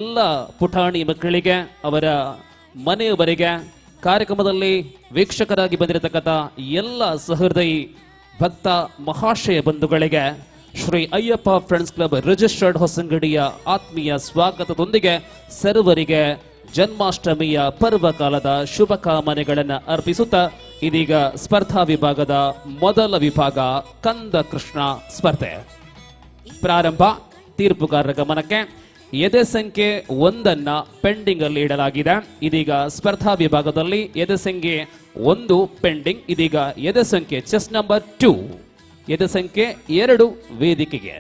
ಎಲ್ಲ ಪುಟಾಣಿ ಮಕ್ಕಳಿಗೆ, ಅವರ ಮನೆಯವರಿಗೆ, ಕಾರ್ಯಕ್ರಮದಲ್ಲಿ ವೀಕ್ಷಕರಾಗಿ ಬಂದಿರತಕ್ಕಂಥ ಎಲ್ಲ ಸಹೃದಯಿ ಭಕ್ತ ಮಹಾಶಯ ಬಂಧುಗಳಿಗೆ Shri Ayyappa friends club registered ಹೊಸಂಗಡಿಯ ಆತ್ಮೀಯ ಸ್ವಾಗತದೊಂದಿಗೆ ಸರ್ವರಿಗೆ ಜನ್ಮಾಷ್ಟಮಿಯ ಪರ್ವಕಾಲದ ಶುಭಕಾಮನೆಗಳನ್ನು ಅರ್ಪಿಸುತ್ತಾ ಇದೀಗ ಸ್ಪರ್ಧಾ ವಿಭಾಗದ ಮೊದಲ ವಿಭಾಗ ಕಂದ ಕೃಷ್ಣ ಸ್ಪರ್ಧೆ ಪ್ರಾರಂಭ. ತೀರ್ಪುಗಾರರ ಗಮನಕ್ಕೆ ಎದೆ ಸಂಖ್ಯೆ 1 ಪೆಂಡಿಂಗ್ ಅಲ್ಲಿ ಇಡಲಾಗಿದೆ. ಇದೀಗ ಸ್ಪರ್ಧಾ ವಿಭಾಗದಲ್ಲಿ ಎದೆ ಸಂಖ್ಯೆ 1 ಪೆಂಡಿಂಗ್. ಇದೀಗ ಎದೆ ಸಂಖ್ಯೆ ಚೆಸ್ ನಂಬರ್ 2, ಎದೆ ಸಂಖ್ಯೆ 2 ವೇದಿಕೆಗೆ.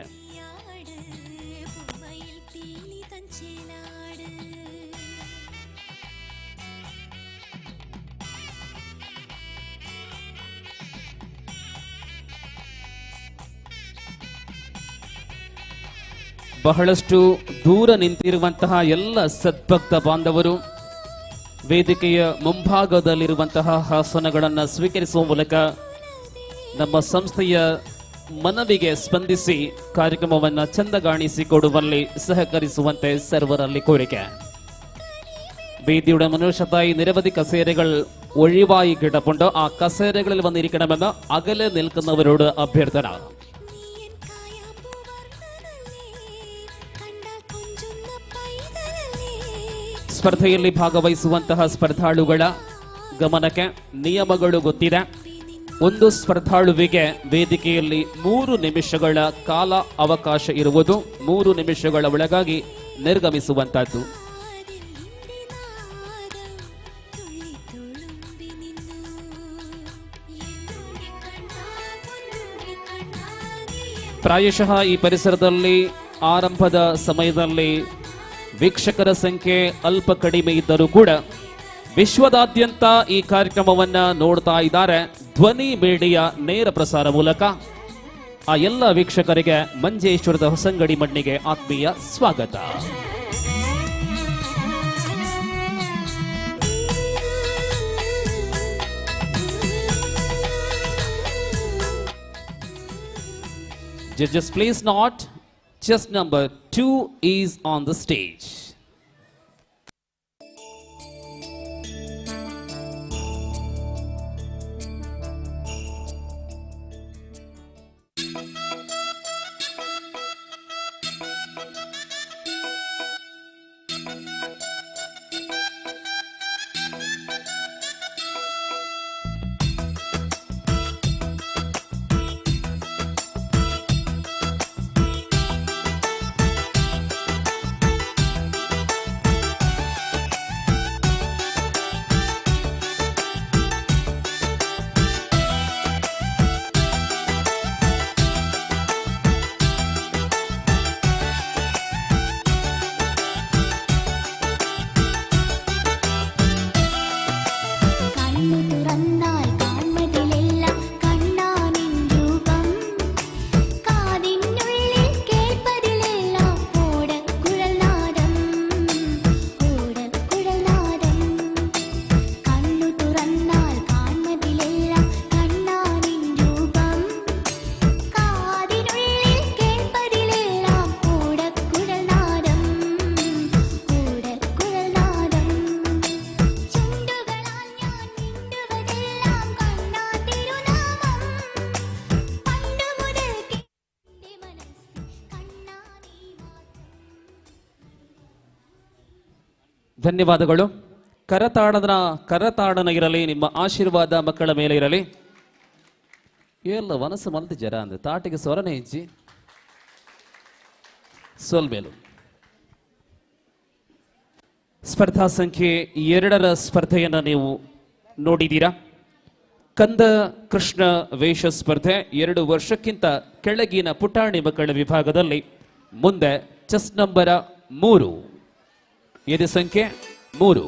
ಬಹಳಷ್ಟು ದೂರ ನಿಂತಿರುವಂತಹ ಎಲ್ಲ ಸದ್ಭಕ್ತ ಬಾಂಧವರು ವೇದಿಕೆಯ ಮುಂಭಾಗದಲ್ಲಿರುವಂತಹ ಆಸನಗಳನ್ನು ಸ್ವೀಕರಿಸುವ ಮೂಲಕ ನಮ್ಮ ಸಂಸ್ಥೆಯ ಮನವಿಗೆ ಸ್ಪಂದಿಸಿ ಕಾರ್ಯಕ್ರಮವನ್ನು ಚಂದಗಾಣಿಸಿಕೊಡುವಲ್ಲಿ ಸಹಕರಿಸುವಂತೆ ಸರ್ವರಲ್ಲಿ ಕೋರಿಕೆ. വേദിയുടെ മനുഷ്യത്തായി നിരവധി കസേരകൾ ഒഴിവായി കിടപ്പുണ്ട്. ആ കസേരകളിൽ വന്നിരിക്കണമെന്ന് അകലെ നിൽക്കുന്നവരോട് അഭ്യർത്ഥന. ಸ್ಪರ್ಧೆಯಲ್ಲಿ ಭಾಗವಹಿಸುವಂತಹ ಸ್ಪರ್ಧಾಳುಗಳ ಗಮನಕ್ಕೆ ನಿಯಮಗಳು ಗೊತ್ತಿದೆ. ಒಂದು ಸ್ಪರ್ಧಾಳುವಿಗೆ ವೇದಿಕೆಯಲ್ಲಿ 3 ನಿಮಿಷಗಳ ಕಾಲ ಅವಕಾಶ ಇರುವುದು. 3 ನಿಮಿಷಗಳ ಒಳಗಾಗಿ ನಿರ್ಗಮಿಸುವಂತದ್ದು. ಪ್ರಾಯಶಃ ಈ ಪರಿಸರದಲ್ಲಿ ಆರಂಭದ ಸಮಯದಲ್ಲಿ ವೀಕ್ಷಕರ ಸಂಖ್ಯೆ ಅಲ್ಪ ಕಡಿಮೆ ಇದ್ದರೂ ಕೂಡ ವಿಶ್ವದಾದ್ಯಂತ ಈ ಕಾರ್ಯಕ್ರಮವನ್ನ ನೋಡ್ತಾ ಇದ್ದಾರೆ ಧ್ವನಿ ಮೀಡಿಯಾ ನೇರ ಪ್ರಸಾರ ಮೂಲಕ. ಆ ಎಲ್ಲ ವೀಕ್ಷಕರಿಗೆ ಮಂಜೇಶ್ವರದ ಹೊಸಂಗಡಿ ಮಣ್ಣಿಗೆ ಆತ್ಮೀಯ ಸ್ವಾಗತ. Judges, please note, chess number 2 is on the stage. ಧನ್ಯವಾದಗಳು. ಕರತಾಡನ ಇರಲಿ, ನಿಮ್ಮ ಆಶೀರ್ವಾದ ಮಕ್ಕಳ ಮೇಲೆ ಇರಲಿ. ಎಲ್ಲ ಮನಸ್ಸು ಮಲ್ತಿ ಜರ ಅಂದ್ರೆ ತಾಟಿಗೆ ಸ್ವರನೆ ಇಜ್ಜಿ ಸೋಲ್ಮೇಲು. ಸ್ಪರ್ಧಾ ಸಂಖ್ಯೆ 2ರ ಸ್ಪರ್ಧೆಯನ್ನು ನೀವು ನೋಡಿದ್ದೀರಾ. ಕಂದ ಕೃಷ್ಣ ವೇಷ ಸ್ಪರ್ಧೆ 2 ವರ್ಷಕ್ಕಿಂತ ಕೆಳಗಿನ ಪುಟಾಣಿ ಮಕ್ಕಳ ವಿಭಾಗದಲ್ಲಿ. ಮುಂದೆ ಚೆಸ್ ನಂಬರ್ 3, ಎದೆ ಸಂಖ್ಯೆ 3.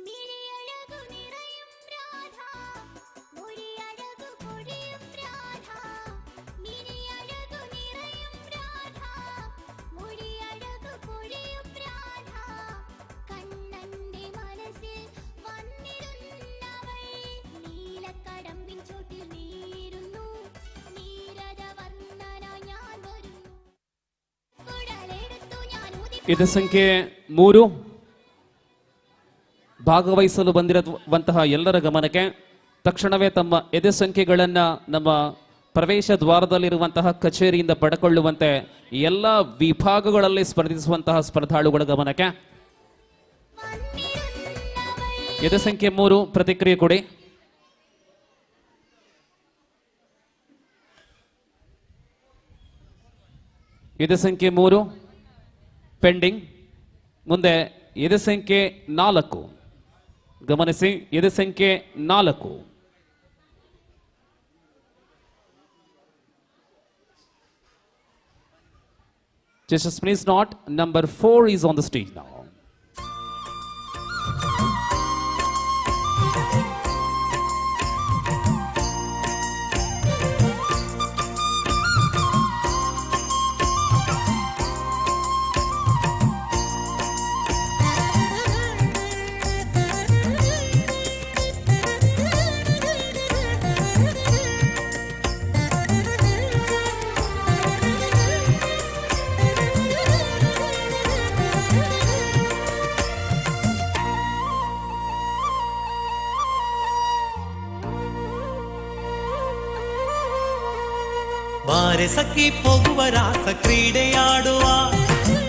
ಮಿಳಿಯಳಗು ನಿರಯಂ ರಾಧಾ ಮುರಿ ಇದು ಸಂಖ್ಯೆ 3. ಭಾಗವಹಿಸಲು ಬಂದಿರುವಂತಹ ಎಲ್ಲರ ಗಮನಕ್ಕೆ ತಕ್ಷಣವೇ ತಮ್ಮ ಎದೆ ಸಂಖ್ಯೆಗಳನ್ನು ನಮ್ಮ ಪ್ರವೇಶ ದ್ವಾರದಲ್ಲಿರುವಂತಹ ಕಚೇರಿಯಿಂದ ಪಡೆಕೊಳ್ಳುವಂತೆ ಎಲ್ಲ ವಿಭಾಗಗಳಲ್ಲಿ ಸ್ಪರ್ಧಿಸುವಂತಹ ಸ್ಪರ್ಧಾಳುಗಳ ಗಮನಕ್ಕೆ. ಎದೆ ಸಂಖ್ಯೆ 3 ಪ್ರತಿಕ್ರಿಯೆ ಕೊಡಿ. ಎದೆ ಸಂಖ್ಯೆ 3 ಪೆಂಡಿಂಗ್. ಮುಂದೆ ಎದೆ ಸಂಖ್ಯೆ 4 ಗಮನಿಸಿ. ಎದೆ ಸಂಖ್ಯೆ 4 just please not. Number 4 is on the stage now. ಬಾರೆ ಸಖಿ ಹೋಗುವ ರಾಸ ಕ್ರೀಡೆಯಾಡುವ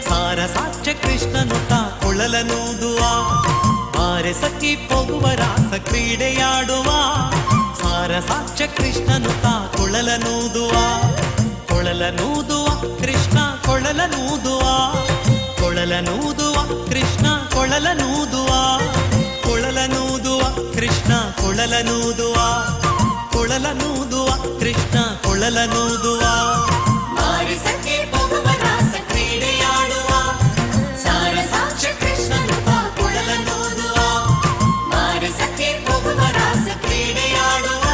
ಸಾರ ಸಾಕ್ಷ್ಯ ಕೃಷ್ಣನುತ ಕೊಳಲನೂದುವ. ಬಾರೆ ಸಖಿ ಹೋಗುವ ರಾಸ ಕ್ರೀಡೆಯಾಡುವ ಸಾರ ಸಾಕ್ಷ್ಯ ಕೃಷ್ಣನುತ ಕೊಳಲನೂದುವ. ಕೊಳಲನೂದುವ ಕೃಷ್ಣ ಕೊಳಲನೂದುವ. ಕೊಳಲನೂದುವ ಕೃಷ್ಣ ಕೊಳಲನೂದುವ. ಕೊಳಲನೂದುವ ಕೃಷ್ಣ ಕೊಳಲನೂದುವ. ಕೊಳಲನೂದುವ ಕೃಷ್ಣ ಕೊಳಲನೂದುವ. ಬಾರೆ ಸಖಿ ಹೋಗುವ ರಾಸ ಕ್ರೀಡೆಯಾಡುವ ಸಾರ ಸಾಕ್ಷ್ಯ ಕೃಷ್ಣನುತ ಕೊಳಲನೂದುವ. ಬಾರೆ ಸಖಿ ಹೋಗುವ ರಾಸ ಕ್ರೀಡೆಯಾಡುವ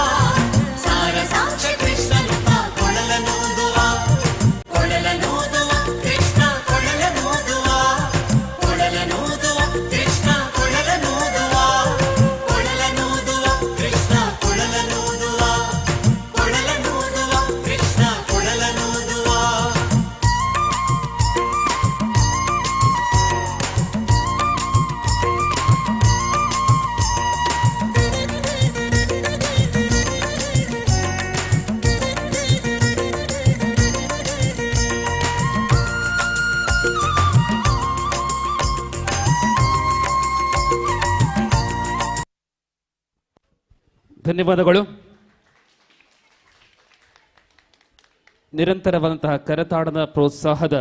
ಸಾರ ಸಾಕ್ಷ್ಯ ಕೃಷ್ಣನುತ ಕೊಳಲನೂದುವ. ಕೊಳಲನೂದುವ ಕೃಷ್ಣ ಕೊಳಲನೂದುವ. ಕೊಳಲನೂದುವ ಕೃಷ್ಣ ಕೊಳಲನೂದುವ. ಕೊಳಲನೂದುವ ಕೃಷ್ಣ ಕೊಳಲನೂದುವ. ಕೊಳಲನೂದುವ ಕೃಷ್ಣ ಕೊಳಲನೂದುವ. ಧನ್ಯವಾದಗಳು. ನಿರಂತರವಾದಂತಹ ಕರತಾಡನ ಪ್ರೋತ್ಸಾಹದ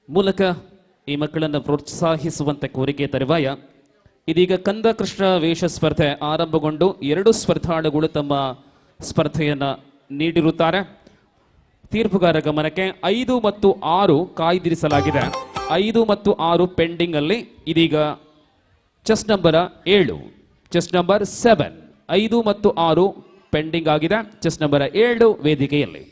ಮೂಲಕ ಈ ಮಕ್ಕಳನ್ನು ಪ್ರೋತ್ಸಾಹಿಸುವಂತೆ ಕೋರಿಕೆ ತರುವಾಯ ಇದೀಗ ಕಂದ ಕೃಷ್ಣ ವೇಷ ಸ್ಪರ್ಧೆ ಆರಂಭಗೊಂಡು 2 ಸ್ಪರ್ಧಾಳುಗಳು ತಮ್ಮ ಸ್ಪರ್ಧೆಯನ್ನು ನೀಡಿರುತ್ತಾರೆ. ತೀರ್ಪುಗಾರ ಗಮನಕ್ಕೆ 5 ಮತ್ತು 6 ಕಾಯ್ದಿರಿಸಲಾಗಿದೆ. 5 ಮತ್ತು 6 ಪೆಂಡಿಂಗ್ ಅಲ್ಲಿ. ಇದೀಗ ಚೆಸ್ ನಂಬರ್ 7, ಚೆಸ್ ನಂಬರ್ 7, 5 ಮತ್ತು 6 ಪೆಂಡಿಂಗ್ ಆಗಿದೆ. ಚೆಸ್ ನಂಬರ್ 7 ವೇದಿಕೆಯಲ್ಲಿ.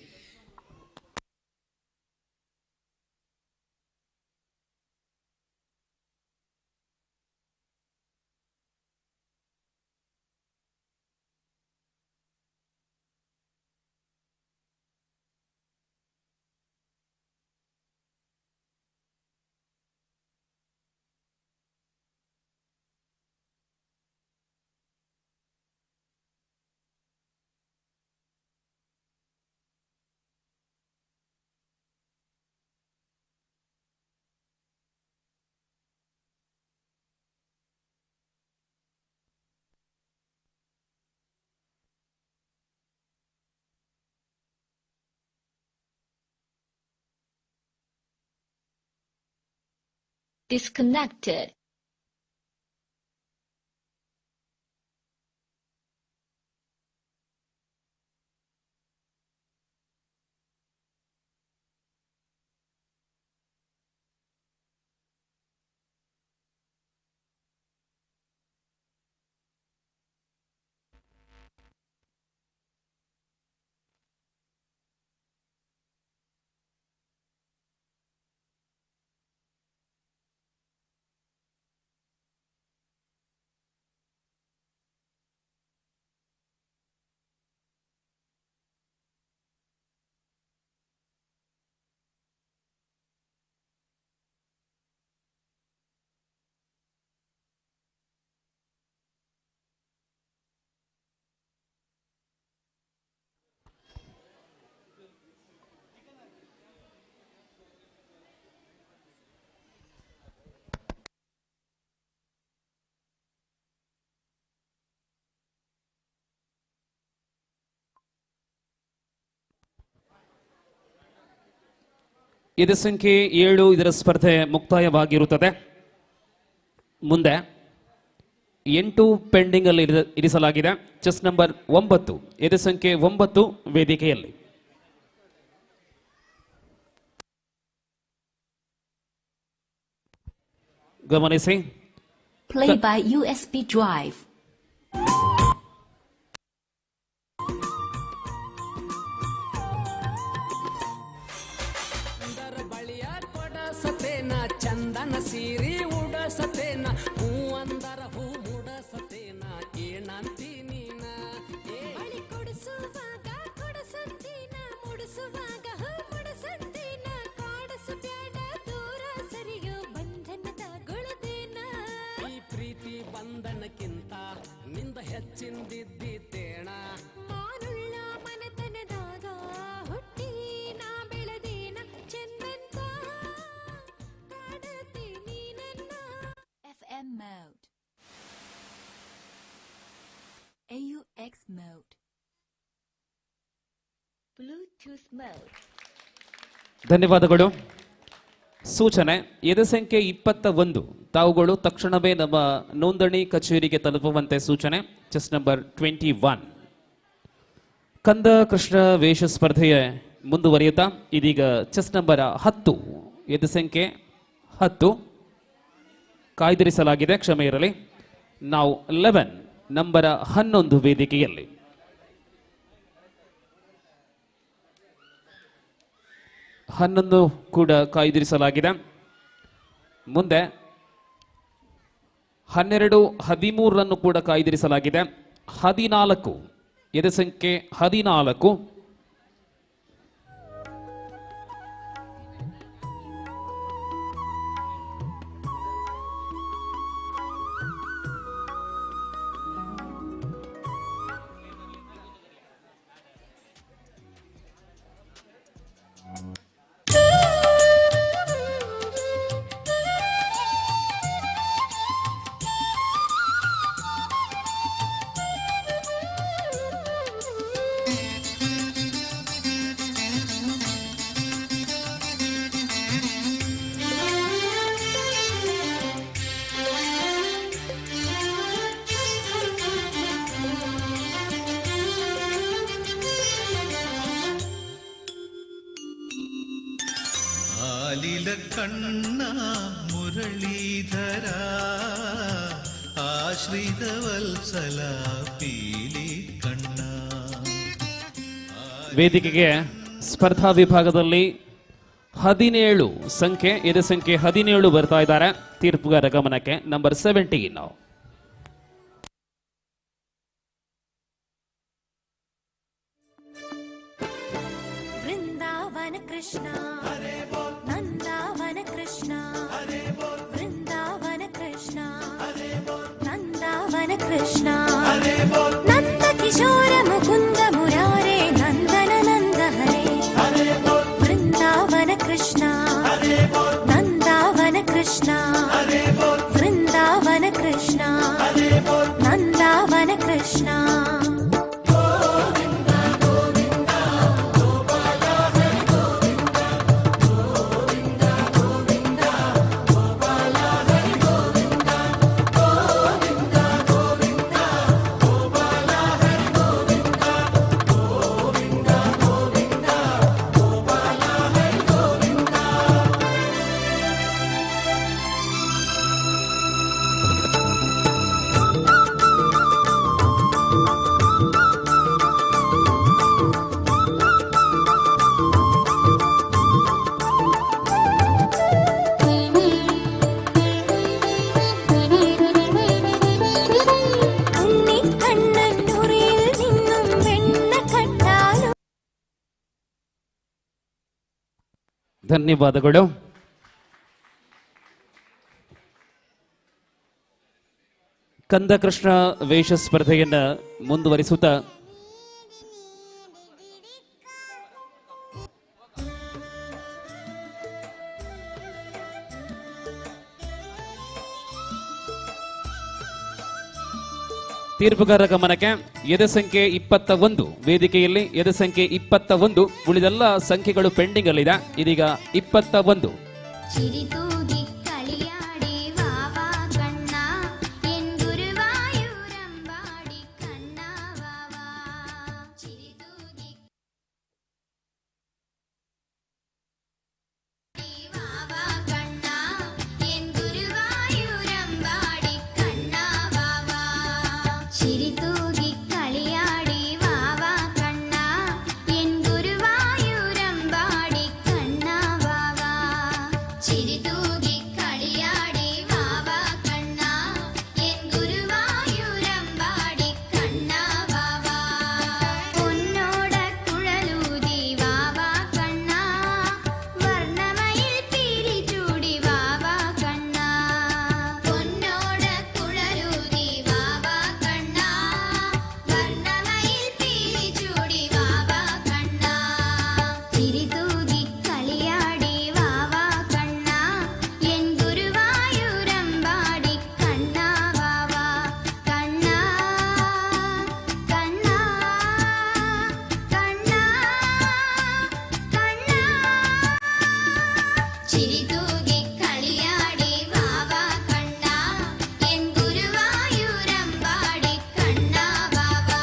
Disconnected. ಇದು ಸಂಖ್ಯೆ 7 ಇದರ ಸ್ಪರ್ಧೆ ಮುಕ್ತಾಯವಾಗಿರುತ್ತದೆ. ಮುಂದೆ 8 ಪೆಂಡಿಂಗ್ ಅಲ್ಲಿ ಇರಿಸಲಾಗಿದೆ. ಚೆಸ್ ನಂಬರ್ 9 ಇದು ಸಂಖ್ಯೆ 9 ವೇದಿಕೆಯಲ್ಲಿ. ಗಮನಿಸಿ. Play by USB drive. ಸತೇನ ಚಂದನ ಸೀರಿ ಉಡಸತೇನ ಹೂ ಅಂದರ ಹೂ ಮುಡಸತೇನ ಏನಂತಿ ನೀನ ಬಳಿ ಕೊಡಿಸುವಾಗ ಕೊಡಸಂತೀನ ಮುಡಿಸುವಾಗ ಹೂ ಮುಡಸಂತೀನ ಕಾಡಿಸಬೇಡ ದೂರ ಸರಿಯೋ ಬಂಧನದ ಗುಳದೇನ ಈ ಪ್ರೀತಿ ಬಂಧನಕ್ಕಿಂತ ನಿಂದ ಹೆಚ್ಚಿಂದಿದ್ದೀತೇಣ ಮಾನುಳ್ಳ ಮನೆತನದಾಗ ಹುಟ್ಟಿ ನಾ ಬೆಳೆದೇನ ಚೆಂದಂತ ಕಾಡತೀನಿ ನನ್ನ FM mode. AUX mode. Bluetooth mode. ಧನ್ಯವಾದಗಳು. ಸೂಚನೆ, ಎದೆ ಸಂಖ್ಯೆ 21 ತಾವುಗಳು ತಕ್ಷಣವೇ ನಮ್ಮ ನೋಂದಣಿ ಕಚೇರಿಗೆ ತಲುಪುವಂತೆ ಸೂಚನೆ. ಚೆಸ್ ನಂಬರ್ 21 ಕಂದ ಕೃಷ್ಣ ವೇಷ ಸ್ಪರ್ಧೆಯ ಮುಂದುವರಿಯುತ್ತಾ ಇದೀಗ ಚೆಸ್ ನಂಬರ್ 10 ಎದೆ ಸಂಖ್ಯೆ 10 ಕಾಯ್ದಿರಿಸಲಾಗಿದೆ. ಕ್ಷಮೆ ಇರಲಿ. ನಾವು 11 ನಂಬರ 11 ವೇದಿಕೆಯಲ್ಲಿ. ಹನ್ನೊಂದು ಕೂಡ ಕಾಯ್ದಿರಿಸಲಾಗಿದೆ. ಮುಂದೆ 12, 13 ಕೂಡ ಕಾಯ್ದಿರಿಸಲಾಗಿದೆ. 14 ಎದೆ ಸಂಖ್ಯೆ 14 ಆಲಿಲ ಕಣ್ಣ ಮುರಳೀಧರ ಆಶ್ರಿತ ವತ್ಸಲ ಪೀಲಿ ಕಣ್ಣ. ವೇದಿಕೆಗೆ ಸ್ಪರ್ಧಾ ವಿಭಾಗದಲ್ಲಿ 17 ಸಂಖ್ಯೆ ಎದೆ ಸಂಖ್ಯೆ 17 ಬರ್ತಾ ಇದ್ದಾರೆ. ತೀರ್ಪುಗಾರ ಗಮನಕ್ಕೆ ನಂಬರ್ 17. ವೃಂದಾವನ ಕೃಷ್ಣ ನಂದಾವನ ಕೃಷ್ಣ ವೃಂದಾವನ ಕೃಷ್ಣ ನಂದಾವನ ಕೃಷ್ಣ ನಂದ ಕಿಶೋರ ಮುಕುಂದ ಮುರಾರೇ ನಂದನ ನಂದ ಹರೇ ವೃಂದಾವನ ಕೃಷ್ಣ ನಂದಾವನ ಕೃಷ್ಣ ವೃಂದಾವನ ಕೃಷ್ಣ ನಂದಾವನ ಕೃಷ್ಣ. ಧನ್ಯವಾದಗಳು. ಕಂದಕೃಷ್ಣ ವೇಷ ಸ್ಪರ್ಧೆಯನ್ನ ಮುಂದುವರಿಸುತ್ತಾ ತೀರ್ಪುಗಾರರ ಗಮನಕ್ಕೆ ಎದೆ ಸಂಖ್ಯೆ 21 ವೇದಿಕೆಯಲ್ಲಿ ಎದೆ ಸಂಖ್ಯೆ 21, ಉಳಿದೆಲ್ಲ ಸಂಖ್ಯೆಗಳು ಪೆಂಡಿಂಗ್ ಅಲ್ಲಿದೆ. ಇದೀಗ 21. ചിരിതൂകി കളിയാടി വാവാ കണ്ണ എൻ ഗുരുവായൂരമ്പാടി കണ്ണ വാവാ ചിരിതൂകി വാവാ കണ്ണ എൻ ഗുരുവായൂരമ്പാടി കണ്ണ വാവാ ചിരിതൂകി കളിയാടി വാവാ കണ്ണ എൻ ഗുരുവായൂരമ്പാടി കണ്ണ വാവാ ചിരിതൂകി കളിയാടി വാവാ കണ്ണ എൻ ഗുരുവായൂരമ്പാടി കണ്ണ വാവാ പൊന്നോട കുഴലൂതി വാവാ കണ്ണ വർണ്ണമയിൽ പീലി ചൂടി വാവാ കണ്ണ പൊന്നോട കുഴലൂതി വാവാ കണ്ണ വർണ്ണമയിൽ പീലി ചൂടി വാവാ കണ്ണ ചിരിതൂകി കളിയാടി വാവാ കണ്ണ എൻ ഗുരുവായൂരമ്പാടി കണ്ണ വാവാ കണ്ണ കണ്ണ കണ്ണ കണ്ണ ചിരിതൂകി കളിയാടി വാവാ കണ്ണ എൻ ഗുരുവായൂരമ്പാടി കണ്ണ വാവാ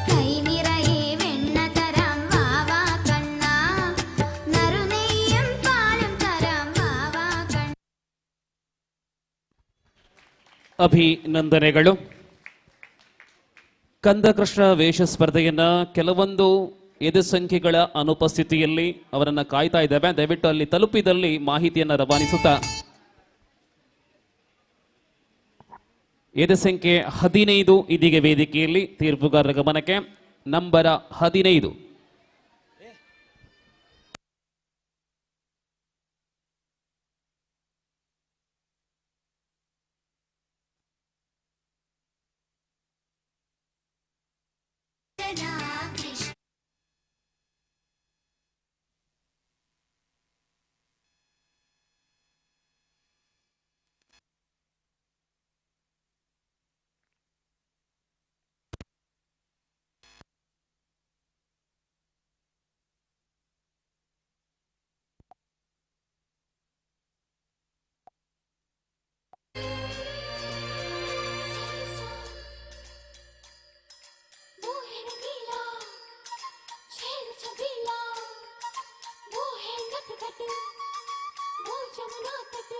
കൈ നിറയെ വെണ്ണ തരാം വാവാ കണ്ണ നറുനെയ്യും പാലും തരാം വാവാ കണ്ണ ಅಭಿನಂದನೆಗಳು. ಕಂದಕೃಷ್ಣ ವೇಷ ಸ್ಪರ್ಧೆಯನ್ನ ಕೆಲವೊಂದು ಎದೆ ಸಂಖ್ಯೆಗಳ ಅನುಪಸ್ಥಿತಿಯಲ್ಲಿ ಅವರನ್ನ ಕಾಯ್ತಾ ಇದ್ದಾವೆ. ದಯವಿಟ್ಟು ಅಲ್ಲಿ ತಲುಪಿದಲ್ಲಿ ಮಾಹಿತಿಯನ್ನು ರವಾನಿಸುತ್ತಾ ಎದೆ ಸಂಖ್ಯೆ 15 ಇದೀಗ ವೇದಿಕೆಯಲ್ಲಿ ತೀರ್ಪುಗಾರರ ಗಮನಕ್ಕೆ. ನಂಬರ 15. वो है रंगीला छेड़ छबीला वो है नटखट वो जमुना तट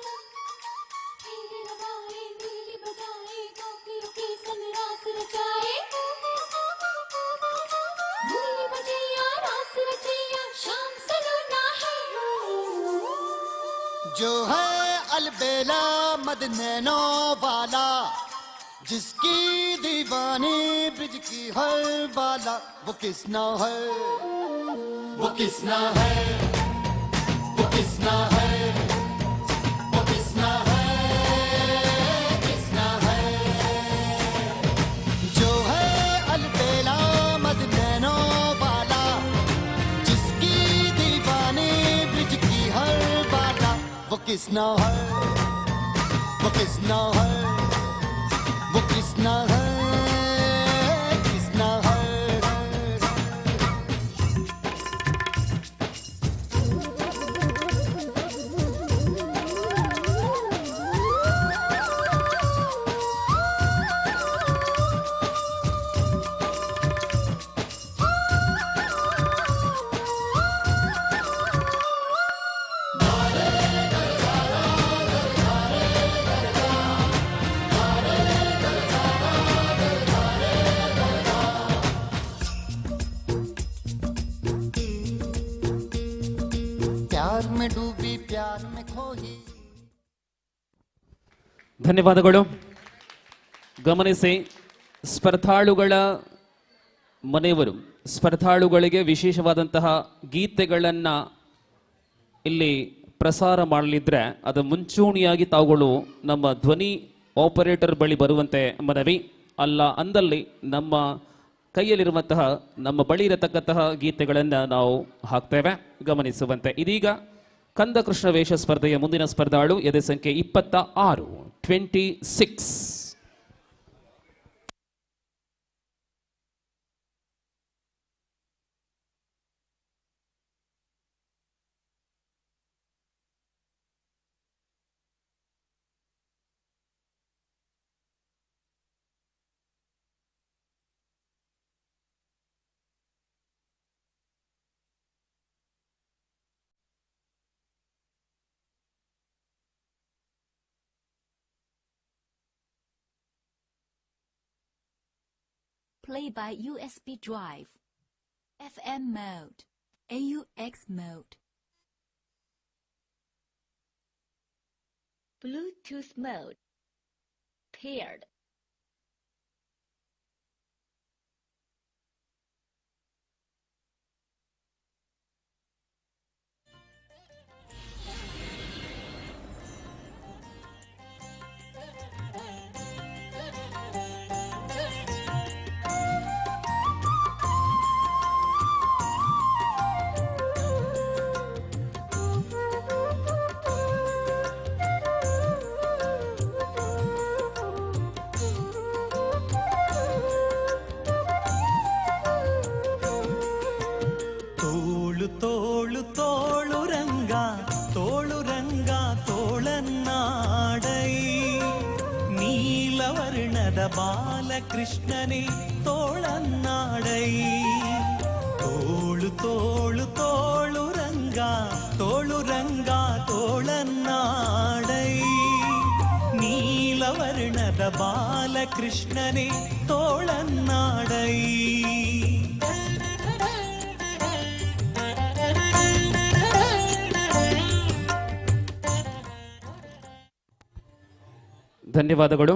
फेर लगाए नीली बजाए कौकियों के संग रास रचाए नीली बजैया रास रचैया शाम सलोना है जो है अलबेला मद नैनो वाला जिसकी दीवानी ब्रिज की हर बाला वो किसना है वो किसना है वो किसना है वो किसना है किसना है जो है अलबेला मद नैनो वाला जिसकी दीवानी ब्रिज की हर बाला वो किसना है वो किसना है वो किसना है किसना है प्यार में डूबी प्यार में खोही ಧನ್ಯವಾದಗಳು. ಗಮನಿಸಿ, ಸ್ಪರ್ಧಾಳುಗಳ ಮನೆಯವರು ಸ್ಪರ್ಧಾಳುಗಳಿಗೆ ವಿಶೇಷವಾದಂತಹ ಗೀತೆಗಳನ್ನು ಇಲ್ಲಿ ಪ್ರಸಾರ ಮಾಡಲಿದ್ರೆ ಅದು ಮುಂಚೂಣಿಯಾಗಿ ತಾವುಗಳು ನಮ್ಮ ಧ್ವನಿ ಆಪರೇಟರ್ ಬಳಿ ಬರುವಂತೆ ಮನವಿ. ಅಲ್ಲ ಅಂದಲ್ಲಿ ನಮ್ಮ ಕೈಯಲ್ಲಿರುವಂತಹ ನಮ್ಮ ಬಳಿ ಇರತಕ್ಕಂತಹ ಗೀತೆಗಳನ್ನು ನಾವು ಹಾಕ್ತೇವೆ, ಗಮನಿಸುವಂತೆ. ಇದೀಗ ಕಂದಕೃಷ್ಣ ವೇಷ ಸ್ಪರ್ಧೆಯ ಮುಂದಿನ ಸ್ಪರ್ಧಾಳು ಎದೆ ಸಂಖ್ಯೆ 26 26. Play by USB drive. FM mode. AUX mode. Bluetooth mode. Paired. ತೋಳು ತೋಳು ರಂಗ ತೋಳು ರಂಗ ತೋಳನ್ನಾಡೈ ನೀಲವರ್ಣದ ಬಾಲಕೃಷ್ಣನೇ ತೋಳನ್ನಾಡೈ ತೋಳು ತೋಳು ತೋಳು ರಂಗ ತೋಳನ್ನಾಡೈ ನೀಲವರ್ಣದ ಬಾಲಕೃಷ್ಣನೇ ತೋಳನ್ನಾಡೈ. ಧನ್ಯವಾದಗಳು.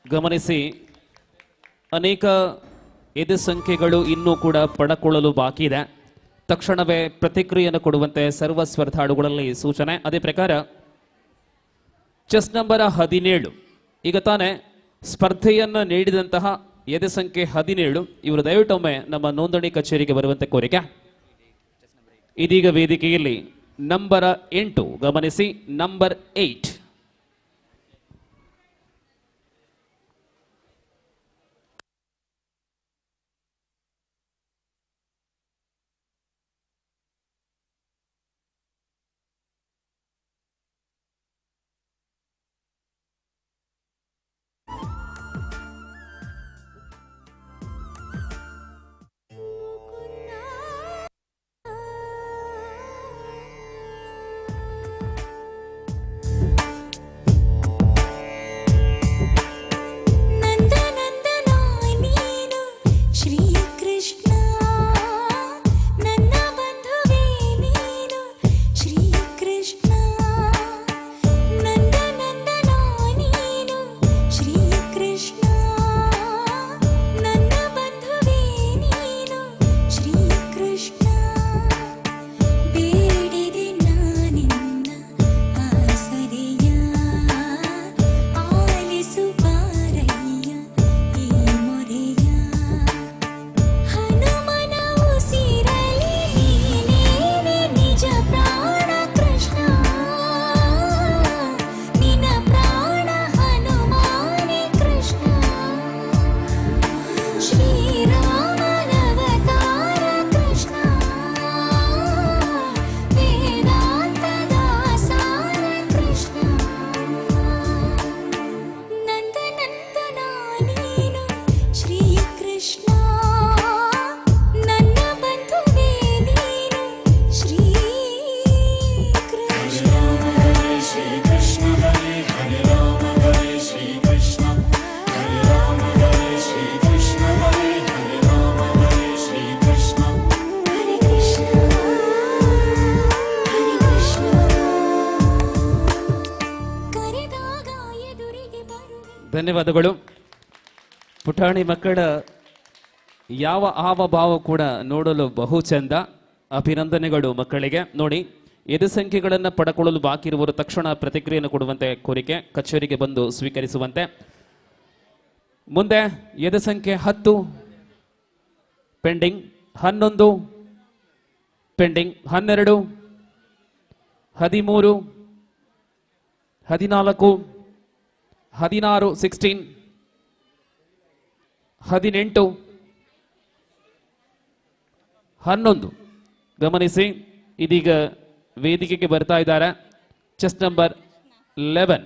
ಗಮನಿಸಿ, ಅನೇಕ ಎದೆ ಸಂಖ್ಯೆಗಳು ಇನ್ನೂ ಕೂಡ ಪಡಕೊಳ್ಳಲು ಬಾಕಿ ಇದೆ. ತಕ್ಷಣವೇ ಪ್ರತಿಕ್ರಿಯೆಯನ್ನು ಕೊಡುವಂತೆ ಸರ್ವ ಸ್ಪರ್ಧಾಳುಗಳಲ್ಲಿ ಸೂಚನೆ. ಅದೇ ಪ್ರಕಾರ ಚೆಸ್ ನಂಬರ್ 17 ಈಗ ತಾನೇ ಸ್ಪರ್ಧೆಯನ್ನು ನೀಡಿದಂತಹ ಎದೆ ಸಂಖ್ಯೆ 17 ಇವರು ದಯವಿಟ್ಟೊಮ್ಮೆ ನಮ್ಮ ನೋಂದಣಿ ಕಚೇರಿಗೆ ಬರುವಂತೆ ಕೋರಿಕೆ. ಇದೀಗ ವೇದಿಕೆಯಲ್ಲಿ ನಂಬರ್ 8 ಗಮನಿಸಿ, ನಂಬರ್ 8. ಧನ್ಯವಾದಗಳು. ಪುಟಾಣಿ ಮಕ್ಕಳ ಯಾವ ಹಾವ ಭಾವ ಕೂಡ ನೋಡಲು ಬಹು ಚಂದ. ಅಭಿನಂದನೆಗಳು ಮಕ್ಕಳಿಗೆ. ನೋಡಿ, ಎದೆ ಸಂಖ್ಯೆಗಳನ್ನು ಪಡ್ಕೊಳ್ಳಲು ಬಾಕಿ ಇರುವವರು ತಕ್ಷಣ ಪ್ರತಿಕ್ರಿಯೆಯನ್ನು ಕೊಡುವಂತೆ ಕೋರಿಕೆ, ಕಚೇರಿಗೆ ಬಂದು ಸ್ವೀಕರಿಸುವಂತೆ. ಮುಂದೆ ಎದೆ ಸಂಖ್ಯೆ 10 ಪೆಂಡಿಂಗ್, 11 ಪೆಂಡಿಂಗ್, 12, 13, 14, 16, 16, 18, 11. ಗಮನಿಸಿ, ಇದೀಗ ವೇದಿಕೆಗೆ ಬರ್ತಾ ಇದ್ದಾರೆ ಚೆಸ್ಟ್ ನಂಬರ್ 11.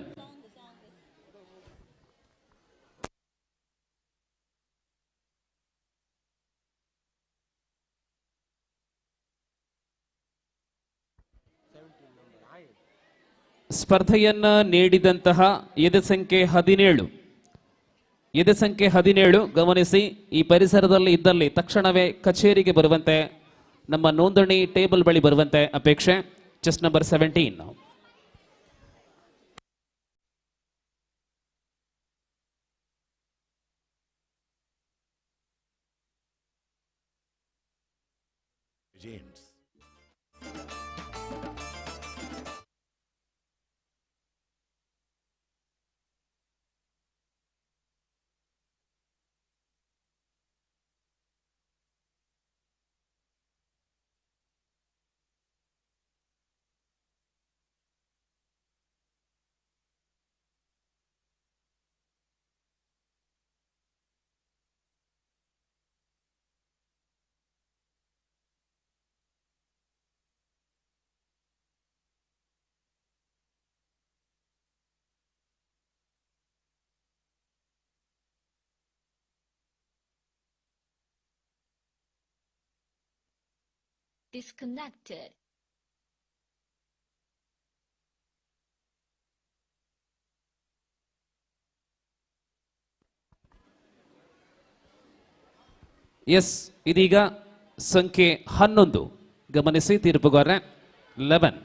ಸ್ಪರ್ಧೆಯನ್ನ ನೀಡಿದಂತಹ ಎದೆ ಸಂಖ್ಯೆ 17, ಎದೆ ಸಂಖ್ಯೆ 17 ಗಮನಿಸಿ, ಈ ಪರಿಸರದಲ್ಲಿ ಇದ್ದಲ್ಲಿ ತಕ್ಷಣವೇ ಕಚೇರಿಗೆ ಬರುವಂತೆ, ನಮ್ಮ ನೋಂದಣಿ ಟೇಬಲ್ ಬಳಿ ಬರುವಂತೆ ಅಪೇಕ್ಷೆ. Chest number 17. Disconnected. ಎಸ್, ಇದೀಗ ಸಂಖ್ಯೆ 11 ಗಮನಿಸಿ, ತೀರ್ಪುಗಾರ 11.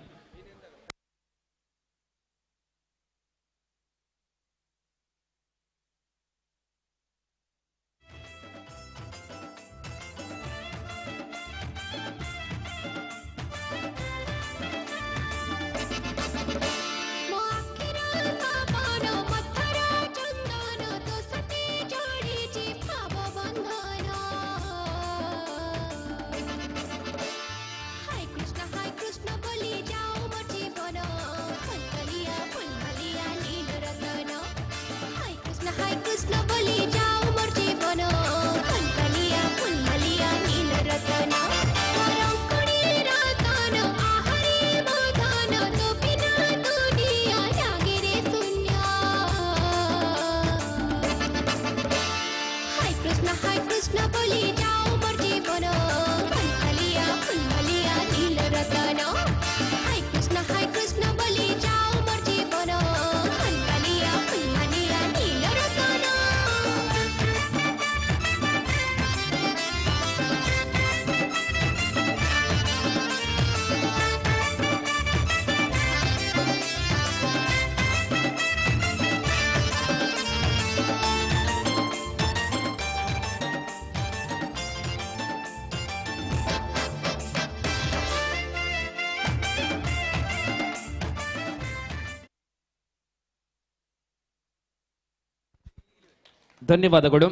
ಧನ್ಯವಾದಗಳು.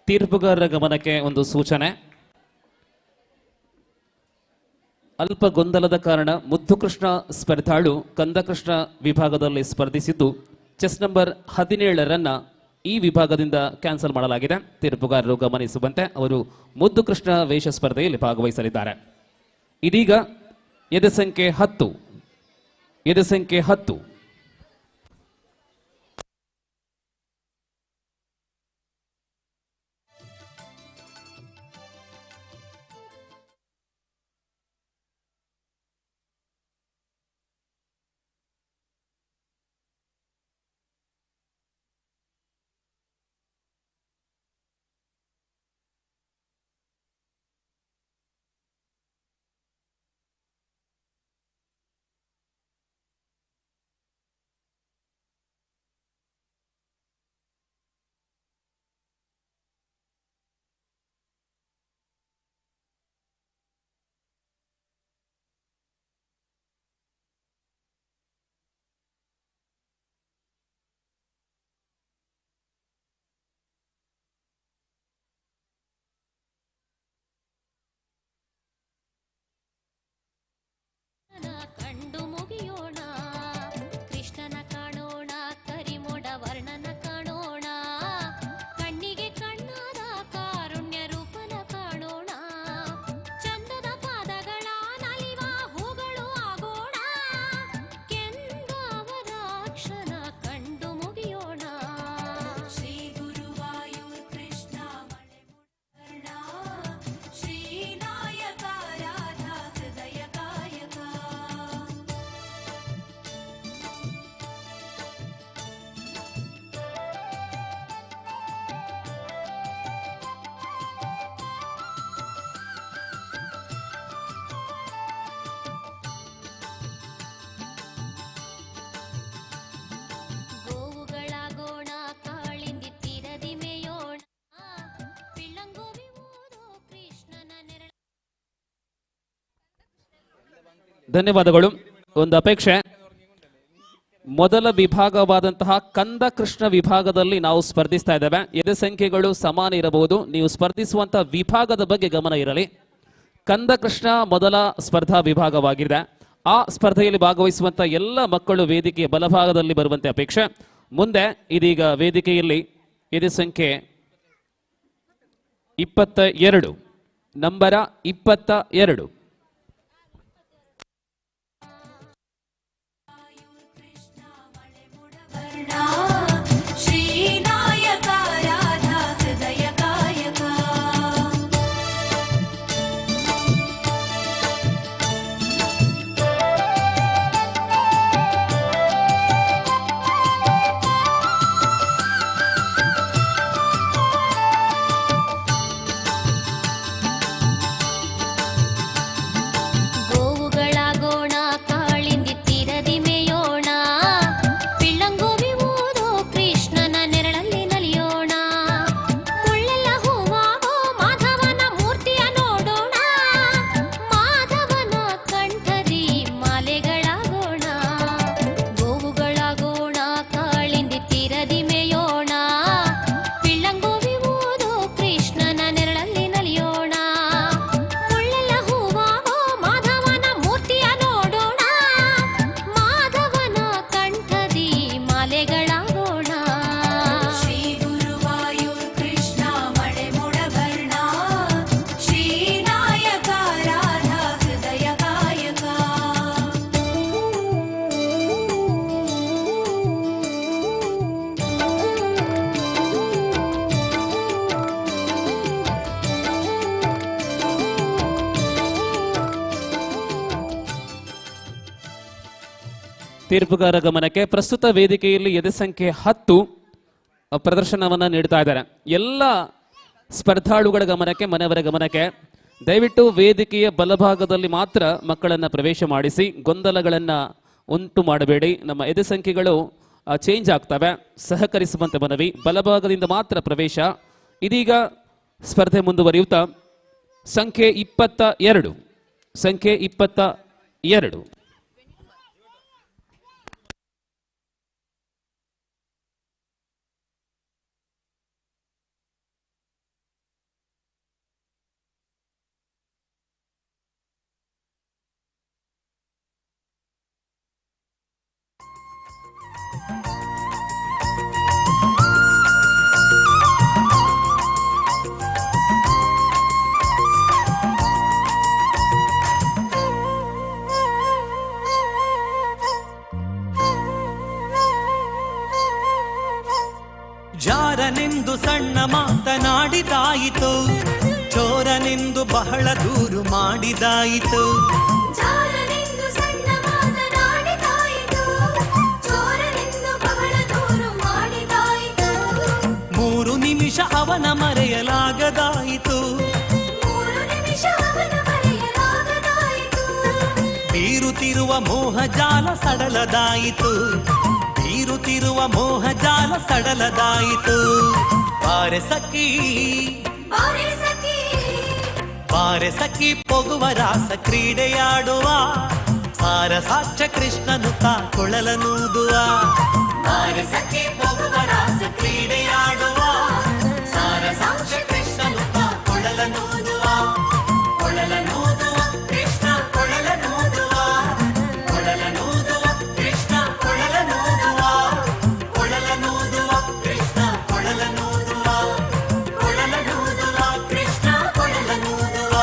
ತೀರ್ಪುಗಾರರ ಗಮನಕ್ಕೆ ಒಂದು ಸೂಚನೆ. ಅಲ್ಪ ಗೊಂದಲದ ಕಾರಣ ಮುದ್ದುಕೃಷ್ಣ ಸ್ಪರ್ಧಾಳು ಕಂದಕೃಷ್ಣ ವಿಭಾಗದಲ್ಲಿ ಸ್ಪರ್ಧಿಸಿದ್ದು ಚೆಸ್ ನಂಬರ್ 17ರನ್ನ ಈ ವಿಭಾಗದಿಂದ ಕ್ಯಾನ್ಸಲ್ ಮಾಡಲಾಗಿದೆ. ತೀರ್ಪುಗಾರರು ಗಮನಿಸುವಂತೆ, ಅವರು ಮುದ್ದುಕೃಷ್ಣ ವೇಷ ಸ್ಪರ್ಧೆಯಲ್ಲಿ ಭಾಗವಹಿಸಲಿದ್ದಾರೆ. ಇದೀಗ ಎದೆ ಸಂಖ್ಯೆ 10, ಎದೆ ಸಂಖ್ಯೆ 10. ಧನ್ಯವಾದಗಳು. ಒಂದು ಅಪೇಕ್ಷೆ, ಮೊದಲ ವಿಭಾಗವಾದಂತಹ ಕಂದ ಕೃಷ್ಣ ವಿಭಾಗದಲ್ಲಿ ನಾವು ಸ್ಪರ್ಧಿಸ್ತಾ ಇದ್ದೇವೆ. ಎದೆ ಸಂಖ್ಯೆಗಳು ಸಮಾನ ಇರಬಹುದು, ನೀವು ಸ್ಪರ್ಧಿಸುವಂತಹ ವಿಭಾಗದ ಬಗ್ಗೆ ಗಮನ ಇರಲಿ. ಕಂದ ಕೃಷ್ಣ ಮೊದಲ ಸ್ಪರ್ಧಾ ವಿಭಾಗವಾಗಿದೆ. ಆ ಸ್ಪರ್ಧೆಯಲ್ಲಿ ಭಾಗವಹಿಸುವಂತ ಎಲ್ಲ ಮಕ್ಕಳು ವೇದಿಕೆಯ ಬಲಭಾಗದಲ್ಲಿ ಬರುವಂತೆ ಅಪೇಕ್ಷೆ. ಮುಂದೆ ಇದೀಗ ವೇದಿಕೆಯಲ್ಲಿ ಎದೆ ಸಂಖ್ಯೆ 22 ನಂಬರ 22 ಶ್ರೀನಾಯಕ ರಾಧಾ ಹೃದಯ ಕಾಯಕ ಗೋವುಗಳಾಗೋಣ ಕಾಳಿಂದಿ ತೀರದಿ ಮೇಯೋಣ ಪಿಳ್ಳಂಗೋವಿ ಓದೋ ಕೃಷ್ಣನ ನೆರಳಲ್ಲಿ ನಲಿಯೋಣ ಮುಳ್ಳೆಲ್ಲ ಹೂವಾಗೋ ಮಾಧವನ ಮೂರ್ತಿಯ ನೋಡೋಣ ಮಾಧವನ ಕಂಠದಿ ಮಾಲೆಗಳಾಗೋಣ ಗೋವುಗಳಾಗೋಣ ಕಾಳಿಂದಿ ತೀರದಿ ಮೇಯೋಣ ಪಿಳ್ಳಂಗೋವಿ ಓದೋ ಕೃಷ್ಣನ ನೆರಳಲ್ಲಿ ನಲಿಯೋಣ ಮುಳ್ಳೆಲ್ಲ ಹೂವಾಗೋ ಮಾಧವನ ಮೂರ್ತಿಯ ನೋಡೋಣ ಮಾಧವನ ಕಂಠದಿ ಮಾಲೆಗಳಾಗೋಣ ಶ್ರೀ ಗುರುವಾಯೂರ್ ಕೃಷ್ಣ ಮಳೆ ಮುಡಬರ್ಣ ಶ್ರೀನಾಯಕ ರಾಧಾ ಹೃದಯ ಕಾಯಕ ತೀರ್ಪುಗಾರ ಗಮನಕ್ಕೆ, ಪ್ರಸ್ತುತ ವೇದಿಕೆಯಲ್ಲಿ ಎದೆ ಸಂಖ್ಯೆ 10 ಪ್ರದರ್ಶನವನ್ನ ನೀಡ್ತಾ ಇದ್ದಾರೆ. ಎಲ್ಲ ಸ್ಪರ್ಧಾಳುಗಳ ಗಮನಕ್ಕೆ, ಮನೆಯವರ ಗಮನಕ್ಕೆ, ದಯವಿಟ್ಟು ವೇದಿಕೆಯ ಬಲಭಾಗದಲ್ಲಿ ಮಾತ್ರ ಮಕ್ಕಳನ್ನ ಪ್ರವೇಶ ಮಾಡಿಸಿ, ಗೊಂದಲಗಳನ್ನ ಉಂಟು ಮಾಡಬೇಡಿ. ನಮ್ಮ ಎದೆ ಸಂಖ್ಯೆಗಳು ಚೇಂಜ್ ಆಗ್ತವೆ, ಸಹಕರಿಸುವಂತೆ ಮನವಿ. ಬಲಭಾಗದಿಂದ ಮಾತ್ರ ಪ್ರವೇಶ. ಇದೀಗ ಸ್ಪರ್ಧೆ ಮುಂದುವರಿಯುತ್ತಾ ಸಂಖ್ಯೆ 22 ಸಂಖ್ಯೆ 22 ಜಾರನೆಂದು ಸಣ್ಣ ಮಾತನಾಡಿದಾಯಿತು, ಚೋರನೆಂದು ಬಹಳ ದೂರು ಮಾಡಿದಾಯಿತು. ಜಾರನೆಂದು ಸಣ್ಣ ಮಾತನಾಡಿದಾಯಿತು, ಚೋರನೆಂದು ಬಹಳ ದೂರು ಮಾಡಿದಾಯಿತು. 3 ನಿಮಿಷ ಅವನ ಮರೆಯಲಾಗದಾಯಿತು, 3 ನಿಮಿಷ ಅವನ ಮರೆಯಲಾಗದಾಯಿತು. ಬೀರುತ್ತಿರುವ ಮೋಹ ಜಾಲ ಸಡಲದಾಯಿತು, ಬೀರುತ್ತಿರುವ ಮೋಹ ಜಾಲ ಸಡಲದಾಯಿತು. ಬಾರೆ ಸಖಿ ಬಾರೆ ಸಖಿ ಬಾರೆ ಸಖಿ ಪೊಗುವ ರಾಸ ಕ್ರೀಡೆಯಾಡುವ, ಸಾರಸಾಕ್ಷ ಕೃಷ್ಣನು ಕೊಳಲನೂದುವ. ಬಾರೆ ಸಖಿ ಪೊಗುವ ರಾಸ ಕ್ರೀಡೆಯಾಡುವ, ಸಾರಸಾಕ್ಷ ಕೃಷ್ಣನು ಕೊಳಲನೂದುವ. ಕೊಳಲನೂದುವ ಕೃಷ್ಣ ಕೊಳಲನೂದುವ, ಕೊಳಲನೂದುವ ಕೃಷ್ಣ ಕೊಳಲನೂದುವ, ಕೊಳಲನೂದುವ ಕೃಷ್ಣ ಕೊಳಲನೂದುವ, ಕೊಳಲನೂದುವ ಕೃಷ್ಣ ಕೊಳಲನೂದುವ.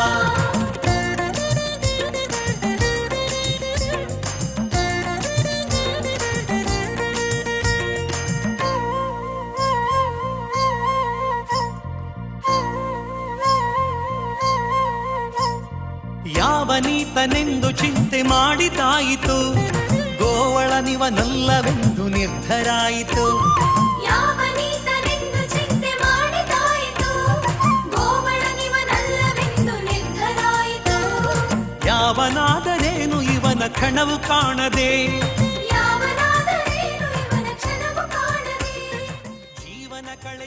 ಯಾವನೀತನೆಂದು ಚಿಂತೆ ಮಾಡಿದಾಯಿತು, ಗೋವಳನಿವನಲ್ಲವೆಂದು ನಿರ್ಧರಾಯಿತು. ಯಾವನೀತನೆಂದು ಚಿಂತೆ ಮಾಡಿದಾಯಿತು, ಗೋವಳನಿವನಲ್ಲವೆಂದು ನಿರ್ಧರಾಯಿತು. ಯಾವನಾದರೇನು ಇವನ ಕಣವು ಕಾಣದೆ, ಯಾವನಾದರೇನು ಇವನ ಕ್ಷಣವು ಕಾಣದೆ. ಜೀವನ ಕಳೆ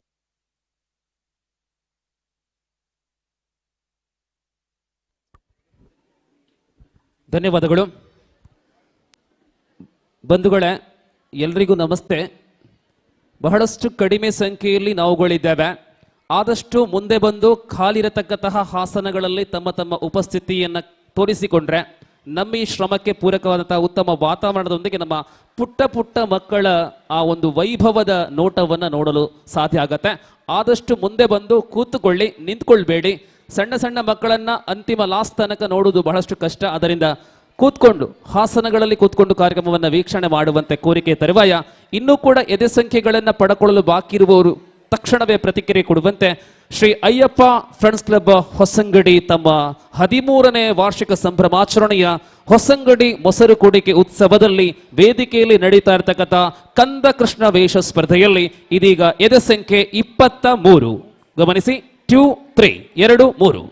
ಧನ್ಯವಾದಗಳು. ಬಂಧುಗಳೇ, ಎಲ್ರಿಗೂ ನಮಸ್ತೆ. ಬಹಳಷ್ಟು ಕಡಿಮೆ ಸಂಖ್ಯೆಯಲ್ಲಿ ನಾವುಗಳಿದ್ದೇವೆ. ಆದಷ್ಟು ಮುಂದೆ ಬಂದು ಖಾಲಿರತಕ್ಕಂತಹ ಹಾಸನಗಳಲ್ಲಿ ತಮ್ಮ ತಮ್ಮ ಉಪಸ್ಥಿತಿಯನ್ನು ತೋರಿಸಿಕೊಂಡ್ರೆ ನಮ್ಮ ಈ ಶ್ರಮಕ್ಕೆ ಪೂರಕವಾದಂತಹ ಉತ್ತಮ ವಾತಾವರಣದೊಂದಿಗೆ ನಮ್ಮ ಪುಟ್ಟ ಪುಟ್ಟ ಮಕ್ಕಳ ಆ ಒಂದು ವೈಭವದ ನೋಟವನ್ನು ನೋಡಲು ಸಾಧ್ಯ ಆಗತ್ತೆ. ಆದಷ್ಟು ಮುಂದೆ ಬಂದು ಕೂತುಕೊಳ್ಳಿ, ನಿಂತ್ಕೊಳ್ಬೇಡಿ. ಸಣ್ಣ ಸಣ್ಣ ಮಕ್ಕಳನ್ನ ಅಂತಿಮ ಲಾಸ್ಟ್ ತನಕ ನೋಡುವುದು ಬಹಳಷ್ಟು ಕಷ್ಟ. ಅದರಿಂದ ಕೂತ್ಕೊಂಡು ಹಾಸನಗಳಲ್ಲಿ ಕೂತ್ಕೊಂಡು ಕಾರ್ಯಕ್ರಮವನ್ನು ವೀಕ್ಷಣೆ ಮಾಡುವಂತೆ ಕೋರಿಕೆ ತರುವಾಯ ಇನ್ನೂ ಕೂಡ ಎದೆ ಸಂಖ್ಯೆಗಳನ್ನು ಪಡ್ಕೊಳ್ಳಲು ಬಾಕಿ ಇರುವವರು ತಕ್ಷಣವೇ ಪ್ರತಿಕ್ರಿಯೆ ಕೊಡುವಂತೆ ಶ್ರೀ ಅಯ್ಯಪ್ಪ ಫ್ರೆಂಡ್ಸ್ ಕ್ಲಬ್ ಹೊಸಂಗಡಿ ತಮ್ಮ 13ನೇ ವಾರ್ಷಿಕ ಸಂಭ್ರಮಾಚರಣೆಯ ಹೊಸಂಗಡಿ ಮೊಸರು ಕುಡಿಕೆ ಉತ್ಸವದಲ್ಲಿ ವೇದಿಕೆಯಲ್ಲಿ ನಡೀತಾ ಇರತಕ್ಕಂಥ ಕಂದ ಕೃಷ್ಣ ವೇಷ ಸ್ಪರ್ಧೆಯಲ್ಲಿ ಇದೀಗ ಎದೆ ಸಂಖ್ಯೆ 23. ಗಮನಿಸಿ, 2, 3, 2, 3.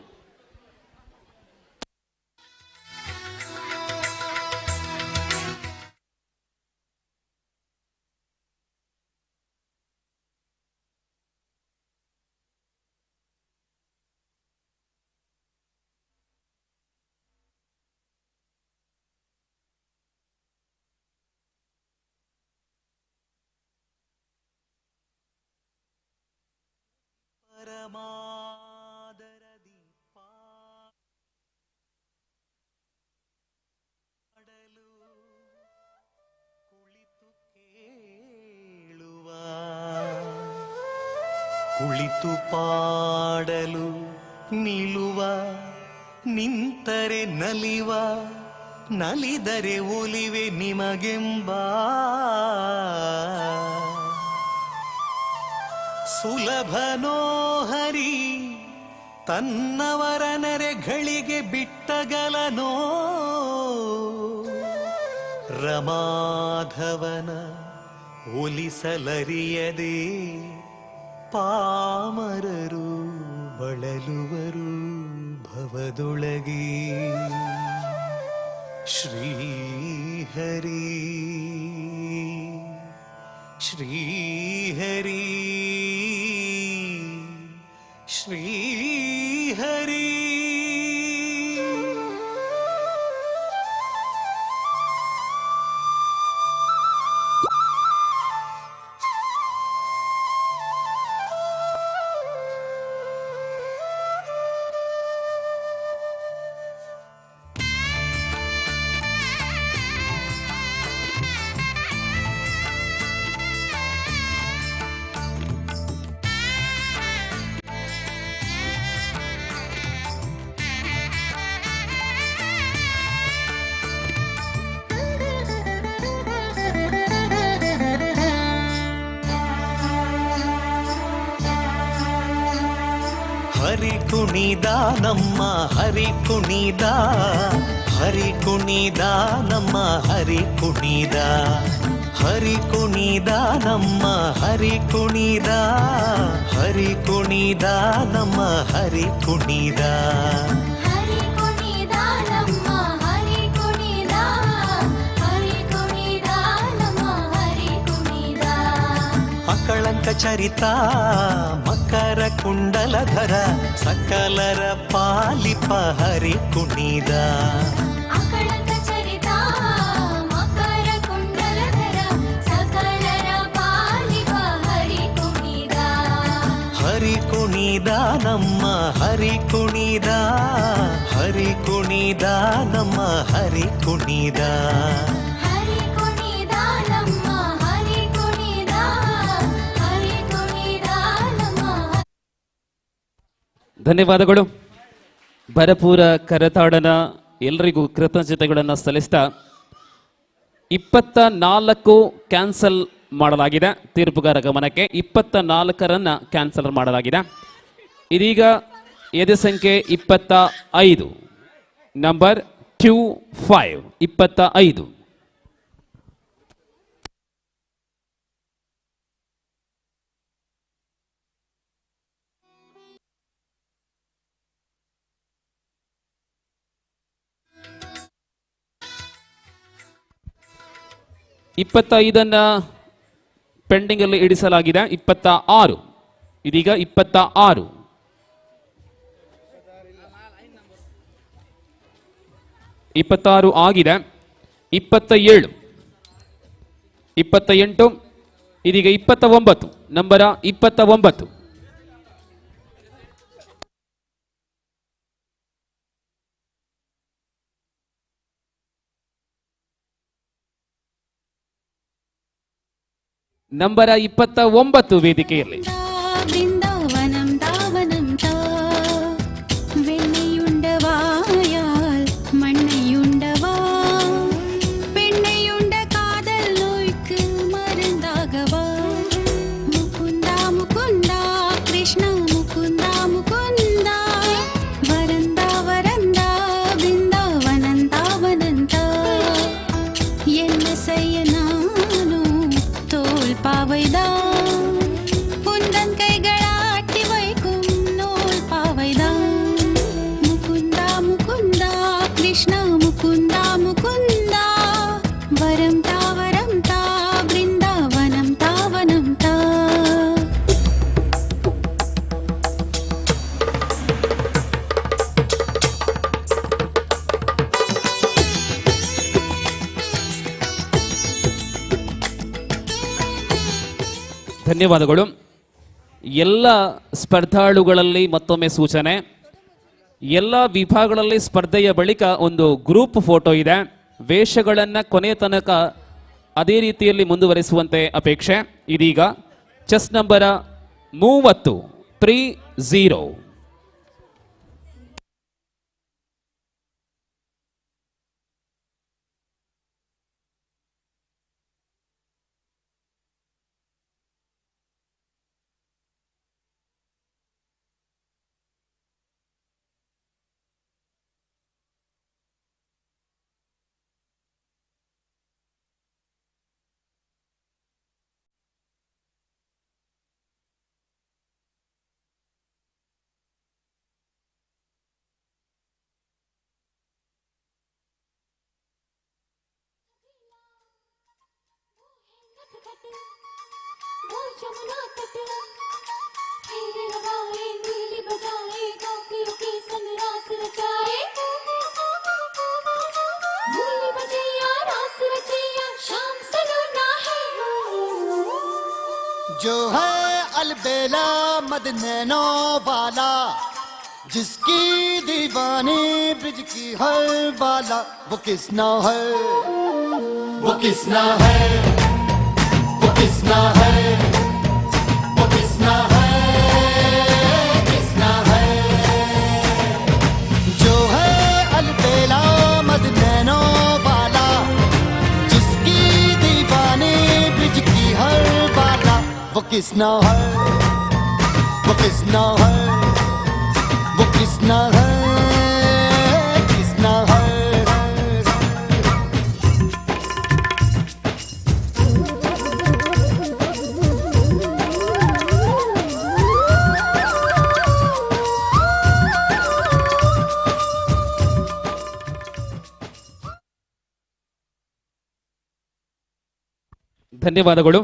ಪರಮಾದರದಿ ಪಾಡಲು ಕುಳಿತು ಕೇಳುವ, ಕುಳಿತು ಪಾಡಲು ನಿಲ್ಲುವ, ನಿಂತರೆ ನಲಿವ, ನಲಿದರೆ ಒಲಿವೆ ನಿಮಗೆಂಬ ಸುಲಭನೋ ಹರಿ ತನ್ನವರ ನೆರೆಗಳಿಗೆ ಬಿಟ್ಟಗಲನೋ ರಮಾಧವನ ಒಲಿಸಲರಿಯದೆ ಪಾಮರರು ಬಳಲುವರು ಭವದೊಳಗೆ. ಶ್ರೀಹರಿ ಶ್ರೀಹರಿ ಶ್ರೀಹರಿ. ಹರಿ ಕುಣಿದ ನಮ್ಮ ಹರಿ ಕುಣಿದ, ಹರಿ ಕುಣಿದ ನಮ್ಮ ಹರಿ ಕುಣಿದ, ಹರಿ ಕುಣಿದ ನಮ್ಮ ಹರಿ ಕುಣಿದ, ಹರಿ ಕುಣಿದ ನಮ್ಮ ಹರಿ ಕುಣಿದ. ಹರಿ ಕುಣಿದ ನಮ್ಮ ಹರಿ ಕುಣಿದ, ಹರಿ ಕುಣಿದ ನಮ್ಮ ಹರಿ ಕುಣಿದ. ಅಕಳಂಕ ಚರಿತ ಮಕರ ಕುಂಡಲಧರ ಸಕಲರ ಪಾಲಿಪ ಹರಿ ಕುಣಿದ. ಅಕಳಂಕ ಚರಿತ ಮಕರ ಕುಂಡಲಧರ ಸಕಲರ ಪಾಲಿಪ ಹರಿ ಕುಣಿದ. ಹರಿ ಕುಣಿದ ನಮ್ಮ ಹರಿ ಕುಣಿದ, ಹರಿ ಕುಣಿದ ನಮ್ಮ ಹರಿ ಕುಣಿದ. ಹರಿ ಕುಣಿದ ನಮ್ಮ ಹರಿ ಕುಣಿದ, ಹರಿ ಕುಣಿದ ನಮ್ಮ. ಧನ್ಯವಾದಗಳು. ಭರಪೂರ ಕರತಾಡನ ಎಲ್ಲರಿಗೂ ಕೃತಜ್ಞತೆಗಳನ್ನು ಸಲ್ಲಿಸ್ತಾ 24 ಕ್ಯಾನ್ಸಲ್ ಮಾಡಲಾಗಿದೆ. ತೀರ್ಪುಗಾರ ಗಮನಕ್ಕೆ 24ರನ್ನ ಕ್ಯಾನ್ಸಲ್ ಮಾಡಲಾಗಿದೆ. ಇದೀಗ ಎದೆ ಸಂಖ್ಯೆ 25, ನಂಬರ್ 25, 25. ಇಪ್ಪತ್ತೈದನ್ನ ಪೆಂಡಿಂಗ್ ಅಲ್ಲಿ ಇಡಿಸಲಾಗಿದೆ. 26, ಇದೀಗ 26. 26 ಆಗಿದೆ. 27, 28, ಇದೀಗ 29, ನಂಬರ 29. ನಂಬರ 29 ವೇದಿಕೆಯಲ್ಲಿ. ബൃന്ദാവനം ദാവനം താ വെണ്ണയുണ്ടവായാൽ മണ്ണയുണ്ടവാ പെണ്ണയുണ്ട കാതൽ നോയ്ക്ക് മരുന്നാകവാ മുകുന്ദ മുകുന്ദ കൃഷ്ണ മുകുന്ദ മുകുന്ദ വരന്ദ വരന്ദ ബൃന്ദാവനം ദാവനം താ എന്ന സയ്യനാനു തോൽ പാവൈദാ உந்தன் கைகளாட்டி வைக்கும் நூல் பாவைதான் முகுந்தா முகுந்தா கிருஷ்ணா முகுந்தா முகுந்தா வரம் தா பிருந்தாவனம் தாவனம் தா. ಧನ್ಯವಾದಗಳು. ಎಲ್ಲ ಸ್ಪರ್ಧಾಳುಗಳಲ್ಲಿ ಮತ್ತೊಮ್ಮೆ ಸೂಚನೆ, ಎಲ್ಲ ವಿಭಾಗಗಳಲ್ಲಿ ಸ್ಪರ್ಧೆಯ ಬಳಿಕ ಒಂದು ಗ್ರೂಪ್ ಫೋಟೋ ಇದೆ. ವೇಷಗಳನ್ನು ಕೊನೆಯ ತನಕ ಅದೇ ರೀತಿಯಲ್ಲಿ ಮುಂದುವರಿಸುವಂತೆ ಅಪೇಕ್ಷೆ. ಇದೀಗ ಚೆಸ್ ನಂಬರ 30. जो है अलबेला मद नैनो वाला, जिसकी दीवानी ब्रिज की हर वाला, वो किसना है, वो किसना है, वो किसना है, वो किसना है, किसना है। जो है अलबेला मद नैनो वाला, जिसकी दीवानी ब्रिज की हर वाला, वो किसना है, वो किसना है, वो किसना है, किसना है। ಧನ್ಯವಾದಗಳು.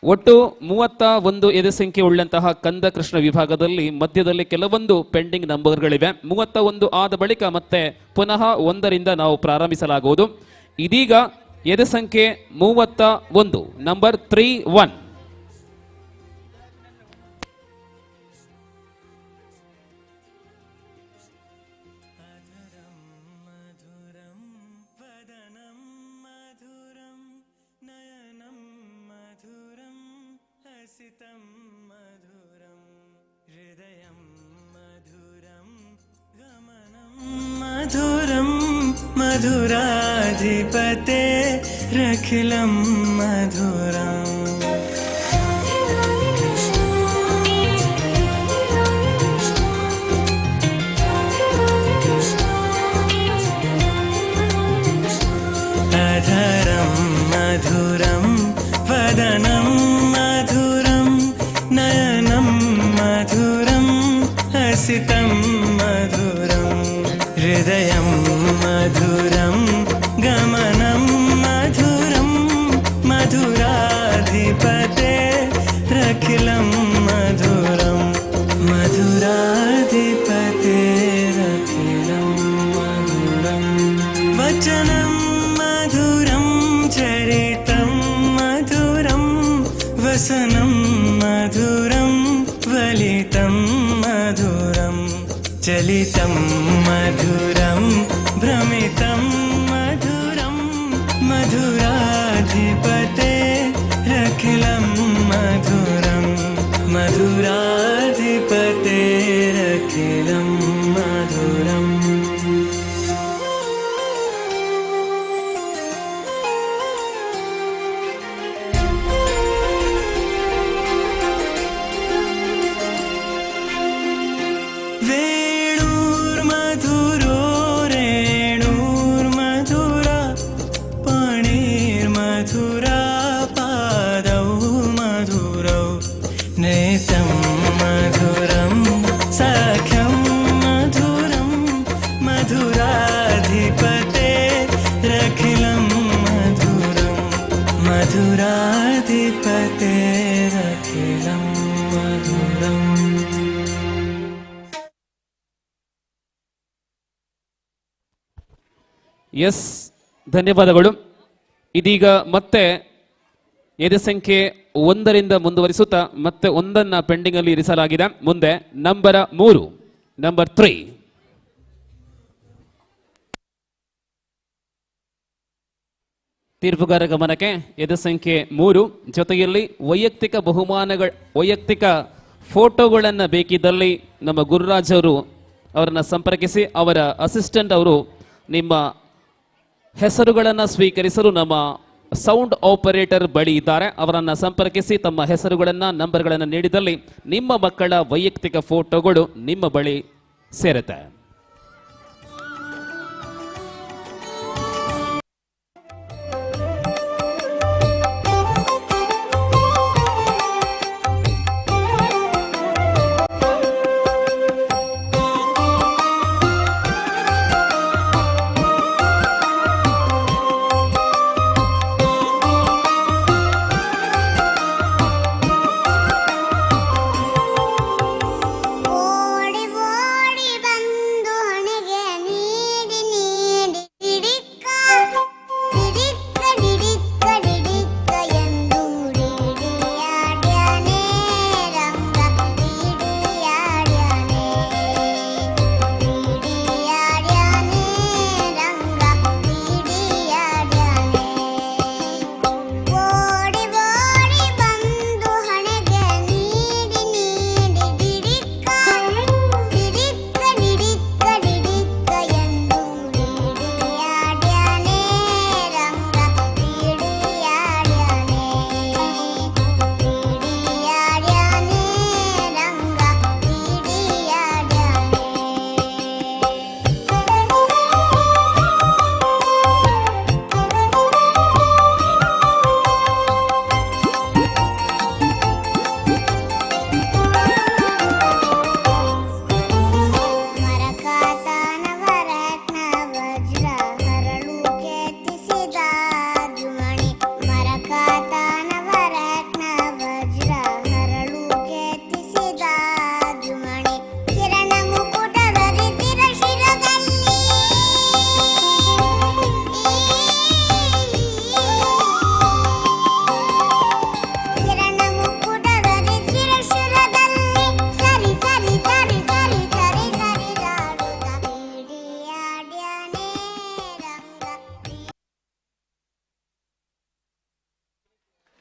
ಒಟ್ಟು 31 ಎದೆ ಸಂಖ್ಯೆ ಉಳ್ಳಂತಹ ಕಂದ ಕೃಷ್ಣ ವಿಭಾಗದಲ್ಲಿ ಮಧ್ಯದಲ್ಲಿ ಕೆಲವೊಂದು ಪೆಂಡಿಂಗ್ ನಂಬರ್ಗಳಿವೆ. 31 ಆದ ಬಳಿಕ ಮತ್ತೆ ಪುನಃ 1ರಿಂದ ನಾವು ಪ್ರಾರಂಭಿಸಲಾಗುವುದು. ಇದೀಗ ಎದೆ ಸಂಖ್ಯೆ 31, ನಂಬರ್ 31. मधुरं मधुराधिपते रखिलं मधुरम् अधरं मधुरं वदनं मधुरं नयनं मधुरं हसितं मधुरं हृदयं मधुरं गमनं मधुरं मधुराधिपते रखिलं मधुरं मधुराधिपते रखिलं मधुरं वचनं मधुरं चरितं ललितं मधुरं चलितं मधुरं भ्रमितं मधुरं मधुराधिपतेरखिलं मधुरं मधुराधिपतेरखिलं मधुरम् वेणुर्मधुरो रेणुर्मधुरा पाणिर्मधुरा पादौ मधुरौ नेतं मधुरं सख्यं मधुरं मधुराधिपतेरखिलं मधुरं मधुराधिपतेरखिलं मधुरम् ಎಸ್, ಧನ್ಯವಾದಗಳು. ಇದೀಗ ಮತ್ತೆ ಎದೆ ಸಂಖ್ಯೆ 1ರಿಂದ ಮುಂದುವರಿಸುತ್ತಾ ಮತ್ತೆ 1 ಪೆಂಡಿಂಗ್ ಅಲ್ಲಿ ಇರಿಸಲಾಗಿದೆ. ಮುಂದೆ ನಂಬರ್ 3, ನಂಬರ್ 3. ತೀರ್ಪುಗಾರ ಗಮನಕ್ಕೆ ಎದೆ ಸಂಖ್ಯೆ 3 ಜೊತೆಯಲ್ಲಿ ವೈಯಕ್ತಿಕ ಫೋಟೋಗಳನ್ನು ಬೇಕಿದ್ದಲ್ಲಿ ನಮ್ಮ ಗುರುರಾಜ್ ಅವರು ಅವರನ್ನ ಸಂಪರ್ಕಿಸಿ. ಅವರ ಅಸಿಸ್ಟೆಂಟ್ ಅವರು ನಿಮ್ಮ ಹೆಸರುಗಳನ್ನು ಸ್ವೀಕರಿಸಲು ನಮ್ಮ ಸೌಂಡ್ ಆಪರೇಟರ್ ಬಳಿ ಇದ್ದಾರೆ. ಅವರನ್ನು ಸಂಪರ್ಕಿಸಿ ತಮ್ಮ ಹೆಸರುಗಳನ್ನು, ನಂಬರ್ಗಳನ್ನು ನೀಡಿದಲ್ಲಿ ನಿಮ್ಮ ಮಕ್ಕಳ ವೈಯಕ್ತಿಕ ಫೋಟೋಗಳು ನಿಮ್ಮ ಬಳಿ ಸೇರುತ್ತೆ.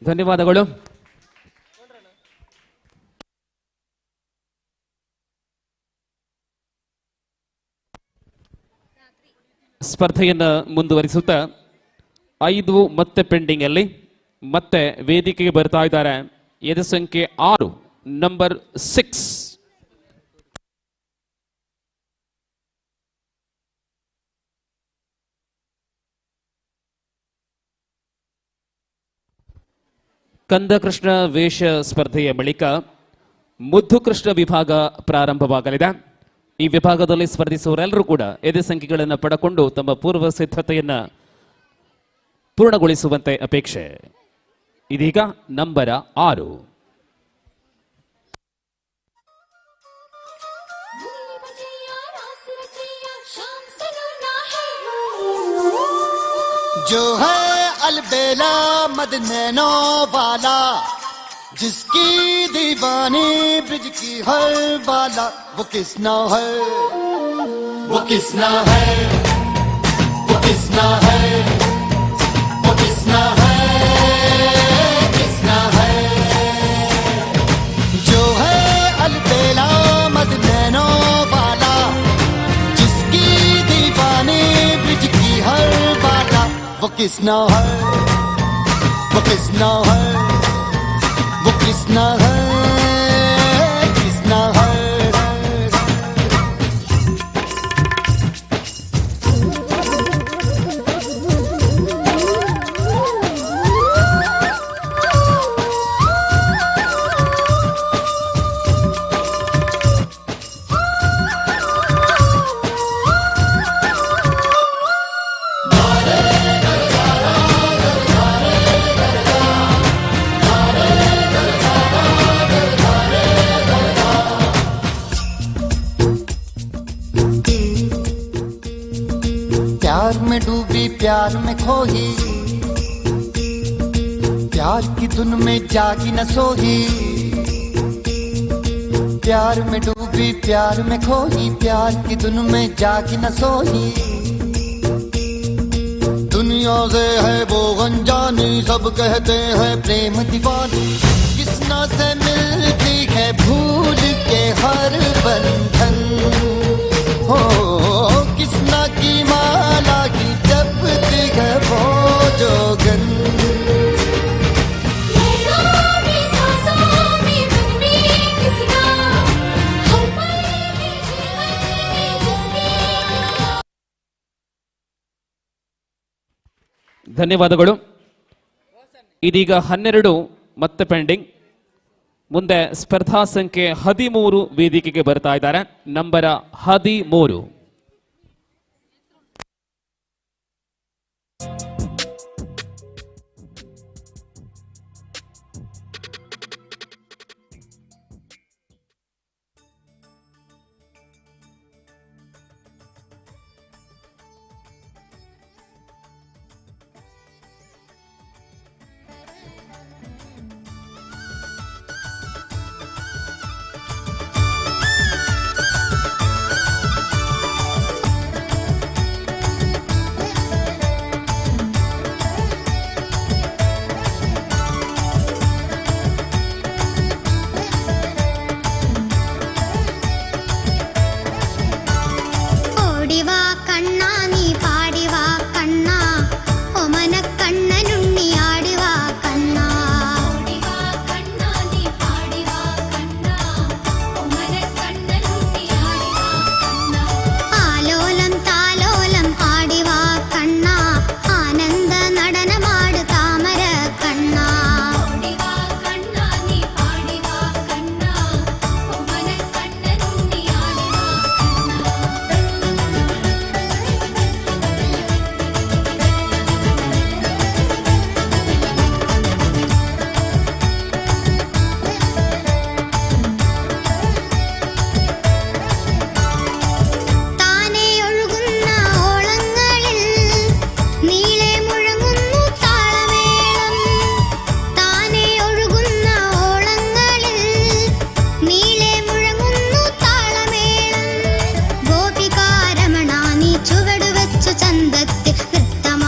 ಧನ್ಯವಾದಗಳು. ಸ್ಪರ್ಧೆಯನ್ನು ಮುಂದುವರಿಸುತ್ತಾ 5 ಮತ್ತೆ ಪೆಂಡಿಂಗ್ ಅಲ್ಲಿ ಮತ್ತೆ ವೇದಿಕೆಗೆ ಬರ್ತಾ ಇದ್ದಾರೆ. ಎದೆ ಸಂಖ್ಯೆ 6, ನಂಬರ್ 6. ಕಂದಕೃಷ್ಣ ವೇಷ ಸ್ಪರ್ಧೆಯ ಬಳಿಕ ಮುದ್ದು ಕೃಷ್ಣ ವಿಭಾಗ ಪ್ರಾರಂಭವಾಗಲಿದೆ. ಈ ವಿಭಾಗದಲ್ಲಿ ಸ್ಪರ್ಧಿಸುವವರೆಲ್ಲರೂ ಕೂಡ ಎದೆ ಸಂಖ್ಯೆಗಳನ್ನು ಪಡೆಕೊಂಡು ತಮ್ಮ ಪೂರ್ವ ಸಿದ್ಧತೆಯನ್ನು ಪೂರ್ಣಗೊಳಿಸುವಂತೆ ಅಪೇಕ್ಷೆ. ಇದೀಗ ನಂಬರ 6. जो है अलबेला मद नैनो वाला जिसकी दीवानी ब्रिज की हर बाला वो किसना है, वो किसना है, वो किसना है, वो किसना है, किसना है। जो है अलबेला मद नैनो वाला, जिसकी दीवानी ब्रिज की हर बाला वो किसना है, वो किसना है, वो किसना है, किसना है। प्यार में डूबी प्यार में खोही, प्यार की धुन में जागी न सोही। प्यार में डूबी प्यार में खोही, प्यार की धुन में जागी न सोही। दुनिया से है वो अनजानी, सब कहते हैं प्रेम दीवानी। किसना से मिलती है भूल के हर बंधन, हो किसना की माला की जपती है वो जोगन। ಧನ್ಯವಾದಗಳು. ಇದೀಗ 12 ಮತ್ತೆ ಪೆಂಡಿಂಗ್. ಮುಂದೆ ಸ್ಪರ್ಧಾ ಸಂಖ್ಯೆ 13 ವೇದಿಕೆಗೆ ಬರ್ತಾ ಇದ್ದಾರೆ. ನಂಬರ 13.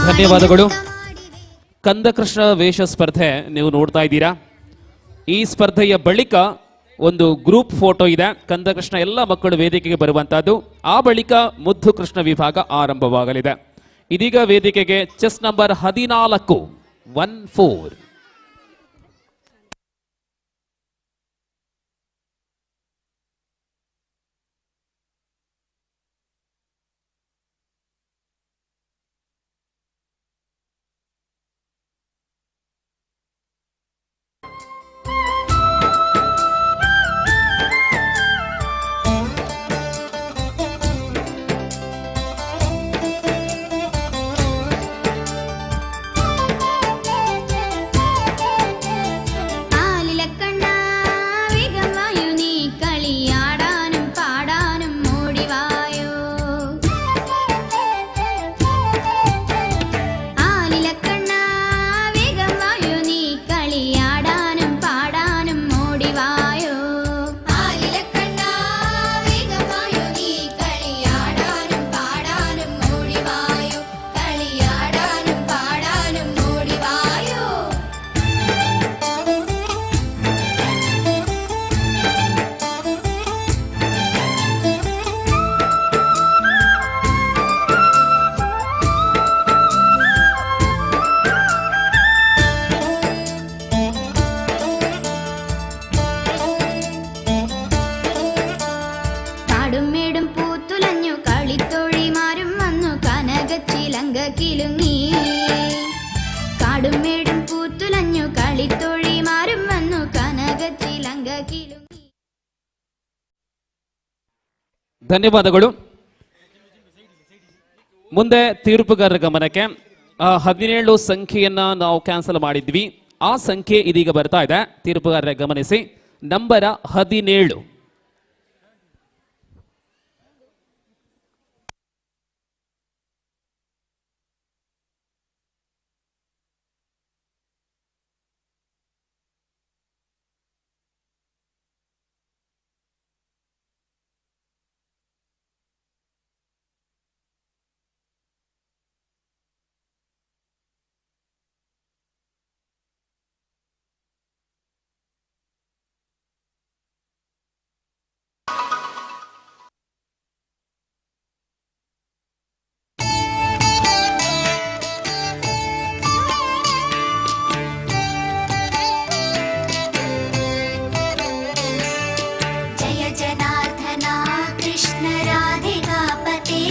ಧನ್ಯವಾದಗಳು. ಕಂದಕೃಷ್ಣ ವೇಷ ಸ್ಪರ್ಧೆ ನೀವು ನೋಡ್ತಾ ಇದ್ದೀರಾ. ಈ ಸ್ಪರ್ಧೆಯ ಬಳಿಕ ಒಂದು ಗ್ರೂಪ್ ಫೋಟೋ ಇದೆ. ಕಂದಕೃಷ್ಣ ಎಲ್ಲ ಮಕ್ಕಳು ವೇದಿಕೆಗೆ ಬರುವಂತಹದ್ದು. ಆ ಬಳಿಕ ಮುದ್ದು ಕೃಷ್ಣ ವಿಭಾಗ ಆರಂಭವಾಗಲಿದೆ. ಇದೀಗ ವೇದಿಕೆಗೆ ಚೆಸ್ ನಂಬರ್ 14 14. ಧನ್ಯವಾದಗಳು. ಮುಂದೆ ತೀರ್ಪುಗಾರರ ಗಮನಕ್ಕೆ 17 ಸಂಖ್ಯೆಯನ್ನ ನಾವು ಕ್ಯಾನ್ಸಲ್ ಮಾಡಿದ್ವಿ. ಆ ಸಂಖ್ಯೆ ಇದೀಗ ಬರ್ತಾ ಇದೆ. ತೀರ್ಪುಗಾರರ ಗಮನಿಸಿ, ನಂಬರ 17. जय जनार्दना कृष्ण राधिकापते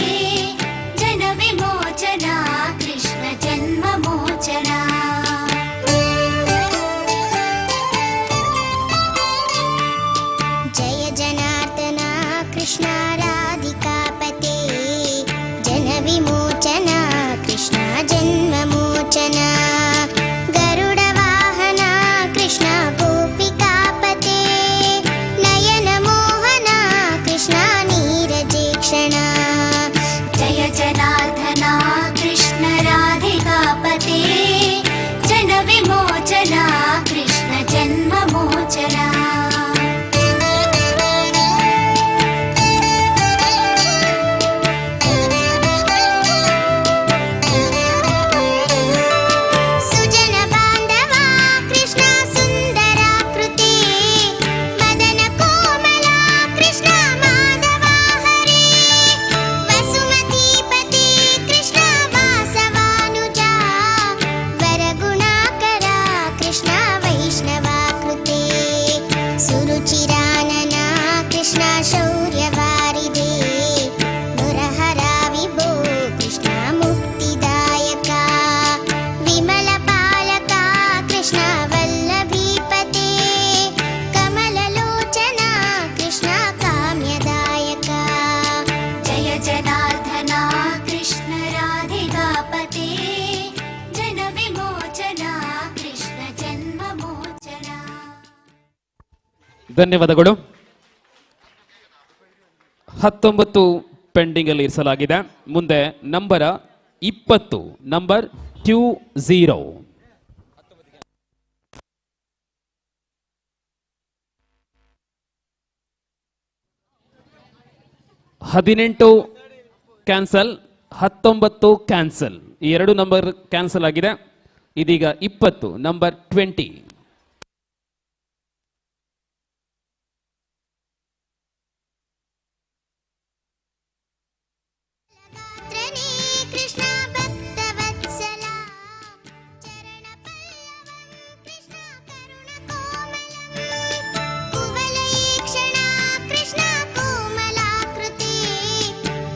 जन विमोचना कृष्ण जन्म मोचना जय जनार्दना कृष्ण राधिकापते जन विमोचना कृष्ण जन्म मोचना गरुड वाहना कृष्ण गोपिकापते नयन मोहना कृष्ण नीरजेक्षणा जय जनार्दना कृष्ण राधिकापते जन विमोचना कृष्ण जन्म मोचना सुजन बांधवा कृष्ण सुंदराकृते मदन कोमला कृष्ण माधवा हरे वसुमतीपते कृष्ण वासवानुजा वरगुणाकरा कृष्ण वैष्णवाकृते सुरुचिरानना कृष्ण शौर्यवारिधे मुरहरा विभो कृष्ण मुक्तिदायका विमलपालका कृष्ण वल्लभीपते कमललोचना कृष्ण काम्यदायका जय जनार्दना कृष्ण राधिकापते जन विमोचना कृष्ण जन्म मोचना ಧನ್ಯವಾದಗಳು. 19 ಪೆಂಡಿಂಗ್ ಅಲ್ಲಿ ಇರಿಸಲಾಗಿದೆ. ಮುಂದೆ ನಂಬರ 20, ನಂಬರ್ 20. ಹದಿನೆಂಟು ಕ್ಯಾನ್ಸಲ್, 19 ಕ್ಯಾನ್ಸಲ್. ಈ 2 ನಂಬರ್ ಕ್ಯಾನ್ಸಲ್ ಆಗಿದೆ. ಇದೀಗ 20, ನಂಬರ್ 20. त्रने कृष्ण भक्तवत्सला चरणपल्लवं कृष्ण करुणकोमलं कुवलयेक्षणा कृष्ण कोमलाकृते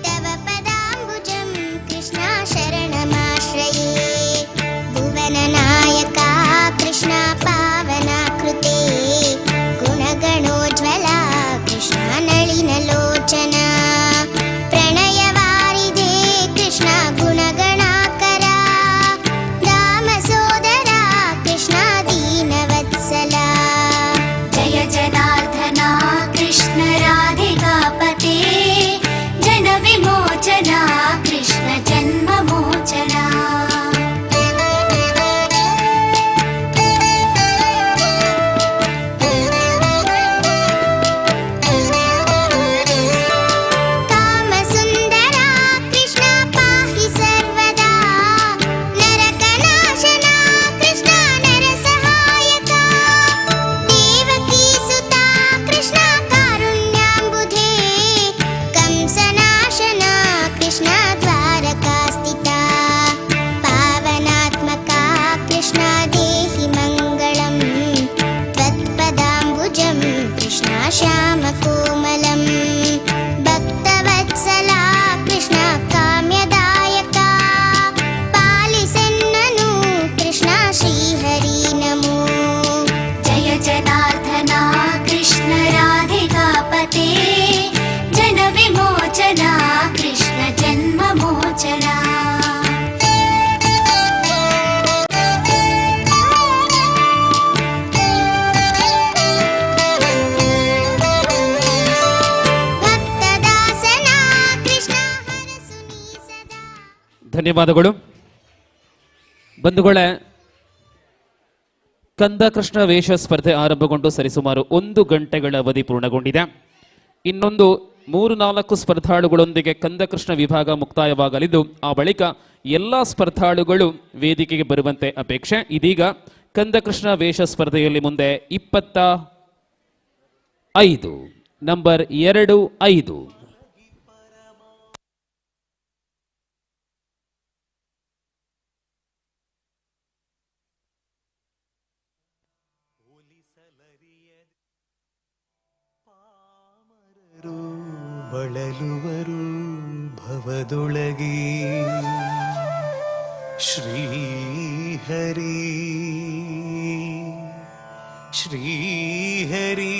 तव पदाम्बुजं कृष्ण शरणमाश्रये भुवननायका कृष्ण पावनाकृते गुणगणोज्ज्वला कृष्ण नलिनलोचना प्रणयवारिधे कृष्ण गुणगणाकरा दामसोदरा कृष्ण दीनवत्सला जय जनार्दना कृष्ण राधिकापते जन विमोचना कृष्ण जन्म मोचना कामसुन्दरा कृष्ण पाहि सर्वदा नरकनाशना कृष्ण नरसहायका देवकीसुता कृष्ण कारुण्याम्बुधे कंसनाशना कृष्ण द्वारकास्थिता पावनात्मका कृष्ण देहि मङ्गलम् त्वत्पदाम्बुजं कृष्ण श्यामकोमलम् भक्तवत्सला कृष्ण काम्यदायका पालिसन्ननु कृष्ण श्रीहरि नमो जय जनार्दना कृष्ण राधिकापते जन विमो ಧನ್ಯವಾದಗಳು. ಬಂಧುಗಳೇ, ಕಂದಕೃಷ್ಣ ವೇಷ ಸ್ಪರ್ಧೆ ಆರಂಭಗೊಂಡು ಸರಿಸುಮಾರು 1 ಗಂಟೆಗಳ ಅವಧಿ ಪೂರ್ಣಗೊಂಡಿದೆ. ಇನ್ನೊಂದು 3-4 ಸ್ಪರ್ಧಾಳುಗಳೊಂದಿಗೆ ಕಂದಕೃಷ್ಣ ವಿಭಾಗ ಮುಕ್ತಾಯವಾಗಲಿದ್ದು, ಆ ಬಳಿಕ ಎಲ್ಲ ಸ್ಪರ್ಧಾಳುಗಳು ವೇದಿಕೆಗೆ ಬರುವಂತೆ ಅಪೇಕ್ಷೆ. ಇದೀಗ ಕಂದಕೃಷ್ಣ ವೇಷ ಸ್ಪರ್ಧೆಯಲ್ಲಿ ಮುಂದೆ 25 ನಂಬರ್ 2-5. ಬಳಲುವರು ಭವದೊಳಗೆ ಶ್ರೀಹರಿ ಶ್ರೀಹರಿ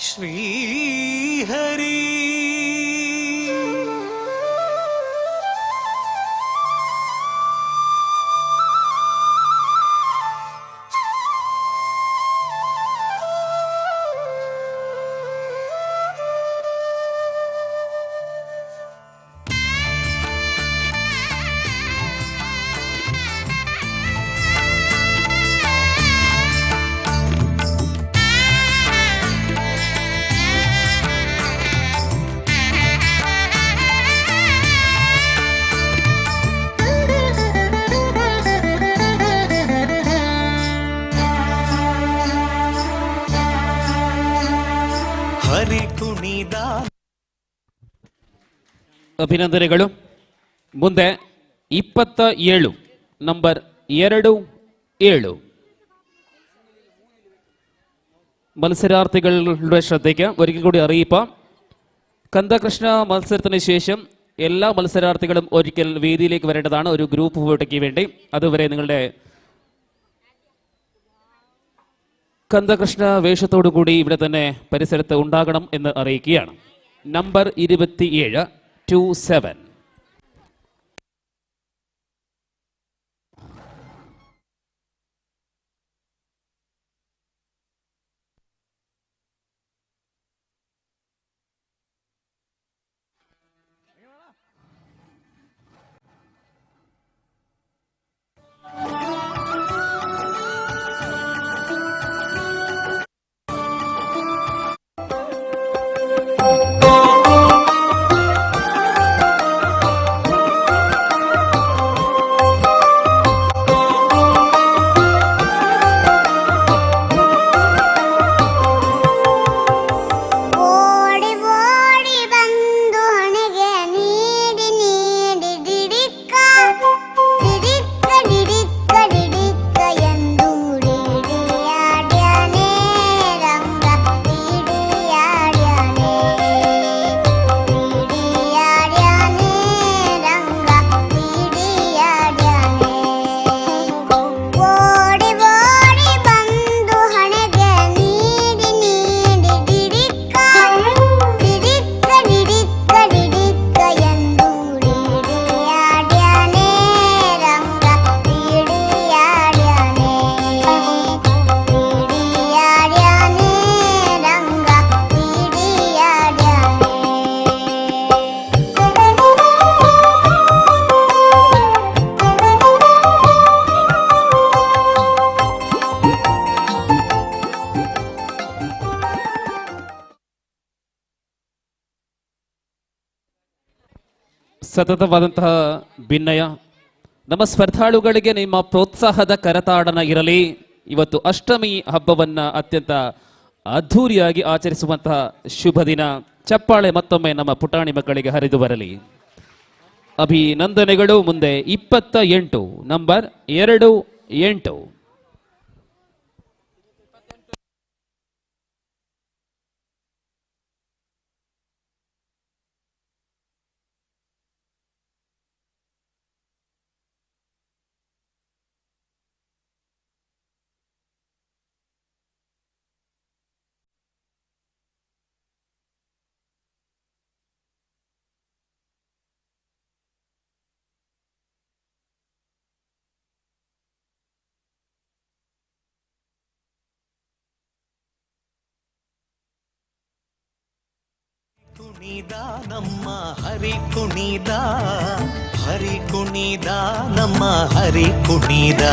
ಶ್ರೀಹರಿ. ಹರಿ ಕುಣಿದ ಅಭಿನಂದನೆಗಳು. ಮುಂದೆ 27 ನಂಬರ್ 2-7 മത്സരാർത്ഥികളുടെ ശ്രദ്ധയ്ക്ക് ഒരിക്കൽ കൂടി അറിയിപ്പ്. കന്ദകൃഷ്ണ മത്സരത്തിന് ശേഷം എല്ലാ മത്സരാർത്ഥികളും ഒരിക്കൽ വേദിയിലേക്ക് വരേണ്ടതാണ് ഒരു ഗ്രൂപ്പ് ഫോട്ടോയ്ക്ക് വേണ്ടി. അതുവരെ നിങ്ങളുടെ കന്ദകൃഷ്ണ വേഷത്തോടു കൂടി ഇവിടെ തന്നെ പരിസരത്ത് ഉണ്ടാകണം എന്ന് അറിയിക്കുകയാണ്. നമ്പർ 27-7. ಓಡಿ ಓಡಿ ಬಂದು ಹಣೆಗೆ ನೀಡಿ ನೀಡಿ ಡಿಡಿಕ್ಕ ಡಿಡಿಕ್ಕ ಡಿಡಿಕ್ಕ ಡಿಡಿಕ್ಕ ಎಂದು ಡಿಡಿಯಾಡ್ಯಾನೆ ರಂಗ ಡಿಡಿಯಾಡ್ಯಾನೆ ಡಿಡಿಯಾಡ್ಯಾನೆ ರಂಗ ಡಿಡಿಯಾಡ್ಯಾನೆ. ಓಡಿ ಓಡಿ ಬಂದು ಹಣೆಗೆ ನೀಡಿ ನೀಡಿ ಡಿಡಿಕ್ಕ ಡಿಡಿಕ್ಕ ಡಿಡಿಕ್ಕ ಡಿಡಿಕ್ಕ ಎಂದು ಡಿಡಿಯಾಡ್ಯಾನೆ ರಂಗ ಡಿಡಿಯಾಡ್ಯಾನೆ ಡಿಡಿಯಾಡ್ಯಾನೆ ರಂಗ ಸತತವಾದಂತಹ ಭಿನ್ನಯ. ನಮ್ಮ ಸ್ಪರ್ಧಾಳುಗಳಿಗೆ ನಿಮ್ಮ ಪ್ರೋತ್ಸಾಹದ ಕರತಾಡನ ಇರಲಿ. ಇವತ್ತು ಅಷ್ಟಮಿ ಹಬ್ಬವನ್ನ ಅತ್ಯಂತ ಅದ್ಧೂರಿಯಾಗಿ ಆಚರಿಸುವಂತಹ ಶುಭ ದಿನ. ಚಪ್ಪಾಳೆ ಮತ್ತೊಮ್ಮೆ ನಮ್ಮ ಪುಟಾಣಿ ಮಕ್ಕಳಿಗೆ ಹರಿದು ಬರಲಿ. ಅಭಿನಂದನೆಗಳು. ಮುಂದೆ 28 ನಂಬರ್ 2-8. ಕುಣಿದ ನಮ್ಮ ಹರಿ ಕುಣಿದ ಹರಿ ಕುಣಿದ ನಮ್ಮ ಹರಿ ಕುಣಿದ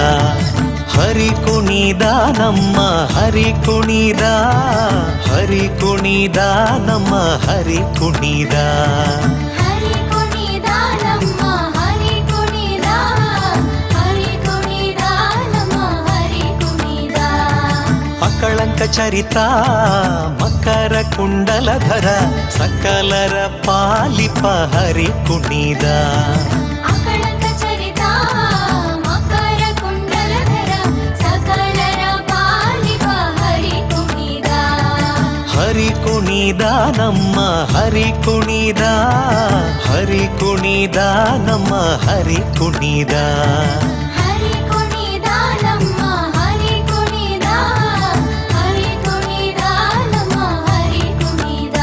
ಹರಿ ಕುಣಿದ ನಮ್ಮ ಹರಿ ಕುಣಿದ ಹರಿ ಕುಣಿದ ನಮ್ಮ ಹರಿ ಕುಣಿದ ಹರಿ ಕುಣಿದ ನಮ್ಮ ಹರಿ ಕುಣಿದ ಹರಿ ಕುಣಿದ ನಮ್ಮ ಹರಿ ಕುಣಿದ ಅಕಳಂಕ ಚರಿತ ಮಕರ ಕುಂಡಲಧರ ಸಕಲರ ಪಾಲಿಪ ಹರಿ ಕುಣಿದ ಅಕಳಂಕ ಚರಿತ ಮಕರ ಕುಂಡಲಧರ ಸಕಲರ ಪಾಲಿಪ ಹರಿ ಕುಣಿದ ಹರಿ ಕುಣಿದ ನಮ್ಮ ಹರಿ ಕುಣಿದ ಹರಿ ಕುಣಿದ ನಮ್ಮ ಹರಿ ಕುಣಿದ ಹರಿ ಕುಣಿದ ನಮ್ಮ ಹರಿ ಕುಣಿದ ಹರಿ ಕುಣಿದ ನಮ್ಮ ಹರಿ ಕುಣಿದ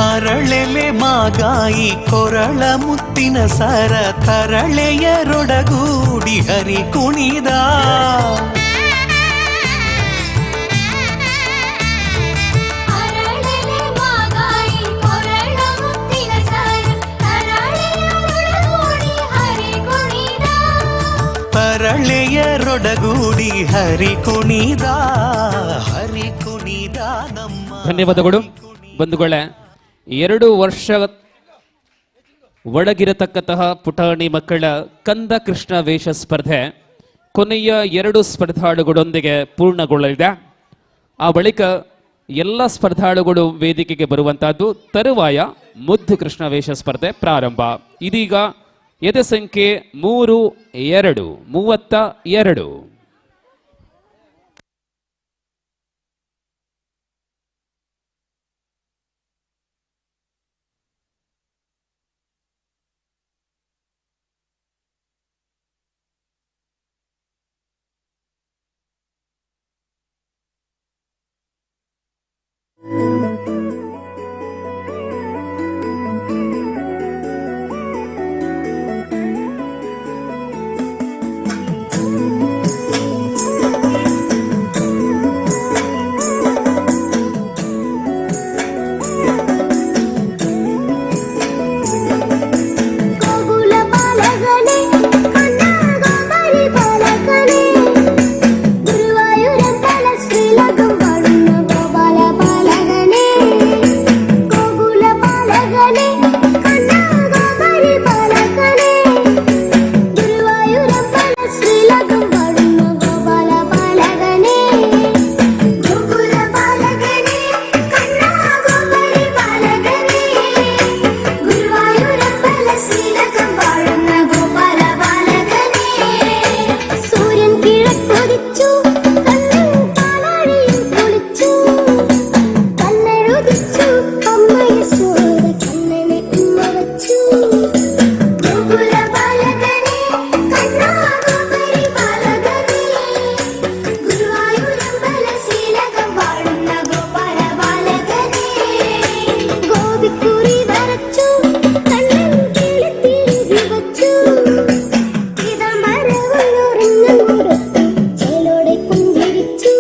ಅರಳೆಲೆ ಮಾಗಾಯಿ ಕೊರಳ ಮುತ್ತಿನ ಸರ ತರಳೆಯರೊಡಗೂಡಿ ಹರಿ ಕುಣಿದ ಅರಳೆಲೆ ಮಾಗಾಯಿ ಕೊರಳ ಮುತ್ತಿನ ಸರ ತರಳೆಯರೊಡಗೂಡಿ ಹರಿ ಕುಣಿದ ತರಳೆಯರೊಡಗೂಡಿ ಹರಿ ಕುಣಿದ ಹರಿ ಕುಣಿದ ನಮ್ಮ ಧನ್ಯವಾದಗಳು ಬಂಧುಗಳೇ. 2 ವರ್ಷ ಒಳಗಿರತಕ್ಕಂತಹ ಪುಟಾಣಿ ಮಕ್ಕಳ ಕಂದ ಕೃಷ್ಣ ವೇಷ ಸ್ಪರ್ಧೆ ಕೊನೆಯ 2 ಸ್ಪರ್ಧಾಳುಗಳೊಂದಿಗೆ ಪೂರ್ಣಗೊಳ್ಳಲಿದೆ. ಆ ಬಳಿಕ ಎಲ್ಲ ಸ್ಪರ್ಧಾಳುಗಳು ವೇದಿಕೆಗೆ ಬರುವಂತಹದ್ದು. ತರುವಾಯ ಮುದ್ದು ಕೃಷ್ಣ ವೇಷ ಸ್ಪರ್ಧೆ ಪ್ರಾರಂಭ. ಇದೀಗ ಎದೆ ಸಂಖ್ಯೆ 32. ಗೋಗುಲ ಬಾಲಗನೆ ಕನ್ನ ಗೋಮರಿ ಬಾಲಕನೆ ಗುರುವಾಯೂರಪ್ಪನ ಶ್ರೀಲಕಂ ಬಾಳುನ್ನ ಗೋಪಾಲ ಬಾಲಗನೆ ಗೋಗುಲ ಬಾಲಗನೆ ಕನ್ನ ಗೋಮರಿ ಬಾಲಕನೆ ಗುರುವಾಯೂರಪ್ಪನ ಶ್ರೀಲಕಂ ಬಾಳುನ್ನ ಗೋಪಾಲ ಬಾಲಗನೆ ಗೋಗುಲ ಬಾಲಗನೆ ಕನ್ನ ಗೋಮರಿ ಬಾಲಕನೆ ഗുരുവായൂരപ്പന ശ്രീലകം വാഴുന്ന ഗോപാല ബാലകനേ സൂര്യൻ കിഴക്കുദിച്ചു കണ്ണൻ പാലാഴിയിൽ കുളിച്ചു കണ്ണെഴുതിച്ചു അമ്മ യശോദ കണ്ണനെ ഉമ്മ വച്ചു ഗോകുല ബാലകനേ കണ്ണാ ഗോപരി ബാലകനേ ഗുരുവായൂരപ്പന ശ്രീലകം വാഴുന്ന ഗോപാല ബാലകനേ ഗോപിക്കുറി വരച്ചു കണ്ണൻ കിളിത്തിരി വച്ചു ഇതമരവൊരുങ്ങം കൊടുത്തു ചേലോടെ പുഞ്ചിരിച്ചു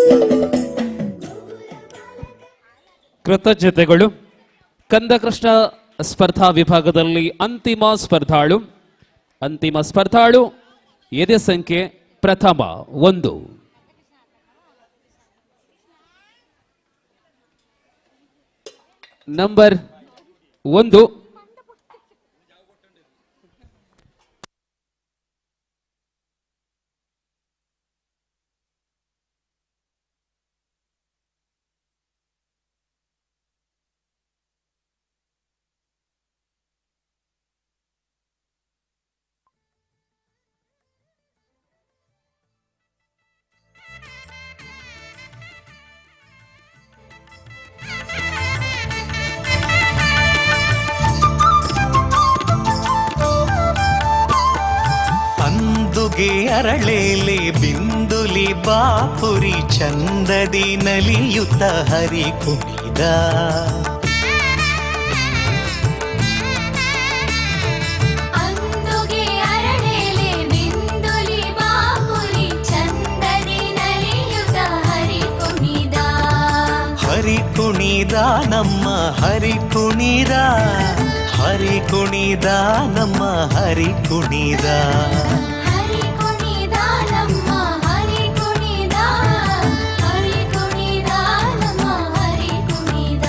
ಕೃತಜ್ಞತೆಗಳು. ಕಂದಕೃಷ್ಣ ಸ್ಪರ್ಧಾ ವಿಭಾಗದಲ್ಲಿ ಅಂತಿಮ ಸ್ಪರ್ಧಾಳು ಎದೆ ಸಂಖ್ಯೆ ಪ್ರಥಮ 1. ನಂಬರ್ 1. ಅಂದುಗೆ ಅರಳೇಲೆ ಬಿಂದುಲಿ ಬಾಪುರಿ ಚಂದದಿ ನಲಿಯುತ್ತ ಹರಿ ಕುಣಿದ ಅಂದುಗೆ ಅರಳೇಲೆ ಬಿಂದುಲಿ ಬಾಪುರಿ ಚಂದದಿ ನಲಿಯುತ್ತ ಹರಿ ಕುಣಿದ ಹರಿ ಕುಣಿದ ನಮ್ಮ ಹರಿ ಕುಣಿದ ಹರಿ ಕುಣಿದ ನಮ್ಮ ಹರಿ ಕುಣಿದ ಹರಿ ಕುಣಿದ ನಮ್ಮ ಹರಿ ಕುಣಿದ ಹರಿ ಕುಣಿದ ನಮ್ಮ ಹರಿ ಕುಣಿದ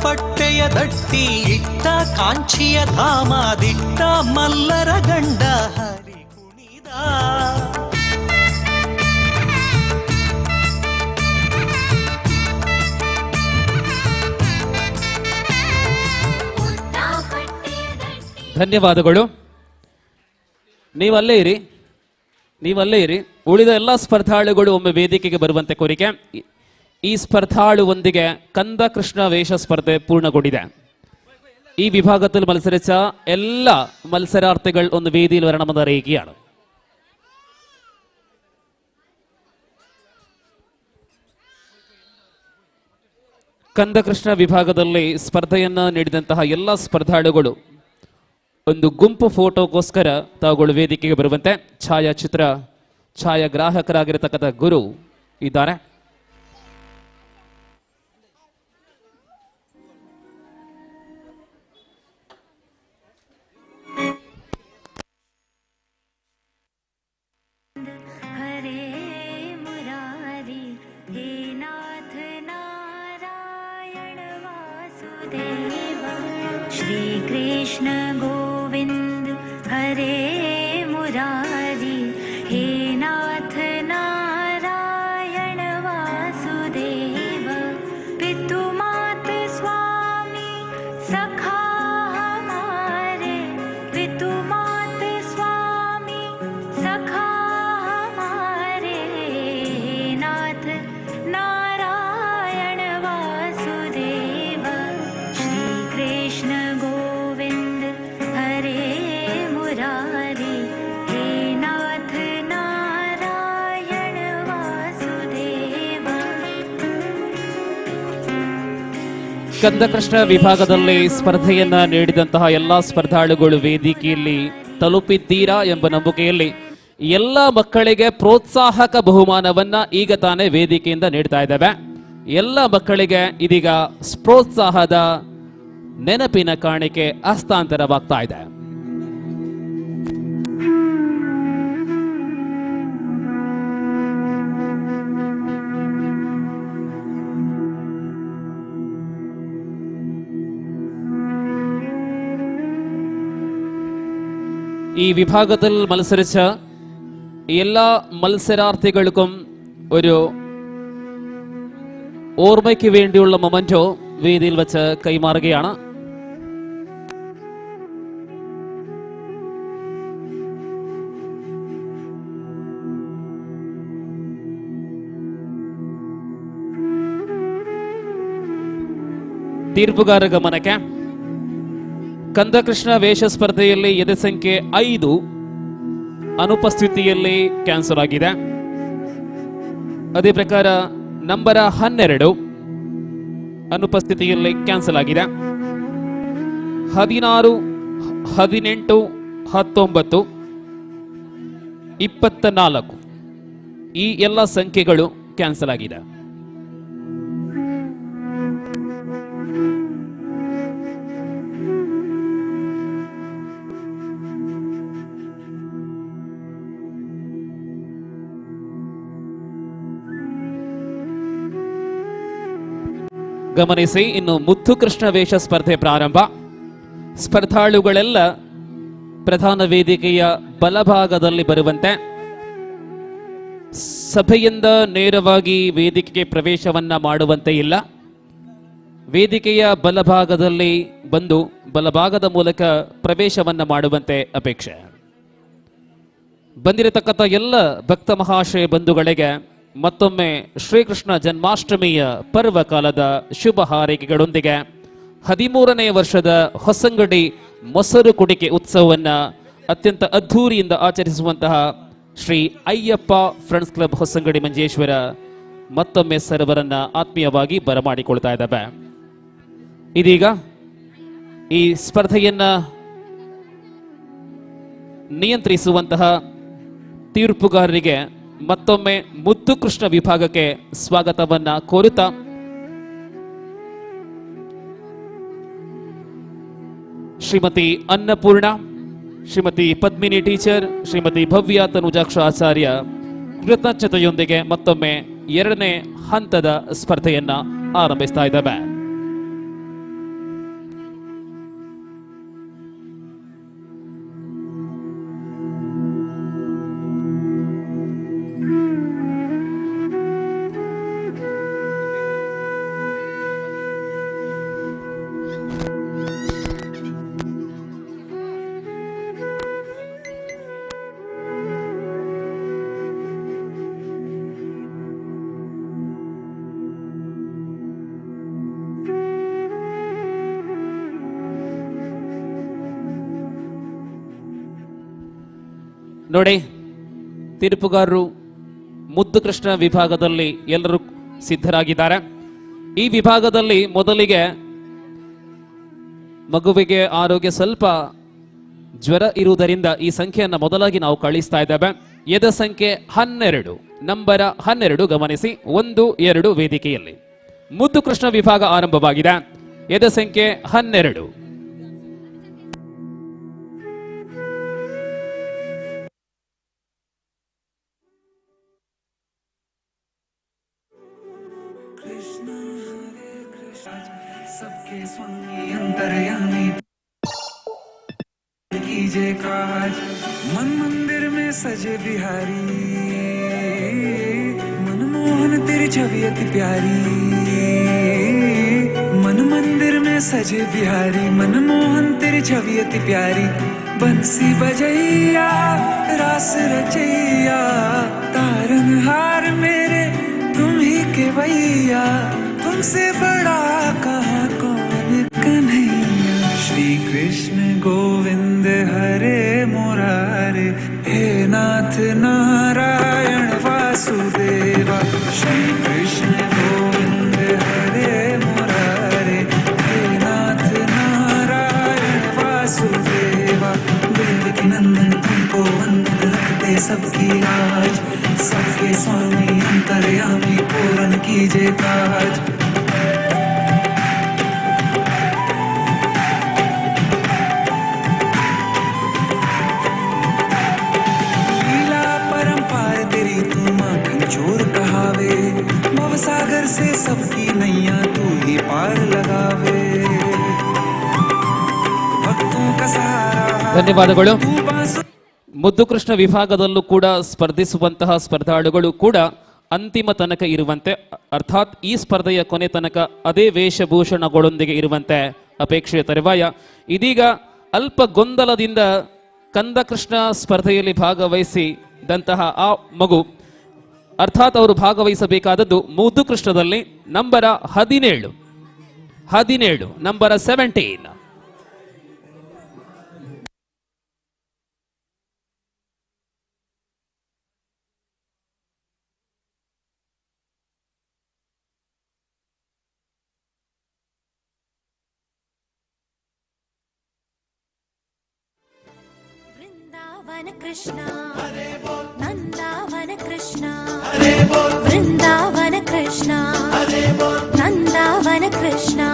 ಪಟ್ಟೆಯ ದಟ್ಟಿ ಇಟ್ಟ ಕಾಂಚಿಯ ಧಾಮಾದಿಟ್ಟ ಮಲ್ಲರ ಗಂಡ ಹರಿ ಕುಣಿದ ಧನ್ಯವಾದಗಳು. ನೀವಲ್ಲೇ ಇರಿ. ಉಳಿದ ಎಲ್ಲ ಸ್ಪರ್ಧಾಳುಗಳು ಒಮ್ಮೆ ವೇದಿಕೆಗೆ ಬರುವಂತೆ ಕೋರಿಕೆ. ಈ ಸ್ಪರ್ಧಾಳುವೊಂದಿಗೆ ಕಂದ ಕೃಷ್ಣ ವೇಷ ಸ್ಪರ್ಧೆ പൂർണ്ണಗೊಂಡಿದೆ. ഈ വിഭാഗത്തിൽ മത്സരിച്ച എല്ലാ മത്സരാർത്ഥികൾ ഒന്ന് വേദിയിൽ വരണമെന്ന് അറിയിക്കുകയാണ്. ಕಂದಕೃಷ್ಣ ವಿಭಾಗದಲ್ಲಿ ಸ್ಪರ್ಧೆಯನ್ನು ನೀಡಿದಂತಹ ಎಲ್ಲ ಸ್ಪರ್ಧಾಳುಗಳು ಒಂದು ಗುಂಪು ಫೋಟೋಗೋಸ್ಕರ ತಾವುಗಳು ವೇದಿಕೆಗೆ ಬರುವಂತೆ ಛಾಯಾಗ್ರಾಹಕರಾಗಿರತಕ್ಕಂಥ ಗುರು ಇದ್ದಾರೆ. हरे मुरारी हे नाथ नारायण वासुदेव श्री कृष्ण गोविंद हरे मुरारी हे नाथ नारायण वासुदेव पितु मात स्वामी सखा हमारे पितु मात स्वामी सखा हमारे नाथ नारायण वासुदेव श्री कृष्ण गोविंद हरे मुरारी हे नाथ नारायण वासुदेव ಕಂದಕೃಷ್ಣ ವಿಭಾಗದಲ್ಲಿ ಸ್ಪರ್ಧೆಯನ್ನ ನೀಡಿದಂತಹ ಎಲ್ಲ ಸ್ಪರ್ಧಾಳುಗಳು ವೇದಿಕೆಯಲ್ಲಿ ತಲುಪಿದ್ದೀರಾ ಎಂಬ ನಂಬಿಕೆಯಲ್ಲಿ ಎಲ್ಲ ಮಕ್ಕಳಿಗೆ ಪ್ರೋತ್ಸಾಹಕ ಬಹುಮಾನವನ್ನ ಈಗ ತಾನೇ ವೇದಿಕೆಯಿಂದ ನೀಡ್ತಾ ಇದ್ದೇವೆ. ಎಲ್ಲ ಮಕ್ಕಳಿಗೆ ಇದೀಗ ಪ್ರೋತ್ಸಾಹದ ನೆನಪಿನ ಕಾಣಿಕೆ ಹಸ್ತಾಂತರವಾಗ್ತಾ ಇದೆ. ഈ വിഭാഗത്തിൽ മത്സരിച്ച എല്ലാ മത്സരാർത്ഥികൾക്കും ഒരു ഓർമ്മയ്ക്ക് വേണ്ടിയുള്ള മൊമെന്റോ വേദിയിൽ വെച്ച് കൈമാറുകയാണ്. ತೀರ್ಪುಗಾರ ಗಮನಕ್ಕೆ. ಕಂದಕೃಷ್ಣ ವೇಷ ಸ್ಪರ್ಧೆಯಲ್ಲಿ ಎದೆ ಸಂಖ್ಯೆ 5 ಅನುಪಸ್ಥಿತಿಯಲ್ಲಿ ಕ್ಯಾನ್ಸಲ್ ಆಗಿದೆ. ಅದೇ ಪ್ರಕಾರ ನಂಬರ 12 ಅನುಪಸ್ಥಿತಿಯಲ್ಲಿ ಕ್ಯಾನ್ಸಲ್ ಆಗಿದೆ. 16, 18, 19, 24 ಈ ಎಲ್ಲ ಸಂಖ್ಯೆಗಳು ಕ್ಯಾನ್ಸಲ್ ಆಗಿದೆ. ಗಮನಿಸಿ, ಇನ್ನು ಮುದ್ದು ಕೃಷ್ಣ ವೇಷ ಸ್ಪರ್ಧೆ ಪ್ರಾರಂಭ. ಸ್ಪರ್ಧಾಳುಗಳೆಲ್ಲ ಪ್ರಧಾನ ವೇದಿಕೆಯ ಬಲಭಾಗದಲ್ಲಿ ಬರುವಂತೆ, ಸಭೆಯಿಂದ ನೇರವಾಗಿ ವೇದಿಕೆಗೆ ಪ್ರವೇಶವನ್ನ ಮಾಡುವಂತೆ ಇಲ್ಲ. ವೇದಿಕೆಯ ಬಲಭಾಗದಲ್ಲಿ ಬಂದು ಬಲಭಾಗದ ಮೂಲಕ ಪ್ರವೇಶವನ್ನ ಮಾಡುವಂತೆ ಅಪೇಕ್ಷೆ. ಬಂದಿರತಕ್ಕಂಥ ಎಲ್ಲ ಭಕ್ತ ಮಹಾಶಯ ಬಂಧುಗಳಿಗೆ ಮತ್ತೊಮ್ಮೆ ಶ್ರೀಕೃಷ್ಣ ಜನ್ಮಾಷ್ಟಮಿಯ ಪರ್ವಕಾಲದ ಶುಭ ಹಾರೈಕೆಗಳೊಂದಿಗೆ 13ನೇ ವರ್ಷದ ಹೊಸಂಗಡಿ ಮೊಸರು ಕುಡಿಕೆ ಉತ್ಸವವನ್ನು ಅತ್ಯಂತ ಅದ್ಧೂರಿಯಿಂದ ಆಚರಿಸುವಂತಹ ಶ್ರೀ ಅಯ್ಯಪ್ಪ ಫ್ರೆಂಡ್ಸ್ ಕ್ಲಬ್ ಹೊಸಂಗಡಿ ಮಂಜೇಶ್ವರ ಮತ್ತೊಮ್ಮೆ ಸರ್ವರನ್ನ ಆತ್ಮೀಯವಾಗಿ ಬರಮಾಡಿಕೊಳ್ತಾ ಇದ್ದಾವೆ. ಇದೀಗ ಈ ಸ್ಪರ್ಧೆಯನ್ನ ನಿಯಂತ್ರಿಸುವಂತಹ ತೀರ್ಪುಗಾರರಿಗೆ ಮತ್ತೊಮ್ಮೆ ಮುದ್ದು ಕೃಷ್ಣ ವಿಭಾಗಕ್ಕೆ ಸ್ವಾಗತವನ್ನ ಕೋರುತ್ತಾ ಶ್ರೀಮತಿ ಅನ್ನಪೂರ್ಣ, ಶ್ರೀಮತಿ ಪದ್ಮಿನಿ ಟೀಚರ್, ಶ್ರೀಮತಿ ಭವ್ಯ ತನುಜಾಕ್ಷ ಆಚಾರ್ಯ ಕೃತಜ್ಞತೆಯೊಂದಿಗೆ ಮತ್ತೊಮ್ಮೆ 2ನೇ ಹಂತದ ಸ್ಪರ್ಧೆಯನ್ನ ಆರಂಭಿಸ್ತಾ ಇದ್ದಾವೆ. ನೋಡಿ, ತೀರ್ಪುಗಾರರು ಮುದ್ದು ಕೃಷ್ಣ ವಿಭಾಗದಲ್ಲಿ ಎಲ್ಲರೂ ಸಿದ್ಧರಾಗಿದ್ದಾರೆ. ಈ ವಿಭಾಗದಲ್ಲಿ ಮೊದಲಿಗೆ ಮಗುವಿಗೆ ಆರೋಗ್ಯ ಸ್ವಲ್ಪ ಜ್ವರ ಇರುವುದರಿಂದ ಈ ಸಂಖ್ಯೆಯನ್ನು ಮೊದಲಾಗಿ ನಾವು ಕಳಿಸ್ತಾ ಇದ್ದೇವೆ. ಎದ ಸಂಖ್ಯೆ 12, ನಂಬರ 12 ಗಮನಿಸಿ, 1, 2 ವೇದಿಕೆಯಲ್ಲಿ ಮುದ್ದು ಕೃಷ್ಣ ವಿಭಾಗ ಆರಂಭವಾಗಿದೆ. ಎದ ಸಂಖ್ಯೆ 12. सबके स्वामी अंतर्यामी कीजिए काज मन मंदिर में सजे बिहारी मनमोहन तेरी छवि अति प्यारी मन मंदिर में सजे बिहारी मनमोहन तेरी छवि अति प्यारी बंसी बजैया रास रचैया तारनहार मेरे तुम ही केवैया तुमसे बड़ा कहाँ कौन कन्हैया श्री कृष्ण गोविंद हरे मुरारे हे नाथ नारायण वासुदेवा श्री कृष्ण गोविंद हरे मुरारे हे नाथ नारायण वासुदेवा देवकी नंदन तुमको वंदन रखते सबकी लाज सबके स्वामी अंतर्यामी पूर्ण कीजिए काज चोर कहावे भव सागर से सबकी नैया तू ही पार लगावे भक्तों का सहारा ಧನ್ಯವಾದಗಳು. ಮುದ್ದು ಕೃಷ್ಣ ವಿಭಾಗದಲ್ಲೂ ಕೂಡ ಸ್ಪರ್ಧಿಸುವಂತಹ ಸ್ಪರ್ಧಾಳುಗಳು ಕೂಡ ಅಂತಿಮ ತನಕ ಇರುವಂತೆ, ಅರ್ಥಾತ್ ಈ ಸ್ಪರ್ಧೆಯ ಕೊನೆ ತನಕ ಅದೇ ವೇಷಭೂಷಣಗಳೊಂದಿಗೆ ಇರುವಂತೆ ಅಪೇಕ್ಷೆಯ ತರುವಾಯ ಇದೀಗ ಅಲ್ಪ ಗೊಂದಲದಿಂದ ಕಂದಕೃಷ್ಣ ಸ್ಪರ್ಧೆಯಲ್ಲಿ ಭಾಗವಹಿಸಿದಂತಹ ಆ ಮಗು, ಅರ್ಥಾತ್ ಅವರು ಭಾಗವಹಿಸಬೇಕಾದದ್ದು ಮುದ್ದು ಕೃಷ್ಣದಲ್ಲಿ ನಂಬರ 17 ನಂಬರ 17. वृंदावन कृष्णा नंदावन कृष्णा वृंदावन कृष्णा नंदावन कृष्णा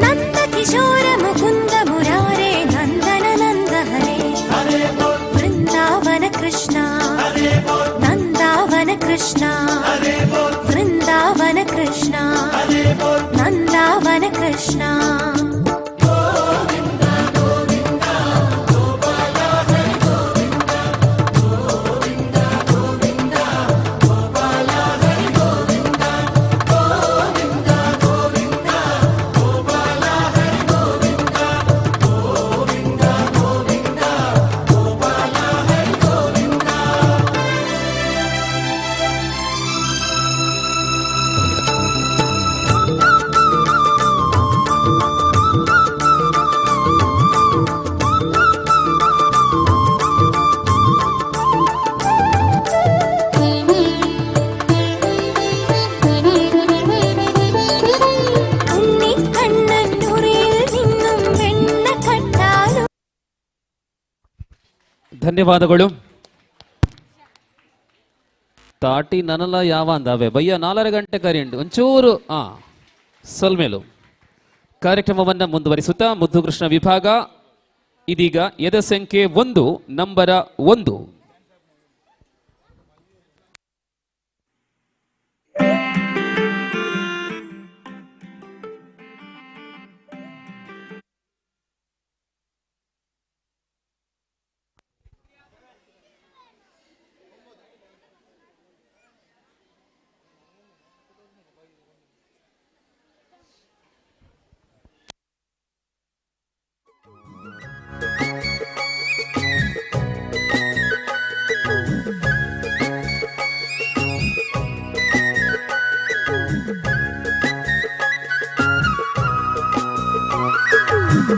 नंद किशोर मुकुंद मुरारे नंदन नंद हरे वृंदावन कृष्णा नंदावन कृष्णा वृंदावन कृष्णा नंदावन कृष्णा ಧನ್ಯವಾದಗಳು. ತಾಟಿ ನನಲ ಯಾವ ಅಂದಾವೆ ಬಯ್ಯ 4 ಗಂಟೆ ಕರೆಂಟ್ ಒಂಚೂರು ಸಲ್ಮೇಲು ಕಾರ್ಯಕ್ರಮವನ್ನು ಮುಂದುವರಿಸುತ್ತಾ ಮುದ್ದು ಕೃಷ್ಣ ವಿಭಾಗ ಇದೀಗ ಎದೆ ಸಂಖ್ಯೆ 1 number 1.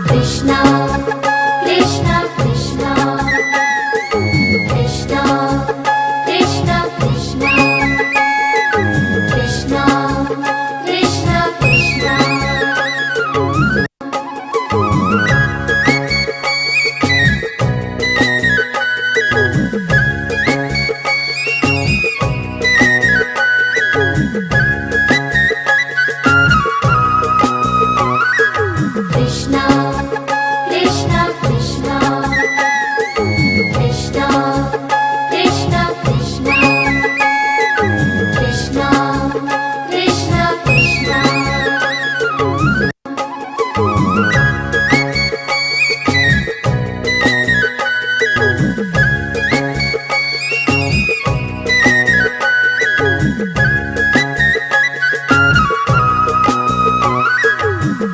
Krishna, Krishna, Krishna, Krishna, Krishna, Krishna, Krishna, Krishna, Krishna. Krishna, Krishna, Krishna, Krishna, Krishna, Krishna, Krishna, Krishna, Krishna.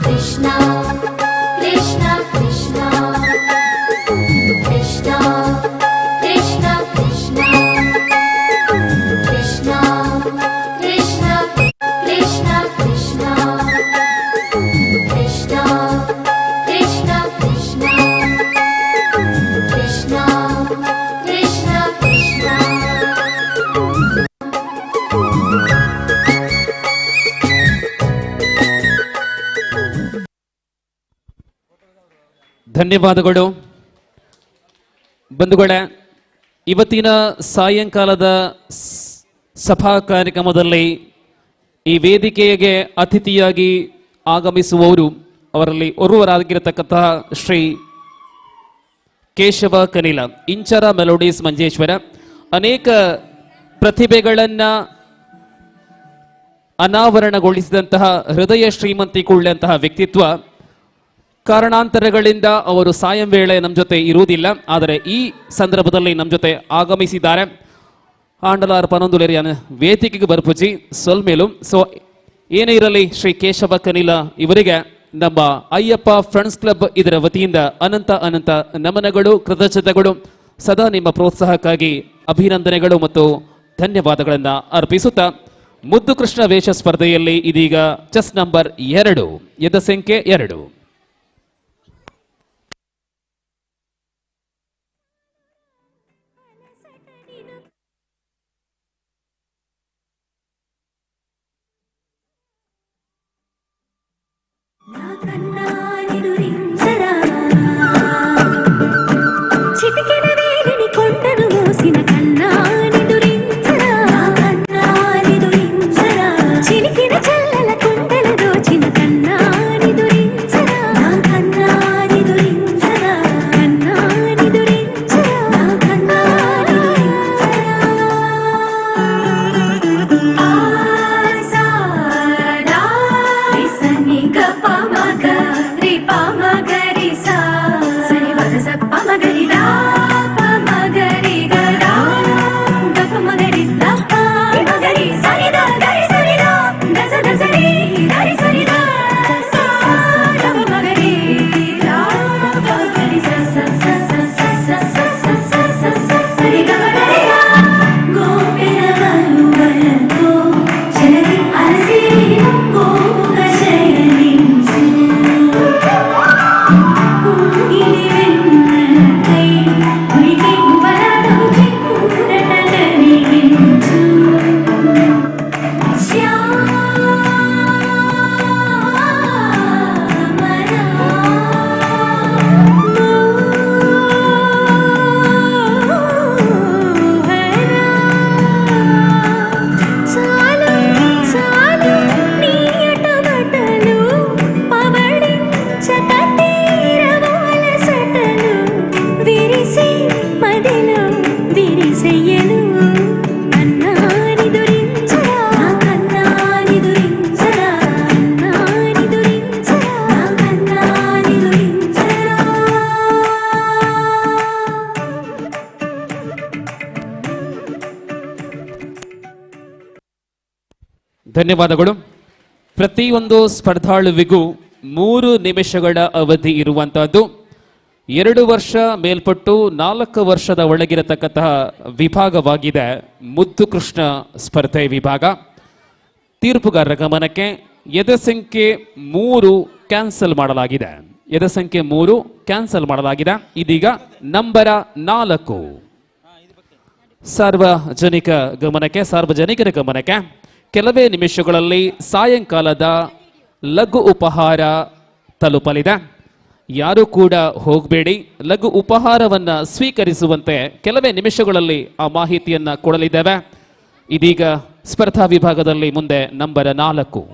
Krishna, Krishna, Krishna, Krishna, Krishna, Krishna, Krishna, Krishna, Krishna, Krishna, Krishna, Krishna, Krishna, Krishna, Krishna, Krishna. ಧನ್ಯವಾದಗಳು ಬಂಧುಗಳೇ. ಇವತ್ತಿನ ಸಾಯಂಕಾಲದ ಸಭಾ ಕಾರ್ಯಕ್ರಮದಲ್ಲಿ ಈ ವೇದಿಕೆಗೆ ಅತಿಥಿಯಾಗಿ ಆಗಮಿಸುವವರು ಅವರಲ್ಲಿ ಓರ್ವರಾಗಿರತಕ್ಕಂತಹ ಶ್ರೀ ಕೇಶವ ಕನಿಲ, ಇಂಚರ ಮೆಲೋಡೀಸ್ ಮಂಜೇಶ್ವರ. ಅನೇಕ ಪ್ರತಿಭೆಗಳನ್ನು ಅನಾವರಣಗೊಳಿಸಿದಂತಹ ಹೃದಯ ಶ್ರೀಮಂತಿಕೊಳ್ಳಂತಹ ವ್ಯಕ್ತಿತ್ವ. ಕಾರಣಾಂತರಗಳಿಂದ ಅವರು ಸಾಯಂ ವೇಳೆ ನಮ್ಮ ಜೊತೆ ಇರುವುದಿಲ್ಲ, ಆದರೆ ಈ ಸಂದರ್ಭದಲ್ಲಿ ನಮ್ಮ ಜೊತೆ ಆಗಮಿಸಿದ್ದಾರೆ. ಆಂಡಲಾರ್ ಪನೊಂದುಲೆರಿಯಾನ ವೇದಿಕೆಗೆ ಬರ್ಪುಜಿ ಸೊಲ್ಮೇಲು. ಸೊ ಏನೇ ಇರಲಿ, ಶ್ರೀ ಕೇಶವ ಕನಿಲ ಇವರಿಗೆ ನಮ್ಮ ಅಯ್ಯಪ್ಪ ಫ್ರೆಂಡ್ಸ್ ಕ್ಲಬ್ ಇದರ ವತಿಯಿಂದ ಅನಂತ ಅನಂತ ನಮನಗಳು, ಕೃತಜ್ಞತೆಗಳು. ಸದಾ ನಿಮ್ಮ ಪ್ರೋತ್ಸಾಹಕ್ಕಾಗಿ ಅಭಿನಂದನೆಗಳು ಮತ್ತು ಧನ್ಯವಾದಗಳನ್ನು ಅರ್ಪಿಸುತ್ತಾ ಮುದ್ದು ಕೃಷ್ಣ ವೇಷ ಸ್ಪರ್ಧೆಯಲ್ಲಿ ಇದೀಗ ಚೆಸ್ ನಂಬರ್ 2 ಎದ ಸಂಖ್ಯೆ 2. చిటికెన వేలిని కొండను మోసిన కన్నానిదురించరా, కన్నానిదురించరా, చిలికిన చల్లల కొండలు దోచిన కన్నానిదురించరా, కన్నానిదురించరా, కన్నానిదురించరా, కన్నానిదురించరా. ఆసాడా సని గప మగ రి ప మగ రి సా సని వద స ప మగ రి దా ప మగ రి గ దా గప మగ రి దా ప మగ రి సని దా ద రి సని దా ద స ద స రి ద రి సని దా స ద ప మగ రి దా ప మగ రి స స స స స స స స స స స రి ಗ ಗ ರ ಸ గోపిలవను వలతో జనని అలసి గోగ శయనించు కుంగిలి వెన్నై ఉనికి ఉబలతము చిక్కురటలనిగించు శ్యామరా ಧನ್ಯವಾದಗಳು. ಪ್ರತಿಯೊಂದು ಸ್ಪರ್ಧಾಳುವಿಗೂ 3 ನಿಮಿಷಗಳ ಅವಧಿ ಇರುವಂತಹದ್ದು. 2 ವರ್ಷ ಮೇಲ್ಪಟ್ಟು 4 ವರ್ಷದ ಒಳಗಿರತಕ್ಕಂತಹ ವಿಭಾಗವಾಗಿದೆ ಮುದ್ದು ಕೃಷ್ಣ ಸ್ಪರ್ಧೆ ವಿಭಾಗ. ತೀರ್ಪುಗಾರರ ಗಮನಕ್ಕೆ ಎದೆ ಸಂಖ್ಯೆ 3 ಕ್ಯಾನ್ಸಲ್ ಮಾಡಲಾಗಿದೆ. ಎದೆ ಸಂಖ್ಯೆ 3 ಕ್ಯಾನ್ಸಲ್ ಮಾಡಲಾಗಿದೆ. ಇದೀಗ ನಂಬರ 4 ಸಾರ್ವಜನಿಕರ ಗಮನಕ್ಕೆ ಕೆಲವೇ ನಿಮಿಷಗಳಲ್ಲಿ ಸಾಯಂಕಾಲದ ಲಘು ಉಪಹಾರ ತಲುಪಲಿದೆ. ಯಾರು ಕೂಡ ಹೋಗಬೇಡಿ. ಲಘು ಉಪಹಾರವನ್ನ ಸ್ವೀಕರಿಸುವಂತೆ ಕೆಲವೇ ನಿಮಿಷಗಳಲ್ಲಿ ಆ ಮಾಹಿತಿಯನ್ನ ಕೊಡಲಿದ್ದೇವೆ. ಇದೀಗ ಸ್ಪರ್ಧಾ ವಿಭಾಗದಲ್ಲಿ ಮುಂದೆ ನಂಬರ 4.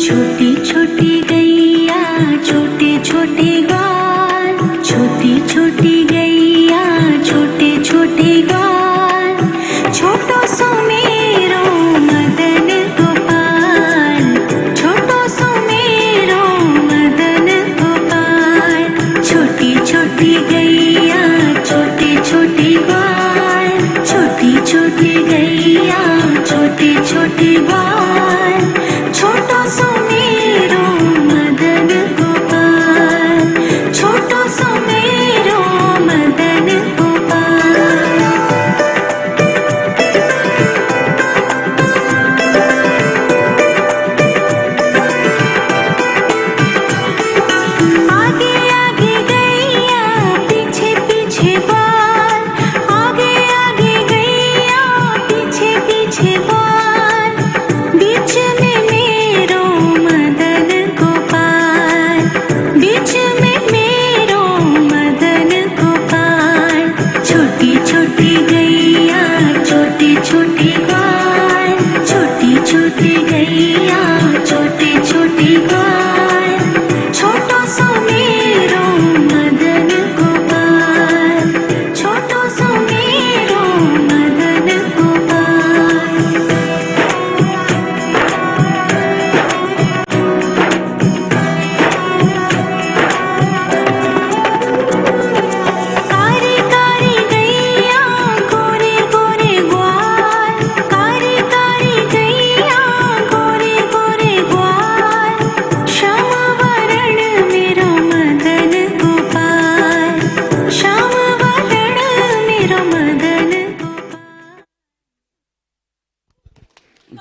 छोटी छोटी गैया छोटे छोटे ग्वाल, छोटी छोटी गैया छोटे छोटे ग्वाल, छोटो सो मेरो मदन गोपाल, छोटो सो मेरो मदन गोपाल। छोटी छोटी गैया छोटे छोटे ग्वाल, छोटी छोटी गैया छोटे छोटे ग्वाल, छोटो सो मेरो मदन गोपाल, छोटो सो मेरो मदन गोपाल। आगे आगे गैया पीछे पीछे बाल, आगे आगे गैया पीछे पीछे बाल, बीच में मेरो मदन गोपाल, बीच में मेरो मदन गोपाल। छोटी छोटी गैया छोटी छोटी ग्वाल, छोटी छोटी गैया छोटे छोटे ग्वाल, छोटो सो मेरो मदन गोपाल, छोटो सो मेरो मदन गोपाल। कारी कारी गैया गोरे गोरे ग्वाल, कारी कारी गैया गोरे गोरे ग्वाल, श्याम वरण मेरो मदन गोपाल, श्याम वरण मेरो मदन गोपाल।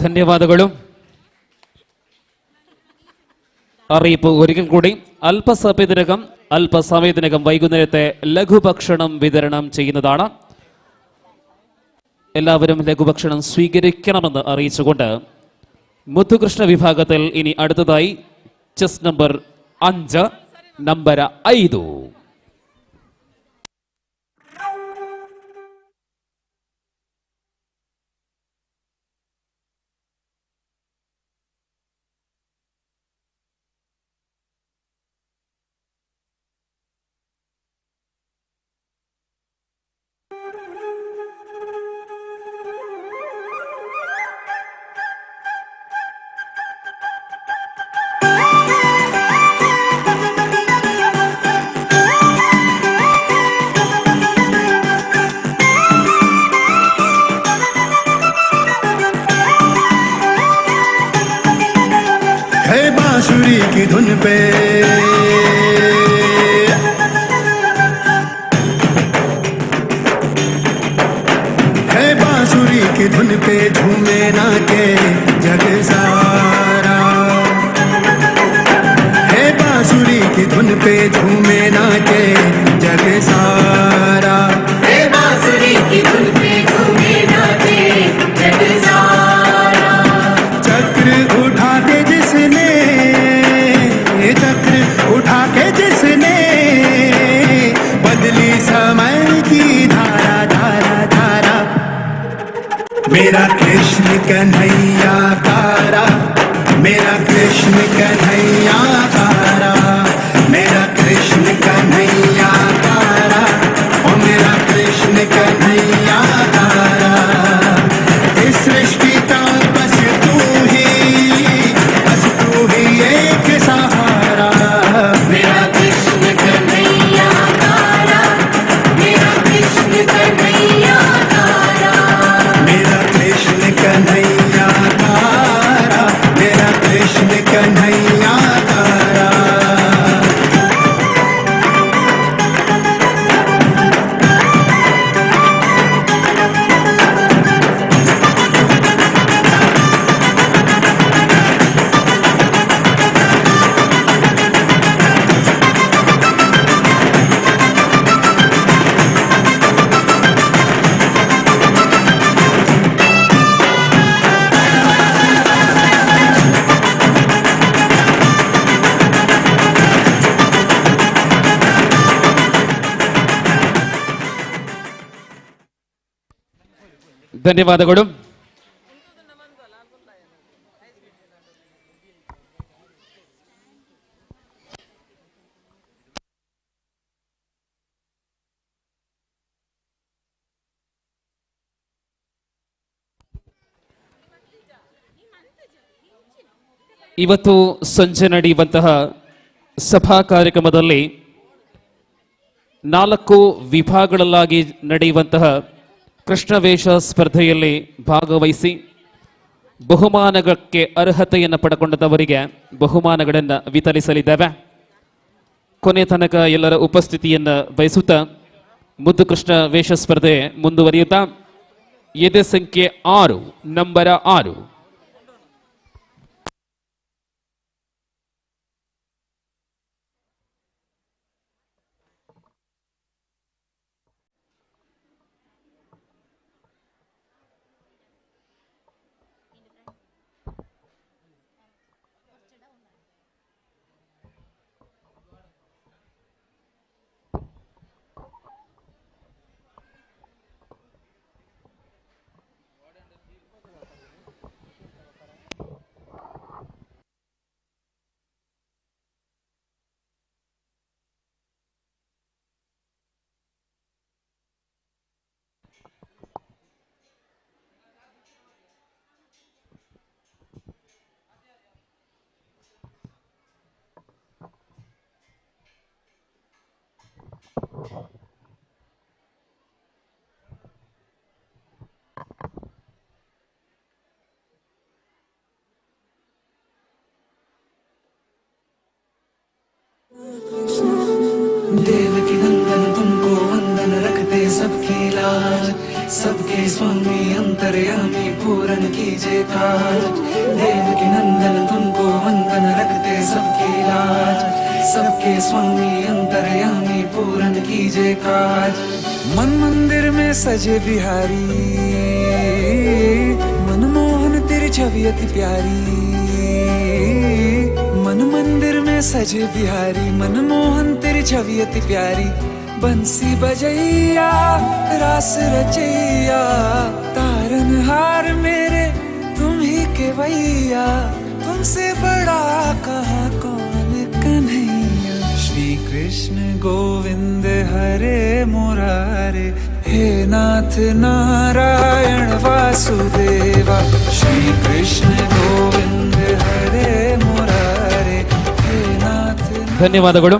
ധന്യവാദಗಳು. അറിയിപ്പ് ഒരിക്കൽ കൂടി. അല്പസമയത്തിനകം വൈകുന്നേരത്തെ ലഘുഭക്ഷണം വിതരണം ചെയ്യുന്നതാണ്. എല്ലാവരും ലഘുഭക്ഷണം സ്വീകരിക്കണമെന്ന് അറിയിച്ചുകൊണ്ട് മുത്തുകൃഷ്ണ വിഭാഗത്തിൽ ഇനി അടുത്തതായി ചെസ് നമ്പർ 5 നമ്പർ 5. है बांसुरी की धुन पे है बांसुरी की धुन पे झूमे नाचे जग सारा, है बांसुरी की धुन पे झूमे नाचे जग सारा, है बांसुरी की धुन पे झूमे नाचे जग सारा। चक्र उठा के जिसने, चक्र उठा के जिसने बदली समय की धारा धारा धारा। मेरा कृष्ण कन्हैया तारा, मेरा कृष्ण कन्हैया तारा, मेरा ಧನ್ಯವಾದಗಳು. ಇವತ್ತು ಸಂಜೆ ನಡೆಯುವಂತಹ ಸಭಾ ಕಾರ್ಯಕ್ರಮದಲ್ಲಿ 4 ವಿಭಾಗಗಳಲ್ಲಾಗಿ ನಡೆಯುವಂತಹ ಕೃಷ್ಣವೇಷ ಸ್ಪರ್ಧೆಯಲ್ಲಿ ಭಾಗವಹಿಸಿ ಬಹುಮಾನಕ್ಕೆ ಅರ್ಹತೆಯನ್ನು ಪಡೆಕೊಂಡವರಿಗೆ ಬಹುಮಾನಗಳನ್ನು ವಿತರಿಸಲಿದ್ದೇವೆ. ಕೊನೆ ತನಕ ಎಲ್ಲರ ಉಪಸ್ಥಿತಿಯನ್ನು ಬಯಸುತ್ತಾ ಮುದ್ದು ಕೃಷ್ಣ ವೇಷ ಸ್ಪರ್ಧೆ ಮುಂದುವರಿಯುತ್ತಾ ಎದೆ ಸಂಖ್ಯೆ 6 ನಂಬರ್ 6 देवकी नंदन तुमको वंदन रखते सबकी लाज, सबके स्वामी अंतर्यामी पूरन कीजिए काज। देवकी नंदन तुमको वंदन रखते सबकी लाज, सबके स्वामी अंतर्यामी पूरन कीजिए काज। मन मंदिर में सजे बिहारी, मनमोहन तेरी छवि अति प्यारी। मन मंदिर में सजे बिहारी, मनमोहन तेरी छवि अति प्यारी। बंसी बजैया रास रचैया, तारन हार मेरे तुम ही के भैया। तुमसे बड़ा कहाँ कौन कन्हैया। श्री कृष्ण गोविंद हरे मुरारे, हे नाथ नारायण वासुदेवा। श्री कृष्ण गोविंद हरे मुरारे, हे नाथ। ಧನ್ಯವಾದಗಳು.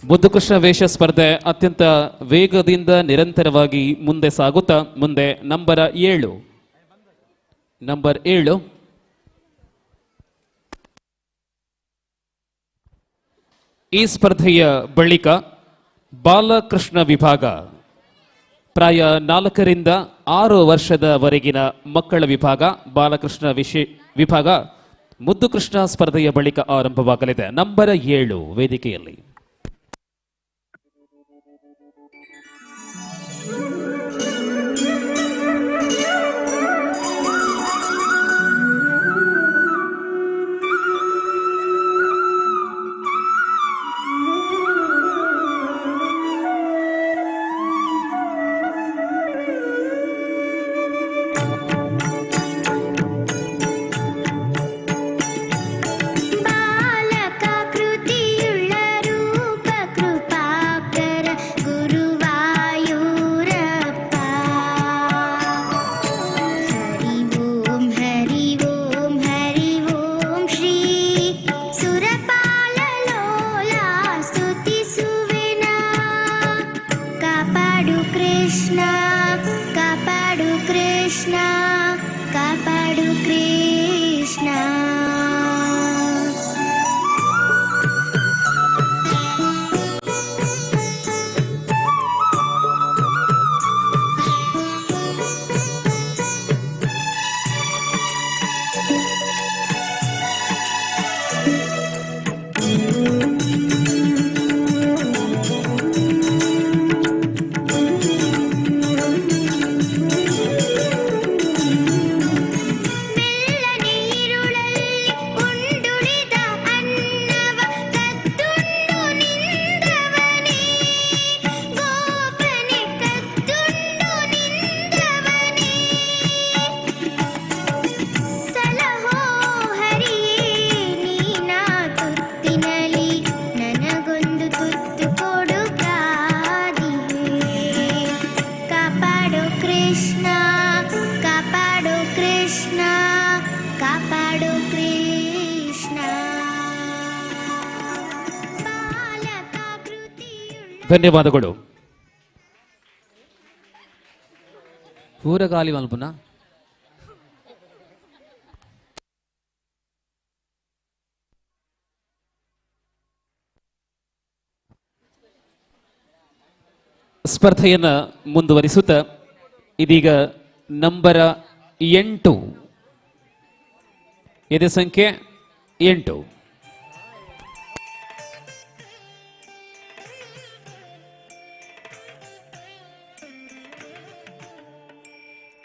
ಮುದ್ದು ಕೃಷ್ಣ ವೇಷ ಸ್ಪರ್ಧೆ ಅತ್ಯಂತ ವೇಗದಿಂದ ನಿರಂತರವಾಗಿ ಮುಂದೆ ಸಾಗುತ್ತಾ ಮುಂದೆ ನಂಬರ್ 7 ಈ ಸ್ಪರ್ಧೆಯ ಬಳಿಕ ಬಾಲಕೃಷ್ಣ ವಿಭಾಗ ಪ್ರಾಯ 4 ರಿಂದ 6 ವರ್ಷದವರೆಗಿನ ಮಕ್ಕಳ ವಿಭಾಗ ಬಾಲಕೃಷ್ಣ ವಿಭಾಗ ಮುದ್ದು ಕೃಷ್ಣ ಸ್ಪರ್ಧೆಯ ಬಳಿಕ ಆರಂಭವಾಗಲಿದೆ. ನಂಬರ್ 7 ವೇದಿಕೆಯಲ್ಲಿ. ಧನ್ಯವಾದಗಳು. ಪೂರಗಾಲಿ ಮಲ್ಪುನ ಸ್ಪರ್ಧೆಯನ್ನು ಮುಂದುವರಿಸುತ್ತ ಇದೀಗ ನಂಬರ 8 ಎದೆ ಸಂಖ್ಯೆ 8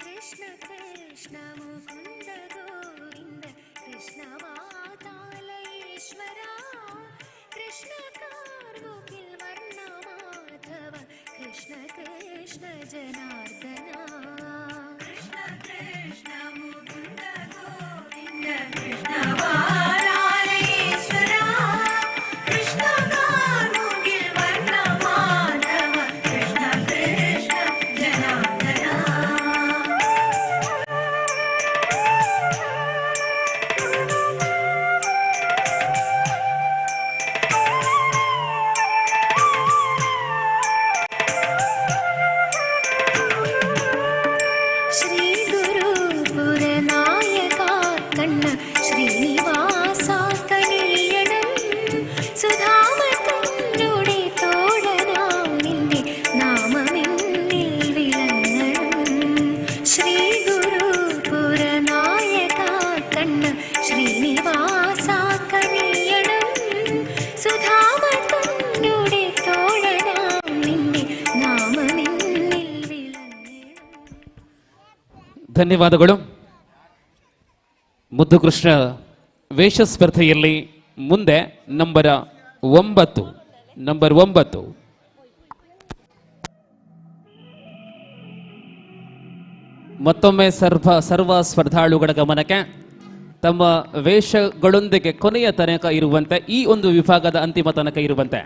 ಕೃಷ್ಣ ಕೃಷ್ಣ ಮುಕುಂದ ಗೋವಿಂದ ಕೃಷ್ಣ ವಾತಾಲಯೇಶ್ವರ ಕೃಷ್ಣ ಕಾರ್ಮುಕಿಲ್ ವರ್ಣ ಮಾಧವ ಕೃಷ್ಣ ಕೃಷ್ಣ ಜನಾರ್ದನ ಕೃಷ್ಣ ಕೃಷ್ಣ ಮುಕುಂದ ಗೋವಿಂದ ಕೃಷ್ಣ ವಾತಾಲಯೇಶ್ವರ ಕೃಷ್ಣ ಕಾರ್ಮುಕಿಲ್ ವರ್ಣ ಮಾಧವ ಕೃಷ್ಣ ಕೃಷ್ಣ ಜನಾರ್ದನ. ಶ್ರೀ ಗುರು ಪುರನಾಯಕ ಕಣ್ಣ ಶ್ರೀನಿವಾಸ ಕಲಿಯണം സുധാമത്തന്നുടെ തോടനാം നിന്റെ നാമമെന്നിൽ വിളങ്ങണം ശ്രീ ഗുരു പുരനായക കണ്ണ ശ്രീനിവാസ കലിയണം സുധാമത്തന്നുടെ തോടനാം നിന്റെ നാമമെന്നിൽ വിളങ്ങണം. ಧನ್ಯವಾದಗಳು. ಮುದ್ದು ಕೃಷ್ಣ ವೇಷ ಸ್ಪರ್ಧೆಯಲ್ಲಿ ಮುಂದೆ ನಂಬರ್ 9 ಮತ್ತೊಮ್ಮೆ ಸರ್ವ ಸ್ಪರ್ಧಾಳುಗಳ ಗಮನಕ್ಕೆ ತಮ್ಮ ವೇಷಗಳೊಂದಿಗೆ ಕೊನೆಯ ತನಕ ಇರುವಂತೆ ಈ ಒಂದು ವಿಭಾಗದ ಅಂತಿಮ ತನಕ ಇರುವಂತೆ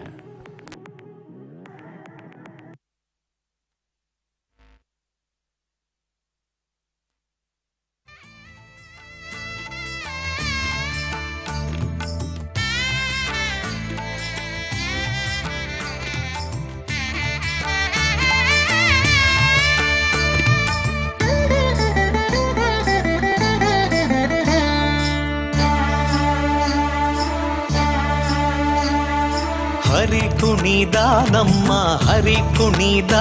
ಹರಿ ಕುಣಿದ ನಮ್ಮ ಹರಿ ಕುಣಿದ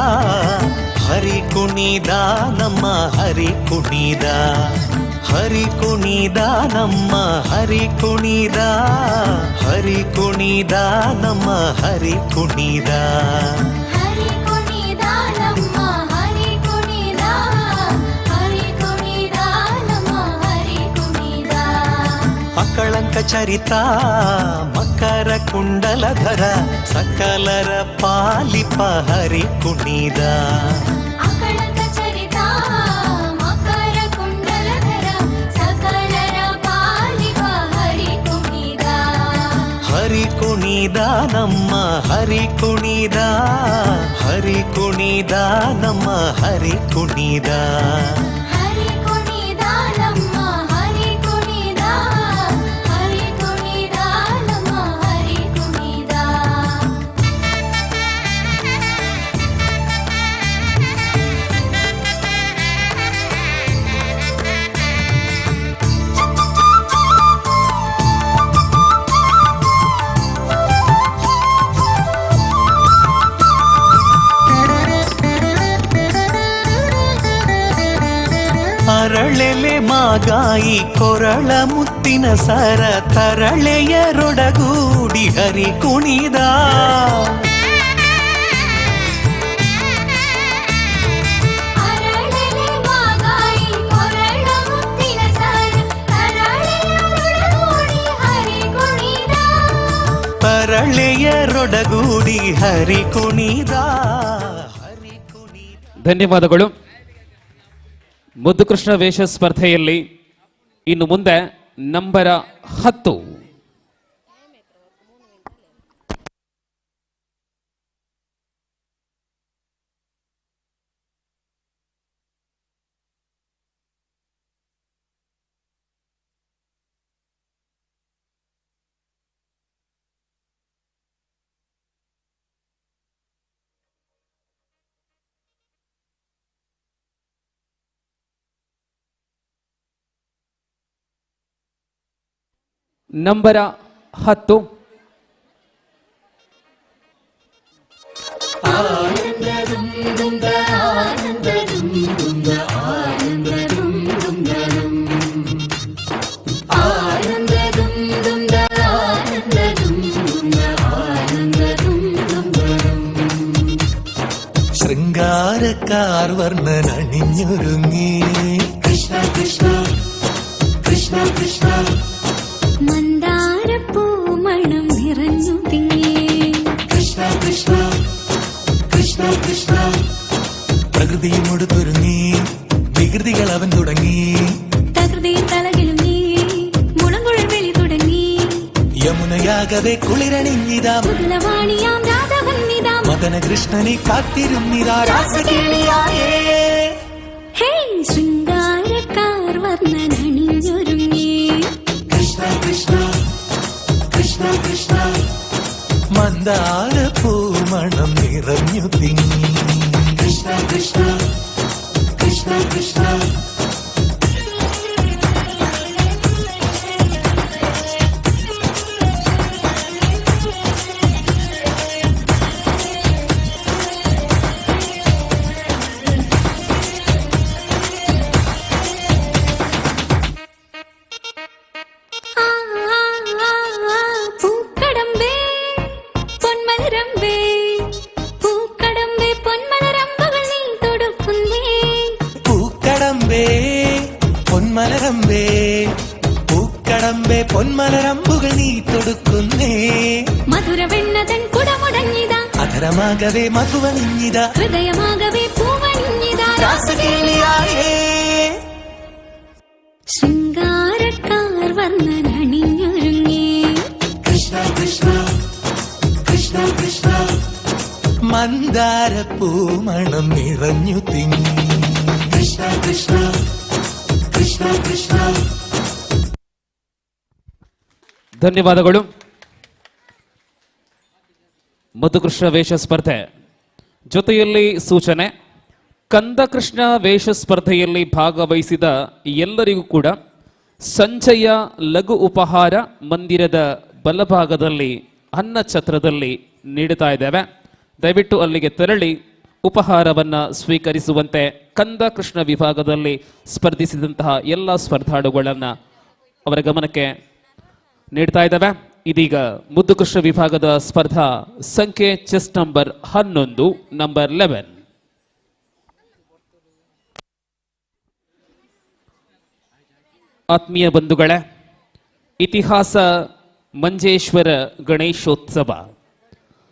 ಹರಿ ಕುಣಿದ ನಮ್ಮ ಹರಿ ಕುಣಿದ ಹರಿ ಕುಣಿದ ನಮ್ಮ ಹರಿ ಕುಣಿದ ಹರಿ ಕುಣಿದ ನಮ್ಮ ಹರಿ ಕುಣಿದ ಹರಿ ಕುಣಿದ ನಮ್ಮ ಹರಿ ಕುಣಿದ ಹರಿ ಕುಣಿದ ನಮ್ಮ ಹರಿ ಕುಣಿದ ಅಕಳಂಕ ಚರಿತ ಮಕರ ಕುಂಡಲಧರ ಸಕಲರ ಪಾಲಿಪ ಹರಿ ಕುಣಿದ ಅಕಳಂಕ ಚರಿತ ಮಕರ ಕುಂಡಲಧರ ಸಕಲರ ಪಾಲಿಪ ಹರಿ ಕುಣಿದ ಹರಿ ಕುಣಿದ ನಮ್ಮ ಹರಿ ಕುಣಿದ ಹರಿ ಕುಣಿದ ನಮ್ಮ ಹರಿ ಕುಣಿದ ಹರಿ ಕುಣಿದ ನಮ್ಮ ಹರಿ ಕುಣಿದ ಹರಿ ಕುಣಿದ ನಮ್ಮ ಹರಿ ಕುಣಿದ ಅರಳೆಲೆ ಮಾಗಾಯಿ ಕೊರಳ ಮುತ್ತಿನ ಸರ ತರಳೆಯರೊಡಗೂಡಿ ಹರಿ ಕುಣಿದ ಅರಳೆಲೆ ಮಾಗಾಯಿ ಕೊರಳ ಮುತ್ತಿನ ಸರ ತರಳೆಯರೊಡಗೂಡಿ ಹರಿ ಕುಣಿದ ತರಳೆಯರೊಡಗೂಡಿ ಹರಿ ಕುಣಿದ ಹರಿ ಕುಣಿದ. ಧನ್ಯವಾದಗಳು. ಮುದ್ದು ಕೃಷ್ಣ ವೇಷ ಸ್ಪರ್ಧೆಯಲ್ಲಿ ಇನ್ನು ಮುಂದೆ ನಂಬರ 10 ನಂಬರ 10 ശൃംഗാരക്കാർ വർണ്ണനണിഞ്ഞൊരുങ്ങി കൃഷ്ണ കൃഷ്ണ കൃഷ്ണ കൃഷ്ണ മന്ദാരപ്പൂമണം നിറഞ്ഞു തിങ്ങി കൃഷ്ണ കൃഷ്ണ കൃഷ്ണ കൃഷ്ണ പ്രകൃതിയുമൊടുത്തൊരുങ്ങി വികൃതികൾ അവൻ തുടങ്ങി തകൃതിയിൽ തലകിലുങ്ങി മുളങ്കുഴൽ വിളി തുടങ്ങി യമുനയാകവെ കുളിരണിഞ്ഞിതാ മുതലവാണിയാം രാധവന്നിതാം മദന കൃഷ്ണനെ കാത്തിരുന്നിതാ രാസകേളിയായേ ഹേ ശൃംഗാരക്കാർ വർണ്ണനണിഞ്ഞൊരുങ്ങി കൃഷ്ണ കൃഷ്ണ കൃഷ്ണ കൃഷ്ണ മന്ദാര പൂമണം നിറഞ്ഞു തിങ്ങി കൃഷ്ണ കൃഷ്ണ കൃഷ്ണ കൃഷ്ണ ആ, ആ, ആ, ആ, പൂക്കടമ്പേ പൊന്മലരമ്പേ പൂക്കടമ്പേ പൊന്മലരമ്പുകൾ നീ തൊടുക്കുന്നേ പൂക്കടമ്പേ പൊന്മലരമ്പേ പൂക്കടമ്പേ പൊന്മലരമ്പുകൾ നീ തൊടുക്കുന്നേ മധുരവെണ്ണതൻ കുടമുടഞ്ഞിതാ അധരമാകവേ മധുവണിഞ്ഞിതാ ഹൃദയമാകവേ പൂവണിഞ്ഞിതാ രാസകേളിയായേ ശൃംഗാരക്കാർ വർണ്ണനണിഞ്ഞൊരുങ്ങി കൃഷ്ണ കൃഷ്ണ കൃഷ്ണ കൃഷ്ണ മന്ദാര പൂമണം നിറഞ്ഞു തിങ്ങി കൃഷ്ണ കൃഷ്ണ കൃഷ്ണ കൃഷ്ണ ಧನ್ಯವಾದಗಳು. ಮಧುಕೃಷ್ಣ ವೇಷ ಸ್ಪರ್ಧೆ ಜೊತೆಯಲ್ಲಿ ಸೂಚನೆ, ಕಂದಕೃಷ್ಣ ವೇಷ ಸ್ಪರ್ಧೆಯಲ್ಲಿ ಭಾಗವಹಿಸಿದ ಎಲ್ಲರಿಗೂ ಕೂಡ ಸಂಜೆಯ ಲಘು ಉಪಹಾರ ಮಂದಿರದ ಬಲಭಾಗದಲ್ಲಿ ಅನ್ನ ಛತ್ರದಲ್ಲಿ ನೀಡುತ್ತಾ ಇದ್ದೇವೆ. ದಯವಿಟ್ಟು ಅಲ್ಲಿಗೆ ತೆರಳಿ ಉಪಹಾರವನ್ನು ಸ್ವೀಕರಿಸುವಂತೆ ಕಂದಕೃಷ್ಣ ವಿಭಾಗದಲ್ಲಿ ಸ್ಪರ್ಧಿಸಿದಂತಹ ಎಲ್ಲ ಸ್ಪರ್ಧಾಳುಗಳನ್ನು ಅವರ ಗಮನಕ್ಕೆ ನೀಡ್ತಾ ಇದ್ದಾವೆ. ಇದೀಗ ಮುದ್ದುಕೃಷ್ಣ ವಿಭಾಗದ ಸ್ಪರ್ಧಾ ಸಂಖ್ಯೆ ಚೆಸ್ ನಂಬರ್ 11 ನಂಬರ್ 11. ಆತ್ಮೀಯ ಬಂಧುಗಳೇ, ಇತಿಹಾಸ ಮಂಜೇಶ್ವರ ಗಣೇಶೋತ್ಸವ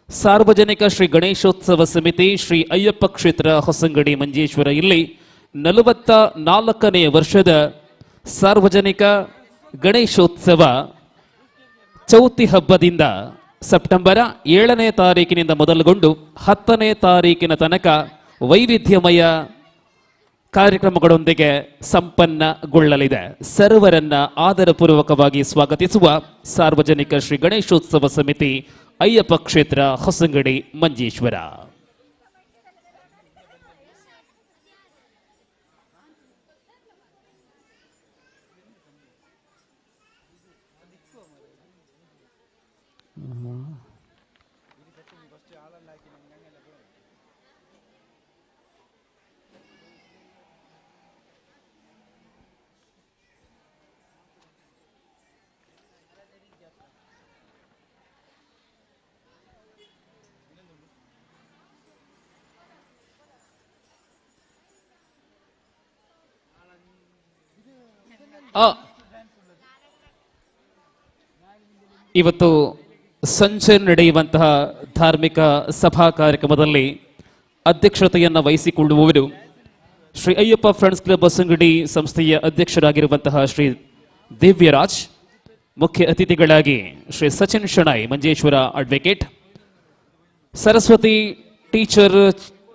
ಸಾರ್ವಜನಿಕ ಶ್ರೀ ಗಣೇಶೋತ್ಸವ ಸಮಿತಿ ಶ್ರೀ ಅಯ್ಯಪ್ಪ ಕ್ಷೇತ್ರ ಹೊಸಂಗಡಿ ಮಂಜೇಶ್ವರ ಇಲ್ಲಿ 44ನೇ ವರ್ಷದ ಸಾರ್ವಜನಿಕ ಗಣೇಶೋತ್ಸವ ಚೌತಿ ಹಬ್ಬದಿಂದ ಸೆಪ್ಟೆಂಬರ್ 7ನೇ ತಾರೀಕಿನಿಂದ ಮೊದಲುಗೊಂಡು 10ನೇ ತಾರೀಕಿನ ತನಕ ವೈವಿಧ್ಯಮಯ ಕಾರ್ಯಕ್ರಮಗಳೊಂದಿಗೆ ಸಂಪನ್ನಗೊಳ್ಳಲಿದೆ. ಸರ್ವರನ್ನ ಆದರಪೂರ್ವಕವಾಗಿ ಸ್ವಾಗತಿಸುವ ಸಾರ್ವಜನಿಕ ಶ್ರೀ ಗಣೇಶೋತ್ಸವ ಸಮಿತಿ ಅಯ್ಯಪ್ಪ ಕ್ಷೇತ್ರ ಹೊಸಂಗಡಿ ಮಂಜೇಶ್ವರ. ಇವತ್ತು ಸಂಜೆ ನಡೆಯುವಂತಹ ಧಾರ್ಮಿಕ ಸಭಾ ಕಾರ್ಯಕ್ರಮದಲ್ಲಿ ಅಧ್ಯಕ್ಷತೆಯನ್ನು ವಹಿಸಿಕೊಳ್ಳುವವರು ಶ್ರೀ ಅಯ್ಯಪ್ಪ ಫ್ರೆಂಡ್ಸ್ ಕ್ಲಬ್ ಹೊಸಂಗಡಿ ಸಂಸ್ಥೆಯ ಅಧ್ಯಕ್ಷರಾಗಿರುವಂತಹ ಶ್ರೀ ದಿವ್ಯರಾಜ್, ಮುಖ್ಯ ಅತಿಥಿಗಳಾಗಿ Shri Sachin Shenoy Manjeshwar advocate, Saraswati teacher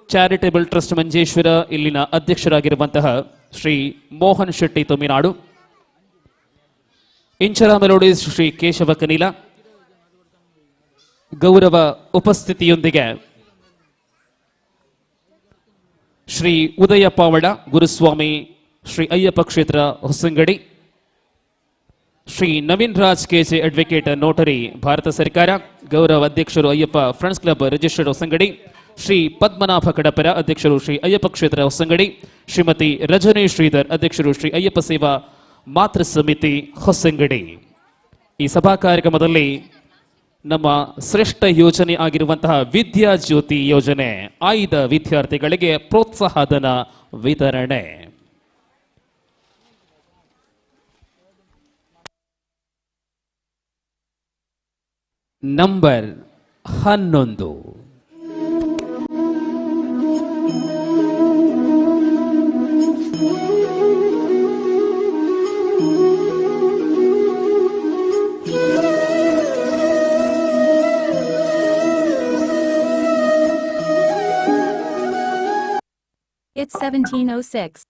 charitable trust Manjeshwar ಇಲ್ಲಿನ ಅಧ್ಯಕ್ಷರಾಗಿರುವಂತಹ ಶ್ರೀ ಮೋಹನ್ ಶೆಟ್ಟಿ ತುಮಿನಾಡು, ಇಂಚರ ಮೆಲೋಡೀಸ್ ಶ್ರೀ ಕೇಶವ ಕನೀಲ ಗೌರವ ಉಪಸ್ಥಿತಿಯೊಂದಿಗೆ ಶ್ರೀ ಉದಯ ಪಾವಳ ಗುರುಸ್ವಾಮಿ ಶ್ರೀ ಅಯ್ಯಪ್ಪ ಕ್ಷೇತ್ರ Hosangadi, Shri Naveen Raj KJ advocate notary Bharat ಸರ್ಕಾರ, ಗೌರವ ಅಧ್ಯಕ್ಷರು Ayyappa friends club registered Hosangadi, Shri Padmanabha Kadapara ಅಧ್ಯಕ್ಷರು ಶ್ರೀ ಅಯ್ಯಪ್ಪ ಕ್ಷೇತ್ರ ಹೊಸಂಗಡಿ, ಶ್ರೀಮತಿ ರಜನಿ ಶ್ರೀಧರ್ ಅಧ್ಯಕ್ಷರು ಶ್ರೀ ಅಯ್ಯಪ್ಪ ಸೇವಾ ಮಾತೃ ಸಮಿತಿ ಹೊಸಂಗಡಿ. ಈ ಸಭಾ ಕಾರ್ಯಕ್ರಮದಲ್ಲಿ ನಮ್ಮ ಶ್ರೇಷ್ಠ ಯೋಜನೆ ಆಗಿರುವಂತಹ ವಿದ್ಯಾ ಜ್ಯೋತಿ ಯೋಜನೆ ಆಯ್ದ ವಿದ್ಯಾರ್ಥಿಗಳಿಗೆ ಪ್ರೋತ್ಸಾಹಧನ ವಿತರಣೆ. ನಂಬರ್ 11. It's 1706.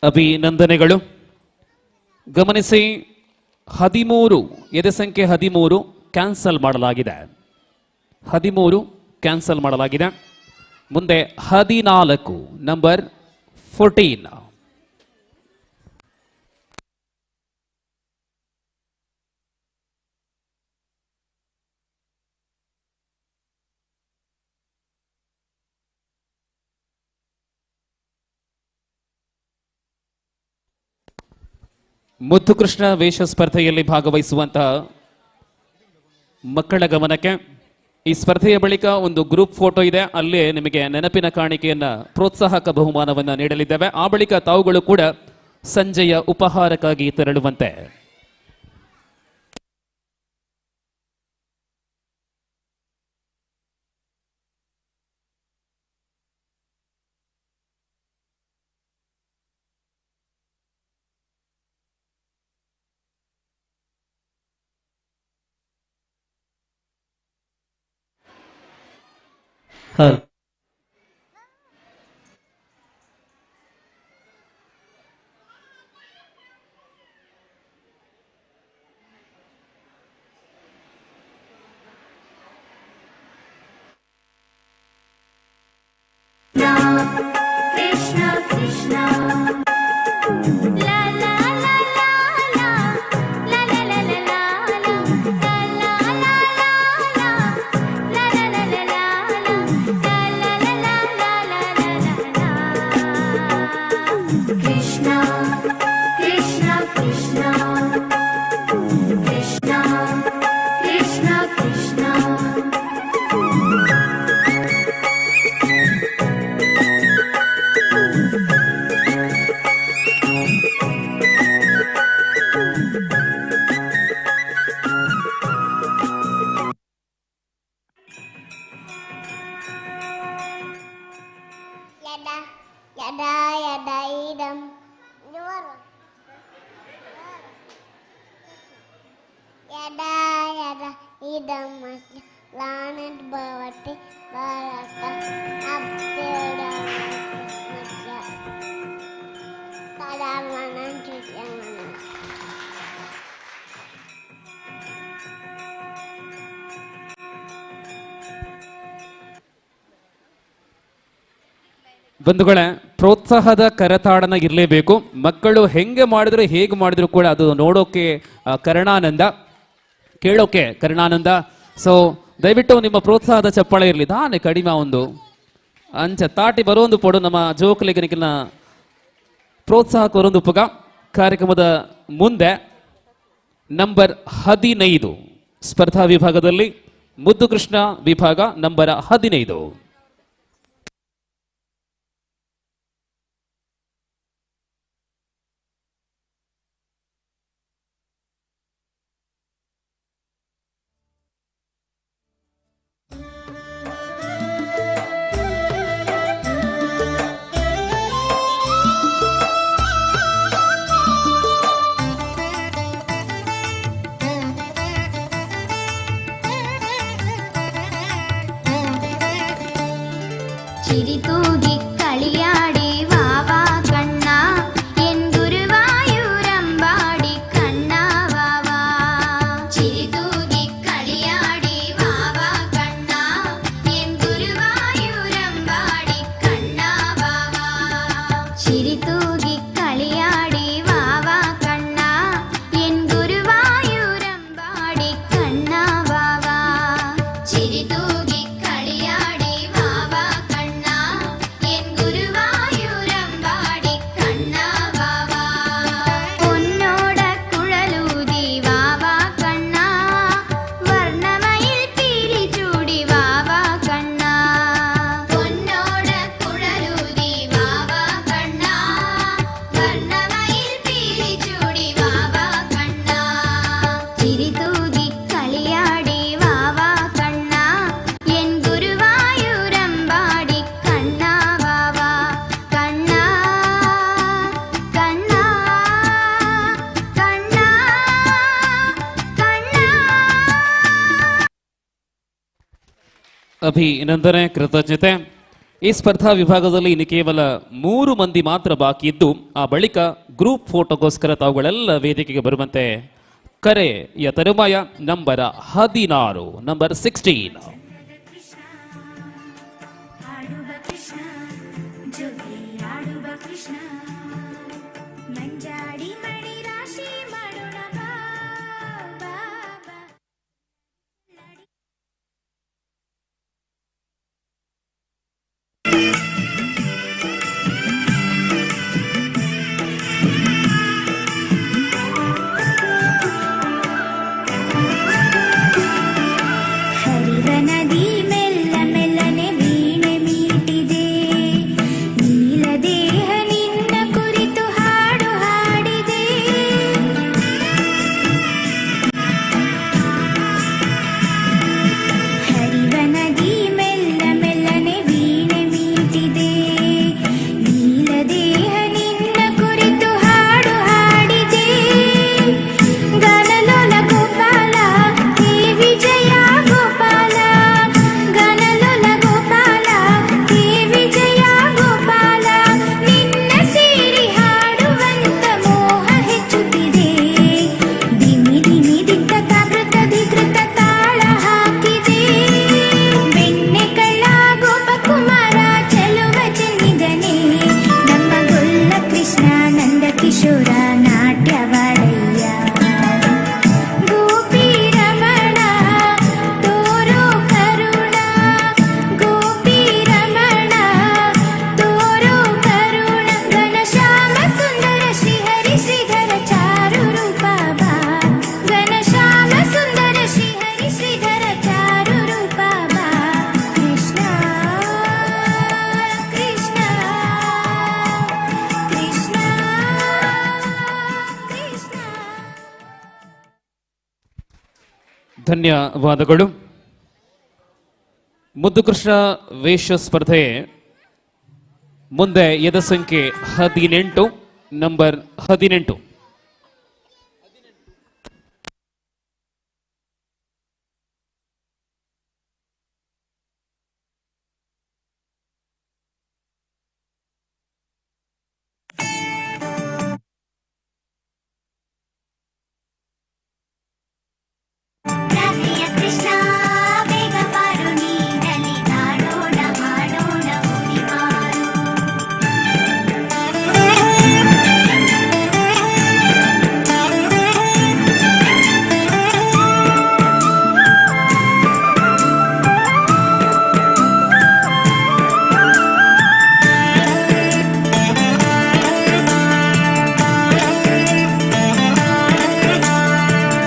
ಅಭಿನಂದನೆಗಳು. ಗಮನಿಸಿ, 13 ಎದೆ ಸಂಖ್ಯೆ 13 ಕ್ಯಾನ್ಸಲ್ ಮಾಡಲಾಗಿದೆ. 13 ಕ್ಯಾನ್ಸಲ್ ಮಾಡಲಾಗಿದೆ. ಮುಂದೆ 14 ನಂಬರ್ 14. ಮುತ್ತುಕೃಷ್ಣ ವೇಷ ಸ್ಪರ್ಧೆಯಲ್ಲಿ ಭಾಗವಹಿಸುವಂತಹ ಮಕ್ಕಳ ಗಮನಕ್ಕೆ, ಈ ಸ್ಪರ್ಧೆಯ ಬಳಿಕ ಒಂದು ಗ್ರೂಪ್ ಫೋಟೋ ಇದೆ. ಅಲ್ಲಿ ನಿಮಗೆ ನೆನಪಿನ ಕಾಣಿಕೆಯನ್ನ, ಪ್ರೋತ್ಸಾಹಕ ಬಹುಮಾನವನ್ನ ನೀಡಲಿದ್ದೇವೆ. ಆ ಬಳಿಕ ತಾವುಗಳು ಕೂಡ ಸಂಜೆಯ ಉಪಹಾರಕ್ಕಾಗಿ ತೆರಳುವಂತೆ. Krishna Krishna La la la la la la la la la la la la la la la la la la Krishna Krishna Krishna Krishna Krishna Krishna yada idam. Yada yada idam masya lanat bhavati bharata abdeda masya kadamanan cucianan. ಬಂಧುಗಳೇ, ಪ್ರೋತ್ಸಾಹದ ಕರತಾಡನ ಇರಲೇಬೇಕು. ಮಕ್ಕಳು ಹೆಂಗೆ ಮಾಡಿದ್ರು ಹೇಗೆ ಮಾಡಿದ್ರು ಕೂಡ ಅದು ನೋಡೋಕೆ ಕರ್ಣಾನಂದ, ಕೇಳೋಕೆ ಕರ್ಣಾನಂದ. ಸೊ ದಯವಿಟ್ಟು ನಿಮ್ಮ ಪ್ರೋತ್ಸಾಹದ ಚಪ್ಪಾಳೆ ಇರಲಿ. ತಾನೇ ಕಡಿಮೆ ಒಂದು ಅಂಚ ತಾಟಿ ಬರೋಂದು ಪಡು ನಮ್ಮ ಜೋಕಲಿಗನಿಗಿನ ಪ್ರೋತ್ಸಾಹ ಕೊರೊಂದು ಪುಗ. ಕಾರ್ಯಕ್ರಮದ ಮುಂದೆ ನಂಬರ್ 15 ಸ್ಪರ್ಧಾ ವಿಭಾಗದಲ್ಲಿ ಮುದ್ದು ಕೃಷ್ಣ ವಿಭಾಗ ನಂಬರ್ 15. ചിരിതൂകി കളിയാടി വാവാ കണ്ണ എൻ ഗുരുവായൂരമ്പാടി കണ്ണ വാവാ. ചിരിതൂകി കളിയാടി വാവാ കണ്ണ എൻ ഗുരുവായൂരമ്പാടി കണ്ണ വാവാ. ചിരിതൂകി കളിയാടി വാവാ കണ്ണ എൻ ഗുരുവായൂരമ്പാടി കണ്ണ വാവാ. ചിരിതൂകി കളിയാടി വാവാ കണ്ണ എൻ ഗുരുവായൂരമ്പാടി കണ്ണ വാവാ. പൊന്നോട കുഴലൂതി വാവാ കണ്ണ വർണ്ണമയിൽ പീലി ചൂടി വാവാ കണ്ണ. പൊന്നോട കുഴലൂതി വാവാ കണ്ണ വർണ്ണമയിൽ പീലി ചൂടി വാവാ കണ്ണ. ചിരിതൂകി കളിയാടി വാവാ കണ്ണ എൻ ഗുരുവായൂരമ്പാടി കണ്ണ വാവാ. കണ്ണ കണ്ണ കണ്ണ കണ്ണ. ಅಭಿನಂದನೆ, ಕೃತಜ್ಞತೆ. ಈ ಸ್ಪರ್ಧಾ ವಿಭಾಗದಲ್ಲಿ ಇನ್ನು ಕೇವಲ 3 ಮಂದಿ ಮಾತ್ರ ಬಾಕಿ ಇದ್ದು, ಆ ಬಳಿಕ ಗ್ರೂಪ್ ಫೋಟೋಗೋಸ್ಕರ ತಾವುಗಳೆಲ್ಲ ವೇದಿಕೆಗೆ ಬರುವಂತೆ ಕರೆಯ ತರುವಾಯ ನಂಬರ್ 16 ನಂಬರ್ 16. ಆಡುವ ಕೃಷ್ಣ ಜೊತೆ ಆಡುವ ಕೃಷ್ಣ ಮಂಜಾಡಿ ಮಣಿ ರಾಶಿ ಮಾಡೋಣ ಬಾ ಬಾ ಬಾ. ಹರಿವ ನದಿ ಮೆಲ್ಲ ಮೆಲ್ಲನೆ ವೀಣೆ ಮೀಟಿದೆ. ನೀಲ ದೇಹ ನಿನ್ನ ಕುರಿತು ಹಾಡು ಹಾಡಿದೆ. ಹರಿವ ನದಿ ಮೆಲ್ಲ ಮೆಲ್ಲನೆ ವೀಣೆ ಮೀಟಿದೆ. ನೀಲ ದೇಹ ನಿನ್ನ ಕುರಿತು ಹಾಡು ಹಾಡಿದೆ. ಗನಲೋಲ ಗೋಪಾಲ ಹೇ ವಿಜಯ ಗೋಪಾಲ. ಗನಲೋಲ ಗೋಪಾಲ ಹೇ ವಿಜಯ ಗೋಪಾಲ. ನಿನ್ನ ಸೇರಿ ಹಾಡುವಂತ ಮೋಹ ಹೆಚ್ಚುತ್ತಿದೆ. ಧಿಮಿ ಧಿಮಿ ದಿಕ್ಕ ತಾಕೃತ ಧಿಕೃತ ತಾಳ ಹಾಕಿದೆ. ಬೆಣ್ಣೆ ಕಳ್ಳ ಗೋಪಕುಮಾರ ಚೆಲುವ ಚೆನ್ನಿಗನೇ. ನಮ್ಮ ಗೊಲ್ಲ ಕೃಷ್ಣ ನಂದ ಕಿಶೋರ ನಾಟ್ಯವಾಡಯ್ಯ. ಗೋಪಿ ರಮಣ ತೋರೋ ಕರುಣ. ಗೋಪಿ ರಮಣ ತೋರೋ ಕರುಣ. ಘನಶ್ಯಾಮ ಸುಂದರ ಶ್ರೀಹರಿ ಶ್ರೀಧರ ಚಾರು ರೂಪ ಬಾ. ಘನಶ್ಯಾಮ ಸುಂದರ ಶ್ರೀಹರಿ ಶ್ರೀಧರ ಚಾರು ರೂಪ ಬಾ. ಕೃಷ್ಣ ಕೃಷ್ಣ ಕೃಷ್ಣ ಕೃಷ್ಣ. ಧನ್ಯವಾದಗಳು. ಮುದ್ದು ಕೃಷ್ಣ ವೇಷ ಸ್ಪರ್ಧೆ ಮುಂದೆ ಎದ ಸಂಖ್ಯೆ 18 ನಂಬರ್ 18. ರಾಧೆಯ ಕೃಷ್ಣ ಬೇಗ ಬಾರು ನೀನಲ್ಲಿ ನಾಡೋಣ ಮಾಡೋಣ ಹುಡಿ ಮಾರು.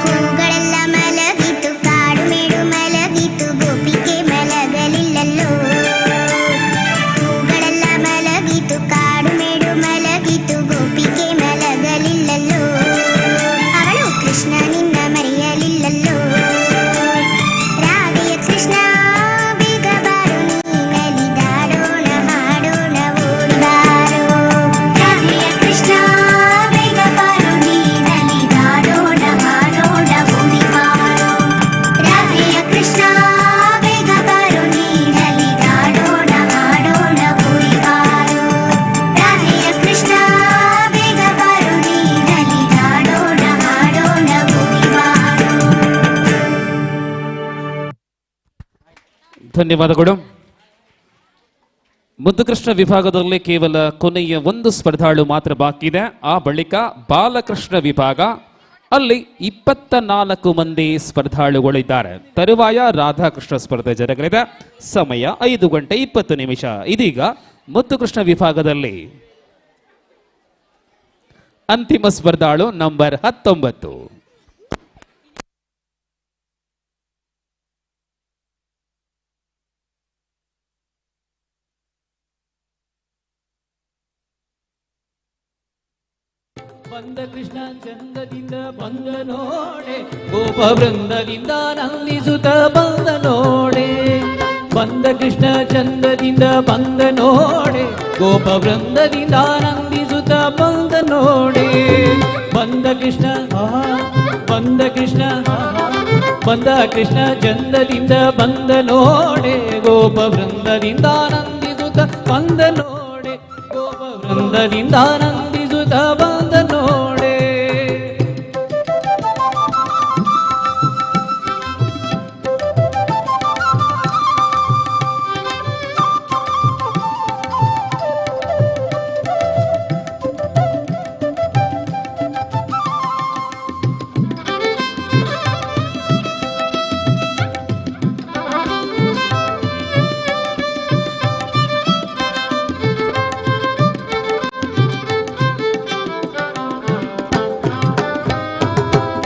ಹೂಗಳೆಲ್ಲ ಮಲಗಿತು ಕಾಡು ಮೇಡು ಮಲಗಿತು ಗೋಪಿಗೆ ಮಲಗಲಿಲ್ಲಲ್ಲೋ. ಹೂಗಳೆಲ್ಲ ಮಲಗಿತು ಕಾಡು ಮೇಡು ಮಲಗಿತು ಗೋಪಿಗೆ ಮಲಗಲಿಲ್ಲಲ್ಲೋ. ಅವಳು ಕೃಷ್ಣ ನಿನ್ನ ಮರೆಯಲಿಲ್ಲಲ್ಲೋ. ರಾಧೆಯ ಕೃಷ್ಣ ಬೇಗ ಬಾರು ನೀನಲಿದಾಡೋಣ ಹಾಡೋಣ ಓಡಿ ಬಾರೋ. ರಾಧೆಯ ಕೃಷ್ಣ ಬೇಗ ಬಾರು ನೀನಲಿದಾಡೋಣ ಹಾಡೋಣ ಓಡಿ ಬಾರೋ. ರಾಧೆಯ ಕೃಷ್ಣ ಬೇಗ ಬಾರು ನೀನಲಿದಾಡೋಣ ಹಾಡೋಣ ಓಡಿ ಬಾರೋ. ರಾಧೆಯ ಕೃಷ್ಣ ಬೇಗ ಬಾರು ನೀನಲಿದಾಡೋಣ ಹಾಡೋಣ ಓಡಿ ಬಾರೋ. ಧನ್ಯವಾದಗಳು. ಮುದ್ದುಕೃಷ್ಣ ವಿಭಾಗದಲ್ಲಿ ಕೇವಲ ಕೊನೆಯ ಒಂದು ಸ್ಪರ್ಧಾಳು ಮಾತ್ರ ಬಾಕಿ ಇದೆ. ಆ ಬಳಿಕ ಬಾಲಕೃಷ್ಣ ವಿಭಾಗ, ಅಲ್ಲಿ 24 ಮಂದಿ ಸ್ಪರ್ಧಾಳುಗಳಿದ್ದಾರೆ. ತರುವಾಯ ರಾಧಾಕೃಷ್ಣ ಸ್ಪರ್ಧೆ ಜರುಗಲಿದೆ. ಸಮಯ 5 ಗಂಟೆ 20 ನಿಮಿಷ. ಇದೀಗ ಮುದ್ದುಕೃಷ್ಣ ವಿಭಾಗದಲ್ಲಿ ಅಂತಿಮ ಸ್ಪರ್ಧಾಳು ನಂಬರ್ 19. ಬಂದ ಕೃಷ್ಣ ಚಂದದಿಂದ ಬಂದ ನೋಡೆ, ಗೋಪ ವೃಂದದಿಂದ ನಂದಿಸುತ್ತ ಬಂದ ನೋಡೆ. ಬಂದ ಕೃಷ್ಣ ಚಂದದಿಂದ ಬಂದ ನೋಡೆ, ಗೋಪ ವೃಂದದಿಂದ ನಂದಿಸುತ್ತ ಬಂದ ನೋಡೆ. ಬಂದ ಕೃಷ್ಣ ಬಂದ ಕೃಷ್ಣ ಬಂದ ಕೃಷ್ಣ ಚಂದದಿಂದ ಬಂದ ನೋಡೆ, ಗೋಪ ವೃಂದದಿಂದ ನಂದಿಸುತ್ತ ಬಂದ ನೋಡೆ. ಗೋಪ ವೃಂದದಿಂದ ನಂದಿಸುತ್ತ ಬಂದ ನೋಡೆ.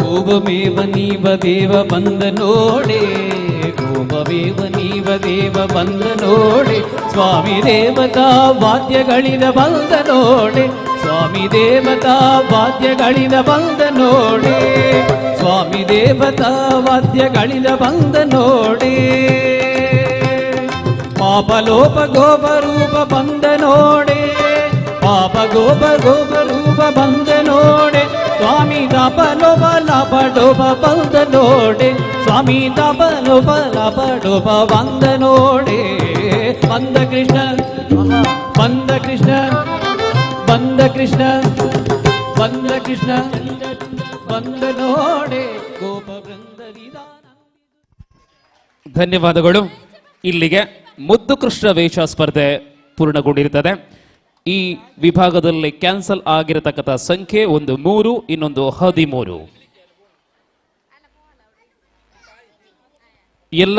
ಗೋಪಮೇವ ನೀವ ದೇವ ಬಂದ ನೋಡೆ, ಗೋಪವೇವ ನೀವ ದೇವ ಬಂದ ನೋಡೆ. ಸ್ವಾಮಿ ದೇವತಾ ವಾದ್ಯಗಳಿದ ಬಂದ ನೋಡೆ, ಸ್ವಾಮಿ ದೇವತಾ ವಾದ್ಯಗಳಿದ ಬಂದ ನೋಡೆ. ಸ್ವಾಮಿ ದೇವತಾ ವಾದ್ಯಗಳಿದ ಬಂದ ನೋಡೆ. ಪಾಪಲೋಪ ಗೋಪ ರೂಪ ಬಂದ ನೋಡೆ, ಪಾಪ ಗೋಪ ಗೋಪ ರೂಪ ಬಂದ ನೋಡೆ. ಸ್ವಾಮಿ ದಾಪ ಲೋಪ ಲಾಪ ಡೋಪ ಬಂದ ನೋಡೆ, ಸ್ವಾಮಿ ದಾಪ ಲೋಪ ಲಾಪ ಡೋಪ ಬಂದ ನೋಡೆ. ಬಂದ ಕೃಷ್ಣ ಬಂದ ಕೃಷ್ಣ ಬಂದ ಕೃಷ್ಣ ಬಂದ ಕೃಷ್ಣ ಬಂದ ನೋಡೆ, ಗೋಪ ವೃಂದವಿದ. ಧನ್ಯವಾದಗಳು. ಇಲ್ಲಿಗೆ ಮುದ್ದು ಕೃಷ್ಣ ವೇಷ ಸ್ಪರ್ಧೆ ಪೂರ್ಣಗೊಂಡಿರುತ್ತದೆ. ಈ ವಿಭಾಗದಲ್ಲಿ ಕ್ಯಾನ್ಸಲ್ ಆಗಿರತಕ್ಕಂಥ ಸಂಖ್ಯೆ ಒಂದು 3, ಇನ್ನೊಂದು 13. ಎಲ್ಲ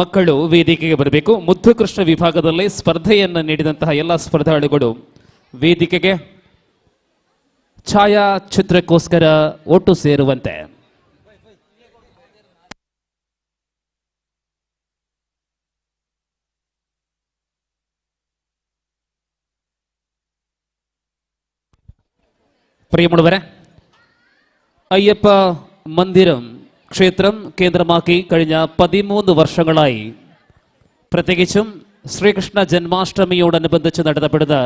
ಮಕ್ಕಳು ವೇದಿಕೆಗೆ ಬರಬೇಕು. ಮುದ್ದು ಕೃಷ್ಣ ವಿಭಾಗದಲ್ಲಿ ಸ್ಪರ್ಧೆಯನ್ನು ನೀಡಿದಂತಹ ಎಲ್ಲ ಸ್ಪರ್ಧಾಳುಗಳು ವೇದಿಕೆಗೆ ಛಾಯಾಚಿತ್ರಕ್ಕೋಸ್ಕರ ಒಟ್ಟು ಸೇರುವಂತೆ. പ്രിയമുള്ളവരെ, അയ്യപ്പ മന്ദിരം ക്ഷേത്രം കേന്ദ്രമാക്കി കഴിഞ്ഞ 13 വർഷങ്ങളായി, പ്രത്യേകിച്ചും ശ്രീകൃഷ്ണ ജന്മാഷ്ടമിയോടനുബന്ധിച്ച് നടത്തപ്പെടുന്ന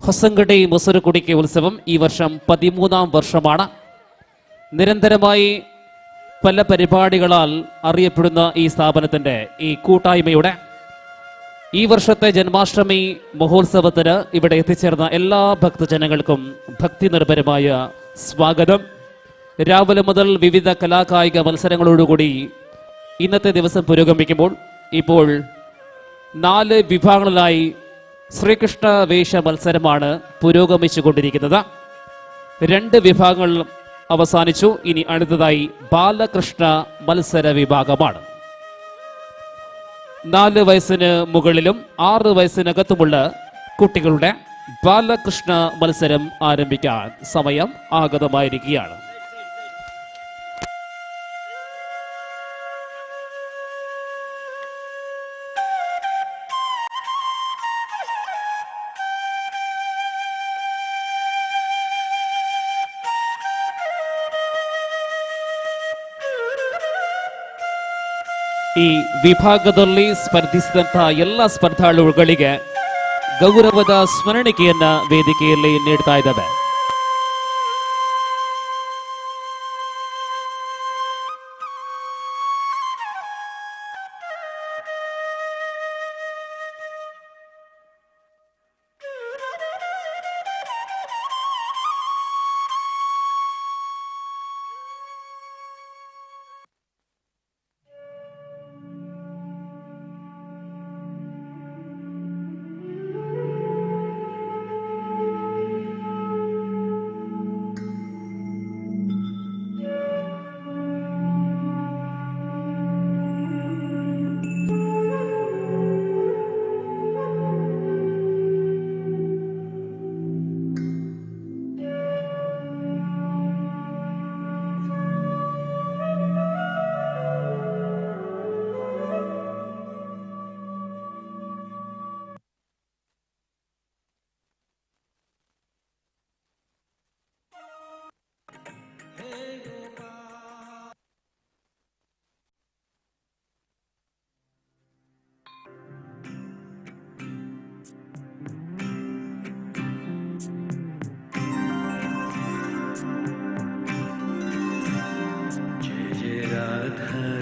ഹൊസങ്കടി മുസരു കുടിക്ക് ഉത്സവം ഈ വർഷം 13ാം വർഷമാണ്. നിരന്തരമായി പല പരിപാടികളാൽ അറിയപ്പെടുന്ന ഈ സ്ഥാപനത്തിൻ്റെ ഈ കൂട്ടായ്മയുടെ ഈ വർഷത്തെ ജന്മാഷ്ടമി മഹോത്സവത്തിന് ഇവിടെ എത്തിച്ചേർന്ന എല്ലാ ഭക്തജനങ്ങൾക്കും ഭക്തി നിർഭരമായ സ്വാഗതം. രാവിലെ മുതൽ വിവിധ കലാകായിക മത്സരങ്ങളോടുകൂടി ഇന്നത്തെ ദിവസം പുരോഗമിക്കുമ്പോൾ ഇപ്പോൾ 4 വിഭാഗങ്ങളിലായി ശ്രീകൃഷ്ണ വേഷ മത്സരമാണ് പുരോഗമിച്ചുകൊണ്ടിരിക്കുന്നത്. 2 വിഭാഗങ്ങൾ അവസാനിച്ചു. ഇനി അടുത്തതായി ബാലകൃഷ്ണ മത്സര വിഭാഗമാണ്. 4 വയസ്സിന് മുകളിലും 6 വയസ്സിനകത്തുമുള്ള കുട്ടികളുടെ ബാലകൃഷ്ണ മത്സരം ആരംഭിക്കാൻ സമയം ആഗതമായിരിക്കുകയാണ്. ಈ ವಿಭಾಗದಲ್ಲಿ ಸ್ಪರ್ಧಿಸಿದಂತಹ ಎಲ್ಲ ಸ್ಪರ್ಧಾಳುಗಳಿಗೆ ಗೌರವದ ಸ್ಮರಣಿಕೆಯನ್ನ ವೇದಿಕೆಯಲ್ಲಿ ನೀಡ್ತಾ ಇದ್ದಾವೆ.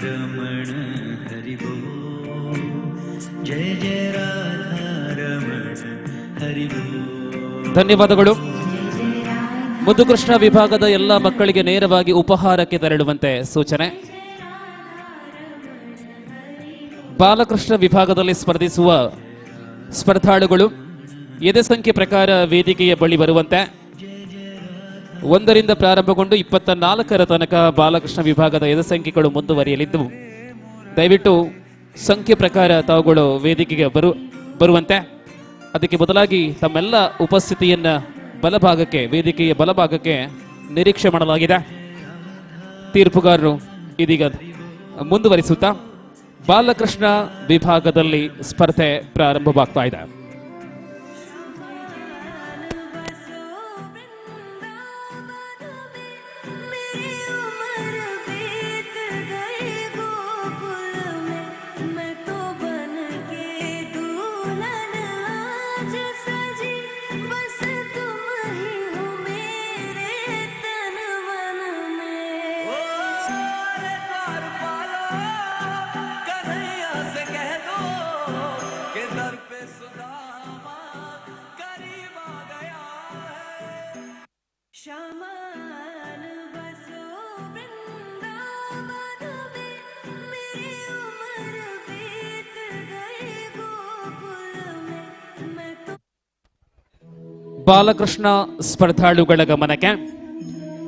रमण हरि बोल, जय जय राधा रमण हरि बोल. ಧನ್ಯವಾದಗಳು. ಮುದುಕೃಷ್ಣ ವಿಭಾಗದ ಎಲ್ಲ ಮಕ್ಕಳಿಗೆ ನೇರವಾಗಿ ಉಪಹಾರಕ್ಕೆ ತೆರಳುವಂತೆ ಸೂಚನೆ. ಬಾಲಕೃಷ್ಣ ವಿಭಾಗದಲ್ಲಿ ಸ್ಪರ್ಧಿಸುವ ಸ್ಪರ್ಧಾಳುಗಳು ಎದೆ ಸಂಖ್ಯೆ ಪ್ರಕಾರ ವೇದಿಕೆಯ ಬಳಿ ಬರುವಂತೆ. 1ರಿಂದ ಪ್ರಾರಂಭಗೊಂಡು 24ರ ತನಕ ಬಾಲಕೃಷ್ಣ ವಿಭಾಗದ ಎದೆ ಸಂಖ್ಯೆಗಳು ಮುಂದುವರಿಯಲಿದ್ದು, ದಯವಿಟ್ಟು ಸಂಖ್ಯೆ ಪ್ರಕಾರ ತಾವುಗಳು ವೇದಿಕೆಗೆ ಬರುವಂತೆ. ಅದಕ್ಕೆ ಬದಲಾಗಿ ತಮ್ಮೆಲ್ಲ ಉಪಸ್ಥಿತಿಯನ್ನ ಬಲಭಾಗಕ್ಕೆ, ವೇದಿಕೆಯ ಬಲಭಾಗಕ್ಕೆ ನಿರೀಕ್ಷೆ ಮಾಡಲಾಗಿದೆ. ತೀರ್ಪುಗಾರರು ಇದೀಗ ಮುಂದುವರಿಸುತ್ತಾ ಬಾಲಕೃಷ್ಣ ವಿಭಾಗದಲ್ಲಿ ಸ್ಪರ್ಧೆ ಪ್ರಾರಂಭವಾಗ್ತಾ ಇದೆ. ಬಾಲಕೃಷ್ಣ ಸ್ಪರ್ಧಾಳುಗಳ ಗಮನಕ್ಕೆ,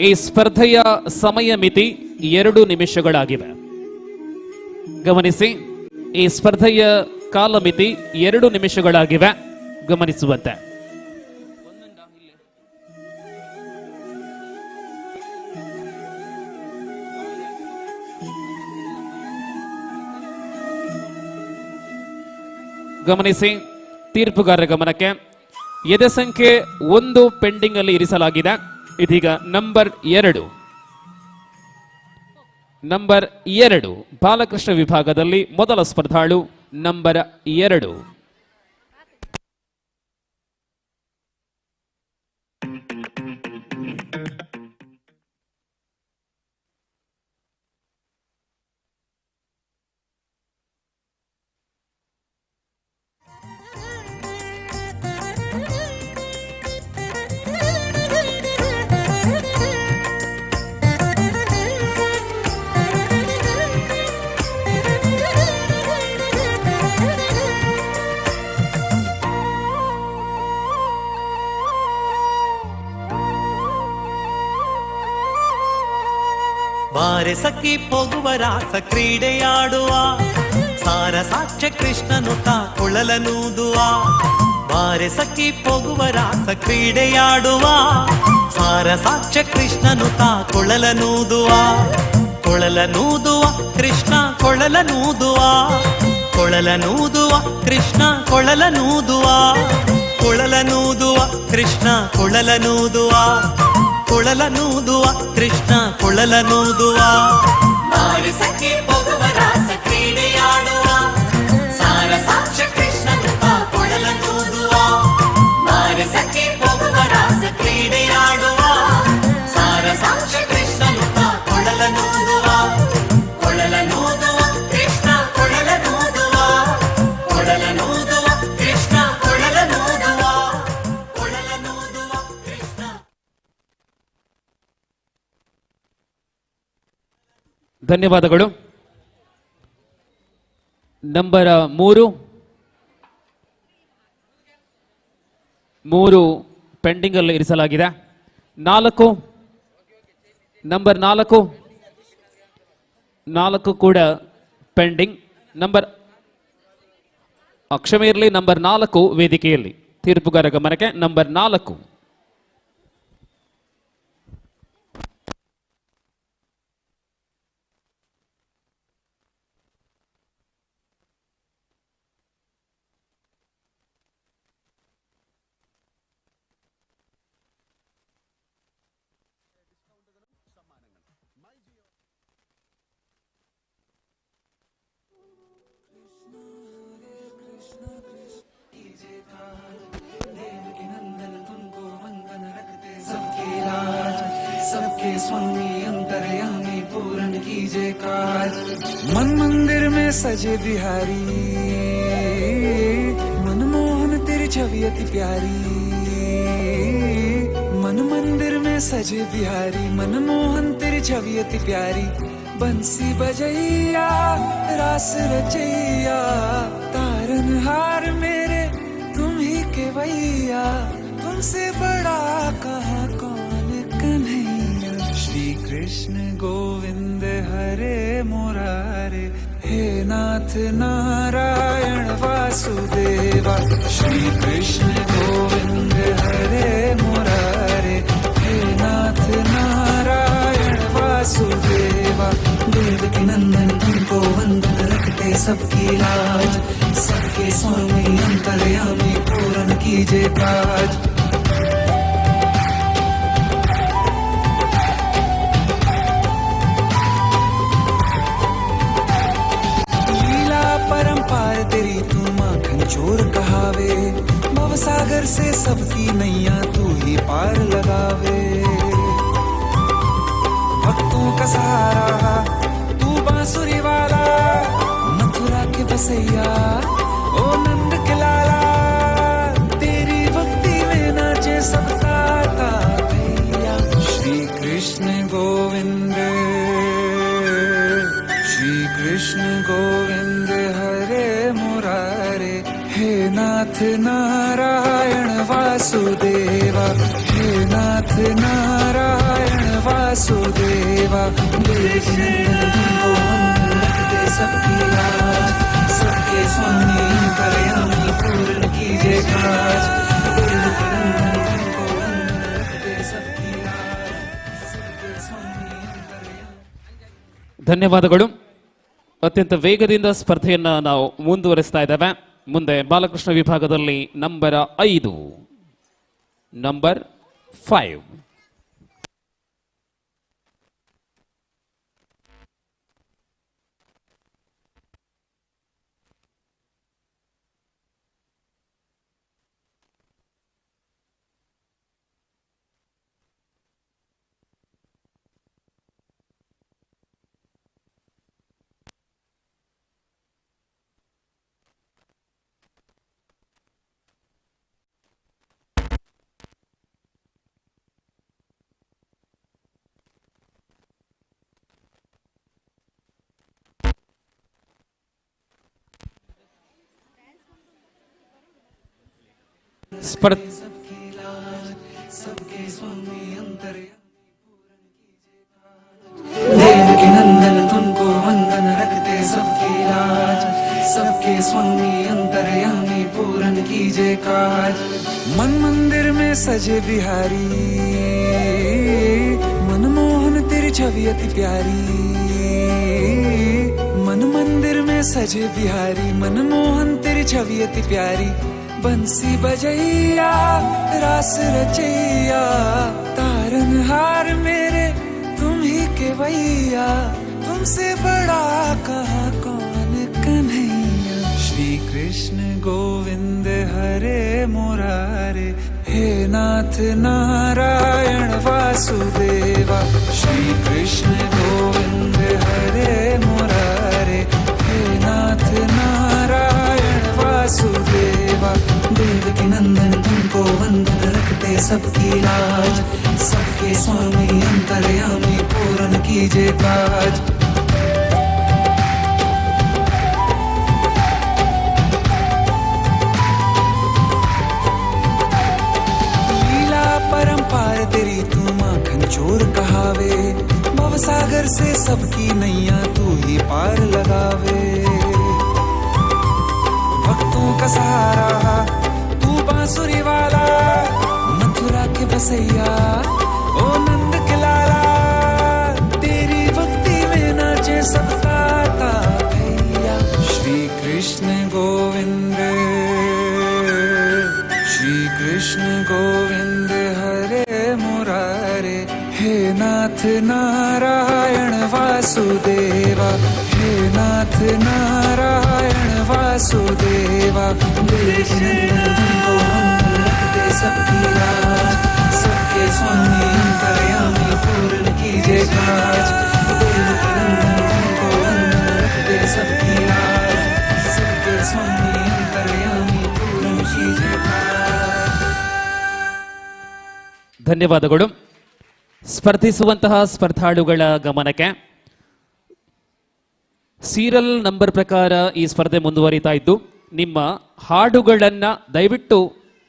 ಈ ಸ್ಪರ್ಧೆಯ ಸಮಯ ಮಿತಿ 2 ನಿಮಿಷಗಳಾಗಿವೆ. ಗಮನಿಸಿ, ಈ ಸ್ಪರ್ಧೆಯ ಕಾಲಮಿತಿ 2 ನಿಮಿಷಗಳಾಗಿವೆ. ಗಮನಿಸುವಂತೆ. ಗಮನಿಸಿ, ತೀರ್ಪುಗಾರರ ಗಮನಕ್ಕೆ, ಎದೆ ಸಂಖ್ಯೆ 1 ಪೆಂಡಿಂಗ್ ಅಲ್ಲಿ ಇರಿಸಲಾಗಿದೆ. ಇದೀಗ ನಂಬರ್ 2 ಬಾಲಕೃಷ್ಣ ವಿಭಾಗದಲ್ಲಿ ಮೊದಲ ಸ್ಪರ್ಧಾಳು ನಂಬರ್ 2. ಬಾರೆ ಸಖಿ ಹೋಗುವ ರಾಸ ಕ್ರೀಡೆಯಾಡುವ ಸಾರ ಸಾಕ್ಷ್ಯ ಕೃಷ್ಣನು ತಾ ಕೊಳಲನೂದುವ ಬಾರೆ ಸಖಿ ಹೋಗುವ ರಾಸ ಕ್ರೀಡೆಯಾಡುವ ಸಾರ ಸಾಕ್ಷ್ಯ ಕೃಷ್ಣನು ತಾ ಕೊಳಲನೂದುವ ಕೊಳಲನೂದುವ ಕೃಷ್ಣ ಕೊಳಲನೂದುವ ಕೊಳಲನೂದುವ ಕೃಷ್ಣ ಕೊಳಲನೂದುವ ಕೊಳಲನೂದುವ ಕೃಷ್ಣ ಕೊಳಲನೂದುವ ಕೊಳಲನೂದುವ ಕೃಷ್ಣ ಕೊಳಲನೂದುವ ಬಾರಿ ಸಖಿ ಹೋಗುವ ರಾಸ ಕ್ರೀಡೆಯಾಡುವ ಸಾರ ಸಾಕ್ಷ್ಯ ಕೃಷ್ಣನು ತಾ ಕೊಳಲನೂದುವ ಬಾರಿ ಸಖಿ ಹೋಗುವ ರಾಸ ಕ್ರೀಡೆಯಾಡುವ ಸಾರ ಸಾಕ್ಷ್ಯ ಕೃಷ್ಣನು ತಾ ಕೊಳಲನೂದುವ ಕೊಳಲನೂದುವ ಕೃಷ್ಣ ಕೊಳಲನೂದುವ ಕೊಳಲನೂದುವ ಕೃಷ್ಣ ಕೊಳಲನೂದುವ ಕೊಳಲನೂದುವ ಕೃಷ್ಣ. ಧನ್ಯವಾದಗಳು. ನಂಬರ್ 3 ಪೆಂಡಿಂಗ್ ಅಲ್ಲಿ ಇರಿಸಲಾಗಿದೆ. 4 ನಂಬರ್ 4 ಕೂಡ ಪೆಂಡಿಂಗ್. ಕ್ಷಮೆ ಇರಲಿ, ನಂಬರ್ 4 ವೇದಿಕೆಯಲ್ಲಿ. ತೀರ್ಪುಗಾರ ಗಮನಕ್ಕೆ ನಂಬರ್ 4. सबके स्वामी अंतर्यामी पूर्ण कीजे काज मन मंदिर में सजे बिहारी मनमोहन तेरी छवि अति प्यारी मन मंदिर में सजे बिहारी मनमोहन तेरी छवि अति प्यारी बंसी बजैया रास रचैया तारनहार मेरे तुम ही के भैया तुमसे बड़ा कहाँ कौन कन्हैया श्री कृष्ण गोविंद हरे मुरारे हे नाथ नारायण वासुदेवा श्री कृष्ण गोविंद हरे मुरारे हे नाथ नारायण वासुदेवा देवकी नंदन तुमको वंदन रखते सबकी लाज सबके स्वामी अंतर्यामी पूर्ण कीजे काज लीला परंपार तेरी तू माखन चोर कहावे भवसागर से सबकी नैया तू ही पार लगावे भक्तों का सहारा तू बांसुरी वाला मथुरा के बसैया ओ नंद के लाला तेरी भक्ति में नाचे सबका भैया श्री कृष्ण गोविंद हरे मुरारे हे नाथ नारायण वासुदेवा हे नाथ नारायण वासुदेवा तुमको वंदन रखते सबकी लाज सबके स्वामी अंतर्यामी पूर्ण कीजे काज तुमको वंदन रखते सबकी लाज सबके स्वामी अंतर्यामी. ಧನ್ಯವಾದಗಳು. ಅತ್ಯಂತ ವೇಗದಿಂದ ಸ್ಪರ್ಧೆಯನ್ನ ನಾವು ಮುಂದುವರಿಸ್ತಾ ಇದ್ದೇವೆ. ಮುಂದೆ ಬಾಲಕೃಷ್ಣ ವಿಭಾಗದಲ್ಲಿ ನಂಬರ್ 5 ನಂಬರ್ 5. स्पर्ध सबके स्वामी अंतर्यामी देवकी नंदन तुमको वंदन रखते सबकी लाज सबके स्वामी अंतर्यामी पूरन कीजे काज मन मंदिर में सजे बिहारी मनमोहन तेरी छवि अति प्यारी मन मंदिर में सजे बिहारी मनमोहन तेरी छवि अति प्यारी बंसी बजैया रास रचैया तारनहार मेरे तुम ही के भैया तुमसे बड़ा कहाँ कौन कन्हैया श्री कृष्ण गोविंद हरे मुरारे हे नाथ नारायण वासुदेवा श्री कृष्ण गोविंद हरे मुरारे हे नाथ नारायण वासुदेवा देवकी नंदन तुमको वंदन रखते सबकी लाज सबके स्वामी अंतर्यामी पूरन कीजे काज परंपार तेरी तू माखन चोर कहावे भवसागर से सबकी नैया तू ही पार लगावे भक्तों का सहारा तू बांसुरी वाला मथुरा के बसैया ओ नंद के लाला तेरी भक्ति में नाचे सबका भैया श्री कृष्ण गोविंद हरे मुरारे हे नाथ नारायण वासुदेवा हे नाथ नारायण वासुदेवा देवकी नंदन तुमको वंदन रखते सबकी लाज सबके स्वामी अंतर्यामी पूर्ण कीजे काज देवकी नंदन तुमको वंदन रखते सबकी लाज सबके स्वामी अंतर्यामी पूर्ण कीजे काज ಧನ್ಯವಾದಗಳು. ಸ್ಪರ್ಧಿಸುವಂತಹ ಸ್ಪರ್ಧಾಳುಗಳ ಗಮನಕ್ಕೆ ಸೀರಿಯಲ್ ನಂಬರ್ ಪ್ರಕಾರ ಈ ಸ್ಪರ್ಧೆ ಮುಂದುವರಿತಾ ಇದ್ದು ನಿಮ್ಮ ಹಾಡುಗಳನ್ನು ದಯವಿಟ್ಟು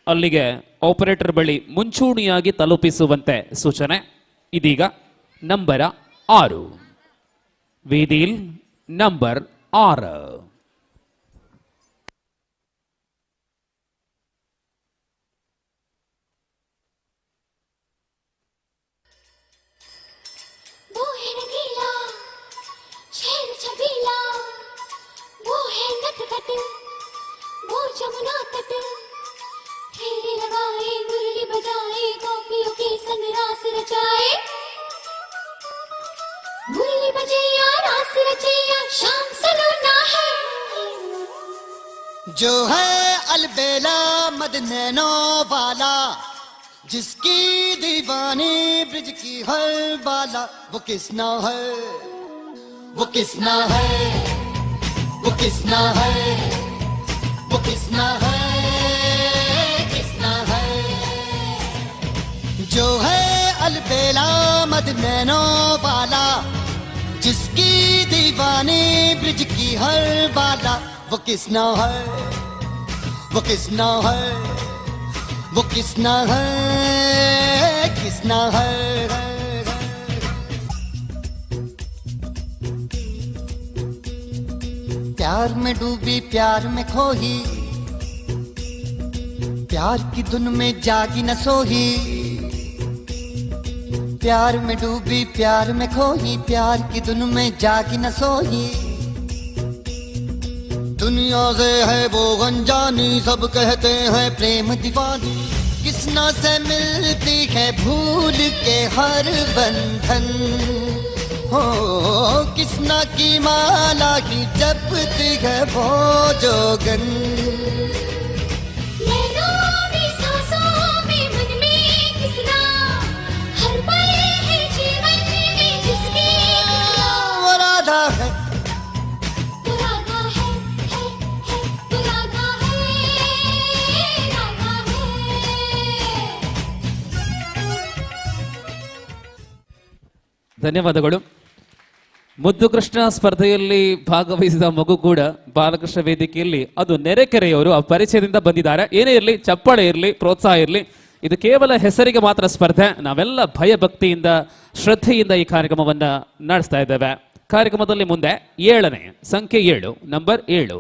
ಅಲ್ಲಿಗೆ ಆಪರೇಟರ್ ಬಳಿ ಮುಂಚೂಣಿಯಾಗಿ ತಲುಪಿಸುವಂತೆ ಸೂಚನೆ. ಇದೀಗ ನಂಬರ 6 ವೇದಿಲ್ ನಂಬರ್ 6 वो है रंगीला शेर छबीला वो है नटखट वो जमुना तट फेरे लगाए मुरली बजाए गोपियों के संग रास रचाए मुरली बजैया रास रचैया शाम सलोना है जो है अलबेला मद नैनो वाला जिसकी दीवानी ब्रिज की हर बाला वो किसना है वो किसना है वो किसना है वो किसना है किसना है जो है अलबेला मद नैनो वाला जिसकी दीवानी ब्रिज की हर बाला वो किसना है वो किसना है वो किसना है किसना है प्यार में डूबी प्यार में खोही प्यार की धुन में जागी न सोही प्यार में डूबी प्यार में खोही प्यार की धुन में जागी न सोही दुनिया से है वो अनजानी सब कहते हैं प्रेम दीवानी किसना से मिलती है भूल के हर बंधन हो किसना की माला की जपती है वो जोगन नैनों में सांसों में मन में किसना हर पल है जीवन में जिसकी किसना वो राधा है राधा है राधा है राधा है ಧನ್ಯವಾದಗಳು. ಮುದ್ದು ಕೃಷ್ಣ ಸ್ಪರ್ಧೆಯಲ್ಲಿ ಭಾಗವಹಿಸಿದ ಮಗು ಕೂಡ ಬಾಲಕೃಷ್ಣ ವೇದಿಕೆಯಲ್ಲಿ ಅದು ನೆರೆಕೆರೆಯವರು ಆ ಪರಿಚಯದಿಂದ ಬಂದಿದ್ದಾರೆ. ಏನೇ ಇರಲಿ, ಚಪ್ಪಾಳೆ ಇರಲಿ, ಪ್ರೋತ್ಸಾಹ ಇರಲಿ, ಇದು ಕೇವಲ ಹೆಸರಿಗೆ ಮಾತ್ರ ಸ್ಪರ್ಧೆ. ನಾವೆಲ್ಲ ಭಯ ಭಕ್ತಿಯಿಂದ ಶ್ರದ್ಧೆಯಿಂದ ಈ ಕಾರ್ಯಕ್ರಮವನ್ನ ನಡೆಸ್ತಾ ಇದ್ದೇವೆ. ಕಾರ್ಯಕ್ರಮದಲ್ಲಿ ಮುಂದೆ 7ನೇ ಸಂಖ್ಯೆ 7 ನಂಬರ್ 7.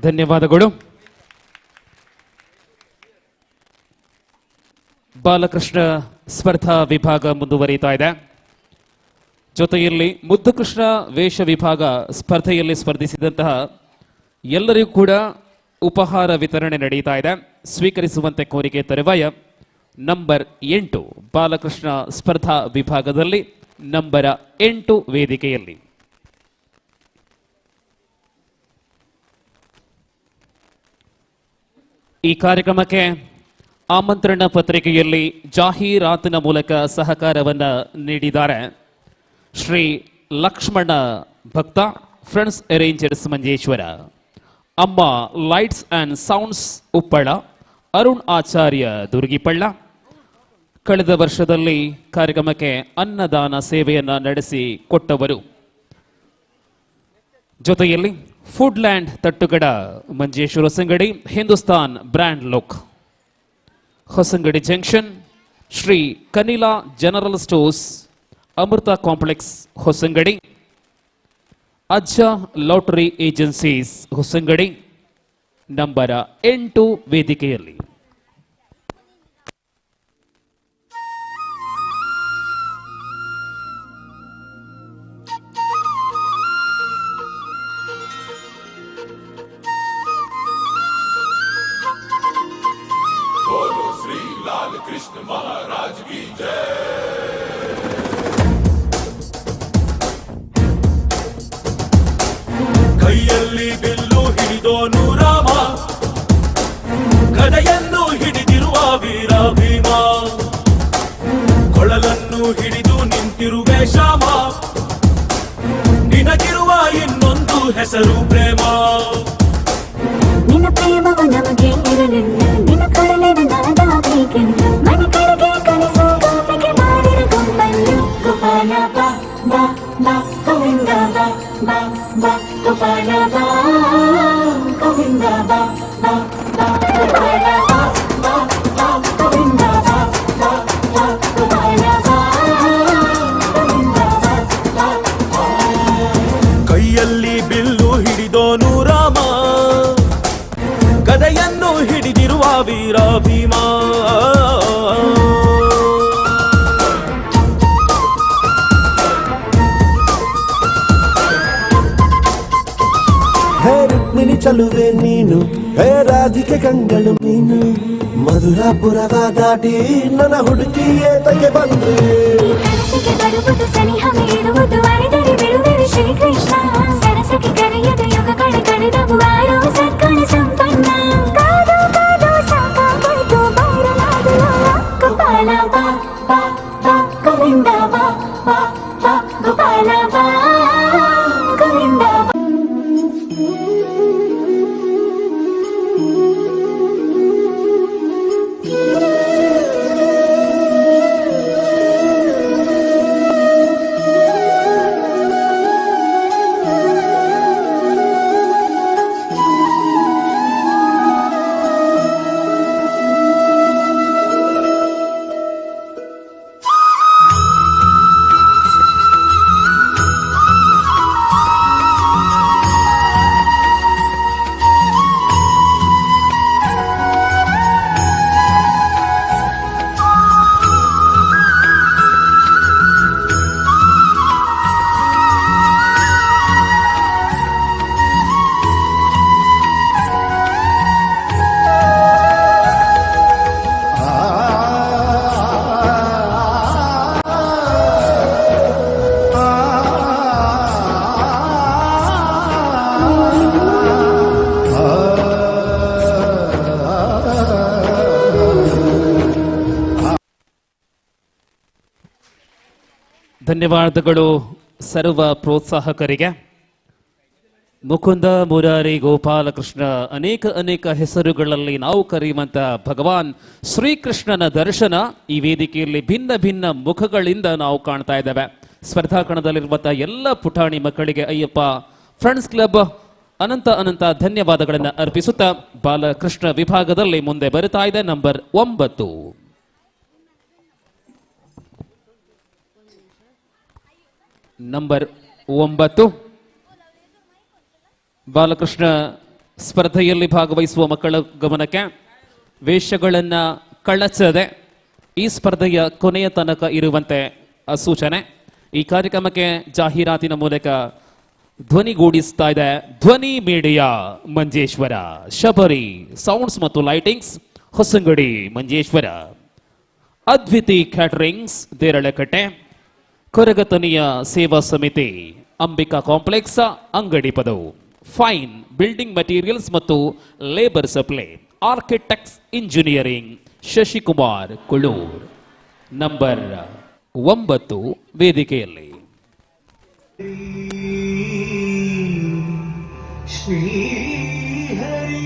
ಧನ್ಯವಾದಗಳು. ಬಾಲಕೃಷ್ಣ ಸ್ಪರ್ಧಾ ವಿಭಾಗ ಮುಂದುವರಿತಾ ಇದೆ. ಜೊತೆಯಲ್ಲಿ ಮುದ್ದು ಕೃಷ್ಣ ವೇಷ ವಿಭಾಗ ಸ್ಪರ್ಧೆಯಲ್ಲಿ ಸ್ಪರ್ಧಿಸಿದಂತಹ ಎಲ್ಲರಿಗೂ ಕೂಡ ಉಪಹಾರ ವಿತರಣೆ ನಡೀತಾ ಇದೆ. ಸ್ವೀಕರಿಸುವಂತೆ ಕೋರಿಕೆ ತರುವಾಯ ನಂಬರ್ 8 ಬಾಲಕೃಷ್ಣ ಸ್ಪರ್ಧಾ ವಿಭಾಗದಲ್ಲಿ ನಂಬರ 8 ವೇದಿಕೆಯಲ್ಲಿ ಈ ಕಾರ್ಯಕ್ರಮಕ್ಕೆ ಆಮಂತ್ರಣ ಪತ್ರಿಕೆಯಲ್ಲಿ ಜಾಹೀರಾತಿನ ಮೂಲಕ ಸಹಕಾರವನ್ನು ನೀಡಿದ್ದಾರೆ ಶ್ರೀ ಲಕ್ಷ್ಮಣ ಭಕ್ತ, friends arrangers Manjeshwar, Amma lights and sounds Uppala, Arun Acharya Durgipalla. ಕಳೆದ ವರ್ಷದಲ್ಲಿ ಕಾರ್ಯಕ್ರಮಕ್ಕೆ ಅನ್ನದಾನ ಸೇವೆಯನ್ನು ನಡೆಸಿ ಕೊಟ್ಟವರು. ಜೊತೆಯಲ್ಲಿ Foodland Tattugada Manjeshwar Hosangadi, Hindustan brand look Hosangadi junction, Shri Kanila general stores, Amrita complex Hosangadi, Ajja lottery agencies Hosangadi, number 8 ವೇದಿಕೆಯಲ್ಲಿ. ಕೈಯಲ್ಲಿ ಬಿಲ್ಲು ಹಿಡಿದೋನು ರಾಮ, ಗದೆಯನ್ನು ಹಿಡಿದಿರುವ ವೀರ ಭೀಮ, ಕೊಳಲನ್ನು ಹಿಡಿದು ನಿಂತಿರುವೆ ಶ್ಯಾಮ, ನಿನಗಿರುವ ಇನ್ನೊಂದು ಹೆಸರು ಪ್ರೇಮ. ನಿನ್ನ ಪ್ರೇಮವು ನಮಗೆ ಇರಲಿಲ್ಲ, ನಿನ್ನ ಕೊಡಲೆನು ನಾದಾಗಬೇಕೆಂದು ಮನೆ ಕಡೆಗೆ ಕಳಿಸೋ ಗೋಪಿಗೆ ಮಾಡಿರ ಗೊಂಬನ್ನು. ಗೋಪಾಲ ಬಾ ಬಾ ಬಾ ಗೋವಿಂದ ಬಾ ಬಾ ಬಾ ಗೋಪಾಲ ಬಾ ಗೋವಿಂದ ಬಾ ಬಾ ಬಾ ಗೋಪಾಲ ಬಾ ಬಾ ಬಾ ಗೋವಿಂದ ಬಾ ಬಾ ಬಾ ಗೋಪಾಲ ಬಾ ಗೋವಿಂದ ಬಾ ಬಾ ಬಾ. ಕೈಯಲ್ಲಿ ಬಿಲ್ಲು ಹಿಡಿದೋನು ರಾಮ, ಗದೆಯನ್ನು ಹಿಡಿದಿರುವ ವೀರ ಭೀಮ. ಹೇ ರುಕ್ಮಿಣಿ ಚಲುವೆ ನೀನು, ಹೇ ರಾಧಿಕೆ ಕಂಗಳು ನೀನು, ಮಧುರಾಪುರವ ದಾಟಿ ನನ್ನ ಹುಡುಕಿ ಏತಕ್ಕೆ ಬಂದ್ರೆ. ಕನಸಿಗೆ ಬರುವುದು ಸನಿಹವೇ ಇರುವುದು ಅರಿದರೆ ಬಿಡುವೆರು ಶ್ರೀಕೃಷ್ಣ. ಸರಸಕ್ಕೆ ಕರೆಯದ ಯುಗಗಳ ಕಳೆದವು ಆರೋ ಸತ್ಕಣ ಸಂಪನ್ನ. ಕಾದು ಕಾದು ಸಾಕಾಗೋಯ್ತು ಬೈರಲಾಗಲು. ಗೋಪಾಲ ಬಾ ಬಾ ಬಾ ಗೋವಿಂದ ಬಾ ಬಾ ಬಾ ಗೋಪಾಲ ಬಾ ಗೋವಿಂದ ಬಾ. ಧನ್ಯವಾದಗಳು ಸರ್ವ ಪ್ರೋತ್ಸಾಹಕರಿಗೆ. ಮುಕುಂದ, ಮುರಾರಿ, ಗೋಪಾಲಕೃಷ್ಣ ಅನೇಕ ಹೆಸರುಗಳಲ್ಲಿ ನಾವು ಕರೆಯುವಂತ ಭಗವಾನ್ ಶ್ರೀಕೃಷ್ಣನ ದರ್ಶನ ಈ ವೇದಿಕೆಯಲ್ಲಿ ಭಿನ್ನ ಭಿನ್ನ ಮುಖಗಳಿಂದ ನಾವು ಕಾಣ್ತಾ ಇದ್ದೇವೆ. ಸ್ಪರ್ಧಾ ಕಣದಲ್ಲಿರುವಂತಹ ಎಲ್ಲ ಪುಟಾಣಿ ಮಕ್ಕಳಿಗೆ ಅಯ್ಯಪ್ಪ ಫ್ರೆಂಡ್ಸ್ ಕ್ಲಬ್ ಅನಂತ ಧನ್ಯವಾದಗಳನ್ನು ಅರ್ಪಿಸುತ್ತಾ ಬಾಲಕೃಷ್ಣ ವಿಭಾಗದಲ್ಲಿ ಮುಂದೆ ಬರುತ್ತಾ ಇದೆ ನಂಬರ್ 9. ನಂಬರ್ 9 ಬಾಲಕೃಷ್ಣ ಸ್ಪರ್ಧೆಯಲ್ಲಿ ಭಾಗವಹಿಸುವ ಮಕ್ಕಳ ಗಮನಕ್ಕೆ, ವೇಷಗಳನ್ನ ಕಳಚದೆ ಈ ಸ್ಪರ್ಧೆಯ ಕೊನೆಯ ತನಕ ಇರುವಂತೆ ಸೂಚನೆ. ಈ ಕಾರ್ಯಕ್ರಮಕ್ಕೆ ಜಾಹೀರಾತಿನ ಮೂಲಕ ಧ್ವನಿಗೂಡಿಸ್ತಾ ಇದೆ ಧ್ವನಿ ಮೀಡಿಯಾ ಮಂಜೇಶ್ವರ, ಶಬರಿ ಸೌಂಡ್ಸ್ ಮತ್ತು ಲೈಟಿಂಗ್ಸ್ ಹೊಸಂಗಡಿ ಮಂಜೇಶ್ವರ, ಅದ್ವಿತಿ ಕ್ಯಾಟರಿಂಗ್ಸ್ ದೇರಳಕಟ್ಟೆ, ಕೊರಗತನಿಯ ಸೇವಾ ಸಮಿತಿ ಅಂಬಿಕಾ ಕಾಂಪ್ಲೆಕ್ಸ್ ಅಂಗಡಿ ಪದವು, ಫೈನ್ ಬಿಲ್ಡಿಂಗ್ ಮೆಟೀರಿಯಲ್ಸ್ ಮತ್ತು labour supply, architects engineering Shashikumar Kulur. Number 9 ವೇದಿಕೆಯಲ್ಲಿ. ಶ್ರೀ ಹರಿ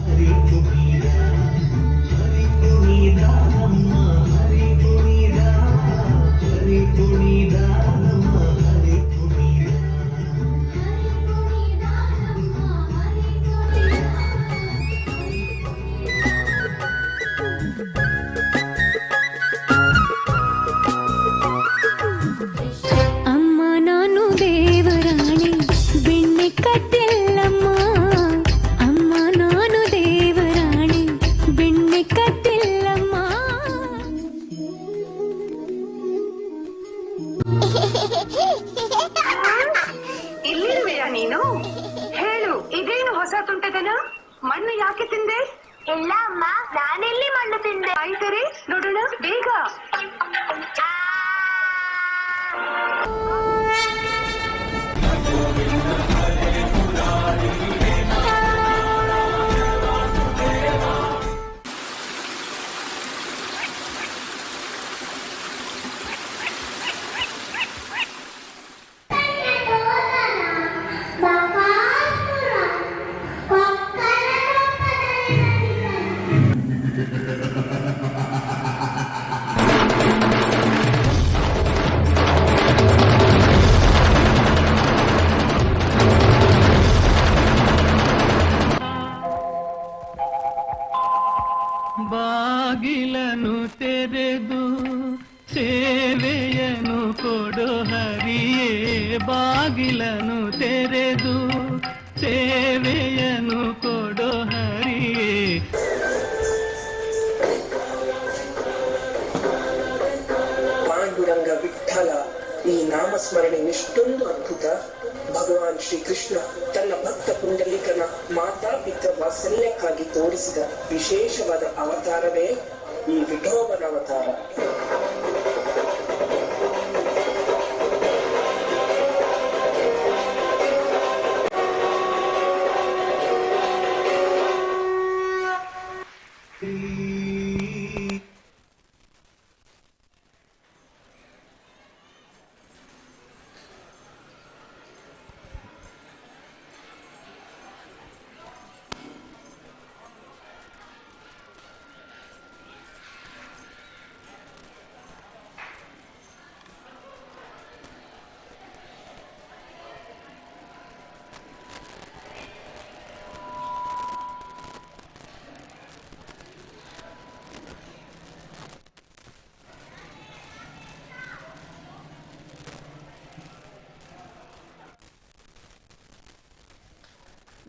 ಹರಿ ಇಲ್ಲಿರುವೆಯಾ ನೀನು? ಹೇಳು, ಇದೇನು ಹೊಸ ತುಂಟದನ? ಮಣ್ಣು ಯಾಕೆ ತಿಂದೆ? ಇಲ್ಲ ಅಮ್ಮ, ನಾನೆಲ್ಲಿ ಮಣ್ಣು ತಿಂದೆ? ಆಯ್ತರೆ ನೋಡೋಣ ಬೇಗ. ಬಾಗಿಲನು ತೆರೆದು ಸೇವೆಯನು ಕೊಡು ಹರಿಯೇ, ಬಾಗಿಲನು ತೆರೆದು ಸೇವೆಯನು ಕೊಡು ಹರಿಯೇ. ಪಾಂಡುರಂಗ ವಿಠಲ ಈ ನಾಮಸ್ಮರಣೆ ಎಷ್ಟೊಂದು ಅದ್ಭುತ. ಭಗವಾನ್ ಶ್ರೀಕೃಷ್ಣ ತನ್ನ ಭಕ್ತ ಪುಂಡಲಿಕನ ಮಾತಾ ಪಿತೃ ವಾತ್ಸಲ್ಯಕ್ಕಾಗಿ ತೋರಿಸಿದ ವಿಶೇಷವಾದ ಅವತಾರವೇ ಈ ವಿಠೋಬನ ಅವತಾರ.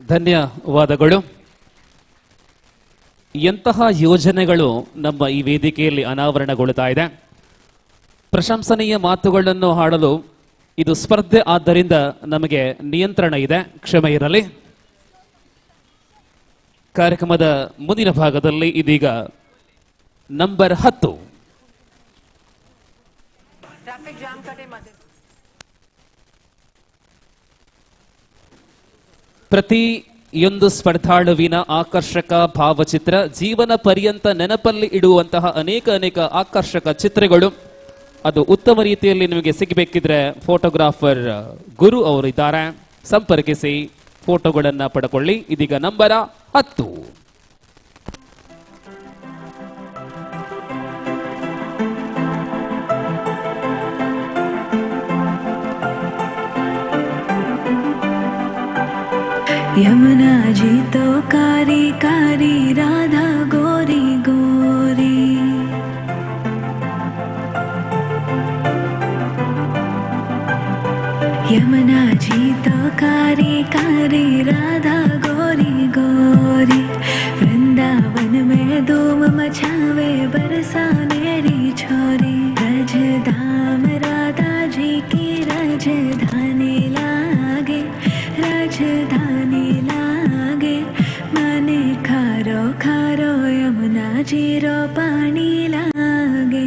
ಧನ್ಯವಾದಗಳು. ಎಂತಹ ಯೋಜನೆಗಳು ನಮ್ಮ ಈ ವೇದಿಕೆಯಲ್ಲಿ ಅನಾವರಣಗೊಳ್ಳುತ್ತಾ ಇದೆ. ಪ್ರಶಂಸನೀಯ ಮಾತುಗಳನ್ನು ಹಾಡಲು ಇದು ಸ್ಪರ್ಧೆ, ಆದ್ದರಿಂದ ನಮಗೆ ನಿಯಂತ್ರಣ ಇದೆ, ಕ್ಷಮೆ ಇರಲಿ. ಕಾರ್ಯಕ್ರಮದ ಮುಂದಿನ ಭಾಗದಲ್ಲಿ ಇದೀಗ ನಂಬರ್ 10 ಪ್ರತಿಯೊಂದು ಸ್ಪರ್ಧಾಳುವಿನ ಆಕರ್ಷಕ ಭಾವಚಿತ್ರ, ಜೀವನ ಪರ್ಯಂತ ನೆನಪಲ್ಲಿ ಇಡುವಂತಹ ಅನೇಕ ಆಕರ್ಷಕ ಚಿತ್ರಗಳು, ಅದು ಉತ್ತಮ ರೀತಿಯಲ್ಲಿ ನಿಮಗೆ ಸಿಗಬೇಕಿದ್ರೆ ಫೋಟೋಗ್ರಾಫರ್ ಗುರು ಅವರು ಇದ್ದಾರೆ, ಸಂಪರ್ಕಿಸಿ, ಫೋಟೋಗಳನ್ನು ಪಡ್ಕೊಳ್ಳಿ. ಇದೀಗ ನಂಬರ 10. यमुना जी तो कारी कारी, राधा गोरी गोरी. यमुना जी तो कारी कारी, राधा गोरी गोरी. वृंदावन में धूम मचावे बरसानेरी छोरी. रजधाम राधा जी की राजधानी लागे, राजधानी लागे. मने खारो खारो यमुना जीरो पानी लागे.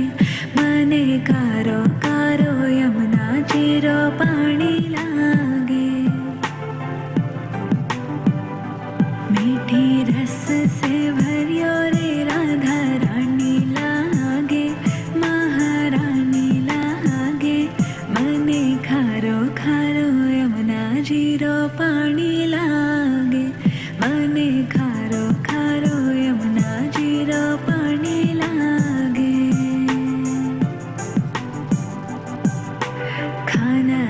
मने खारो खारो यमुना जीरो पानी लागे. मीठी रस से भरियो रे राधा रानी लागे, महारानी लागे. मने खारो खारो यमुना जीरो पानी लागे. मने खारो खारो यमुना जीरो पानी लागे. खाना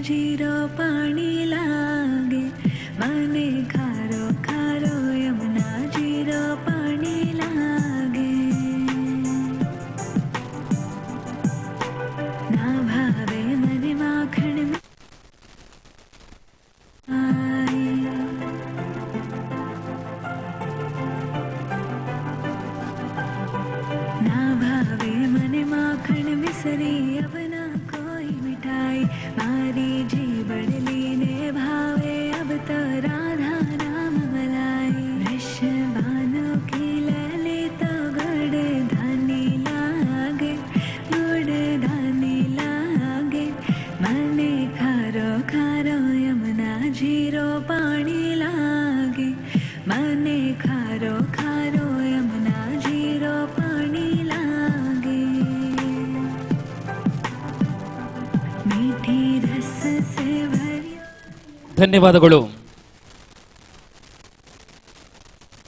जीरो पानी लागे मने खारो खारो यमुना जीरो पानी लागे ना भावे मने माखण में ना भावे मने माखण मिसरी अब ना कोई मिठाई मारी जी बड़ली ने भावे अब तो राधा नाम मलाई वृषभानु की ललित गुड़ धानी लागे मने खारो खारो यमुना जीरो पानी लागे मने खारो खारो यमुना जीरो पानी लागे मीठी रस से भरी ಧನ್ಯವಾದಗಳು.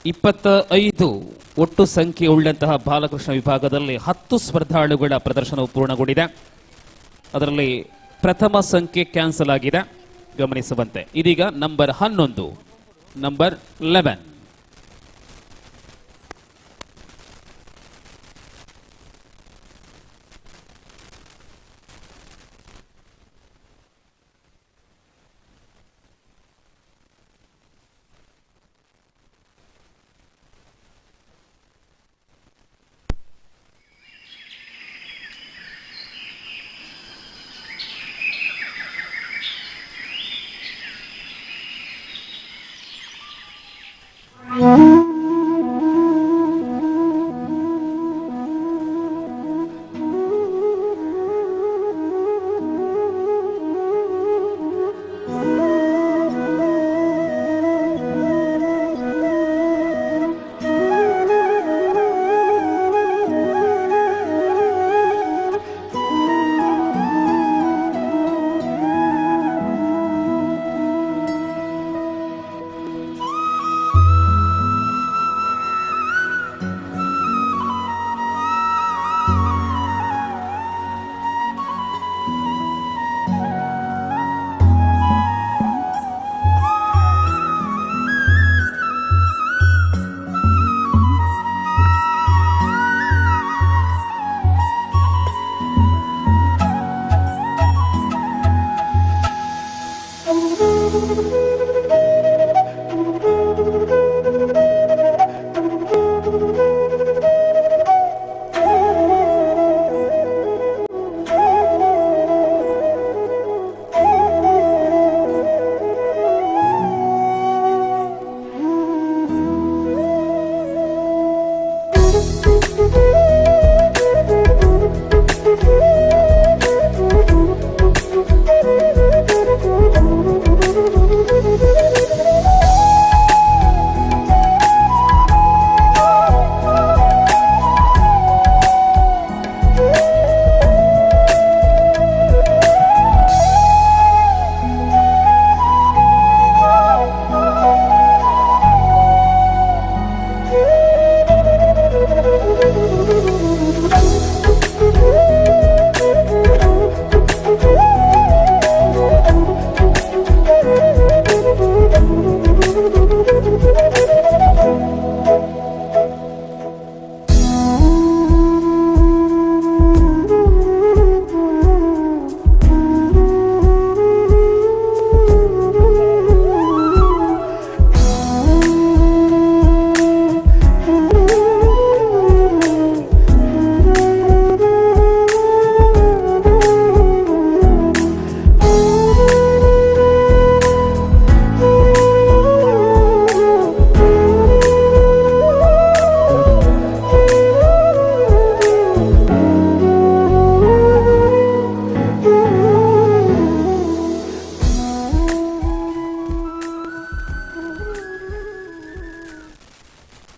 25 ಒಟ್ಟು ಸಂಖ್ಯೆ ಉಳ್ಳಂತಹ ಬಾಲಕೃಷ್ಣ ವಿಭಾಗದಲ್ಲಿ 10 ಸ್ಪರ್ಧಾಳುಗಳ ಪ್ರದರ್ಶನವು ಪೂರ್ಣಗೊಂಡಿದೆ. ಅದರಲ್ಲಿ ಪ್ರಥಮ ಸಂಖ್ಯೆ ಕ್ಯಾನ್ಸಲ್ ಆಗಿದೆ, ಗಮನಿಸುವಂತೆ. ಇದೀಗ ನಂಬರ್ 11, ನಂಬರ್ 11.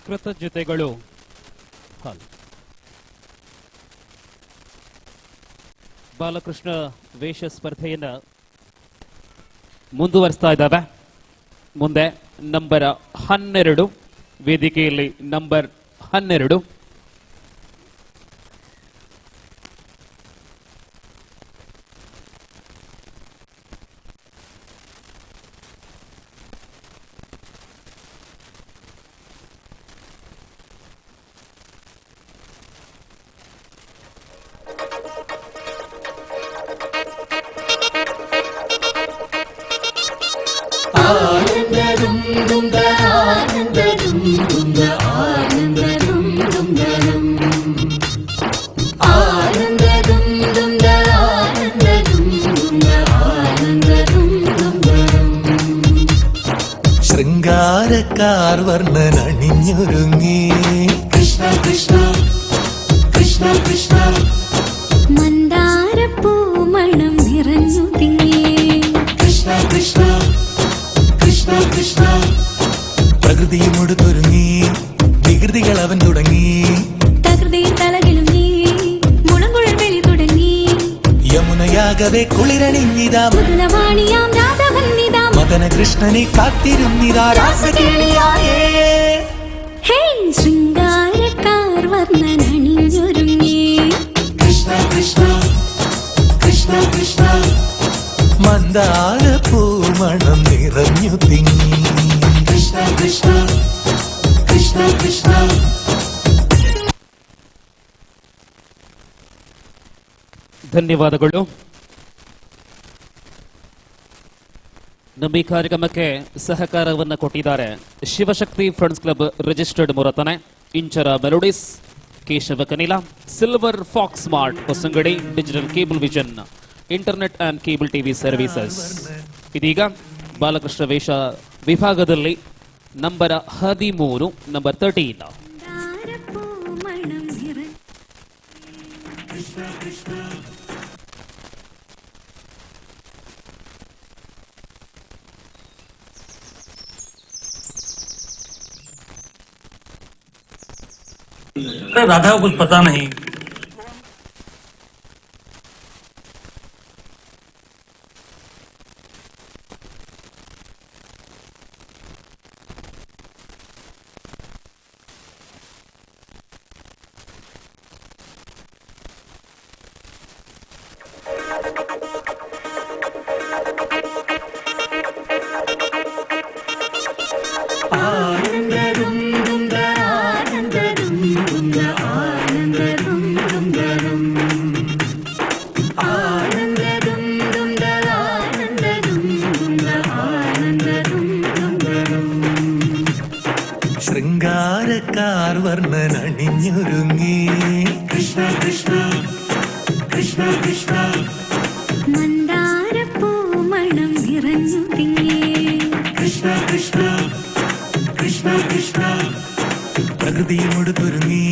ಕೃತಜ್ಞತೆಗಳು. ಬಾಲಕೃಷ್ಣ ವೇಷ ಸ್ಪರ್ಧೆಯನ್ನ ಮುಂದುವರಿಸ್ತಾ ಇದ್ದಾವೆ. ಮುಂದೆ ನಂಬರ್ 12 ವೇದಿಕೆಯಲ್ಲಿ ನಂಬರ್ 12. ದುಂ ದ ಆನಂದ ದುಂ ದುಂ ದರಂ ಆನಂದ ದುಂ ದುಂ ದ ಆನಂದ ದುಂ ದುಂ ದ ಆನಂದ ದುಂ ದುಂ ദരം ശൃംഗാരക്കാർ വർണ്ണനണിഞ്ഞൊരുങ്ങി കൃഷ്ണ കൃഷ്ണ കൃഷ്ണ കൃഷ്ണ മന്ദാരപ്പൂ മണം നിറഞ്ഞു തിങ്ങി കൃഷ്ണ കൃഷ്ണ കൃഷ്ണ കൃഷ്ണ പ്രകൃതിയും ഒടുത്തൊരുങ്ങി വികൃതികൾ അവൻ തുടങ്ങി തകൃതിയിൽ തലകിലും നീ മുളങ്കുഴൽ വെളി തുടങ്ങി യമുനയാകവെ കുളിരണിഞ്ഞിതാ മുതലവാണിയാം രാധവന്നിതാ മദന കൃഷ്ണനെ കാത്തിരുന്നിതാ രാസകേളിയായേ ഹേ ശൃംഗാരക്കാർ വർണ്ണനണിഞ്ഞൊരുങ്ങി കൃഷ്ണ കൃഷ്ണ കൃഷ്ണ കൃഷ്ണ മന്ദാരപ്പൂമണം നിറഞ്ഞു തിങ്ങി കൃഷ്ണ കൃഷ്ണ കൃഷ്ണ കൃഷ്ണ ಧನ್ಯವಾದಗಳು. ನಮ್ಮ ಈ ಕಾರ್ಯಕ್ರಮಕ್ಕೆ ಸಹಕಾರವನ್ನು ಕೊಟ್ಟಿದ್ದಾರೆ Shivashakti friends club registered Muratane, Inchara melodies, Keshava Kanila, silver fox smart Hosangadi, digital cable vision, internet and cable TV services. ಇದೀಗ ಬಾಲಕೃಷ್ಣ ವೇಷ ವಿಭಾಗದಲ್ಲಿ ನಂಬರ್ 13, ನಂಬರ್ 13. राधा को कुछ पता नहीं. ശൃംഗാരക്കാർ വർണ്ണനണിഞ്ഞൊരുങ്ങി കൃഷ്ണ കൃഷ്ണ കൃഷ്ണ കൃഷ്ണ മന്ദാരപ്പൂ മണം നിറഞ്ഞു തിങ്ങി കൃഷ്ണ കൃഷ്ണ കൃഷ്ണ കൃഷ്ണ പ്രകൃതിയും ഒടുത്തൊരുങ്ങി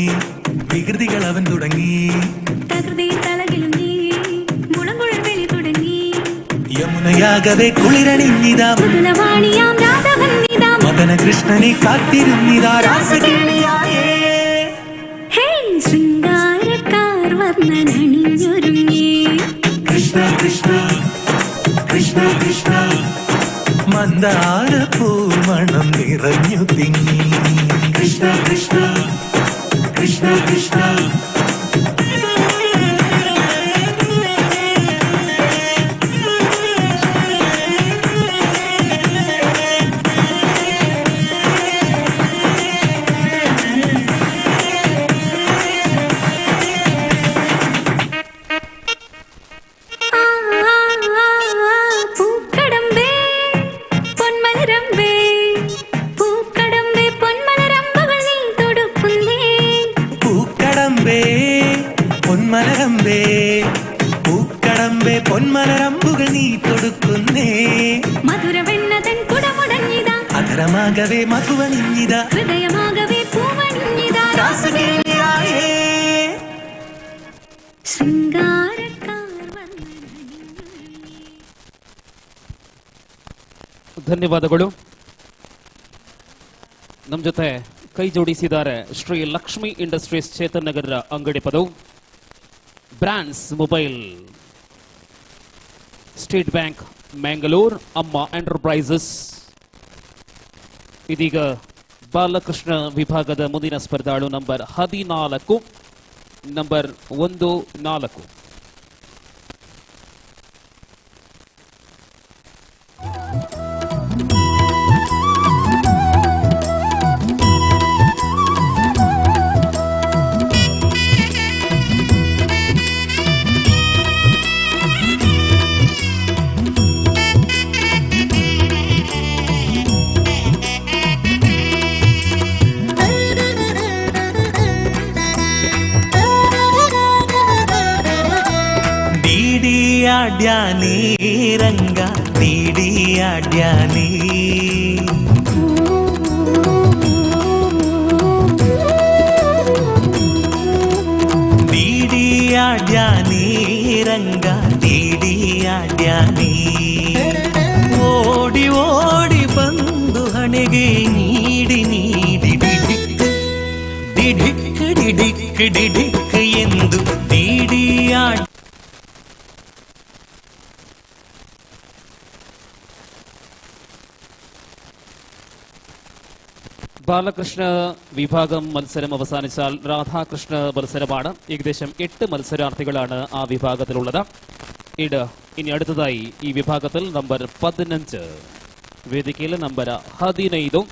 വികൃതികൾ അവൻ തുടങ്ങി തകൃതിയിൽ തലകിലും നീ മുളങ്കുഴൽ വെളി തുടങ്ങി യമുനയാകവെ കുളിരണിഞ്ഞിതാ മുതലവാണിയാം രാധവന്നിതാ മദന കൃഷ്ണനെ കാത്തിരുന്നിതാ രാസകേളിയായേ ഹേ ശൃംഗാരക്കാർ വർണ്ണനണിഞ്ഞൊരുങ്ങി കൃഷ്ണ കൃഷ്ണ കൃഷ്ണ കൃഷ്ണ മന്ദാരപ്പൂമണം നിറഞ്ഞു തിങ്ങി കൃഷ്ണ കൃഷ്ണ കൃഷ്ണ കൃഷ്ണ പൂക്കടമ്പേ പൊന്മലരമ്പേ പൂക്കടമ്പേ പൊന്മലരമ്പുകൾ നീ തൊടുക്കുന്നേ പൂക്കടമ്പേ പൊന്മലരമ്പേ പൂക്കടമ്പേ പൊന്മലരമ്പുകൾ നീ തൊടുക്കുന്നേ മധുരവെണ്ണതൻ കുടമുടഞ്ഞിതാ അധരമാകവേ മധുവണിഞ്ഞിതാ ഹൃദയമാകവേ പൂവണിഞ്ഞിതാ രാസകേളിയായേ ശൃംഗാരക്കാർ ಧನ್ಯವಾದಗಳು. ನಮ್ಮ ಜೊತೆ ಕೈ ಜೋಡಿಸಿದ್ದಾರೆ ಶ್ರೀ ಲಕ್ಷ್ಮಿ ಇಂಡಸ್ಟ್ರೀಸ್ ಚೇತನ್ ನಗರ ಅಂಗಡಿ ಪದವು, brands mobile, state bank Mangalore, ಅಮ್ಮ ಎಂಟರ್ಪ್ರೈಸಸ್. ಇದೀಗ ಬಾಲಕೃಷ್ಣ ವಿಭಾಗದ ಮುಂದಿನ ಸ್ಪರ್ಧಾಳು ನಂಬರ್ 14, ನಂಬರ್ 14. ಆಡ್ಯಾನಿ ರಂಗ ಡಿಡಿ ಆಡ್ಯಾನಿ ಡಿಡಿ ಆಡ್ಯಾನಿ ರಂಗ ಡಿಡಿ ಆಡ್ಯಾನಿ ಓಡಿ ಓಡಿ ಬಂದು ಹಣೆಗೆ ನೀಡಿ ನೀಡಿ ಡಿಡಿಕ್ ಡಿಡಿಕ್ ಡಿಡಿಕ್ ಡಿಡಿಕ್ ಎಂದು ಡಿಡಿ ಆಡ್ ബാലകൃഷ്ണ വിഭാഗം മത്സരം അവസാനിച്ചാൽ രാധാകൃഷ്ണ മത്സരമാണ്. ഏകദേശം 8 മത്സരാർത്ഥികളാണ് ആ വിഭാഗത്തിലുള്ളത്. ഇനി അടുത്തതായി ഈ വിഭാഗത്തിൽ നമ്പർ 15 വേദികയിൽ നമ്പർ 15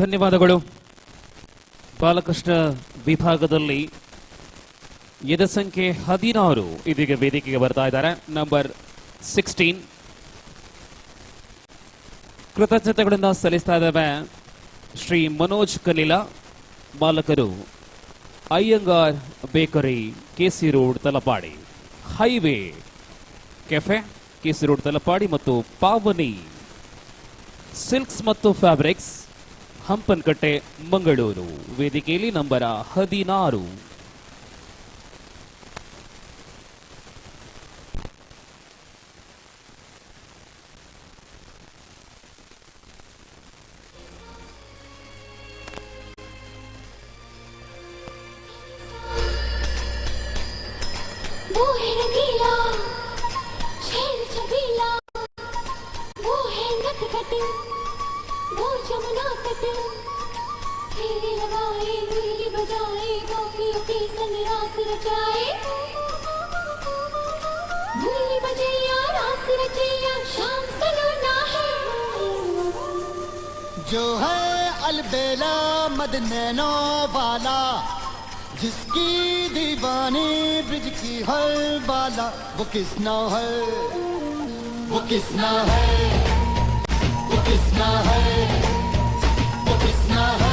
ಧನ್ಯವಾದಗಳು. ಬಾಲಕೃಷ್ಣ ವಿಭಾಗದಲ್ಲಿ ಎದೆ ಸಂಖ್ಯೆ 16 ಇದೀಗ ವೇದಿಕೆಗೆ ಬರ್ತಾ ಇದ್ದಾರೆ. ನಂಬರ್ 16 ಕೃತಜ್ಞತೆಗಳನ್ನು ಸಲ್ಲಿಸ್ತಾ ಇದ್ದಾವೆ ಶ್ರೀ ಮನೋಜ್ ಕಲೀಲ, ಬಾಲಕರು Iyengar bakery, KC road, Talapady, highway cafe, KC road, Talapady ಮತ್ತು ಪಾವನಿ ಸಿಲ್ಕ್ಸ್ ಮತ್ತು ಫ್ಯಾಬ್ರಿಕ್ಸ್, ಹಂಪನಕಟ್ಟೆ, ಮಂಗಳೂರು. ವೇದಿಕೆಯಲ್ಲಿ ನಂಬರ 16. गाए मुरली बजाए गोपियों के संग रास रचाए मुरली बजैया रास रचैया शाम सलोना है जो है अलबेला मद नैनो वाला जिसकी दीवानी ब्रिज की हर बाला वो किसना है वो किसना है वो किसना है वो किसना है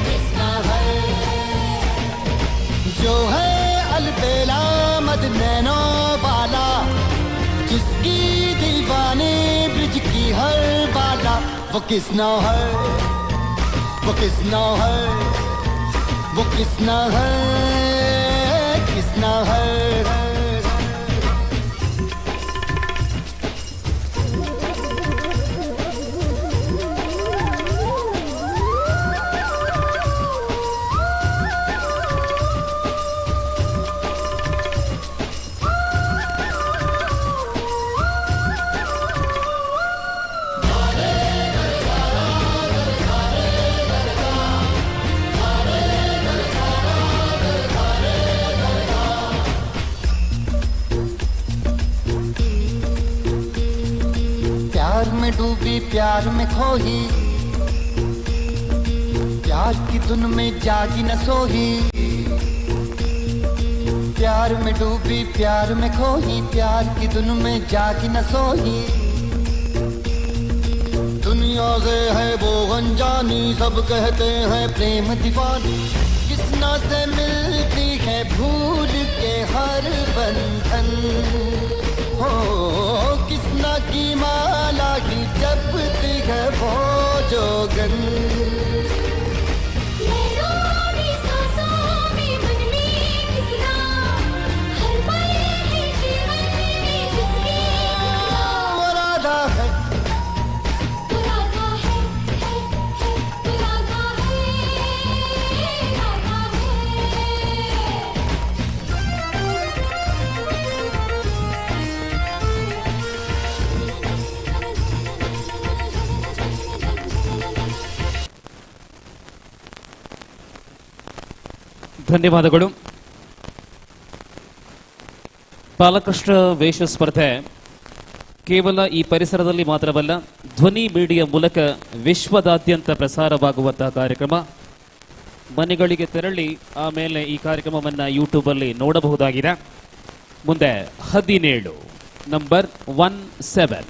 किसना है जो है अलबेला मद नैनो वाला जिसकी दीवानी ब्रिज की हर बाला वो किसना है वो किसना है वो किसना है किसना है डूबी प्यार में खोही प्यार की धुन में जागी न सोही प्यार में डूबी प्यार में खोही प्यार की धुन में जागी न सोही दुनिया से है वो अनजानी सब कहते हैं प्रेम दीवानी किसना से मिलती है भूल के हर बंधन हो किसना की माला की जपती है वो जोगन ಧನ್ಯವಾದಗಳು. ಬಾಲಕೃಷ್ಣ ವೇಷ ಸ್ಪರ್ಧೆ ಕೇವಲ ಈ ಪರಿಸರದಲ್ಲಿ ಮಾತ್ರವಲ್ಲ, ಧ್ವನಿ ಮೀಡಿಯಾ ಮೂಲಕ ವಿಶ್ವದಾದ್ಯಂತ ಪ್ರಸಾರವಾಗುವಂತಹ ಕಾರ್ಯಕ್ರಮ. ಮನೆಗಳಿಗೆ ತೆರಳಿ ಆಮೇಲೆ ಈ ಕಾರ್ಯಕ್ರಮವನ್ನು ಯೂಟ್ಯೂಬಲ್ಲಿ ನೋಡಬಹುದಾಗಿದೆ. ಮುಂದೆ 17 ನಂಬರ್ 17.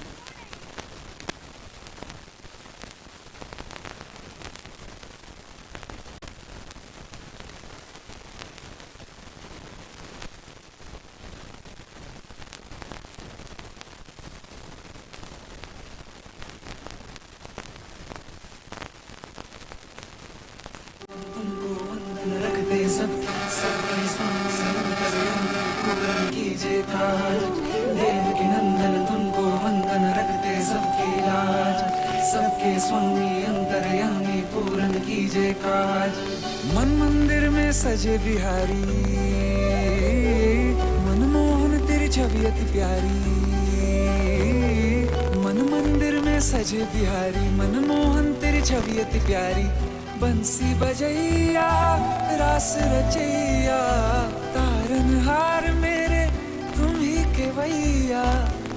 देवकी नंदन तुमको वंदन रखते सबकी लाज सबके स्वामी अंतर्यामी पूरन कीजे काज मन मंदिर में सजे बिहारी मनमोहन तेरी छवि अति प्यारी मन मंदिर में सजे बिहारी मनमोहन तेरी छवि अति प्यारी बंसी बजैया रास रचैया तारनहार मेरे तुम ही के भैया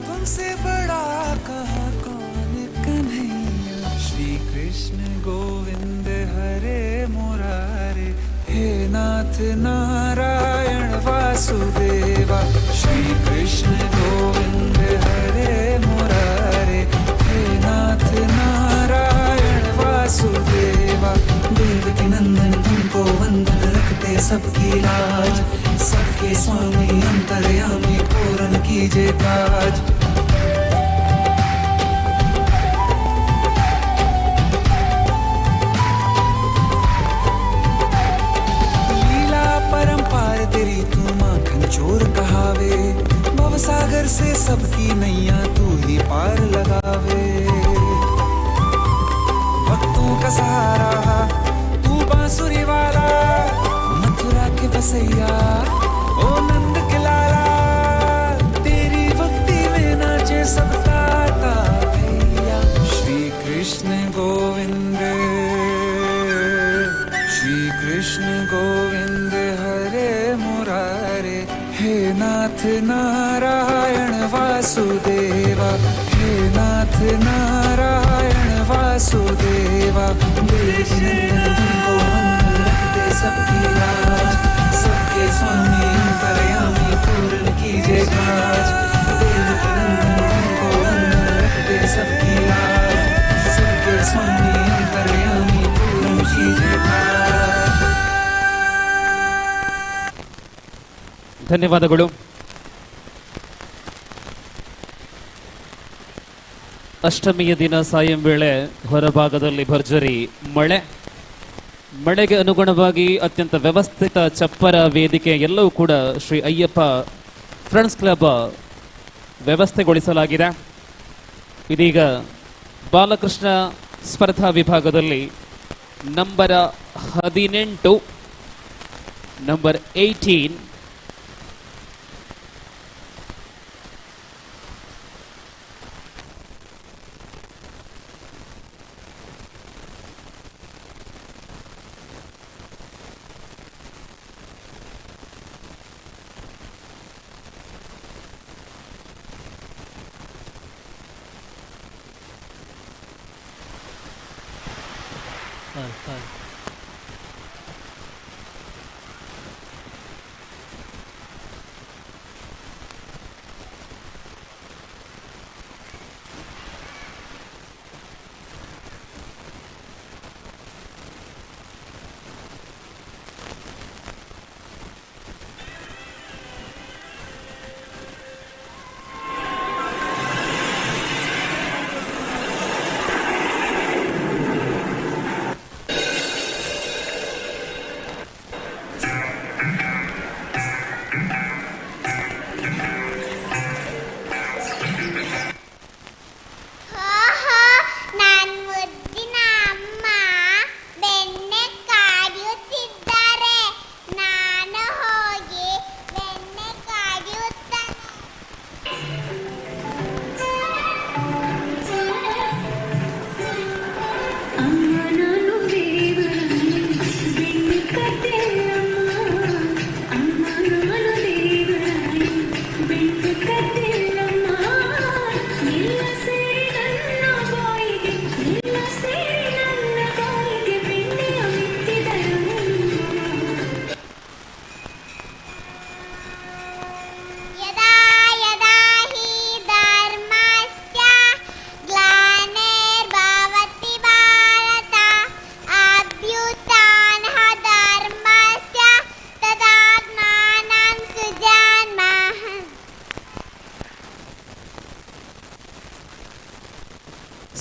तुमसे बड़ा कहाँ कौन कन्हैया श्री कृष्ण गोविंद हरे मुरारे हे नाथ नारायण वासुदेवा श्री कृष्ण गोविंद हरे मुरारे हे नाथ नारायण वासुदेवा देवकी नंदन तुमको वंदन रखते सबकी लाज सबके स्वामी अंतर्यामी पूरन कीजे काज लीला परंपार तेरी तू माखन चोर कहावे भवसागर से सबकी नैया तू ही पार लगावे भक्तों का सहारा तू बांसुरी वाला मथुरा के बसैया ओ नंद के लाला तेरी भक्ति में नाचे सबका भैया श्री कृष्ण गोविंद कृष्ण गोविंद हरे मुरारे, हे नाथ नारायण वासुदेवा, हे नाथ नारायण वासुदेवा। देवकी नंदन तुमको वंदन रखते सबकी लाज, सबके स्वामी अंतर्यामी पूर्ण कीजिए काज। देवकी नंदन तुमको वंदन रखते सबकी लाज, सबके स्वामी अंतर्यामी पूर्ण कीजिए काज। ಧನ್ಯವಾದಗಳು. ಅಷ್ಟಮಿಯ ದಿನ ಸಾಯಂ ವೇಳೆ ಹೊರಭಾಗದಲ್ಲಿ ಭರ್ಜರಿ ಮಳೆಗೆ ಅನುಗುಣವಾಗಿ ಅತ್ಯಂತ ವ್ಯವಸ್ಥಿತ ಚಪ್ಪರ ವೇದಿಕೆ ಎಲ್ಲವೂ ಕೂಡ ಶ್ರೀ ಅಯ್ಯಪ್ಪ ಫ್ರೆಂಡ್ಸ್ ಕ್ಲಬ್ ವ್ಯವಸ್ಥೆಗೊಳಿಸಲಾಗಿದೆ. ಇದೀಗ ಬಾಲಕೃಷ್ಣ ಸ್ಪರ್ಧಾ ವಿಭಾಗದಲ್ಲಿ ನಂಬರ್ 18, ನಂಬರ್ 18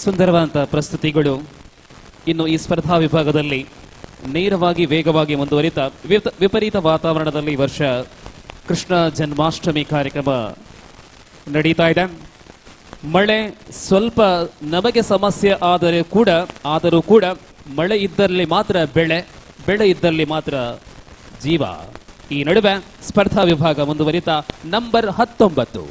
ಸುಂದರವಾದಂಥ ಪ್ರಸ್ತುತಿಗಳು. ಇನ್ನು ಈ ಸ್ಪರ್ಧಾ ವಿಭಾಗದಲ್ಲಿ ನೇರವಾಗಿ ವೇಗವಾಗಿ ಮುಂದುವರಿತಾ ವಿಪರೀತ ವಾತಾವರಣದಲ್ಲಿ ಈ ವರ್ಷ ಕೃಷ್ಣ ಜನ್ಮಾಷ್ಟಮಿ ಕಾರ್ಯಕ್ರಮ ನಡೀತಾ ಇದೆ. ಮಳೆ ಸ್ವಲ್ಪ ನಮಗೆ ಸಮಸ್ಯೆ ಆದರೂ ಕೂಡ ಮಳೆ ಇದ್ದಲ್ಲಿ ಮಾತ್ರ ಬೆಳೆ ಇದ್ದಲ್ಲಿ ಮಾತ್ರ ಜೀವ. ಈ ನಡುವೆ ಸ್ಪರ್ಧಾ ವಿಭಾಗ ಮುಂದುವರಿತಾ ನಂಬರ್ 19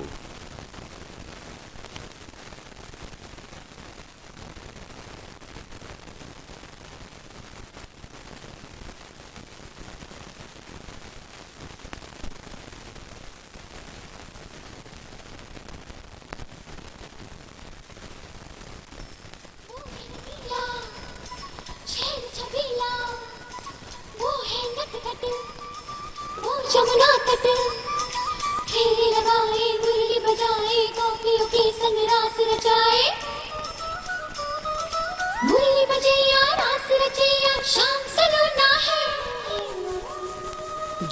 जमुना तट खेल लगाए मुरली बजाए गोपियों के संग रास रचाए मुरली बजैया रास रचैया शाम सलोना है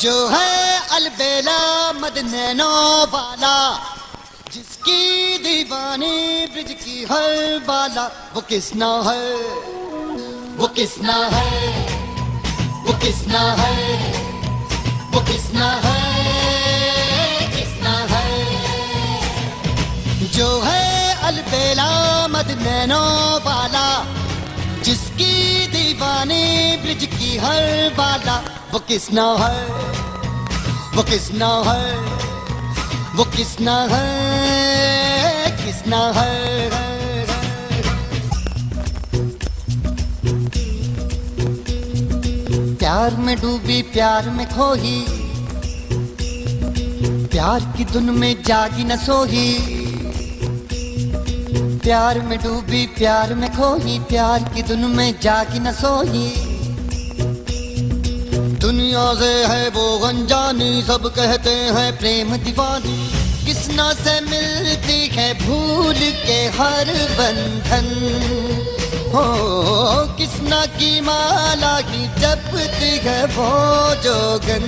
जो है अलबेला मद नैनो वाला जिसकी दीवानी ब्रिज की हर बाला वो किसना है वो किसना है वो किसना है वो किसना है जो है अलबेला मद नैनो वाला जिसकी दीवानी ब्रिज की हर बाला वो किसना है वो किसना है वो किसना है किसना है प्यार में डूबी प्यार में खोही, प्यार की धुन में जागी न सोही। प्यार में डूबी प्यार में खोही, प्यार की धुन में जागी न सोही। दुनिया से है वो अनजानी, सब कहते हैं प्रेम दीवानी। किसना से मिलती है भूल के हर बंधन, हो किसना की माला ही जपती है वो जोगन।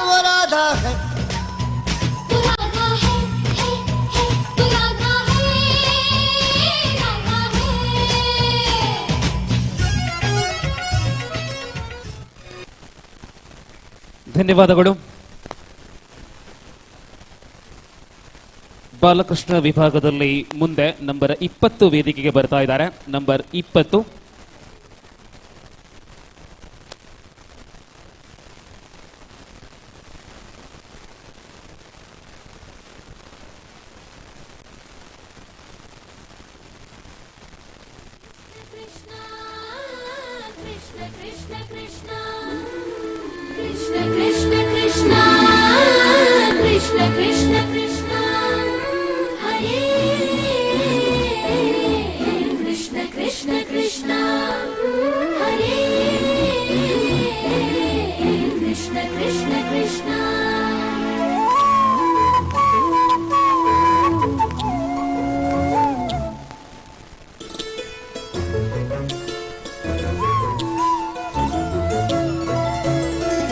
वो राधा है, ಧನ್ಯವಾದಗಳು. ಬಾಲಕೃಷ್ಣ ವಿಭಾಗದಲ್ಲಿ ಮುಂದೆ ನಂಬರ್ 20 ವೇದಿಕೆಗೆ ಬರ್ತಾ ಇದ್ದಾರೆ. ನಂಬರ್ 20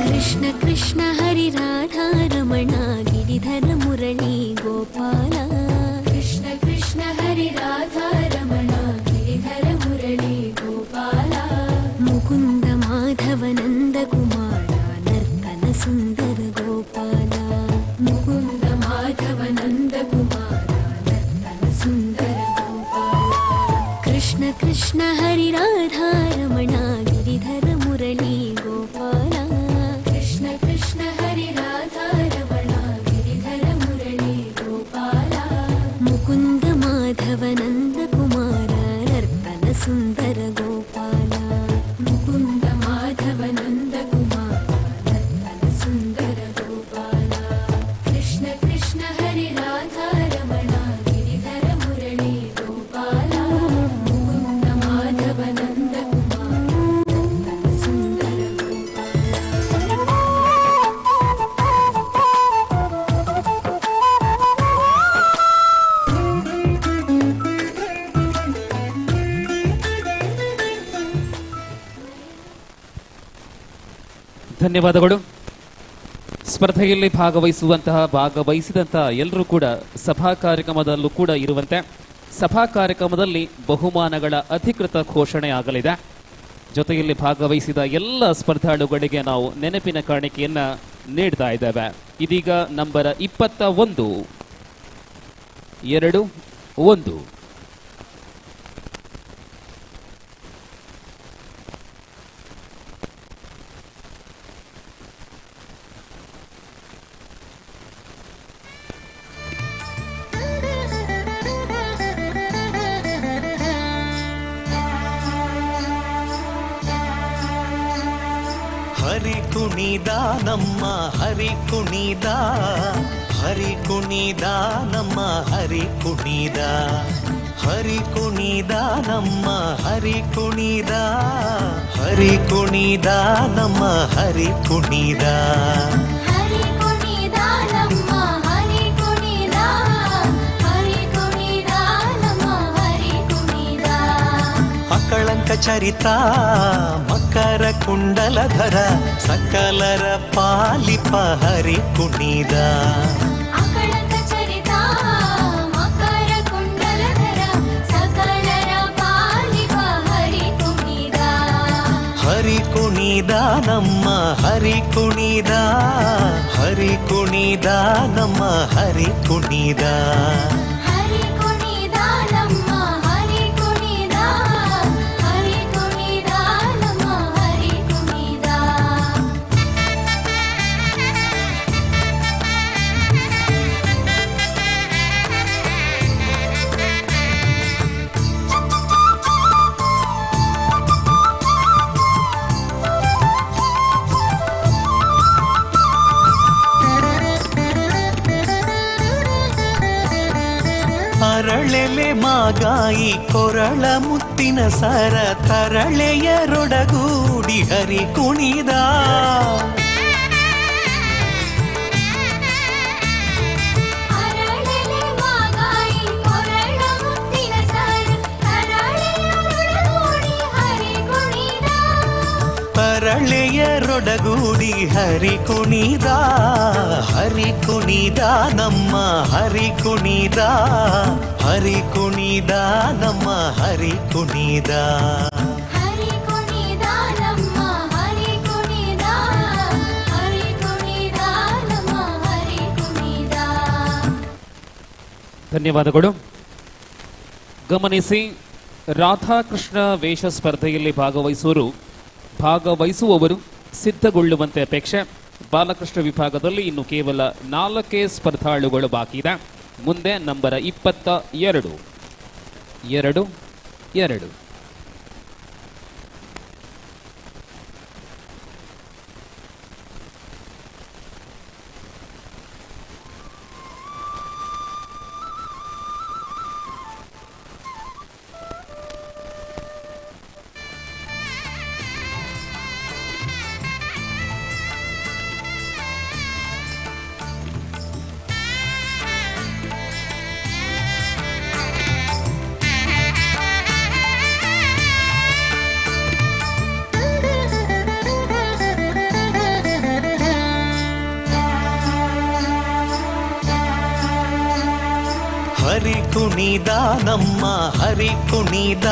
कृष्ण कृष्ण हरि राधा रमण गिरिधर मुरली गोपाल। कृष्ण कृष्ण हरि राधा रमण गिरिधर मुरली गोपाल। मुकुंद माधव नंद कुमार नर्तन सुंदर गोपाल। मुकुंद माधव नंद कुमार नर्तन सुंदर गोपाल। कृष्ण कृष्ण हरि राधा रमण गिरिधर मुरली गोपाल। कृष्ण कृष्ण हरि राधा रमण गिरिधर मुरली गोपाल। मुकुंद माधव नंद कुमार नर्तन सुंदर गोपाल। मुकुंद माधव नंद कुमार नर्तन सुंदर गोपाल। कृष्ण कृष्ण हरि राधा रमण गिरिधर मुरली गोपाल। मुकुंद माधव नंद कुमार नर्तन सुंदर ಧನ್ಯವಾದಗಳು. ಸ್ಪರ್ಧೆಯಲ್ಲಿ ಭಾಗವಹಿಸಿದಂತಹ ಎಲ್ಲರೂ ಕೂಡ ಸಭಾ ಕಾರ್ಯಕ್ರಮದಲ್ಲೂ ಕೂಡ ಇರುವಂತೆ ಸಭಾ ಕಾರ್ಯಕ್ರಮದಲ್ಲಿ ಬಹುಮಾನಗಳ ಅಧಿಕೃತ ಘೋಷಣೆ ಆಗಲಿದೆ. ಜೊತೆಯಲ್ಲಿ ಭಾಗವಹಿಸಿದ ಎಲ್ಲ ಸ್ಪರ್ಧಾಳುಗಳಿಗೆ ನಾವು ನೆನಪಿನ ಕಾಣಿಕೆಯನ್ನ ನೀಡ್ತಾ ಇದ್ದೇವೆ. ಇದೀಗ ನಂಬರ್ 21 2-1 ಹರಿ ಕುಣಿದ ನಮ್ಮ ಹರಿ ಕುಣಿದ, ಹರಿ ಕುಣಿದ ನಮ್ಮ ಹರಿ ಕುಣಿದ, ಹರಿ ಕುಣಿದ ನಮ್ಮ ಹರಿ ಕುಣಿದ, ಹರಿ ಕುಣಿದ ನಮ್ಮ ಹರಿ ಕುಣಿದ. ಹರಿ ಕುಣಿದ ನಮ್ಮ ಹರಿ ಕುಣಿದ, ಹರಿ ಕುಣಿದ ನಮ್ಮ ಹರಿ ಕುಣಿದ. ಅಕಳಂಕ ಚರಿತ ಮಕರ ಕುಂಡಲಧರ ಸಕಲರ ಪಾಲಿಪ ಹರಿ ಕುಣಿದ. ಅಕಳಂಕ ಚರಿತ ಮಕರ ಕುಂಡಲಧರ ಸಕಲರ ಪಾಲಿಪ ಹರಿ ಕುಣಿದ. ಹರಿ ಕುಣಿದ ನಮ್ಮ ಹರಿ ಕುಣಿದ, ಹರಿ ಕುಣಿದ ನಮ್ಮ ಹರಿ ಕುಣಿದ. ಹರಿ ಕುಣಿದ ನಮ್ಮ ಹರಿ ಕುಣಿದ, ಹರಿ ಕುಣಿದ ನಮ್ಮ ಹರಿ ಕುಣಿದ. ಮರಳೆಲೆ ಮಾಗಾಯಿ ಕೊರಳ ಮುತ್ತಿನ ಸರ ತರಳೆಯರೊಡಗೂಡಿ ಹರಿ ಕುಣಿದ ತರಳೆಯರೊಡಗೂಡಿ ಹರಿ ಕುಣಿದ ಹರಿ ಕುಣಿದ ನಮ್ಮ ಹರಿ ಕುಣಿದ ಹರಿ ಕುಣಿದ ನಮ್ಮ ಹರಿ ಕುಣಿದ ಧನ್ಯವಾದಗಳು. ಗಮನಿಸಿ, ರಾಧಾಕೃಷ್ಣ ವೇಷ ಸ್ಪರ್ಧೆಯಲ್ಲಿ ಭಾಗವಹಿಸುವವರು ಸಿದ್ಧಗೊಳ್ಳುವಂತೆ ಅಪೇಕ್ಷೆ. ಬಾಲಕೃಷ್ಣ ವಿಭಾಗದಲ್ಲಿ ಇನ್ನು ಕೇವಲ 4 ಸ್ಪರ್ಧಾಳುಗಳು ಬಾಕಿ ಇದೆ. ಮುಂದೆ ನಂಬರ 22. ಹರಿ ಕುಣಿದ ನಮ್ಮ ಹರಿ ಕುಣಿದ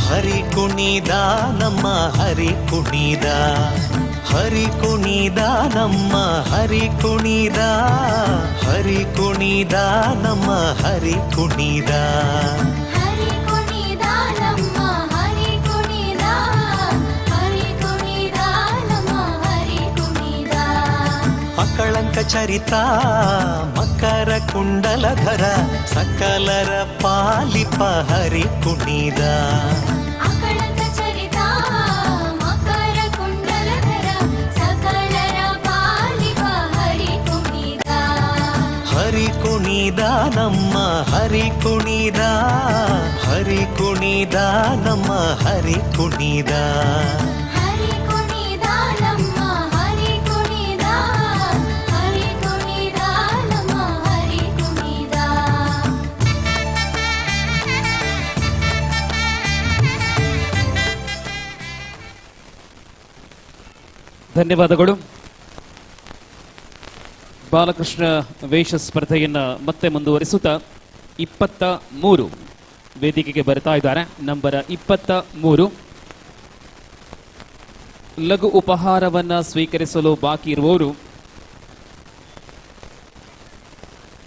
ಹರಿ ಕುಣಿದ ನಮ್ಮ ಹರಿ ಕುಣಿದ ಹರಿ ಕುಣಿದ ನಮ್ಮ ಹರಿ ಕುಣಿದ ಹರಿ ಕುಣಿದ ನಮ್ಮ ಹರಿ ಕುಣಿದ ಅಕಳಂಕ ಚರಿತ ಮಕರ ಕುಂಡಲಧರ ಸಕಲರ ಪಾಲಿಪ ಹರಿ ಕುಣಿದ ಹರಿ ಕುಣಿದ ನಮ್ಮ ಹರಿ ಕುಣಿದ ಹರಿ ಕುಣಿದ ನಮ್ಮ ಹರಿ ಕುಣಿದ ಧನ್ಯವಾದಗಳು. ಬಾಲಕೃಷ್ಣ ವೇಷ ಸ್ಪರ್ಧೆಯನ್ನು ಮತ್ತೆ ಮುಂದುವರಿಸುತ್ತಾ 23 ವೇದಿಕೆಗೆ ಬರ್ತಾ ಇದ್ದಾರೆ. ನಂಬರ 23 ಲಘು ಉಪಹಾರವನ್ನ ಸ್ವೀಕರಿಸಲು ಬಾಕಿ ಇರುವವರು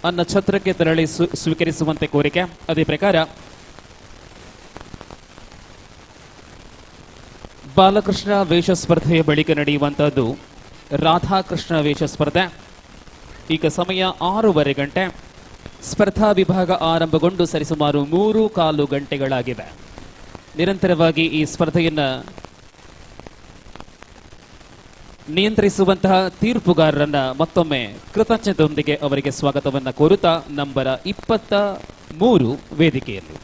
ಅನ್ನ ಛತ್ರಕ್ಕೆ ತೆರಳಿ ಸ್ವೀಕರಿಸುವಂತೆ ಕೋರಿಕೆ. ಅದೇ ಪ್ರಕಾರ ಬಾಲಕೃಷ್ಣ ವೇಷ ಸ್ಪರ್ಧೆಯ ಬಳಿಕ ನಡೆಯುವಂತಹದ್ದು ರಾಧಾಕೃಷ್ಣ ವೇಷ ಸ್ಪರ್ಧೆ. ಈಗ ಸಮಯ 6:15 ಗಂಟೆ. ಸ್ಪರ್ಧಾ ವಿಭಾಗ ಆರಂಭಗೊಂಡು ಸರಿಸುಮಾರು 3.25 ಗಂಟೆಗಳಾಗಿವೆ. ನಿರಂತರವಾಗಿ ಈ ಸ್ಪರ್ಧೆಯನ್ನ ನಿಯಂತ್ರಿಸುವಂತಹ ತೀರ್ಪುಗಾರರನ್ನ ಮತ್ತೊಮ್ಮೆ ಕೃತಜ್ಞತೆಯೊಂದಿಗೆ ಅವರಿಗೆ ಸ್ವಾಗತವನ್ನ ಕೋರುತ್ತಾ ನಂಬರ 23 ವೇದಿಕೆಯಲ್ಲಿ.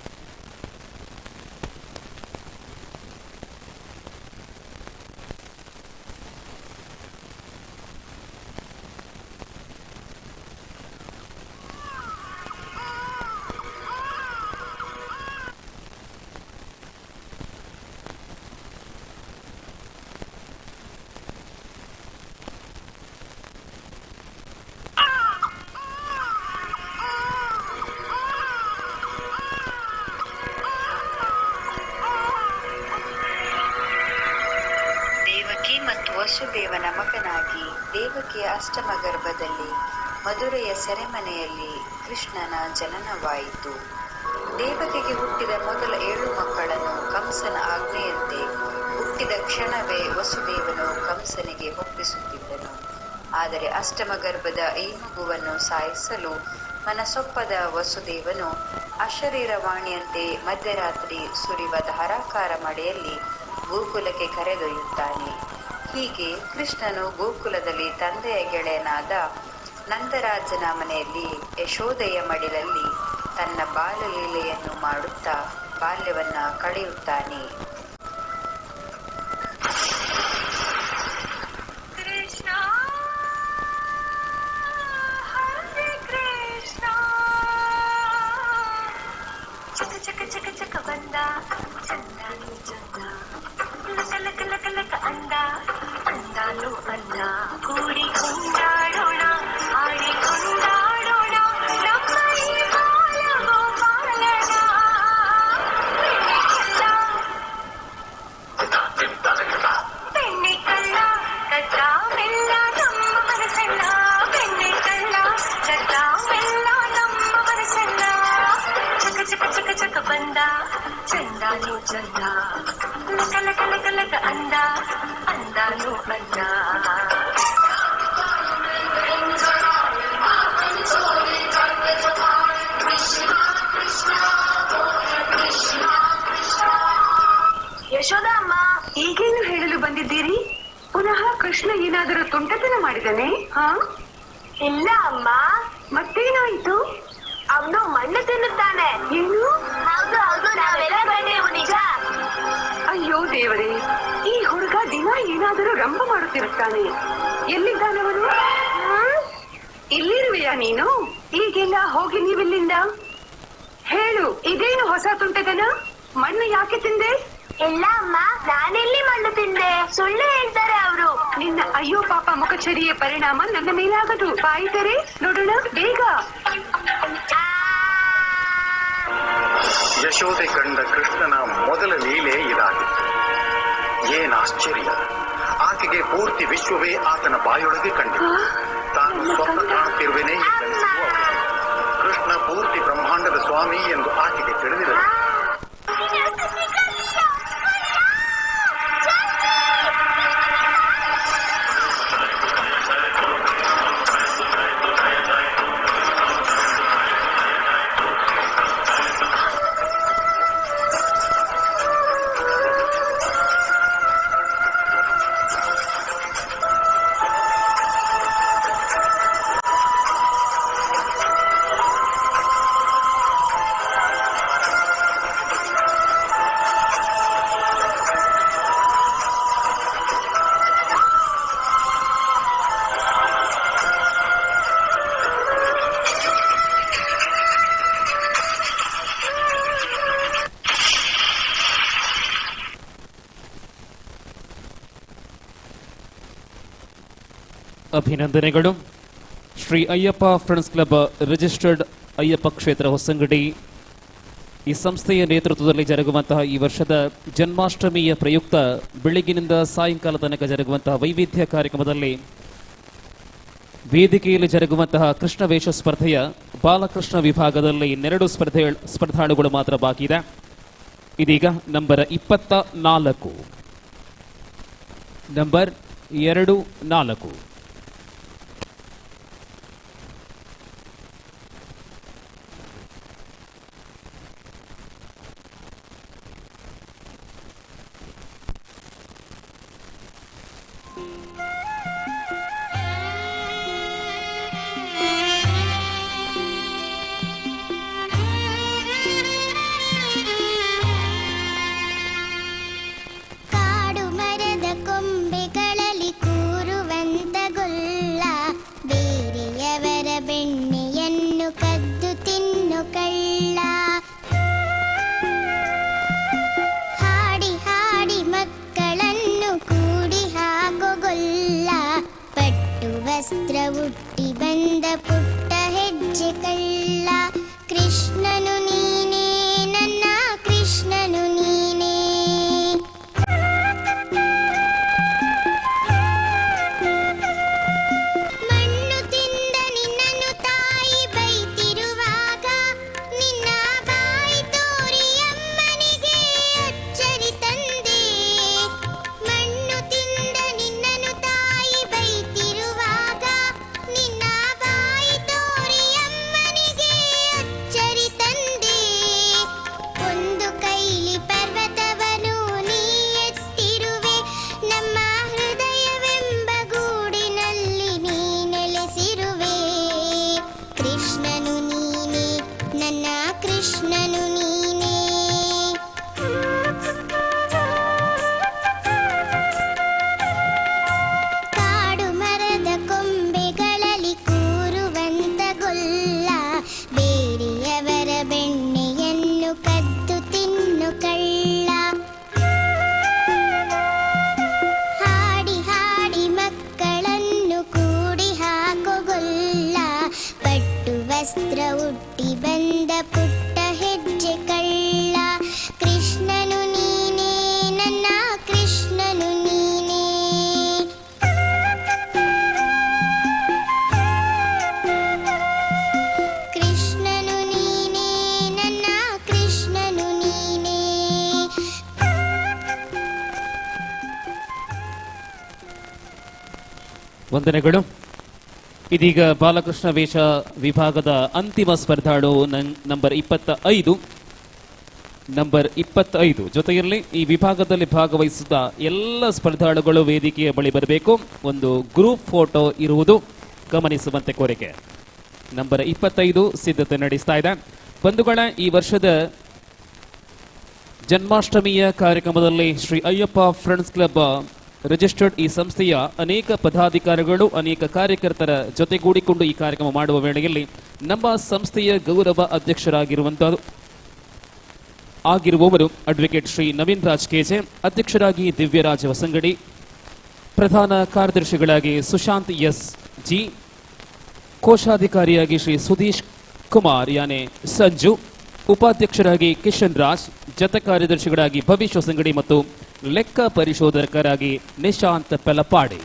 ಮತ್ತು ವಸುದೇವನ ಮಗನಾಗಿ ದೇವಕಿಯ ಅಷ್ಟಮ ಗರ್ಭದಲ್ಲಿ ಮಧುರೆಯ ಸೆರೆಮನೆಯಲ್ಲಿ ಕೃಷ್ಣನ ಜನನವಾಯಿತು. ದೇವಕಿಗೆ ಹುಟ್ಟಿದ ಮೊದಲ 7 ಮಕ್ಕಳನ್ನು ಕಂಸನ ಆಜ್ಞೆಯಂತೆ ಹುಟ್ಟಿದ ಕ್ಷಣವೇ ವಸುದೇವನು ಕಂಸನಿಗೆ ಒಪ್ಪಿಸುತ್ತಿದ್ದನು. ಆದರೆ ಅಷ್ಟಮ ಗರ್ಭದ ಈ ಮಗುವನ್ನು ಸಾಯಿಸಲು ಮನಸೊಪ್ಪದ ವಸುದೇವನು ಅಶರೀರವಾಣಿಯಂತೆ ಮಧ್ಯರಾತ್ರಿ ಸುರಿಯುವ ಧಾರಾಕಾರ ಮಳೆಯಲ್ಲಿ ಗೋಕುಲಕ್ಕೆ ಕರೆದೊಯ್ಯುತ್ತಾನೆ. ಹೀಗೆ ಕೃಷ್ಣನು ಗೋಕುಲದಲ್ಲಿ ತಂದೆಯ ಗೆಳೆಯನಾದ ನಂದರಾಜನ ಮನೆಯಲ್ಲಿ ಯಶೋದೆಯ ಮಡಿಲಲ್ಲಿ ತನ್ನ ಬಾಲಲೀಲೆಯನ್ನು ಮಾಡುತ್ತಾ ಬಾಲ್ಯವನ್ನ ಕಳೆಯುತ್ತಾನೆ. ಕೃಷ್ಣ ಹರೇ ಕೃಷ್ಣ ಚಕ ಚಕ ಚಕ ಚಕ ಬಂದ ಚಂದಾನು ಚಂದ ಲಕ ಲಕ ಲಕ ಲಕ ಅಂದ ಅಂದಾನು ಅಂದ ಕೂಡಿ ಕೊಂಡಾಡೋಣ ಆಡಿ ಕೊಂಡಾಡೋಣ ನಮ್ಮ ಈ ಬಾಲ ಗೋಪಾಲನ ಬೆಣ್ಣೆ ಕಳ್ಳ ಕದ್ದ ಮೆಲ್ಲ ನಮ್ಮ ಮನಸ್ಸೆಲ್ಲ ಬೆಣ್ಣೆ ಕಳ್ಳ ಕದ್ದ ಮೆಲ್ಲ ನಮ್ಮ ಮನಸ್ಸೆಲ್ಲ ಚಕ ಚಕ ಚಕ ಚಕ ಬಂದ ಚಂದಾನು ಚಂದ ಲಕ ಲಕ ಲಕ ಲಕ ಅಂದ ಅಂದಾನು ಅಂದ ಯಶೋದ ಅಮ್ಮ, ಈಗೇನು ಹೇಳಲು ಬಂದಿದ್ದೀರಿ? ಪುನಃ ಕೃಷ್ಣ ಏನಾದರೂ ತುಂಟತನ ಮಾಡಿದನೆ? ಇಲ್ಲ ಅಮ್ಮ. ಮತ್ತೇನಾಯ್ತು? ಅವನು ಮಣ್ಣು ತಿನ್ನುತ್ತಾನೆ. ಏನು? ಹೌದು ಹೌದು, ನಾವೆಲ್ಲ ಬಂದೆವು ನಿಜ. ಅಯ್ಯೋ ದೇವರೇ, ಈ ಹುಡುಗ ದಿನ ಏನಾದರೂ ರಂಪ ಮಾಡುತ್ತಿರುತ್ತಾನೆ. ಎಲ್ಲಿದ್ದಾನವನು? ಇಲ್ಲಿರುವೆಯಾ ನೀನು? ಈಗೆಲ್ಲ ಹೋಗಿ ನೀವಿಲ್ಲಿಂದ. ಹೇಳು, ಇದೇನು ಹೊಸ ತುಂಟತನ? ಮಣ್ಣು ಯಾಕೆ ತಿಂದೆ? ಇಲ್ಲ ಅಮ್ಮ, ನಾನೆಲ್ಲಿ ಮಣ್ಣು ತಿಂದೆ? ಸುಳ್ಳು ಹೇಳ್ತಾರೆ ಅವರು. ನಿನ್ನ ಅಯ್ಯೋ ಪಾಪ ಮುಖಚರಿಯ ಪರಿಣಾಮ ನನ್ನ ಮೇಲಾಗದು. ಬಾಯಿದರೆ ನೋಡೋಣ ಬೇಗ. ಯಶೋದೆ ಕಂಡ ಕೃಷ್ಣನ ಮೊದಲ ಲೀಲೆ ಇದಾಗಿತ್ತು. ಏನಾಶ್ಚರ್ಯ! ಆಕೆಗೆ ಪೂರ್ತಿ ವಿಶ್ವವೇ ಆತನ ಬಾಯೊಳಗೆ ಕಂಡಿತು. ತಾನು ಸ್ವಪ್ನ ಕಾಣುತ್ತಿರುವೆನೇ ಎಂದೆನಿಸುವ ಕೃಷ್ಣ ಪೂರ್ತಿ ಬ್ರಹ್ಮಾಂಡದ ಸ್ವಾಮಿ ಎಂದು ಆಕೆಗೆ ತಿಳಿದಿರಲಿಲ್ಲ. ಅಭಿನಂದನೆಗಳು. Shri Ayyappa friends club registered Ayyappa ಕ್ಷೇತ್ರ ಹೊಸಂಗಡಿ ಈ ಸಂಸ್ಥೆಯ ನೇತೃತ್ವದಲ್ಲಿ ಜರುಗುವಂತಹ ಈ ವರ್ಷದ ಜನ್ಮಾಷ್ಟಮಿಯ ಪ್ರಯುಕ್ತ ಬೆಳಗಿನಿಂದ ಸಾಯಂಕಾಲ ತನಕ ಜರುಗುವಂತಹ ವೈವಿಧ್ಯ ಕಾರ್ಯಕ್ರಮದಲ್ಲಿ ವೇದಿಕೆಯಲ್ಲಿ ಜರುಗುವಂತಹ ಕೃಷ್ಣ ವೇಷ ಸ್ಪರ್ಧೆಯ ಬಾಲಕೃಷ್ಣ ವಿಭಾಗದಲ್ಲಿ ಇನ್ನೆರಡು ಸ್ಪರ್ಧಾಳುಗಳು ಮಾತ್ರ ಬಾಕಿ ಇದೆ. ಇದೀಗ ನಂಬರ್ 24 ನಂಬರ್ 24 ಕಾಡು ಮರದ ಕೊಂಬೆಗಳಲ್ಲಿ ಕೂರುವಂತ ಗೊಲ್ಲ, ಬೇರೆಯವರ ಬೆಣ್ಣೆಯನ್ನು ಕದ್ದು ತಿನ್ನು ಕಳ್ಳ. ಹಾಡಿ ಹಾಡಿ ಮಕ್ಕಳನ್ನು ಕೂಡಿ ಹಾಕೋ ಗೊಲ್ಲ, ಪಟ್ಟು ವಸ್ತ್ರ ಉಟ್ಟಿ ಬಂದ ಪುಟ್ಟ ಹೆಜ್ಜೆ ಕಳ್ಳ. ಕೃಷ್ಣನು ನೀನೇ, ನನ್ನ ಕೃಷ್ಣನು ನೀನೇ. ಮಣ್ಣು ತಿಂದ ನಿನ್ನನ್ನು ತಾಯಿ ಬೈತಿರುವಾಗ ನಿನ್ನ ಬಾಯಿ ತೋರಿ ಅಮ್ಮನಿಗೆ ಅಚ್ಚರಿ ತಂದೆ. ಮಣ್ಣು ತಿಂದ ನಿನ್ನನ್ನು ತಾಯಿ ಬೈತಿರುವಾಗ ನಿನ್ನ ಬಾಯಿ ತೋರಿ ಅಮ್ಮನಿಗೆ ಅಚ್ಚರಿ ತಂದೆ. ಒಂದು ಕೈಲಿ ಪರ್ವತವನ್ನು ನೀ ಎತ್ತಿರುವೆ, ನಮ್ಮ ಹೃದಯವೆಂಬ ಗೂಡಿನಲ್ಲಿ ನೀ ನೆಲೆಸಿರುವೆ. ಕೃಷ್ಣನು ನೀನೆ, ನನ್ನ ಕೃಷ್ಣನು ನೀನೇ. ಕಾಡು ಮರದ ಕೊಂಬೆಗಳಲ್ಲಿ ಕೂರುವಂತ ಗೊಲ್ಲ, ಬೇರೆಯವರ ಬೆಣ್ಣೆಯನ್ನು ಕದ್ದು ತಿನ್ನು ಕಳ್ಳ. ಹಾಡಿ ಹಾಡಿ ಮಕ್ಕಳನ್ನು ಕೂಡಿ ಹಾಕೋ ಗೊಲ್ಲ, ಪಟ್ಟು ವಸ್ತ್ರ ಉಟ್ಟಿ ಬಂದ ಪುಟ್ಟ ಹೆಜ್ಜೆ ಕಳ್ಳ. ಕೃಷ್ಣನು ನೀನೇ, ನನ್ನ ಕೃಷ್ಣನು ನೀನೇ. ಕೃಷ್ಣನು ನೀನೇ, ನನ್ನ ಕೃಷ್ಣನು ನೀನೇ. ವಂದನೆಗಳು. ಇದೀಗ ಬಾಲಕೃಷ್ಣ ವೇಷ ವಿಭಾಗದ ಅಂತಿಮ ಸ್ಪರ್ಧಾಳು ನಂಬರ್ 25 ಜೊತೆಯಲ್ಲಿ ಈ ವಿಭಾಗದಲ್ಲಿ ಭಾಗವಹಿಸಿದ ಎಲ್ಲ ಸ್ಪರ್ಧಾಳುಗಳು ವೇದಿಕೆಯ ಬಳಿ ಬರಬೇಕು. ಒಂದು ಗ್ರೂಪ್ ಫೋಟೋ ಇರುವುದು ಗಮನಿಸುವಂತೆ ಕೋರಿಕೆ. ನಂಬರ್ 25 ಸಿದ್ಧತೆ ನಡೆಸ್ತಾ ಇದೆ. ಬಂಧುಗಳ, ಈ ವರ್ಷದ ಜನ್ಮಾಷ್ಟಮಿಯ ಕಾರ್ಯಕ್ರಮದಲ್ಲಿ Shri Ayyappa friends club registered ಈ ಸಂಸ್ಥೆಯ ಅನೇಕ ಪದಾಧಿಕಾರಿಗಳು, ಅನೇಕ ಕಾರ್ಯಕರ್ತರ ಜೊತೆಗೂಡಿಕೊಂಡು ಈ ಕಾರ್ಯಕ್ರಮ ಮಾಡುವ ವೇಳೆಯಲ್ಲಿ ನಮ್ಮ ಸಂಸ್ಥೆಯ ಗೌರವ ಆಗಿರುವವರು ಅಡ್ವೊಕೇಟ್ ಶ್ರೀ ನವೀನ್ ರಾಜ್ ಕೆಜೆ, ಅಧ್ಯಕ್ಷರಾಗಿ ದಿವ್ಯರಾಜ್ ಹೊಸಂಗಡಿ, ಪ್ರಧಾನ ಕಾರ್ಯದರ್ಶಿಗಳಾಗಿ ಸುಶಾಂತ್ ಎಸ್ ಜಿ, ಕೋಶಾಧಿಕಾರಿಯಾಗಿ ಶ್ರೀ ಸುಧೀಶ್ ಕುಮಾರ್ ಯಾನೆ ಸಂಜು, ಉಪಾಧ್ಯಕ್ಷರಾಗಿ ಕಿಶನ್ ರಾಜ್, ಜತ ಕಾರ್ಯದರ್ಶಿಗಳಾಗಿ ಭವಿಷ್ ಹೊಸಂಗಡಿ ಮತ್ತು ಲೆಕ್ಕ ಪರಿಶೋಧಕರಾಗಿ ನಿಶಾಂತ್ ಪೆಲಪಾಡಿ.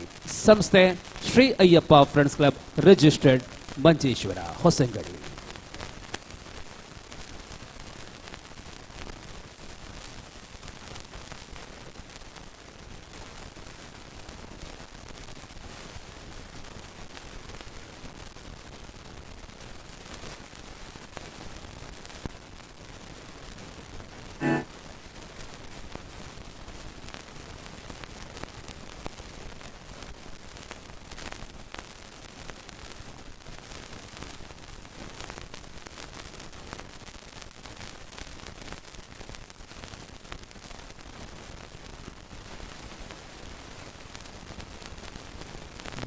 ಸಂಸ್ಥೆ Shri Ayyappa friends club registered Manjeshwar Hosangadi.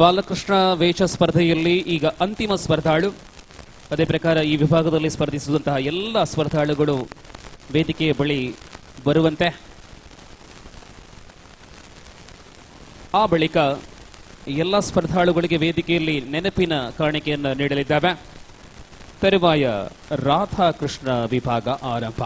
Balakrishna ವೇಷ ಸ್ಪರ್ಧೆಯಲ್ಲಿ ಈಗ ಅಂತಿಮ ಸ್ಪರ್ಧಾಳು. ಅದೇ ಪ್ರಕಾರ ಈ ವಿಭಾಗದಲ್ಲಿ ಸ್ಪರ್ಧಿಸುವಂತಹ ಎಲ್ಲ ಸ್ಪರ್ಧಾಳುಗಳು ವೇದಿಕೆಯ ಬಳಿ ಬರುವಂತೆ. ಆ ಬಳಿಕ ಎಲ್ಲ ಸ್ಪರ್ಧಾಳುಗಳಿಗೆ ವೇದಿಕೆಯಲ್ಲಿ ನೆನಪಿನ ಕಾಣಿಕೆಯನ್ನು ನೀಡಲಿದ್ದಾವೆ. ತರುವಾಯ ರಾಧಾಕೃಷ್ಣ ವಿಭಾಗ ಆರಂಭ.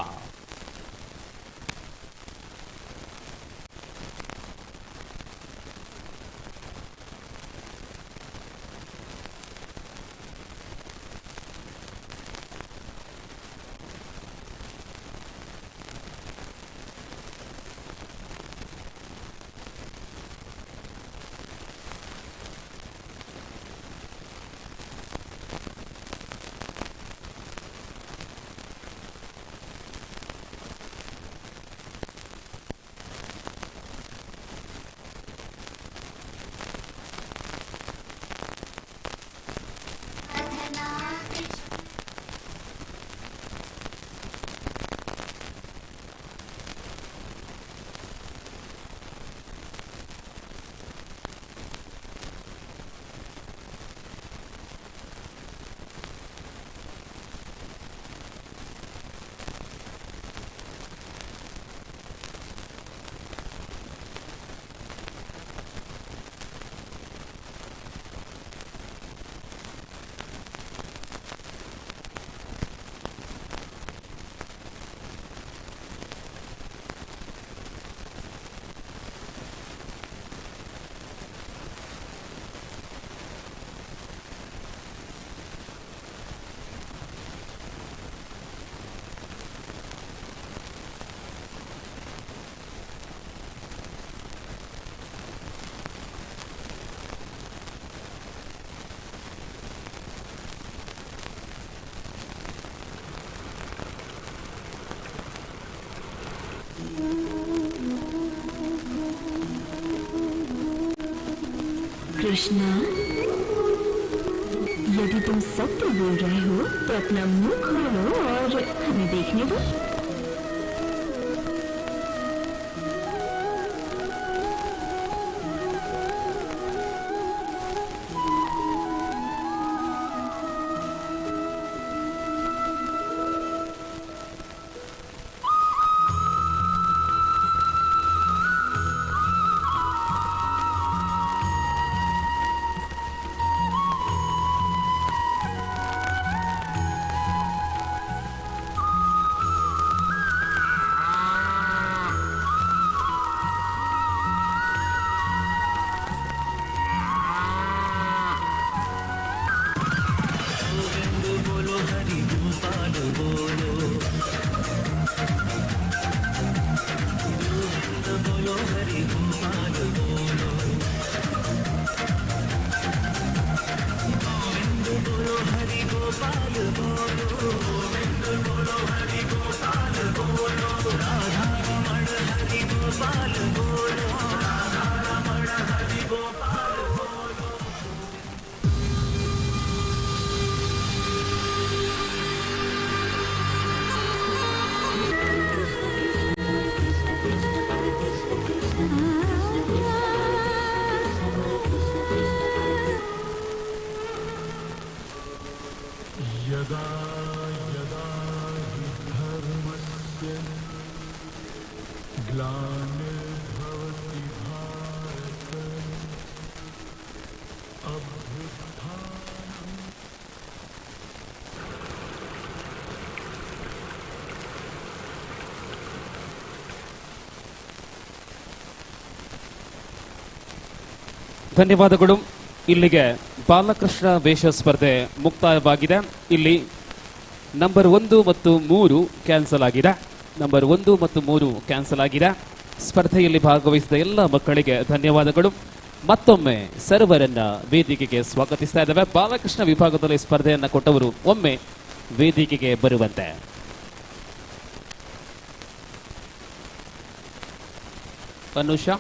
कृष्णा, यदि तुम सत्य बोल रहे हो तो अपना मुंह खोलो और हमें देखने दो। यदा यदा हि धर्मस्य ग्लानिर्भवति भारत अभ्युत्थानम् ಧನ್ಯವಾದಗಳು. ಇಲ್ಲಿಗೆ ಬಾಲಕೃಷ್ಣ ವೇಷ ಸ್ಪರ್ಧೆ ಮುಕ್ತಾಯವಾಗಿದೆ. ಇಲ್ಲಿ ನಂಬರ್ 1 ಮತ್ತು 3 ಕ್ಯಾನ್ಸಲ್ ಆಗಿದೆ. ನಂಬರ್ 1 ಮತ್ತು 3 ಕ್ಯಾನ್ಸಲ್ ಆಗಿದೆ. ಸ್ಪರ್ಧೆಯಲ್ಲಿ ಭಾಗವಹಿಸಿದ ಎಲ್ಲ ಮಕ್ಕಳಿಗೆ ಧನ್ಯವಾದಗಳು. ಮತ್ತೊಮ್ಮೆ ಸರ್ವರನ್ನ ವೇದಿಕೆಗೆ ಸ್ವಾಗತಿಸ್ತಾ ಇದ್ದೇವೆ. ಬಾಲಕೃಷ್ಣ ವಿಭಾಗದಲ್ಲಿ ಸ್ಪರ್ಧೆಯನ್ನ ಕೊಟ್ಟವರು ಒಮ್ಮೆ ವೇದಿಕೆಗೆ ಬರುವಂತೆ. ಅನುಷಾ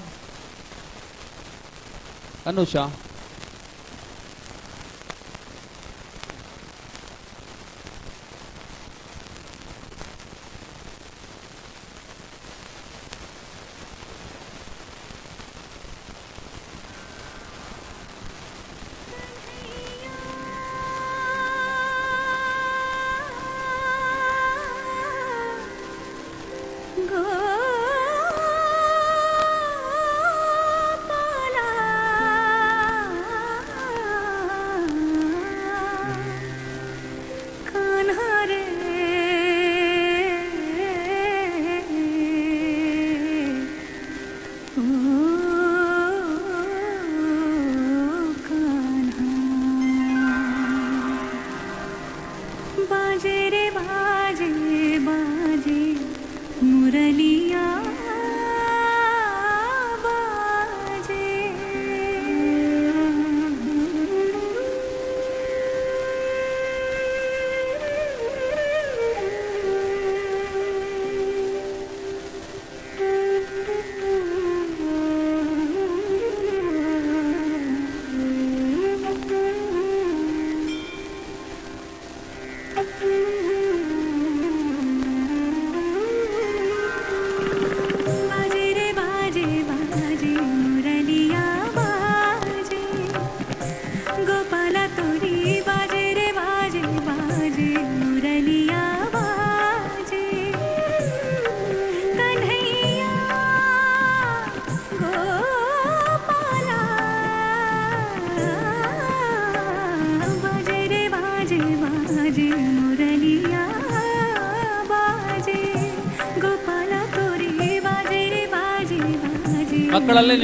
ಮಕ್ಕಳಲ್ಲೇ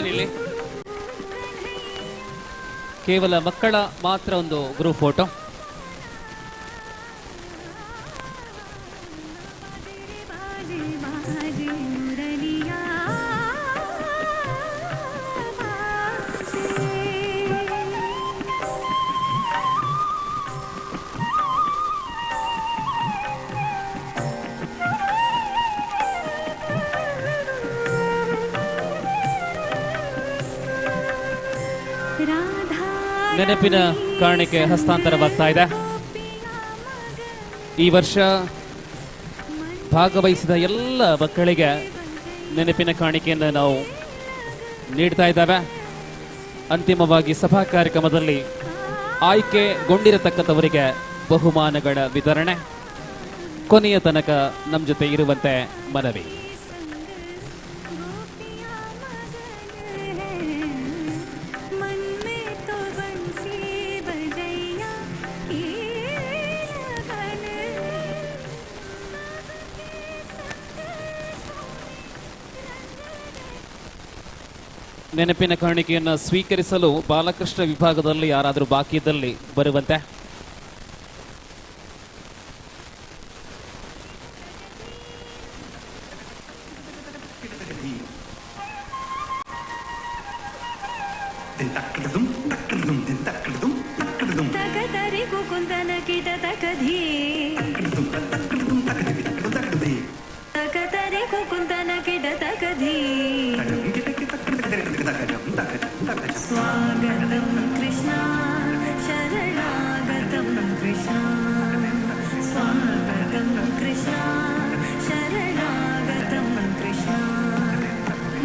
ನಿಲ್ಲಿ. ಕೇವಲ ಮಕ್ಕಳ ಮಾತ್ರ ಒಂದು ಗ್ರೂಪ್ ಫೋಟೋ. ನೆನಪಿನ ಕಾಣಿಕೆ ಹಸ್ತಾಂತರವಾಗ್ತಾ ಇದೆ. ಈ ವರ್ಷ ಭಾಗವಹಿಸಿದ ಎಲ್ಲ ಮಕ್ಕಳಿಗೆ ನೆನಪಿನ ಕಾಣಿಕೆಯನ್ನು ನಾವು ನೀಡ್ತಾ ಇದ್ದಾವೆ. ಅಂತಿಮವಾಗಿ ಸಭಾ ಕಾರ್ಯಕ್ರಮದಲ್ಲಿ ಆಯ್ಕೆಗೊಂಡಿರತಕ್ಕಂಥವರಿಗೆ ಬಹುಮಾನಗಳ ವಿತರಣೆ. ಕೊನೆಯ ತನಕ ನಮ್ಮ ಜೊತೆ ಇರುವಂತೆ ಮನವಿ. ನೆನಪಿನ ಕಾಣಿಕೆಯನ್ನು ಸ್ವೀಕರಿಸಲು ಬಾಲಕೃಷ್ಣ ವಿಭಾಗದಲ್ಲಿ ಯಾರಾದರೂ ಬಾಕಿ ಇದ್ದಲ್ಲಿ ಬರುವಂತೆ. ತಕತರಿ ಕುಕುಂದನ ಕಿಟ ತಕಧಿ ತಕತರಿ ಕುಕುಂದನ ಕಿಟ ತಕಧಿ ಸ್ವಾಗತಂ ಕೃಷ್ಣ ಶರಣಾಗತಂ ಕೃಷ್ಣ ಸ್ವಾಗತಂ ಕೃಷ್ಣ ಶರಣಾಗತಂ ಕೃಷ್ಣ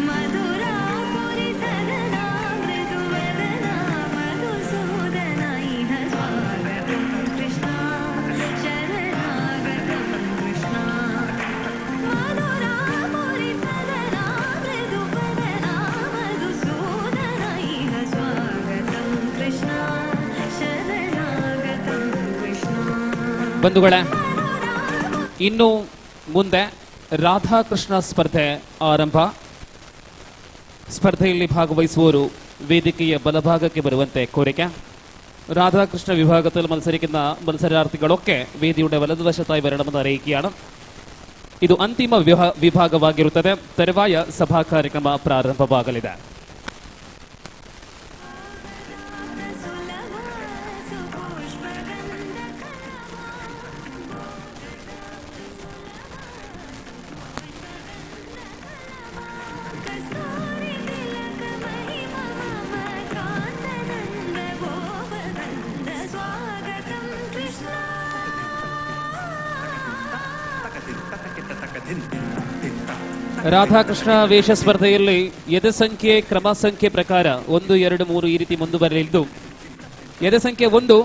ಮಧುರಾಪುರಿ ಸದನಾ ಮೃದುವದನಾ ಮಧುಸೂದನ ಇಹ ಸ್ವಾಗತಂ ಕೃಷ್ಣ ಶರಣಾಗತಂ ಕೃಷ್ಣ ಮಧುರಾಪುರಿ ಸದನಾ ಮೃದುವದನಾ ಮಧುಸೂದನ ಇಹ ಸ್ವಾಗತಂ ಕೃಷ್ಣ ಶರಣಾಗತಂ ಕೃಷ್ಣ. ಬಂಧುಗಳೇ, ಇನ್ನು ಮುಂದೆ ರಾಧಾಕೃಷ್ಣ ಸ್ಪರ್ಧೆ ಆರಂಭ. ಸ್ಪರ್ಧೆಯಲ್ಲಿ ಭಾಗವಹಿಸುವವರು ವೇದಿಕೆಯ ಬಲಭಾಗಕ್ಕೆ ಬರುವಂತೆ ಕೋರಿಕೆ. ರಾಧಾಕೃಷ್ಣ ವಿಭಾಗದಲ್ಲಿ മത്സരാർത്ഥികളൊക്കെ വേദിയുടെ വലതുവശത്തായി വരണമെന്ന് അറിയിക്കുകയാണ്. ಇದು ಅಂತಿಮ ವಿಭಾಗವಾಗಿರುತ್ತದೆ. ತೆರವಾಯ ಸಭಾ ಕಾರ್ಯಕ್ರಮ ಪ್ರಾರಂಭವಾಗಲಿದೆ. ರಾಧಾಕೃಷ್ಣ ವೇಷ ಸ್ಪರ್ಧೆಯಲ್ಲಿ ಎದೆ ಸಂಖ್ಯೆ ಕ್ರಮ ಸಂಖ್ಯೆ ಪ್ರಕಾರ 1, 2, 3 ಈ ರೀತಿ ಮುಂದುವರೆಯಲಿದ್ದು, ಎದೆ ಸಂಖ್ಯೆ 1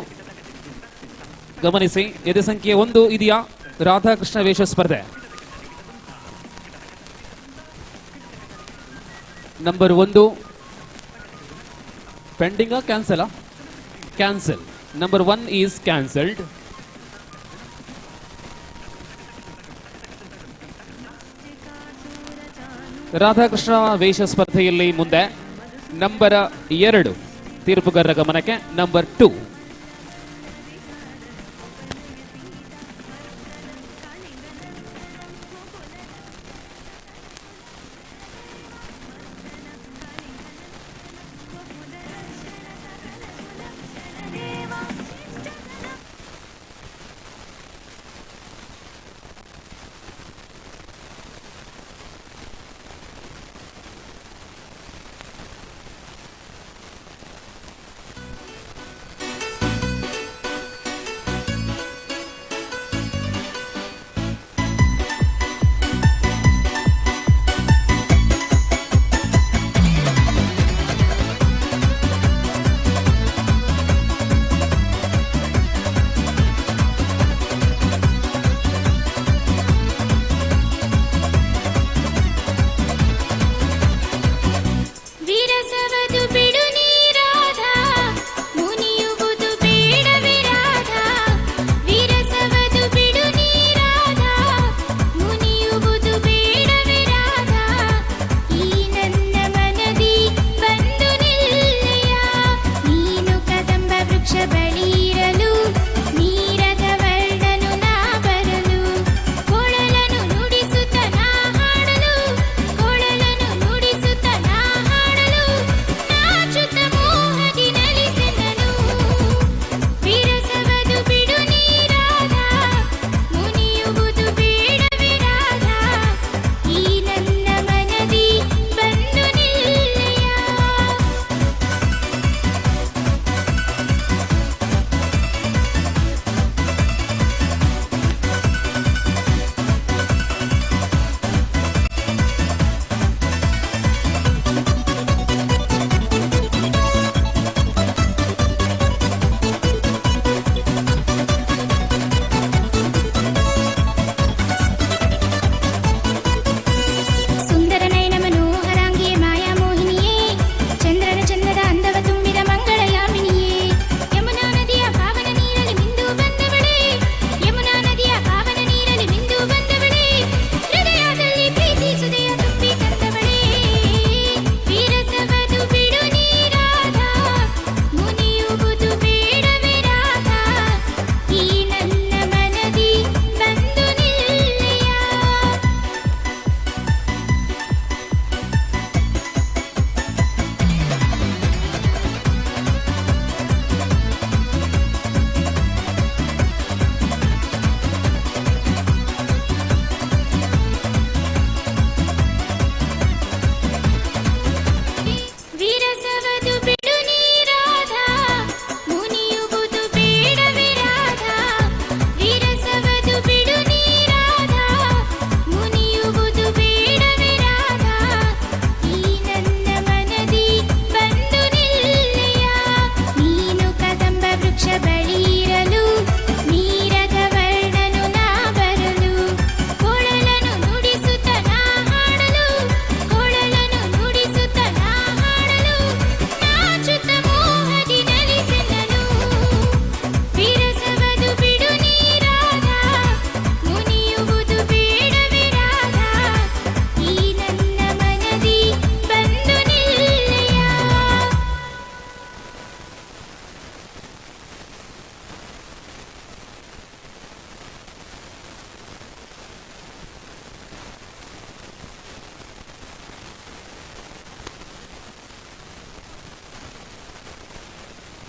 ಗಮನಿಸಿ. ಎದೆ ಸಂಖ್ಯೆ 1 ಇದೆಯಾ ರಾಧಾಕೃಷ್ಣ ವೇಷ ಸ್ಪರ್ಧೆ? Number 1 pending cancel cancel. Number 1 is cancelled. Radhakrishna ವೇಷ ಸ್ಪರ್ಧೆಯಲ್ಲಿ ಮುಂದೆ ನಂಬರ್ 2 ತೀರ್ಪುಗಾರರ ಗಮನಕ್ಕೆ. ನಂಬರ್ 2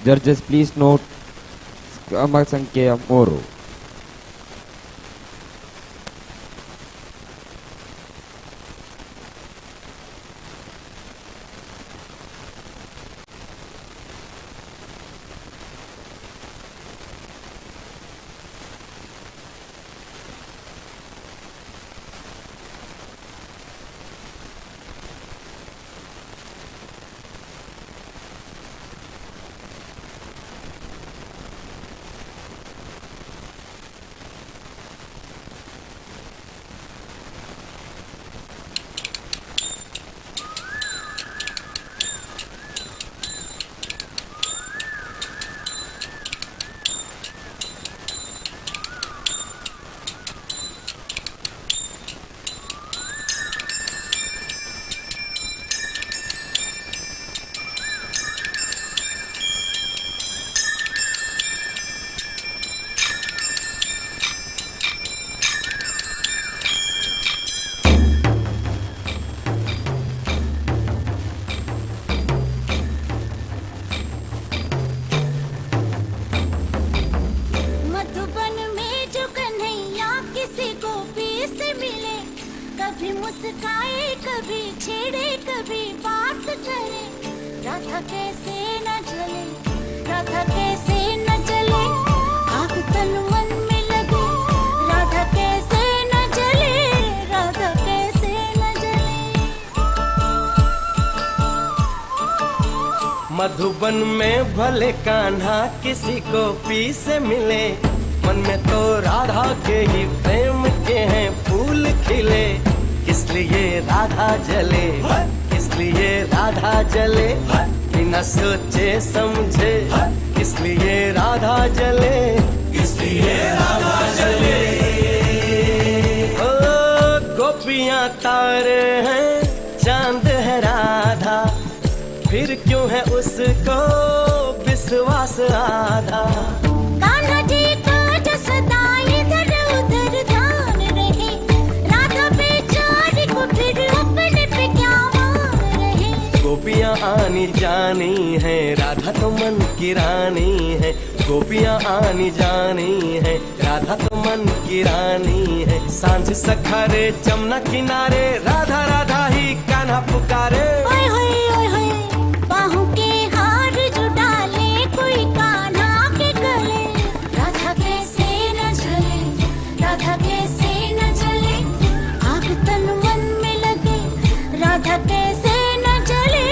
Judges, please note ಕ್ರಮ ಸಂಖ್ಯೆ 3. मधुबन में जो कन्हैया किसी गोपी से मिले, कभी मुस्काए कभी छेड़े कभी बात करे, राधा कैसे न जले, राधा कैसे न जले, आग तन मन में लगे, राधा कैसे न जले, राधा कैसे न जले। मधुबन में भले कान्हा किसी गोपी से मिले, मन में तो राधा के ही प्रेम के हैं फूल खिले, किस लिए राधा जले, किस लिए राधा जले, बिना सोचे समझे, किस लिए राधा जले, किस लिए राधा जले। ओ गोपियां तारे हैं चांद है राधा, फिर क्यों है उसको विश्वास आधा। कान्हा जी का जो सदा इधर उधर ध्यान रहे, राधा बेचारी को फिर अपने पे क्या मान रहे। गोपियां आनी जानी है, राधा तो मन की रानी है, गोपियां आनी जानी है, राधा तो मन की रानी है। सांझ सखारे जमुना किनारे, राधा राधा ही कान्हा पुकारे। ओए होए ओए होए, बाहों के हार जो डाले कोई कान्हा के गले, राधा कैसे न जले, राधा कैसे न जले, आग तन मन में लगे, राधा कैसे न जले,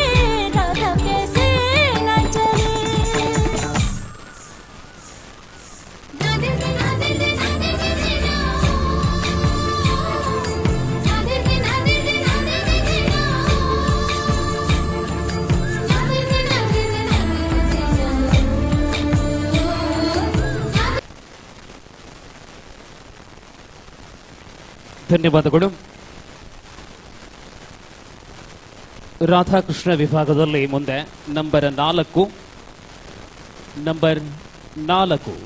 राधा कैसे न जले। ಧನ್ಯವಾದಗಳು. ರಾಧಾಕೃಷ್ಣ ವಿಭಾಗದಲ್ಲಿ ಮುಂದೆ ನಂಬರ್ 4.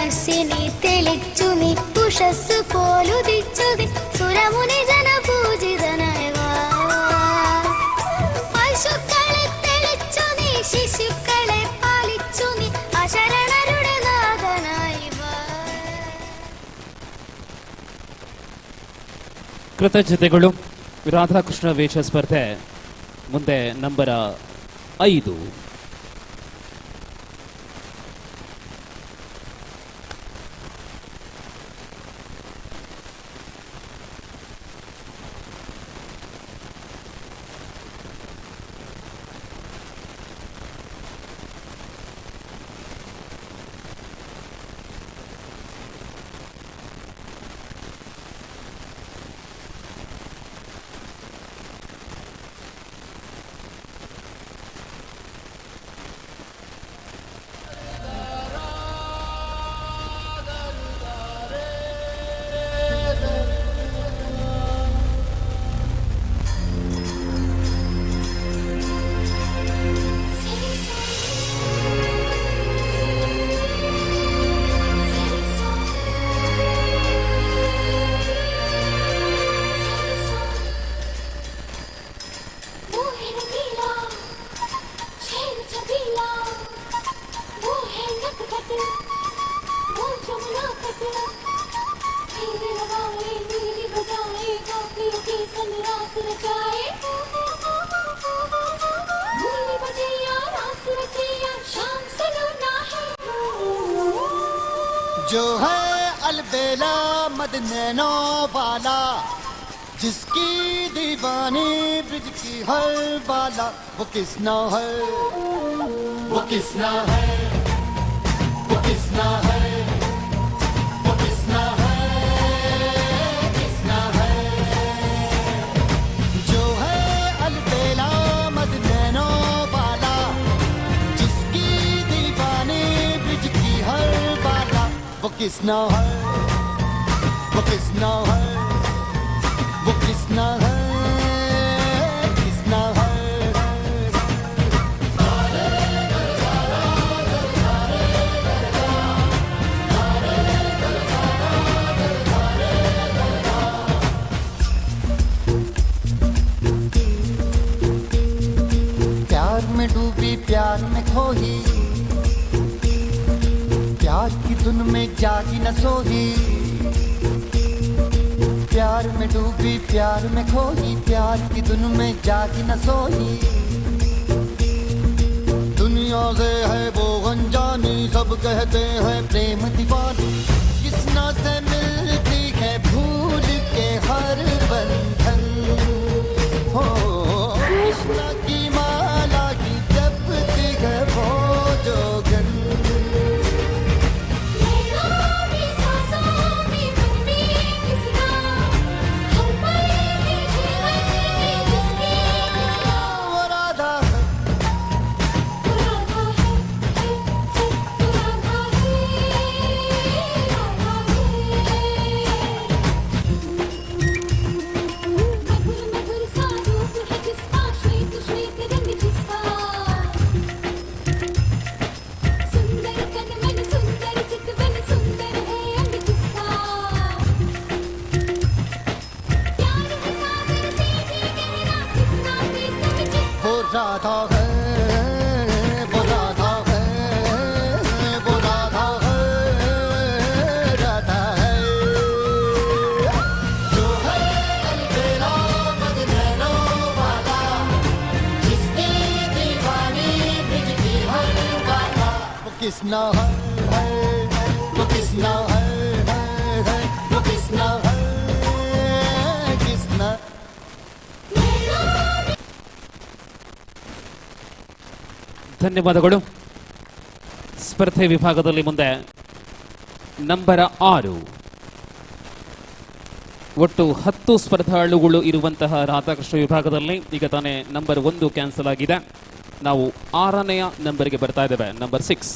మనస్సిని తెలిచుని ఉషస్సు పోలు దిచ్చుది సురముని జన పూజిതనయವಾ పశుക്കളെ തെളിച്ചുനി ശിശുക്കളെ പാലിച്ചുനി അശരണരുടെ നാഥനായിവാ. ಕೃತಜ್ಞತೆಗಳು. ರಾಧಾಕೃಷ್ಣ ವೇಷ ಸ್ಪರ್ಧೆ ಮುಂದೆ ನಂಬರ 5. जो है अलबेला मद नैनो वाला, जिसकी दीवानी ब्रिज की हर बाला, वो किसना है, वो किसना है, वो किसना है, वो किसना है, किसना है। जो है अलबेला मद नैनो वाला, जिसकी दीवानी ब्रिज की हर बाला, वो किसना है, वो किसना है, वो किसना है, किसना है। प्यार में डूबी प्यार में खोही, प्यार की धुन में जागी न सोही। प्यार में डूबी प्यार में खोही, प्यार की धुन में जागी न सोही। दुनिया से है वो अनजानी, सब कहते हैं प्रेम दीवानी। किसना से मिलती है भूल के हर बंधन, हो कृष्णा की माला की जपती है वो जोगन। राधा है, वो राधा है, वो राधा है, राधा है। जो है अलबेला मद नैनो वाला, जिसकी दीवानी ब्रिज की हर बाला, वो किसना है, वो किसना है, वो किसना है, किसना। ಧನ್ಯವಾದಗಳು. ಸ್ಪರ್ಧೆ ವಿಭಾಗದಲ್ಲಿ ಮುಂದೆ ನಂಬರ 6. ಒಟ್ಟು 10 ಸ್ಪರ್ಧಾಳುಗಳು ಇರುವಂತಹ ರಾಧಾಕೃಷ್ಣ ವಿಭಾಗದಲ್ಲಿ ಈಗ ತಾನೇ ನಂಬರ್ 1 ಕ್ಯಾನ್ಸಲ್ ಆಗಿದೆ. ನಾವು 6ನೆಯ ನಂಬರ್ಗೆ ಬರ್ತಾ ಇದ್ದೇವೆ, ನಂಬರ್ 6.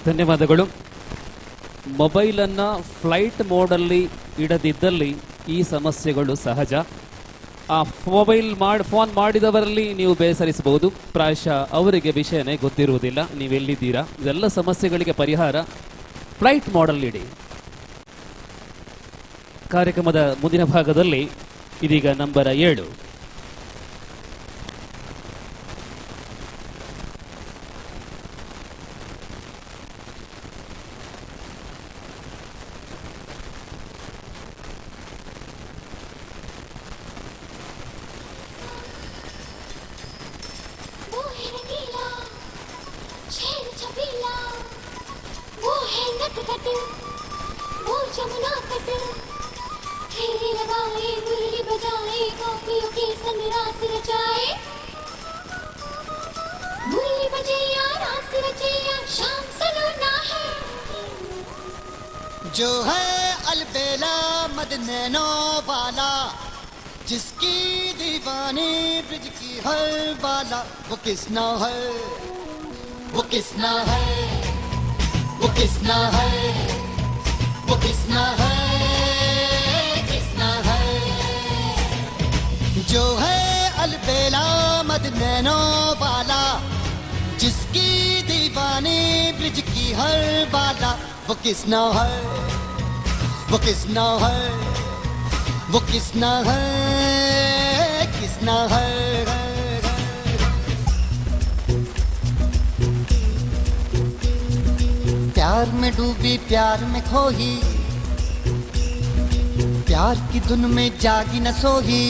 ಧನ್ಯವಾದಗಳು. ಮೊಬೈಲನ್ನು ಫ್ಲೈಟ್ ಮೋಡಲ್ಲಿ ಇಡದಿದ್ದಲ್ಲಿ ಈ ಸಮಸ್ಯೆಗಳು ಸಹಜ. ಆ ಫೋನ್ ಮಾಡಿದವರಲ್ಲಿ ನೀವು ಬೇಸರಿಸಬಹುದು. ಪ್ರಾಯಶಃ ಅವರಿಗೆ ವಿಷಯನೇ ಗೊತ್ತಿರುವುದಿಲ್ಲ ನೀವೆಲ್ಲಿದ್ದೀರಾ. ಇದೆಲ್ಲ ಸಮಸ್ಯೆಗಳಿಗೆ ಪರಿಹಾರ ಫ್ಲೈಟ್ ಮೋಡಲ್ಲಿ ಇಡಿ. ಕಾರ್ಯಕ್ರಮದ ಮುಂದಿನ ಭಾಗದಲ್ಲಿ ಇದೀಗ ನಂಬರ್ 7. जो है अलबेला मदनैनो वाला, जिसकी दीवानी ब्रिज की हर बाला, वो किसना है, वो किसना है, वो किसना है, वो किसना है, किसना है। जो है अलबेला मदनैनो वाला, जिसकी दीवानी ब्रिज की हर बाला, वो किसना है, वो किसना है, वो किसना है, किसना है। प्यार में डूबी प्यार में खोही, प्यार की धुन में जागी न सोही।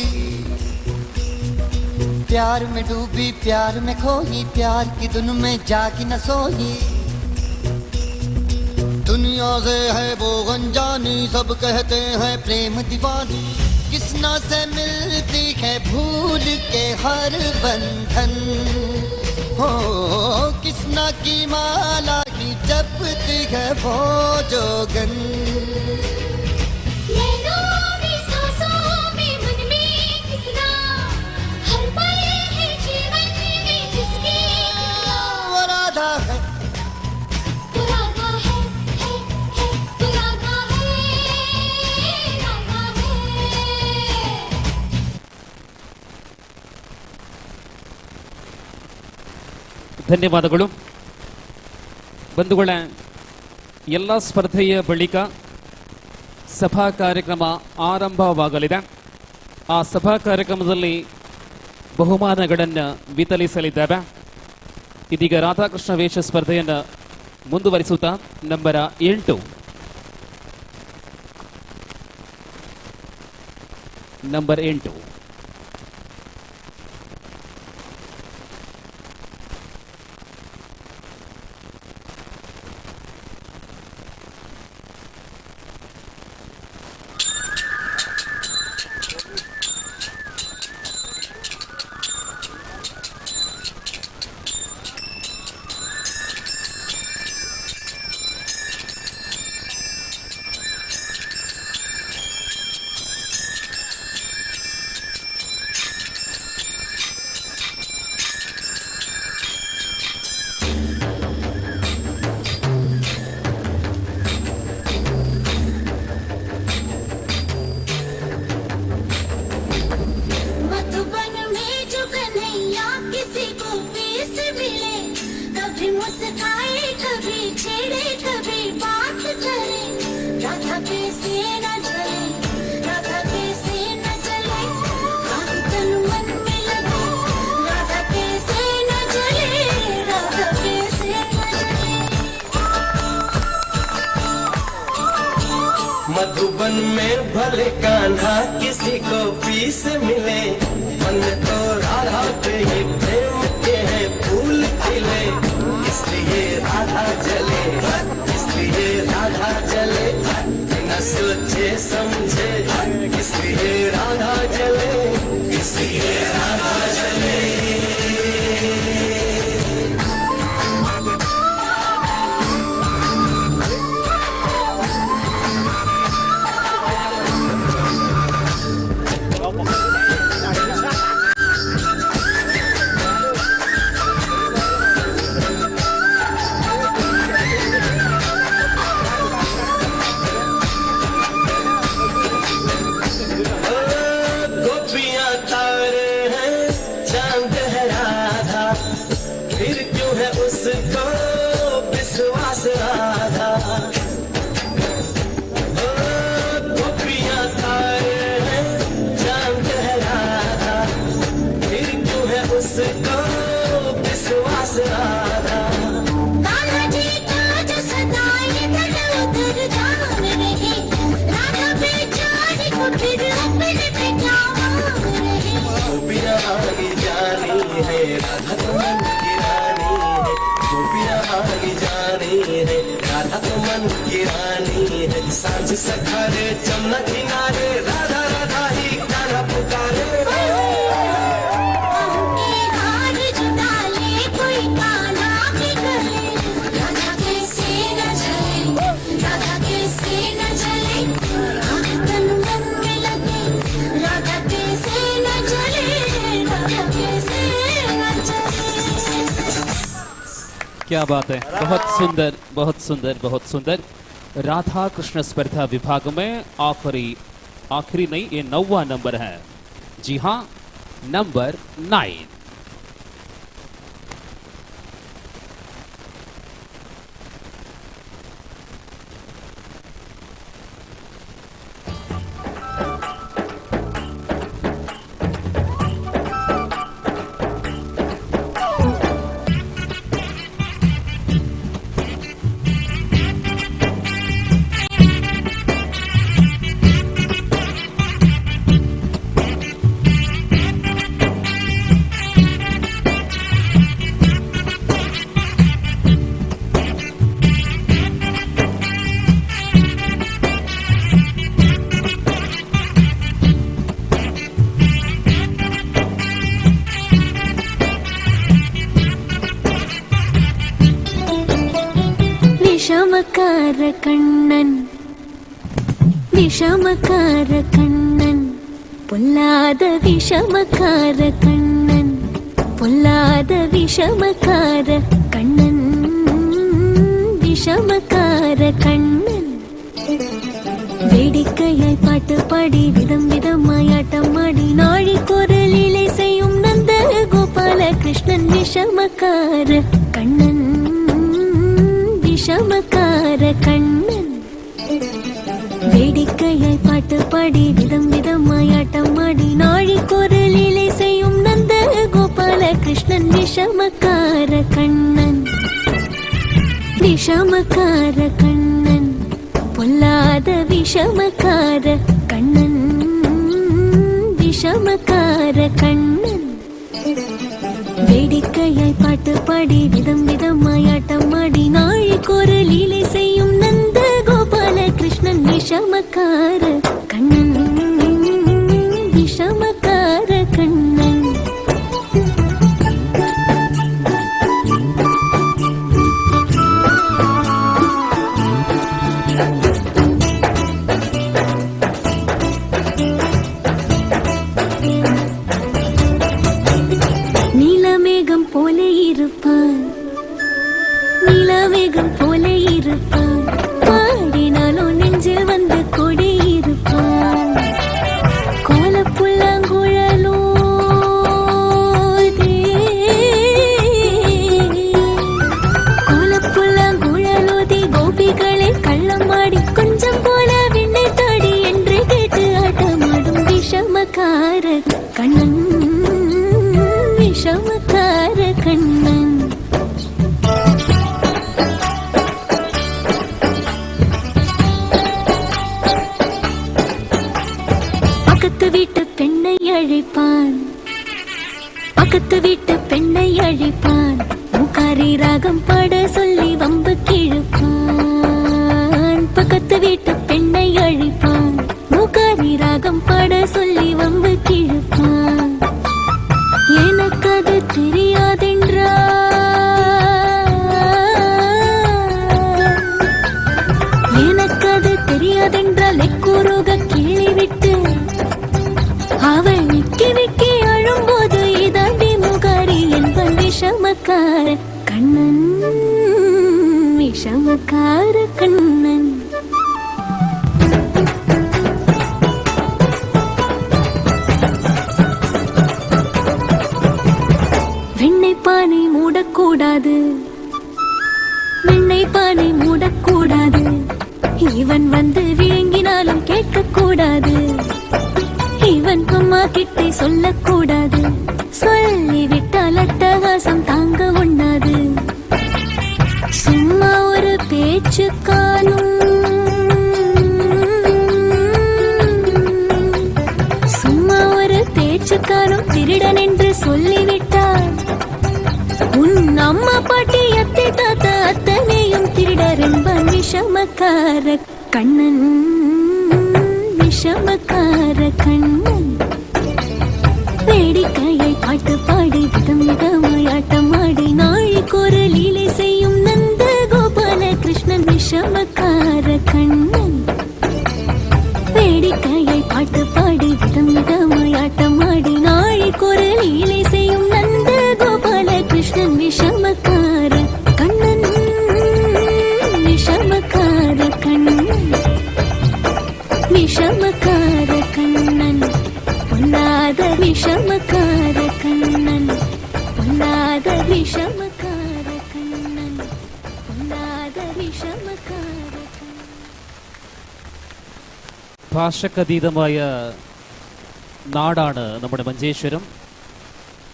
प्यार में डूबी प्यार में खोही, प्यार की धुन में जागी न सोही। दुनिया से है वो अनजानी, सब कहते हैं प्रेम दीवानी। किसना से मिलती है भूल के हर बंधन, हो किसना की माला ही जपती है वो जोगन। वो राधा है, ಧನ್ಯವಾದಗಳು. ಬಂಧುಗಳೇ, ಎಲ್ಲ ಸ್ಪರ್ಧೆಯ ಬಳಿಕ ಸಭಾ ಕಾರ್ಯಕ್ರಮ ಆರಂಭವಾಗಲಿದೆ. ಆ ಸಭಾ ಕಾರ್ಯಕ್ರಮದಲ್ಲಿ ಬಹುಮಾನಗಳನ್ನು ವಿತರಿಸಲಿದ್ದೇವೆ. ಇದೀಗ ರಾಧಾಕೃಷ್ಣ ವೇಷ ಸ್ಪರ್ಧೆಯನ್ನು ಮುಂದುವರಿಸುತ್ತಾ ನಂಬರ 8 ನಂಬರ್ 8 मधुबन में भले कान्हा किसी को पीस मिले, मन तो राधा के ही प्रेम के हैं फूल खिले। इसलिए राधा जले, इसलिए राधा जले, बिना सोचे समझे। इसलिए राधा जले, इसलिए राधा जले। चांद की रानी है सांझ सखारे जमुना किनारे राधा राधा ही गाना पुकारे हार जुदा ले कोई काना भी करे राधा कैसे न चले राधा कैसे न चले तन मन में लगे राधा कैसे न चले राधा कैसे न चले। क्या बात है, बहुत सुंदर बहुत सुंदर बहुत सुंदर। राधा कृष्ण स्पर्धा विभाग में आखिरी नहीं, ये 9वां नंबर है। जी हाँ, नंबर 9। விஷமக்கார கண்ணன் விஷமக்கார கண்ணன் பொல்லாத விஷமக்கார கண்ணன் பொல்லாத விஷமக்கார கண்ணன் விஷமக்கார கண்ணன் வேடிக்கையாய் பாட்டு பாடி விதம் விதமாய் ஆட்டமாடி நாழிக்கொரு லீலை செய்யும் நந்த கோபால கிருஷ்ணன் விஷமக்கார கண்ணன் விஷமக்கார கண்ணன் வேடிக்கையாய் பாட்டு பாடி விதம் விதமாய் ஆட்டமாடி நாழிக்கொரு லீலை செய்யும் நந்த கோபால கிருஷ்ணன் விஷமக்கார கண்ணன் விஷமக்கார கண்ணன் பொல்லாத விஷமக்கார கண்ணன் விஷமக்கார கண்ணன் வேடிக்கையாய் பாட்டு பாடி விதம் விதமாய் ஆட்டமாடி நாழிக்கொரு லீலை செய்யும் நந்த கோபால கிருஷ்ணன் விஷமக்கார கண்ணன் விஷமக்கார கண்ணன் நீலமேகம் போல இருப்பான் நீலமேகம் போல இருப்பான் பாடினாலும் நெஞ்சில் வந்து கொடி இருப்பான் கோலப்புல்லாங்குழலோ கோலப்புல்லாங்குழலோதி கோபிகளை கள்ளமாடி கொஞ்சம் போல விண்ணை தாடி என்று கேட்டு ஆட்டமாடும் விஷமக்கார கண்ணன் விஷமக்கார கண்ணன் பக்கத்து வீட்டு பெண்ணை அழைப்பான் பக்கத்து வீட்டு பெண்ணை அழைப்பான் முக்காரி ராகம் பாட சொல்லி வம்பு கிழப்பான் பக்கத்து வீட்டு பெண்ணை அழைப்பான் முக்காரி ராகம் பாட சொல்லி வம்பு கிழப்பான் எனக்கு அது தெரியாதென்றால் எக்கூறுக கிள்ளி விட்டு அவள் நிக்கி விக்கி அழும்போது இதாண்டி முகாரி என்பன் விஷமக்கார கண்ணன் விஷமக்கார கண்ணன் வெண்ணெய் பானை மூடக்கூடாது வெண்ணெய் பானை மூடக்கூடாது இவன் வந்து விழுங்கினாலும் கேட்கக்கூடாது இவன் அம்மா கிட்டே சொல்லக்கூடாது சொல்லிவிட்டால் அட்டகாசம் தாங்க உண்ணாது சும்மா ஒரு பேச்சு காணும் சும்மா ஒரு பேச்சு காணும் திருடன் என்று சொல்லிவிட்டார் உன் அம்மா பாட்டி அத்தை தாத்தா அத்தனையும் திருடர் என்பன் விஷ விஷமக்கார கண்ணன் விஷமக்கார கண்ணன் வேடிக்கையை பாட்டு பாடி விதம் விதமாய் ஆட்டமாடி நாழிக்கொரு லீலை செய்யும் நந்த கோபால கிருஷ்ணன் விஷமக்கார கண்ணன் வேடிக்கையை பாட்டு பாடி விதம் விதமாய் ஆட்டமாடி நாழிக்கொரு லீலை செய்யும் நந்த கோபால கிருஷ்ணன் விஷமக்கார கண்ணன் விஷமக்கார கண்ணன் விஷமக்கார கண்ணன் பொல்லாத விஷமக்கார கண்ணன் பொல்லாத விஷமக்கார கண்ணன் பொல்லாத விஷமக்கார ഭാഷക്കതീതമായ നാടാണ് നമ്മുടെ മഞ്ചേശ്വരം.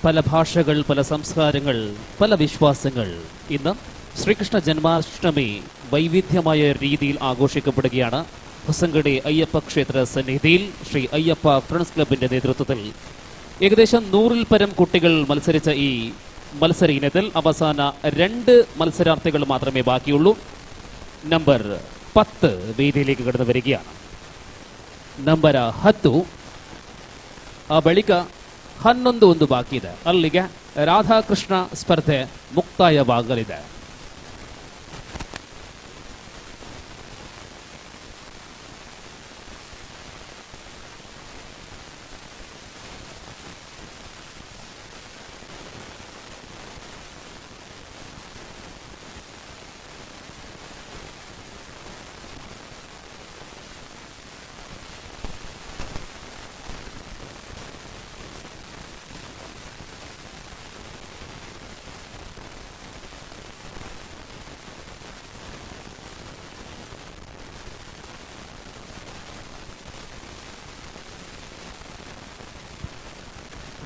പല ഭാഷകൾ, പല സംസ്കാരങ്ങൾ, പല വിശ്വാസങ്ങൾ. ഇന്ന് ശ്രീകൃഷ്ണ ജന്മാഷ്ടമി വൈവിധ്യമായ രീതിയിൽ ആഘോഷിക്കപ്പെടുകയാണ്. ഹൊസങ്കടി അയ്യപ്പ ക്ഷേത്ര സന്നിധിയിൽ ശ്രീ അയ്യപ്പ ഫ്രണ്ട്സ് ക്ലബിന്റെ നേതൃത്വത്തിൽ ഏകദേശം 100-ൽ പരം കുട്ടികൾ മത്സരിച്ച ഈ മത്സര ഇനത്തിൽ അവസാന 2 മത്സരാർത്ഥികൾ മാത്രമേ ബാക്കിയുള്ളൂ. നമ്പർ 10 വേദിയിലേക്ക് കടന്നു വരികയാണ്. ನಂಬರ 10 ಆ ಬಳಿಕ 11 ಬಾಕಿ ಇದೆ. ಅಲ್ಲಿಗೆ ರಾಧಾಕೃಷ್ಣ ಸ್ಪರ್ಧೆ ಮುಕ್ತಾಯವಾಗಲಿದೆ.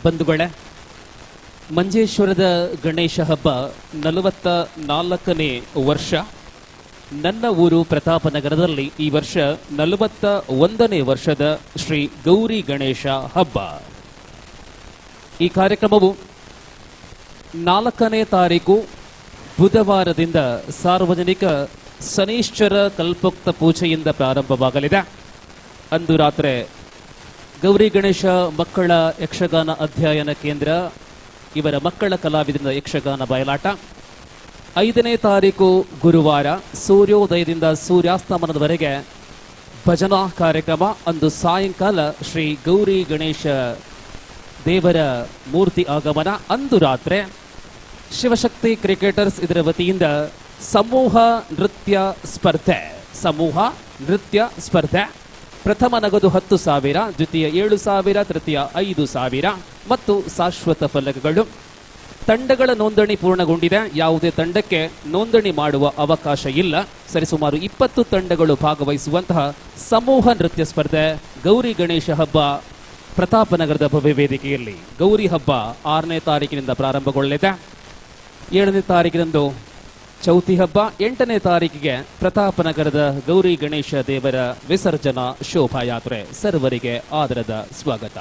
ಬಂಧುಗಳೇ, ಮಂಜೇಶ್ವರದ ಗಣೇಶ ಹಬ್ಬ 44ನೇ ವರ್ಷ. ನನ್ನ ಊರು ಪ್ರತಾಪನಗರದಲ್ಲಿ ಈ ವರ್ಷ 41ನೇ ವರ್ಷದ ಶ್ರೀ ಗೌರಿ ಗಣೇಶ ಹಬ್ಬ. ಈ ಕಾರ್ಯಕ್ರಮವು 4ನೇ ತಾರೀಕು ಬುಧವಾರದಿಂದ ಸಾರ್ವಜನಿಕ ಶನೀಶ್ವರ ಕಲ್ಪೋಕ್ತ ಪೂಜೆಯಿಂದ ಪ್ರಾರಂಭವಾಗಲಿದೆ. ಅಂದು ರಾತ್ರಿ ಗೌರಿ ಗಣೇಶ ಮಕ್ಕಳ ಯಕ್ಷಗಾನ ಅಧ್ಯಯನ ಕೇಂದ್ರ ಇವರ ಮಕ್ಕಳ ಕಲಾವಿದರಿಂದ ಯಕ್ಷಗಾನ ಬಯಲಾಟ. 5ನೇ ತಾರೀಕು ಗುರುವಾರ ಸೂರ್ಯೋದಯದಿಂದ ಸೂರ್ಯಾಸ್ತಮನದವರೆಗೆ ಭಜನಾ ಕಾರ್ಯಕ್ರಮ. ಅಂದು ಸಾಯಂಕಾಲ ಶ್ರೀ ಗೌರಿ ಗಣೇಶ ದೇವರ ಮೂರ್ತಿ ಆಗಮನ. ಅಂದು ರಾತ್ರಿ ಶಿವಶಕ್ತಿ ಕ್ರಿಕೆಟರ್ಸ್ ಇದರ ವತಿಯಿಂದ ಸಮೂಹ ನೃತ್ಯ ಸ್ಪರ್ಧೆ. ಪ್ರಥಮ ನಗದು 10,000, ದ್ವಿತೀಯ 7,000, ತೃತೀಯ 5,000 ಮತ್ತು ಶಾಶ್ವತ ಫಲಕಗಳು. ತಂಡಗಳ ನೋಂದಣಿ ಪೂರ್ಣಗೊಂಡಿದೆ. ಯಾವುದೇ ತಂಡಕ್ಕೆ ನೋಂದಣಿ ಮಾಡುವ ಅವಕಾಶ ಇಲ್ಲ. ಸರಿಸುಮಾರು 20 ತಂಡಗಳು ಭಾಗವಹಿಸುವಂತಹ ಸಮೂಹ ನೃತ್ಯ ಸ್ಪರ್ಧೆ ಗೌರಿ ಗಣೇಶ ಹಬ್ಬ ಪ್ರತಾಪನಗರದ ಭವ್ಯ ವೇದಿಕೆಯಲ್ಲಿ. ಗೌರಿ ಹಬ್ಬ 6ನೇ ತಾರೀಕಿನಿಂದ ಪ್ರಾರಂಭಗೊಳ್ಳಲಿದೆ. 7ನೇ ತಾರೀಕಿನಂದು ಚೌತಿ ಹಬ್ಬ. 8ನೇ ತಾರೀಕಿಗೆ ಪ್ರತಾಪನಗರದ ಗೌರಿ ಗಣೇಶ ದೇವರ ವಿಸರ್ಜನಾ ಶೋಭಾಯಾತ್ರೆ. ಸರ್ವರಿಗೆ ಆದರದ ಸ್ವಾಗತ.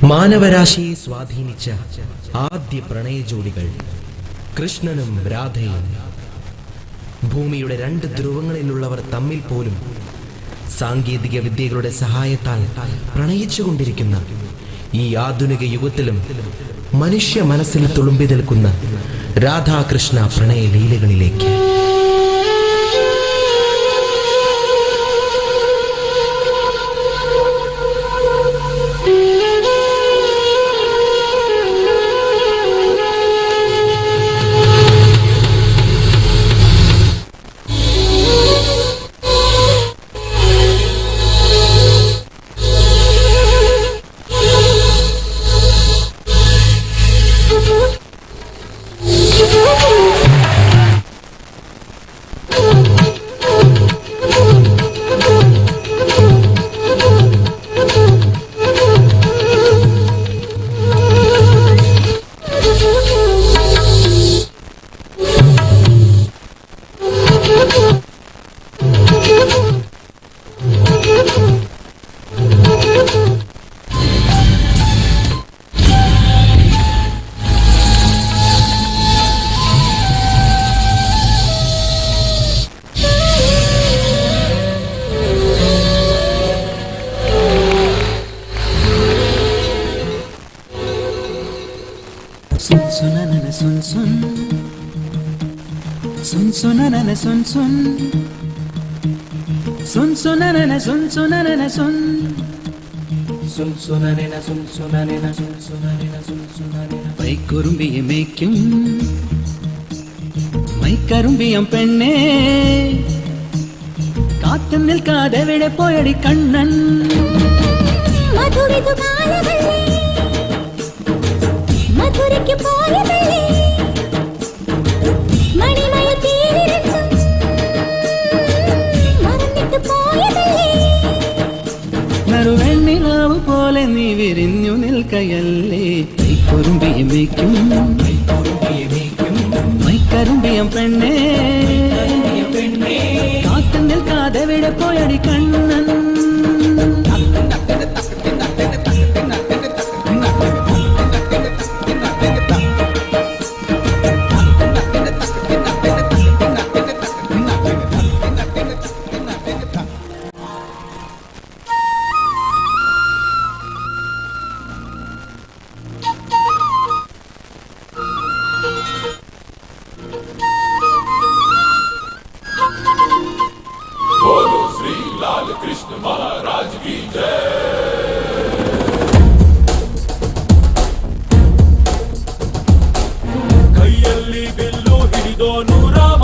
മാനവരാശിയെ സ്വാധീനിച്ച ആദ്യ പ്രണയ ജോഡികൾ കൃഷ്ണനും രാധയും. ഭൂമിയുടെ 2 ധ്രുവങ്ങളിലുള്ളവർ തമ്മിൽ പോലും സാങ്കേതിക വിദ്യകളുടെ സഹായത്താൽ പ്രണയിച്ചുകൊണ്ടിരിക്കുന്ന ഈ ആധുനിക യുഗത്തിലും മനുഷ്യ മനസ്സിൽ തുളുമ്പി നിൽക്കുന്ന രാധാകൃഷ്ണ പ്രണയ ലീലകളിലേക്ക് പൈക്കുറുമ്പിയെ മേയ്ക്കും മൈക്കറുമ്പിയം പെണ്ണേ കാത്തും നിൽക്കാതെ എവിടെ പോയടി കണ്ണൻ മധുരയ്ക്ക് പോയതല്ലേ മണിമയിൽ തീരിരണ്ടും മറന്നിട്ട് പോയതല്ലേ നറുവെണ്ണിലാവ് പോലെ നീ വിരിഞ്ഞു നിൽക്കയല്ലേ പൈക്കുറുമ്പിയെ മേയ്ക്കും മൈക്കറുമ്പിയം പെണ്ണേ കാത്തും നിൽക്കാതെ എവിടെ പോയടി കണ്ണൻ ಕೈಯಲ್ಲಿ ಬಿಲ್ಲು ಹಿಡಿದೋನು ರಾಮ,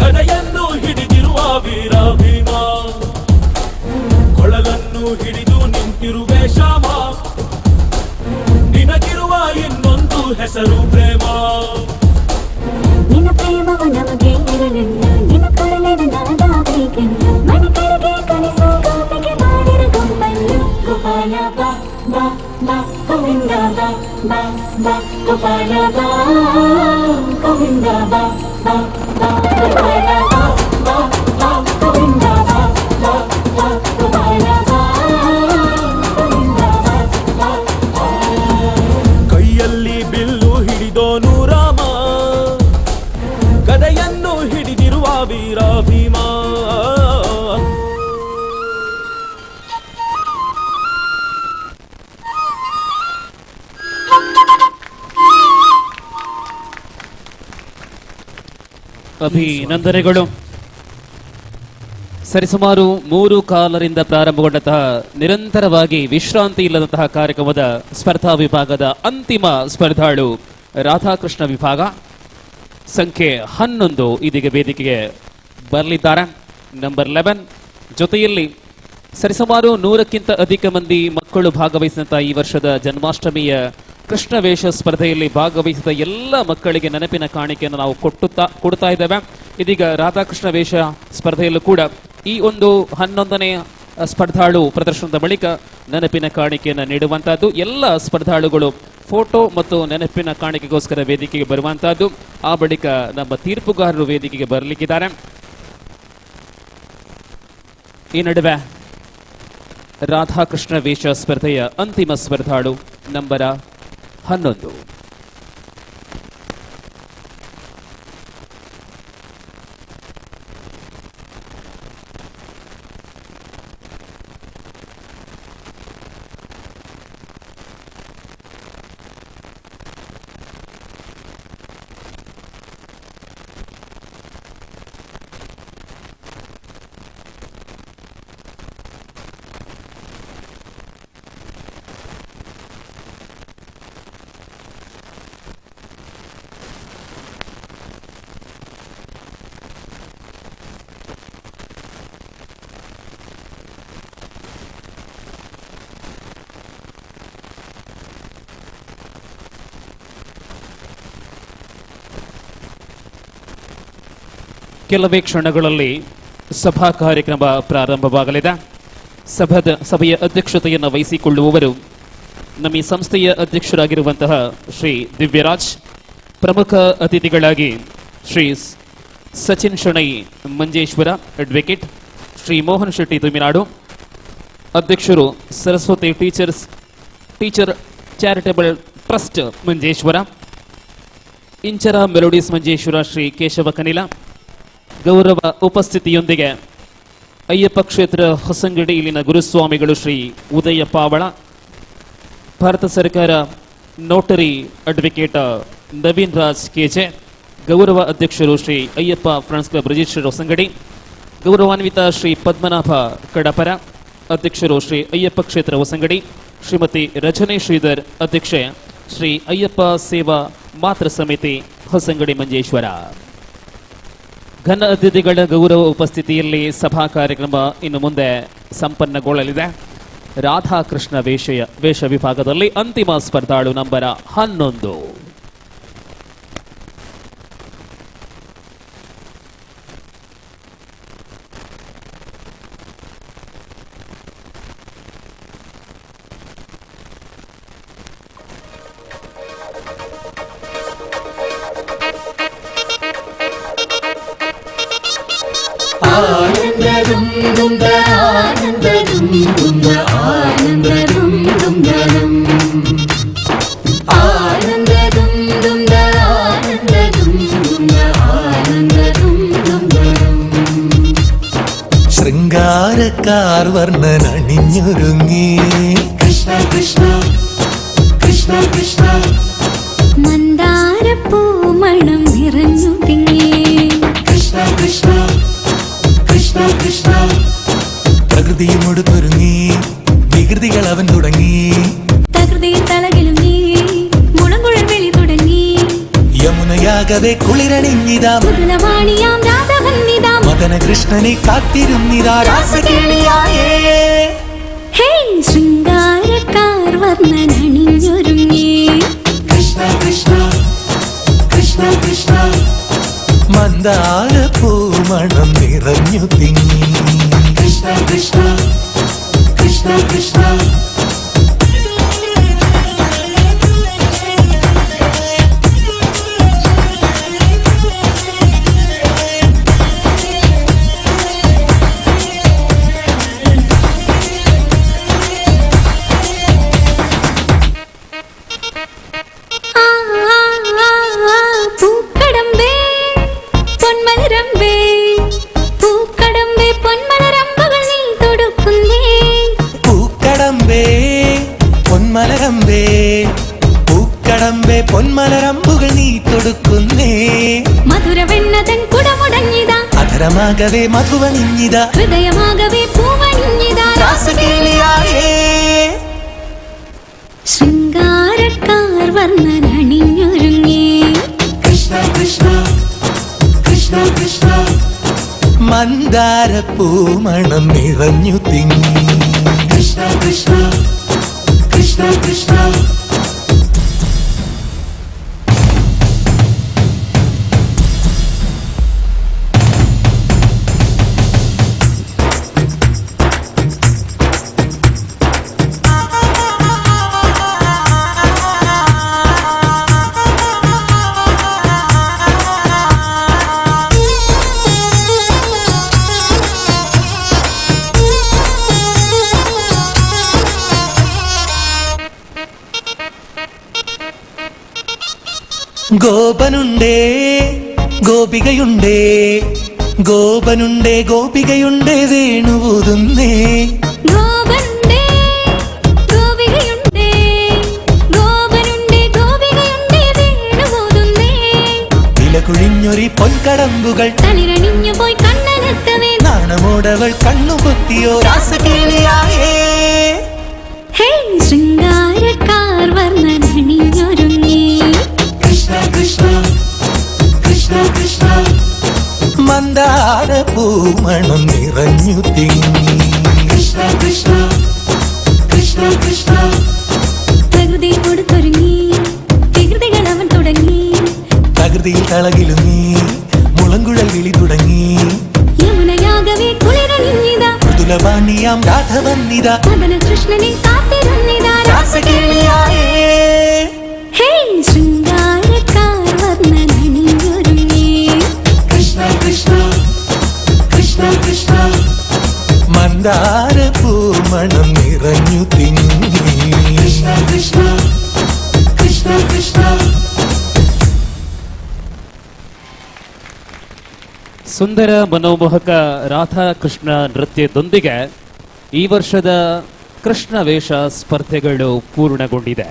ಗದೆಯನ್ನು ಹಿಡಿದಿರುವ ವೀರ ಭೀಮ, ಕೊಳಲನ್ನು ಹಿಡಿದು ನಿಂತಿರುವೆ ಶ್ಯಾಮ, ನಿನಗಿರುವ ಇನ್ನೊಂದು ಹೆಸರು ಪ್ರೇಮ. ನಿನ್ನ ಪ್ರೇಮವ ನಮಗೆ ಇರಲಿಲ್ಲ, ನಿನ್ನ ಕೊರಳೆರನಾಗಬೇಕೆಲ್ಲ, ಮಣಿಕರಿಗೆ ಕಲಿಸೋ ಗೋಪಿಗೆ ಮಾಡಿರ ಗೊಂಬಲ್ಲು. ಗೋಪಾಲ ಬಾ ಬಾ ಬಾ ಗೋವಿಂದ ಬಾ ಬಾ ಬಾ ಗೋಪಾಲ ಬಾ ಗೋವಿಂದ ಬಾ ಬಾ ಬಾ ಗೋಪಾಲ ಬಾ ಬಾ ಬಾ ಗೋವಿಂದ ಬಾ ಬಾ ಬಾ ಗೋಪಾಲ ಬಾ ಗೋವಿಂದ ಬಾ ಬಾ ಬಾ. ಕೈಯಲ್ಲಿ ಬಿಲ್ಲು ಹಿಡಿದೋನು ರಾಮ, ಗದೆಯನ್ನು ಹಿಡಿದಿರುವ ವೀರ ಭೀಮ. ಅಭಿನಂದನೆಗಳು. ಸರಿಸುಮಾರು 3 ಕಾಲರಿಂದ ಪ್ರಾರಂಭಗೊಂಡಂತಹ ನಿರಂತರವಾಗಿ ವಿಶ್ರಾಂತಿ ಇಲ್ಲದಂತಹ ಕಾರ್ಯಕ್ರಮದ ಸ್ಪರ್ಧಾ ವಿಭಾಗದ ಅಂತಿಮ ಸ್ಪರ್ಧಾಳು ರಾಧಾಕೃಷ್ಣ ವಿಭಾಗ ಸಂಖ್ಯೆ 11 ಇದೀಗ ವೇದಿಕೆಗೆ ಬರಲಿದ್ದಾರೆ. ನಂಬರ್ 11 ಜೊತೆಯಲ್ಲಿ ಸರಿಸುಮಾರು 100ಕ್ಕಿಂತ ಅಧಿಕ ಮಂದಿ ಮಕ್ಕಳು ಭಾಗವಹಿಸಿದಂತಹ ಈ ವರ್ಷದ ಜನ್ಮಾಷ್ಟಮಿಯ ಕೃಷ್ಣ ವೇಷ ಸ್ಪರ್ಧೆಯಲ್ಲಿ ಭಾಗವಹಿಸಿದ ಎಲ್ಲ ಮಕ್ಕಳಿಗೆ ನೆನಪಿನ ಕಾಣಿಕೆಯನ್ನು ನಾವು ಕೊಡ್ತಾ ಇದ್ದೇವೆ. ಇದೀಗ ರಾಧಾಕೃಷ್ಣ ವೇಷ ಸ್ಪರ್ಧೆಯಲ್ಲೂ ಕೂಡ ಈ ಒಂದು 11ನೇ ಸ್ಪರ್ಧಾಳು ಪ್ರದರ್ಶನದ ಬಳಿಕ ನೆನಪಿನ ಕಾಣಿಕೆಯನ್ನು ನೀಡುವಂತಹದ್ದು. ಎಲ್ಲ ಸ್ಪರ್ಧಾಳುಗಳು ಫೋಟೋ ಮತ್ತು ನೆನಪಿನ ಕಾಣಿಕೆಗೋಸ್ಕರ ವೇದಿಕೆಗೆ ಬರುವಂತಹದ್ದು. ಆ ಬಳಿಕ ನಮ್ಮ ತೀರ್ಪುಗಾರರು ವೇದಿಕೆಗೆ ಬರಲಿಕ್ಕಿದ್ದಾರೆ. ಈ ನಡುವೆ ರಾಧಾಕೃಷ್ಣ ವೇಷ ಸ್ಪರ್ಧೆಯ ಅಂತಿಮ ಸ್ಪರ್ಧಾಳು ನಂಬರ 11. ಕೆಲವೇ ಕ್ಷಣಗಳಲ್ಲಿ ಸಭಾ ಕಾರ್ಯಕ್ರಮ ಪ್ರಾರಂಭವಾಗಲಿದೆ. ಸಭೆಯ ಅಧ್ಯಕ್ಷತೆಯನ್ನು ವಹಿಸಿಕೊಳ್ಳುವವರು ನಮ್ಮ ಈ ಸಂಸ್ಥೆಯ ಅಧ್ಯಕ್ಷರಾಗಿರುವಂತಹ ಶ್ರೀ ದಿವ್ಯರಾಜ್, ಪ್ರಮುಖ ಅತಿಥಿಗಳಾಗಿ ಶ್ರೀ ಸಚಿನ್ ಶೆಣೈ ಮಂಜೇಶ್ವರ ಅಡ್ವೊಕೇಟ್, ಶ್ರೀ ಮೋಹನ್ ಶೆಟ್ಟಿ ತುಮಿನಾಡು, ಅಧ್ಯಕ್ಷರು Saraswati teacher charitable trust Manjeshwar, Inchara melodies Manjeshwar Shri Keshava Kanila. ಗೌರವ ಉಪಸ್ಥಿತಿಯೊಂದಿಗೆ ಅಯ್ಯಪ್ಪ ಕ್ಷೇತ್ರ ಹೊಸಂಗಡಿ ಇಲ್ಲಿನ ಗುರುಸ್ವಾಮಿಗಳು ಶ್ರೀ ಉದಯ ಪಾವಳ, ಭಾರತ ಸರ್ಕಾರ notary advocate Naveen Raj KJ, ಗೌರವ ಅಧ್ಯಕ್ಷರು Shri Ayyappa friends club register Hosangadi, ಗೌರವಾನ್ವಿತ ಶ್ರೀ ಪದ್ಮನಾಭ ಕಡಪರ, ಅಧ್ಯಕ್ಷರು ಶ್ರೀ ಅಯ್ಯಪ್ಪ ಕ್ಷೇತ್ರ ಹೊಸಂಗಡಿ, ಶ್ರೀಮತಿ ರಜನಿ ಶ್ರೀಧರ್, ಅಧ್ಯಕ್ಷೆ ಶ್ರೀ ಅಯ್ಯಪ್ಪ ಸೇವಾ ಮಾತೃ ಸಮಿತಿ ಹೊಸಂಗಡಿ ಮಂಜೇಶ್ವರ. ಘನ ಅತಿಥಿಗಳ ಗೌರವ ಉಪಸ್ಥಿತಿಯಲ್ಲಿ ಸಭಾ ಕಾರ್ಯಕ್ರಮ ಇನ್ನು ಮುಂದೆ ಸಂಪನ್ನಗೊಳ್ಳಲಿದೆ. ರಾಧಾಕೃಷ್ಣ ವೇಷ ವಿಭಾಗದಲ್ಲಿ ಅಂತಿಮ ಸ್ಪರ್ಧಾಳು ನಂಬರ 11. ശൃംഗാരക്കാർ വർണ്ണനണിഞ്ഞൊരുങ്ങി കൃഷ്ണ കൃഷ്ണ കൃഷ്ണ കൃഷ്ണ മന്ദാരപ്പൂ മണം നിറഞ്ഞു തിങ്ങി കൃഷ്ണ കൃഷ്ണ കൃഷ്ണ കൃഷ്ണ പ്രകൃതിയുമൊടുത്തൊരുങ്ങി വികൃതികൾ അവൻ തുടങ്ങി തകൃതിയിൽ തളകിലും നീ മുളങ്കുഴൽ വിളി തുടങ്ങി യമുനയാകവെ കുളിരണിഞ്ഞിതാ മുതലവാണിയാം രാധവന്നിതാ മദന കൃഷ്ണനെ കാത്തിരുന്നിതാ രാസകേളിയായേ ഹേ ശൃംഗാരക്കാർ വർണ്ണനണിഞ്ഞൊരുങ്ങി കൃഷ്ണ കൃഷ്ണ കൃഷ്ണ കൃഷ്ണ മന്ദാരപ്പൂ മണം നിറഞ്ഞു തിങ്ങി കൃഷ്ണ കൃഷ്ണ കൃഷ്ണ കൃഷ്ണ പൂക്കടമ്പേ പൊന്മലരമ്പുകൾ നീ തൊടുക്കുന്നേ മധുരവെണ്ണതൻ കുടമുടങ്ങിതാ അധരമാകവേ മധുവണിഞ്ഞിതാ ഹൃദയമാകവേ പൂവണിഞ്ഞിതാ രാസകേളിയായേ ശൃംഗാരക്കാർ വർണ്ണനണിഞ്ഞൊരുങ്ങി കൃഷ്ണ കൃഷ്ണ കൃഷ്ണ കൃഷ്ണ മന്ദാരപ്പൂ മണം നിറഞ്ഞു തിങ്ങി കൃഷ്ണ കൃഷ്ണ കൃഷ്ണ കൃഷ്ണ ഗോപനുണ്ടേ ഗോപികയുണ്ടേ ഗോപനുണ്ടേ ഗോപികയുണ്ടേ വേണുവൂതുന്നേ ഗോപനുണ്ടേ ഗോപികയുണ്ടേ ഗോപനുണ്ടേ ഗോപികയുണ്ടേ വേണുവൂതുന്നേ വിലകുഴിഞ്ഞൊരി പൊൻകടമ്പുകൾ തളിരണിഞ്ഞു പോയി കണ്ണനത്തവേ നാണമോടവൾ കണ്ണുപൊത്തിയോ രാസകേളിയായേ ഹേ ശൃംഗാരക്കാർ വർണ്ണനണിഞ്ഞൊരുങ്ങി കൃഷ്ണ കൃഷ്ണ കൃഷ്ണ കൃഷ്ണ മന്ദാര പൂമണം നിറഞ്ഞു തിങ്ങി കൃഷ്ണ കൃഷ്ണ കൃഷ്ണ കൃഷ്ണ പ്രകൃതിയോട് തുടങ്ങി വികൃതികൾ അവൻ തുടങ്ങി പ്രകൃതിയിൽ കളകിലുങ്ങി മുളങ്കുഴൽ വിളി തുടങ്ങി യമുനയാകവേ കുളിരണിഞ്ഞിതാ മൃദുലവാണിയാം രാധവന്നിത മദന കൃഷ്ണനെ കാത്തിരുന്നിതാ രാസകേളിയായേ ഹേ ശൃംഗാരക്കാർ വർണ്ണനണിഞ്ഞൊരുങ്ങി കൃഷ്ണ കൃഷ്ണ കൃഷ്ണ കൃഷ്ണ മന്ദാര പൂമണം നിറഞ്ഞു തിങ്ങി കൃഷ്ണ കൃഷ്ണ കൃഷ്ണ കൃഷ്ണ ಸುಂದರ ಮನೋಮೋಹಕ ರಾಧಾಕೃಷ್ಣ ನೃತ್ಯದೊಂದಿಗೆ ಈ ವರ್ಷದ ಕೃಷ್ಣ ವೇಷ ಸ್ಪರ್ಧೆಗಳು ಪೂರ್ಣಗೊಂಡಿದೆ.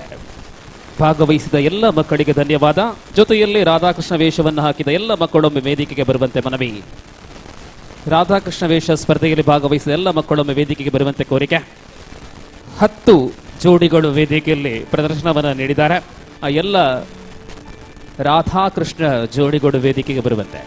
ಭಾಗವಹಿಸಿದ ಎಲ್ಲ ಮಕ್ಕಳಿಗೆ ಧನ್ಯವಾದ. ಜೊತೆಯಲ್ಲಿ ರಾಧಾಕೃಷ್ಣ ವೇಷವನ್ನು ಹಾಕಿದ ಎಲ್ಲ ಮಕ್ಕಳೊಮ್ಮೆ ವೇದಿಕೆಗೆ ಬರುವಂತೆ ಮನವಿ. ರಾಧಾಕೃಷ್ಣ ವೇಷ ಸ್ಪರ್ಧೆಯಲ್ಲಿ ಭಾಗವಹಿಸಿದ ಎಲ್ಲ ಮಕ್ಕಳೊಮ್ಮೆ ವೇದಿಕೆಗೆ ಬರುವಂತೆ ಕೋರಿಕೆ. 10 ಜೋಡಿಗಳು ವೇದಿಕೆಯಲ್ಲಿ ಪ್ರದರ್ಶನವನ್ನು ನೀಡಿದ್ದಾರೆ. ಆ ಎಲ್ಲ ರಾಧಾಕೃಷ್ಣ ಜೋಡಿಗಳು ವೇದಿಕೆಗೆ ಬರುವಂತೆ.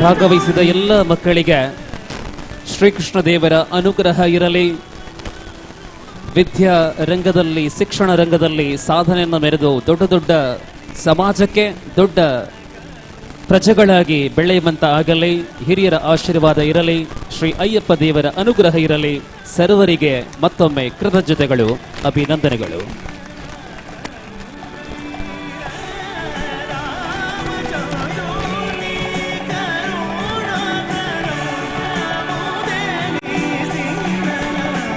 ಭಾಗವಹಿಸಿದ ಎಲ್ಲ ಮಕ್ಕಳಿಗೆ ಶ್ರೀಕೃಷ್ಣ ದೇವರ ಅನುಗ್ರಹ ಇರಲಿ. ವಿದ್ಯಾ ರಂಗದಲ್ಲಿ, ಶಿಕ್ಷಣ ರಂಗದಲ್ಲಿ ಸಾಧನೆಯನ್ನು ಮೆರೆದು ದೊಡ್ಡ ದೊಡ್ಡ ಸಮಾಜಕ್ಕೆ ದೊಡ್ಡ ಪ್ರಜೆಗಳಾಗಿ ಬೆಳೆಯುವಂತ ಆಗಲಿ. ಹಿರಿಯರ ಆಶೀರ್ವಾದ ಇರಲಿ. ಶ್ರೀ ಅಯ್ಯಪ್ಪ ದೇವರ ಅನುಗ್ರಹ ಇರಲಿ. ಸರ್ವರಿಗೆ ಮತ್ತೊಮ್ಮೆ ಕೃತಜ್ಞತೆಗಳು, ಅಭಿನಂದನೆಗಳು.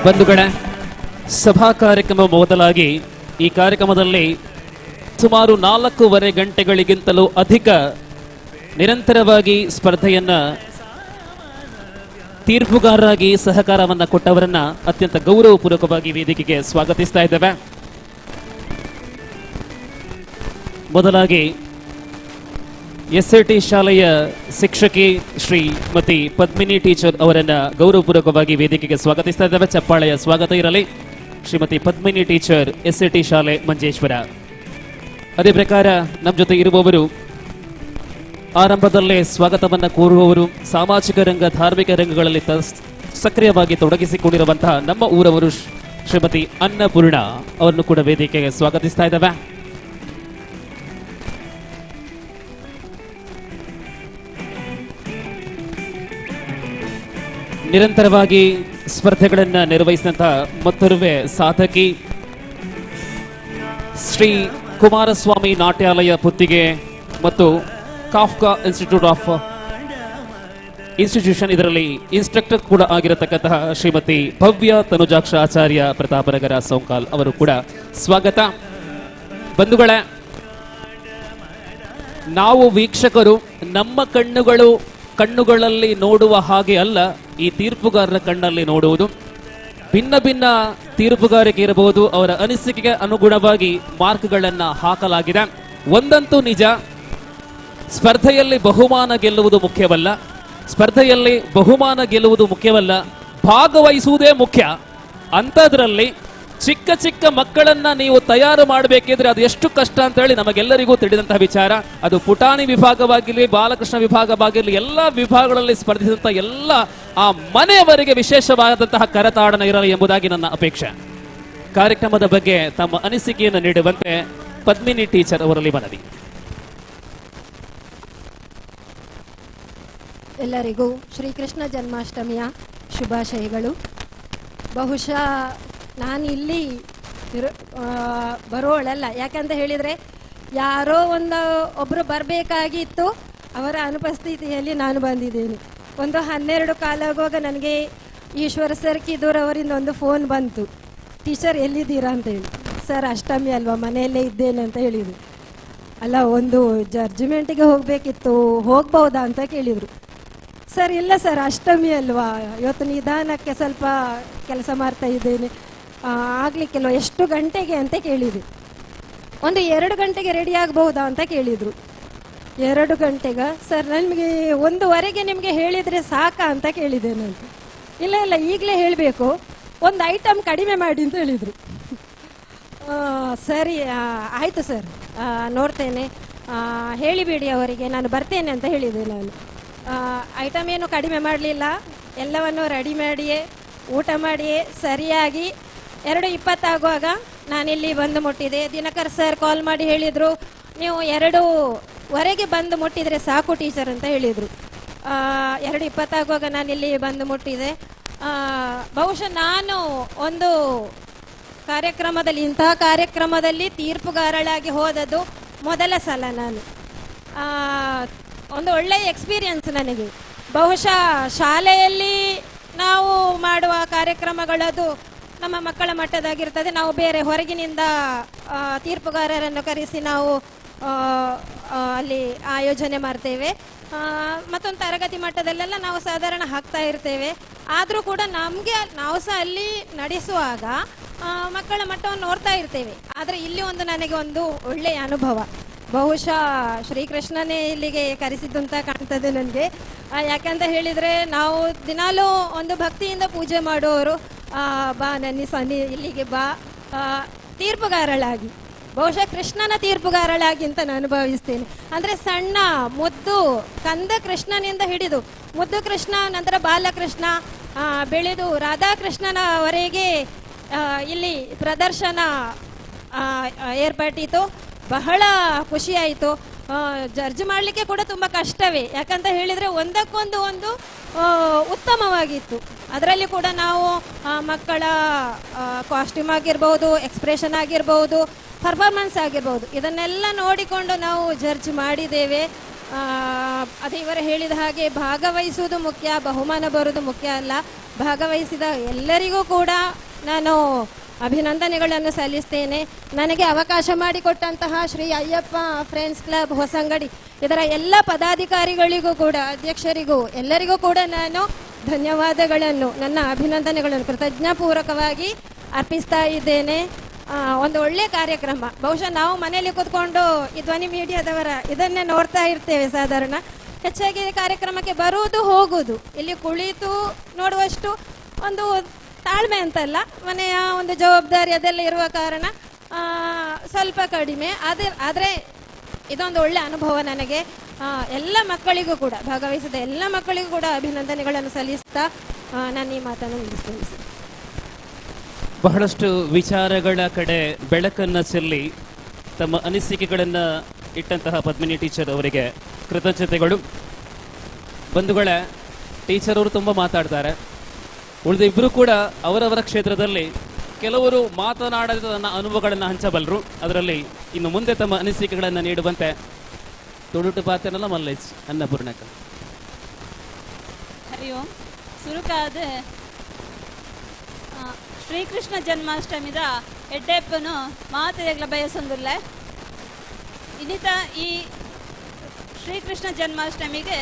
ಬಂಧುಗಳೇ, ಸಭಾ ಕಾರ್ಯಕ್ರಮ ಮೊದಲಾಗಿ ಈ ಕಾರ್ಯಕ್ರಮದಲ್ಲಿ ಸುಮಾರು 4.5 ಗಂಟೆಗಳಿಗಿಂತಲೂ ಅಧಿಕ ನಿರಂತರವಾಗಿ ಸ್ಪರ್ಧೆಯನ್ನ ತೀರ್ಪುಗಾರರಾಗಿ ಸಹಕಾರವನ್ನ ಕೊಟ್ಟವರನ್ನ ಅತ್ಯಂತ ಗೌರವಪೂರ್ವಕವಾಗಿ ವೇದಿಕೆಗೆ ಸ್ವಾಗತಿಸ್ತಾ ಇದ್ದೇವೆ. ಮೊದಲಾಗಿ ಎಸ್ಎಟಿ ಶಾಲೆಯ ಶಿಕ್ಷಕಿ ಶ್ರೀಮತಿ ಪದ್ಮಿನಿ ಟೀಚರ್ ಅವರನ್ನ ಗೌರವಪೂರ್ವಕವಾಗಿ ವೇದಿಕೆಗೆ ಸ್ವಾಗತಿಸ್ತಾ ಇದ್ದೇವೆ. ಚಪ್ಪಾಳೆಯ ಸ್ವಾಗತ ಇರಲಿ. ಶ್ರೀಮತಿ ಪದ್ಮಿನಿ ಟೀಚರ್, ಎಸ್ಎಟಿ ಶಾಲೆ ಮಂಜೇಶ್ವರ. ಅದೇ ಪ್ರಕಾರ ನಮ್ಮ ಜೊತೆ ಇರುವವರು ಆರಂಭದಲ್ಲೇ ಸ್ವಾಗತವನ್ನ ಕೋರುವವರು, ಸಾಮಾಜಿಕ ರಂಗ, ಧಾರ್ಮಿಕ ರಂಗಗಳಲ್ಲಿ ಸಕ್ರಿಯವಾಗಿ ತೊಡಗಿಸಿಕೊಂಡಿರುವಂತಹ ನಮ್ಮ ಊರವರು ಶ್ರೀಮತಿ ಅನ್ನಪೂರ್ಣ ಅವರನ್ನು ಕೂಡ ವೇದಿಕೆಗೆ ಸ್ವಾಗತಿಸ್ತಾ ಇದ್ದಾವೆ. ನಿರಂತರವಾಗಿ ಸ್ಪರ್ಧೆಗಳನ್ನು ನಿರ್ವಹಿಸಿದಂತಹ ಮತ್ತೊರುವೆ ಸಾಧಕಿ ಶ್ರೀ ಕುಮಾರಸ್ವಾಮಿ ನಾಟ್ಯಾಲಯ ಪುತ್ತಿಗೆ ಮತ್ತು ಕಾಫ್ಕಾ ಇನ್ಸ್ಟಿಟ್ಯೂಷನ್ ಇದರಲ್ಲಿ ಇನ್ಸ್ಟ್ರಕ್ಟರ್ ಕೂಡ ಆಗಿರತಕ್ಕಂತಹ ಶ್ರೀಮತಿ ಭವ್ಯ ತನುಜಾಕ್ಷ ಆಚಾರ್ಯ ಪ್ರತಾಪನಗರ ಸೋಂಕಾಲ್ ಅವರು ಕೂಡ ಸ್ವಾಗತ. ಬಂಧುಗಳೇ, ನಾವು ವೀಕ್ಷಕರು ನಮ್ಮ ಕಣ್ಣುಗಳಲ್ಲಿ ನೋಡುವ ಹಾಗೆ ಅಲ್ಲ ಈ ತೀರ್ಪುಗಾರರ ಕಣ್ಣಲ್ಲಿ ನೋಡುವುದು. ಭಿನ್ನ ಭಿನ್ನ ತೀರ್ಪುಗಾರಿಕೆ ಇರಬಹುದು, ಅವರ ಅನಿಸಿಕೆಗೆ ಅನುಗುಣವಾಗಿ ಮಾರ್ಕ್ಗಳನ್ನು ಹಾಕಲಾಗಿದೆ. ಒಂದಂತೂ ನಿಜ, ಸ್ಪರ್ಧೆಯಲ್ಲಿ ಬಹುಮಾನ ಗೆಲ್ಲುವುದು ಮುಖ್ಯವಲ್ಲ, ಭಾಗವಹಿಸುವುದೇ ಮುಖ್ಯ. ಅಂಥದ್ರಲ್ಲಿ ಚಿಕ್ಕ ಚಿಕ್ಕ ಮಕ್ಕಳನ್ನ ನೀವು ತಯಾರು ಮಾಡಬೇಕಿದ್ರೆ ಅದು ಎಷ್ಟು ಕಷ್ಟ ಅಂತ ಹೇಳಿ ನಮಗೆಲ್ಲರಿಗೂ ತಿಳಿದಂತಹ ವಿಚಾರ. ಅದು ಪುಟಾಣಿ ವಿಭಾಗವಾಗಿರಲಿ, ಬಾಲಕೃಷ್ಣ ವಿಭಾಗವಾಗಿರಲಿ, ಎಲ್ಲ ವಿಭಾಗಗಳಲ್ಲಿ ಸ್ಪರ್ಧಿಸಿದಂತಹ ಎಲ್ಲ ಆ ಮನೆಯವರಿಗೆ ವಿಶೇಷವಾದಂತಹ ಕರತಾಡನ ಇರಲಿ ಎಂಬುದಾಗಿ ನನ್ನ ಅಪೇಕ್ಷೆ. ಕಾರ್ಯಕ್ರಮದ ಬಗ್ಗೆ ತಮ್ಮ ಅನಿಸಿಕೆಯನ್ನು ನೀಡುವಂತೆ ಪದ್ಮಿನಿ ಟೀಚರ್ ಅವರಲ್ಲಿ ಮನವಿ. ಎಲ್ಲರಿಗೂ ಶ್ರೀಕೃಷ್ಣ ಜನ್ಮಾಷ್ಟಮಿಯ ಶುಭಾಶಯಗಳು. ಬಹುಶಃ ನಾನು ಇಲ್ಲಿ ಬರೋಳಲ್ಲ, ಯಾಕಂತ ಹೇಳಿದರೆ ಯಾರೋ ಒಬ್ಬರು ಬರಬೇಕಾಗಿತ್ತು, ಅವರ ಅನುಪಸ್ಥಿತಿಯಲ್ಲಿ ನಾನು ಬಂದಿದ್ದೇನೆ. 12 ಕಾಲ ಆಗುವಾಗ ನನಗೆ ಈಶ್ವರ ಸರ್ ಕಿದೂರ್ ಅವರಿಂದ ಒಂದು ಫೋನ್ ಬಂತು, ಟೀಚರ್ ಎಲ್ಲಿದ್ದೀರಾ ಅಂತೇಳಿ. ಸರ್ ಅಷ್ಟಮಿ ಅಲ್ವಾ, ಮನೆಯಲ್ಲೇ ಇದ್ದೇನೆ ಅಂತ ಹೇಳಿದರು. ಅಲ್ಲ, ಒಂದು ಜಡ್ಜ್ಮೆಂಟಿಗೆ ಹೋಗಬೇಕಿತ್ತು, ಹೋಗ್ಬೋದಾ ಅಂತ ಕೇಳಿದರು. ಸರ್ ಇಲ್ಲ ಸರ್ ಅಷ್ಟಮಿ ಅಲ್ವಾ, ಇವತ್ತು ನಿಧಾನಕ್ಕೆ ಸ್ವಲ್ಪ ಕೆಲಸ ಮಾಡ್ತಾ ಇದ್ದೇನೆ, ಆಗಲಿಕ್ಕಿಲ್ವ, ಎಷ್ಟು ಗಂಟೆಗೆ ಅಂತ ಕೇಳಿದೆ. 2 ಗಂಟೆಗೆ ರೆಡಿ ಆಗ್ಬಹುದಾ ಅಂತ ಕೇಳಿದರು. 2 ಗಂಟೆಗ ಸರ್ ನನಗೆ 1:15 ನಿಮಗೆ ಹೇಳಿದರೆ ಸಾಕಾ ಅಂತ ಕೇಳಿದೆ ನಾನು. ಇಲ್ಲ ಈಗಲೇ ಹೇಳಬೇಕು, ಒಂದು ಐಟಮ್ ಕಡಿಮೆ ಮಾಡಿ ಅಂತ ಹೇಳಿದರು. ಸರಿ ಆಯಿತು ಸರ್, ನೋಡ್ತೇನೆ, ಹೇಳಿಬಿಡಿ ಅವರಿಗೆ ನಾನು ಬರ್ತೇನೆ ಅಂತ ಹೇಳಿದೆ ನಾನು. ಐಟಮ್ ಏನು ಕಡಿಮೆ ಮಾಡಲಿಲ್ಲ, ಎಲ್ಲವನ್ನು ರೆಡಿ ಮಾಡಿಯೇ ಊಟ ಮಾಡಿಯೇ ಸರಿಯಾಗಿ 2:20 ಆಗುವಾಗ ನಾನಿಲ್ಲಿ ಬಂದು ಮುಟ್ಟಿದೆ. ದಿನಕರ್ ಸರ್ ಕಾಲ್ ಮಾಡಿ ಹೇಳಿದರು, ನೀವು 2:15 ಬಂದು ಮುಟ್ಟಿದರೆ ಸಾಕು ಟೀಚರ್ ಅಂತ ಹೇಳಿದರು. 2:20 ಆಗುವಾಗ ನಾನಿಲ್ಲಿ ಬಂದು ಮುಟ್ಟಿದೆ. ಬಹುಶಃ ನಾನು ಒಂದು ಕಾರ್ಯಕ್ರಮದಲ್ಲಿ, ಇಂತಹ ಕಾರ್ಯಕ್ರಮದಲ್ಲಿ ತೀರ್ಪುಗಾರಳಾಗಿ ಹೋದದ್ದು ಮೊದಲ ಸಲ. ನಾನು ಒಂದು ಒಳ್ಳೆಯ ಎಕ್ಸ್ಪೀರಿಯನ್ಸ್ ನನಗೆ. ಬಹುಶಃ ಶಾಲೆಯಲ್ಲಿ ನಾವು ಮಾಡುವ ಕಾರ್ಯಕ್ರಮಗಳದು ನಮ್ಮ ಮಕ್ಕಳ ಮಟ್ಟದಾಗಿರ್ತದೆ. ನಾವು ಬೇರೆ ಹೊರಗಿನಿಂದ ತೀರ್ಪುಗಾರರನ್ನು ಕರೆಸಿ ನಾವು ಅಲ್ಲಿ ಆಯೋಜನೆ ಮಾಡ್ತೇವೆ. ಮತ್ತೊಂದು ತರಗತಿ ಮಟ್ಟದಲ್ಲೆಲ್ಲ ನಾವು ಸಾಧಾರಣ ಹಾಕ್ತಾ ಇರ್ತೇವೆ. ಆದರೂ ಕೂಡ ನಾವು ಸಹ ಅಲ್ಲಿ ನಡೆಸುವಾಗ ಮಕ್ಕಳ ಮಟ್ಟವನ್ನು ನೋಡ್ತಾ ಇರ್ತೇವೆ. ಆದರೆ ಇಲ್ಲಿ ನನಗೆ ಒಂದು ಒಳ್ಳೆಯ ಅನುಭವ. ಬಹುಶಃ ಶ್ರೀಕೃಷ್ಣನೇ ಇಲ್ಲಿಗೆ ಕರೆಸಿದ್ದು ಅಂತ ಕಾಣ್ತದೆ ನನಗೆ. ಯಾಕಂತ ಹೇಳಿದರೆ ನಾವು ದಿನಾಲೂ ಒಂದು ಭಕ್ತಿಯಿಂದ ಪೂಜೆ ಮಾಡುವವರು. ಬಾ ನನ್ನಿ ಸನ್ನಿ ಇಲ್ಲಿಗೆ ಬಾ, ತೀರ್ಪುಗಾರಳಾಗಿ, ಬಹುಶಃ ಕೃಷ್ಣನ ತೀರ್ಪುಗಾರಳಾಗಿ ಅಂತ ನಾನು ಭಾವಿಸ್ತೇನೆ. ಅಂದರೆ ಸಣ್ಣ ಮುದ್ದು ಕಂದ ಕೃಷ್ಣನಿಂದ ಹಿಡಿದು ಮುದ್ದು ಕೃಷ್ಣ, ನಂತರ ಬಾಲಕೃಷ್ಣ, ಬೆಳೆದು ರಾಧಾಕೃಷ್ಣನವರೆಗೆ ಇಲ್ಲಿ ಪ್ರದರ್ಶನ ಏರ್ಪಟ್ಟಿತು. ಬಹಳ ಖುಷಿಯಾಯಿತು. ಜಡ್ಜ್ ಮಾಡಲಿಕ್ಕೆ ಕೂಡ ತುಂಬ ಕಷ್ಟವೇ, ಯಾಕಂತ ಹೇಳಿದರೆ ಒಂದಕ್ಕೊಂದು ಉತ್ತಮವಾಗಿತ್ತು. ಅದರಲ್ಲಿ ಕೂಡ ನಾವು ಮಕ್ಕಳ ಕಾಸ್ಟ್ಯೂಮ್ ಆಗಿರ್ಬೋದು, ಎಕ್ಸ್ಪ್ರೆಷನ್ ಆಗಿರ್ಬೋದು, ಪರ್ಫಾರ್ಮೆನ್ಸ್ ಆಗಿರ್ಬೋದು, ಇದನ್ನೆಲ್ಲ ನೋಡಿಕೊಂಡು ನಾವು ಜಡ್ಜ್ ಮಾಡಿದ್ದೇವೆ. ಅದೇ ಇವರು ಹೇಳಿದ ಹಾಗೆ ಭಾಗವಹಿಸುವುದು ಮುಖ್ಯ, ಬಹುಮಾನ ಬರುವುದು ಮುಖ್ಯ ಅಲ್ಲ. ಭಾಗವಹಿಸಿದ ಎಲ್ಲರಿಗೂ ಕೂಡ ನಾನು ಅಭಿನಂದನೆಗಳನ್ನು ಸಲ್ಲಿಸ್ತೇನೆ. ನನಗೆ ಅವಕಾಶ ಮಾಡಿಕೊಟ್ಟಂತಹ ಶ್ರೀ ಅಯ್ಯಪ್ಪ ಫ್ರೆಂಡ್ಸ್ ಕ್ಲಬ್ ಹೊಸಂಗಡಿ, ಇದರ ಎಲ್ಲ ಪದಾಧಿಕಾರಿಗಳಿಗೂ ಕೂಡ, ಅಧ್ಯಕ್ಷರಿಗೂ, ಎಲ್ಲರಿಗೂ ಕೂಡ ನಾನು ಧನ್ಯವಾದಗಳನ್ನು, ನನ್ನ ಅಭಿನಂದನೆಗಳನ್ನು ಕೃತಜ್ಞಪೂರ್ವಕವಾಗಿ ಅರ್ಪಿಸ್ತಾ ಇದ್ದೇನೆ. ಒಂದು ಒಳ್ಳೆಯ ಕಾರ್ಯಕ್ರಮ. ಬಹುಶಃ ನಾವು ಮನೆಯಲ್ಲಿ ಕೂತ್ಕೊಂಡು ಈ ಧ್ವನಿ ಮೀಡಿಯಾದವರ ಇದನ್ನೇ ನೋಡ್ತಾ ಇರ್ತೇವೆ ಸಾಧಾರಣ. ಹೆಚ್ಚಾಗಿ ಕಾರ್ಯಕ್ರಮಕ್ಕೆ ಬರುವುದು ಹೋಗುವುದು, ಇಲ್ಲಿ ಕುಳಿತು ನೋಡುವಷ್ಟು ಒಂದು ತಾಳ್ಮೆ ಅಂತಲ್ಲ, ಮನೆಯ ಒಂದು ಜವಾಬ್ದಾರಿ ಅದೆಲ್ಲ ಇರುವ ಕಾರಣ ಸ್ವಲ್ಪ ಕಡಿಮೆ. ಆದರೆ ಇದೊಂದು ಒಳ್ಳೆ ಅನುಭವ ನನಗೆ. ಎಲ್ಲ ಮಕ್ಕಳಿಗೂ ಕೂಡ, ಭಾಗವಹಿಸಿದ ಎಲ್ಲ ಮಕ್ಕಳಿಗೂ ಕೂಡ ಅಭಿನಂದನೆಗಳನ್ನು ಸಲ್ಲಿಸ್ತಾ ನಾನು ಈ ಮಾತನ್ನು ಮುಗಿಸ್ತೇನೆ. ಬಹಳಷ್ಟು ವಿಚಾರಗಳ ಕಡೆ ಬೆಳಕನ್ನು ಚೆಲ್ಲಿ ತಮ್ಮ ಅನಿಸಿಕೆಗಳನ್ನು ಇಟ್ಟಂತಹ ಪದ್ಮಿನಿ ಟೀಚರ್ ಅವರಿಗೆ ಕೃತಜ್ಞತೆಗಳು. ಬಂಧುಗಳೇ, ಟೀಚರ್ ಅವರು ತುಂಬ ಮಾತಾಡ್ತಾರೆ. ಉಳಿದ ಇಬ್ಬರು ಕೂಡ ಅವರವರ ಕ್ಷೇತ್ರದಲ್ಲಿ ಕೆಲವರು ಮಾತನಾಡದ ತನ್ನ ಅನುಭವಗಳನ್ನು ಹಂಚಬಲ್ಲರು. ಅದರಲ್ಲಿ ಇನ್ನು ಮುಂದೆ ತಮ್ಮ ಅನಿಸಿಕೆಗಳನ್ನು ನೀಡುವಂತೆ ತೊಡುಟು ಪಾತನಲ್ಲ ಮಲ್ಲೇಜ್ ಅನ್ನಪೂರ್ಣಕ ಹರಿ ಓಂ ಸುರುಕಾದ ಶ್ರೀಕೃಷ್ಣ ಜನ್ಮಾಷ್ಟಮಿದ ಎಡ್ಡೆಪ್ಪನು ಮಾತೆಗಳ ಬಯಸೊಂದಿಲ್ಲ. ಇನ್ನಿತ ಈ ಶ್ರೀಕೃಷ್ಣ ಜನ್ಮಾಷ್ಟಮಿಗೆ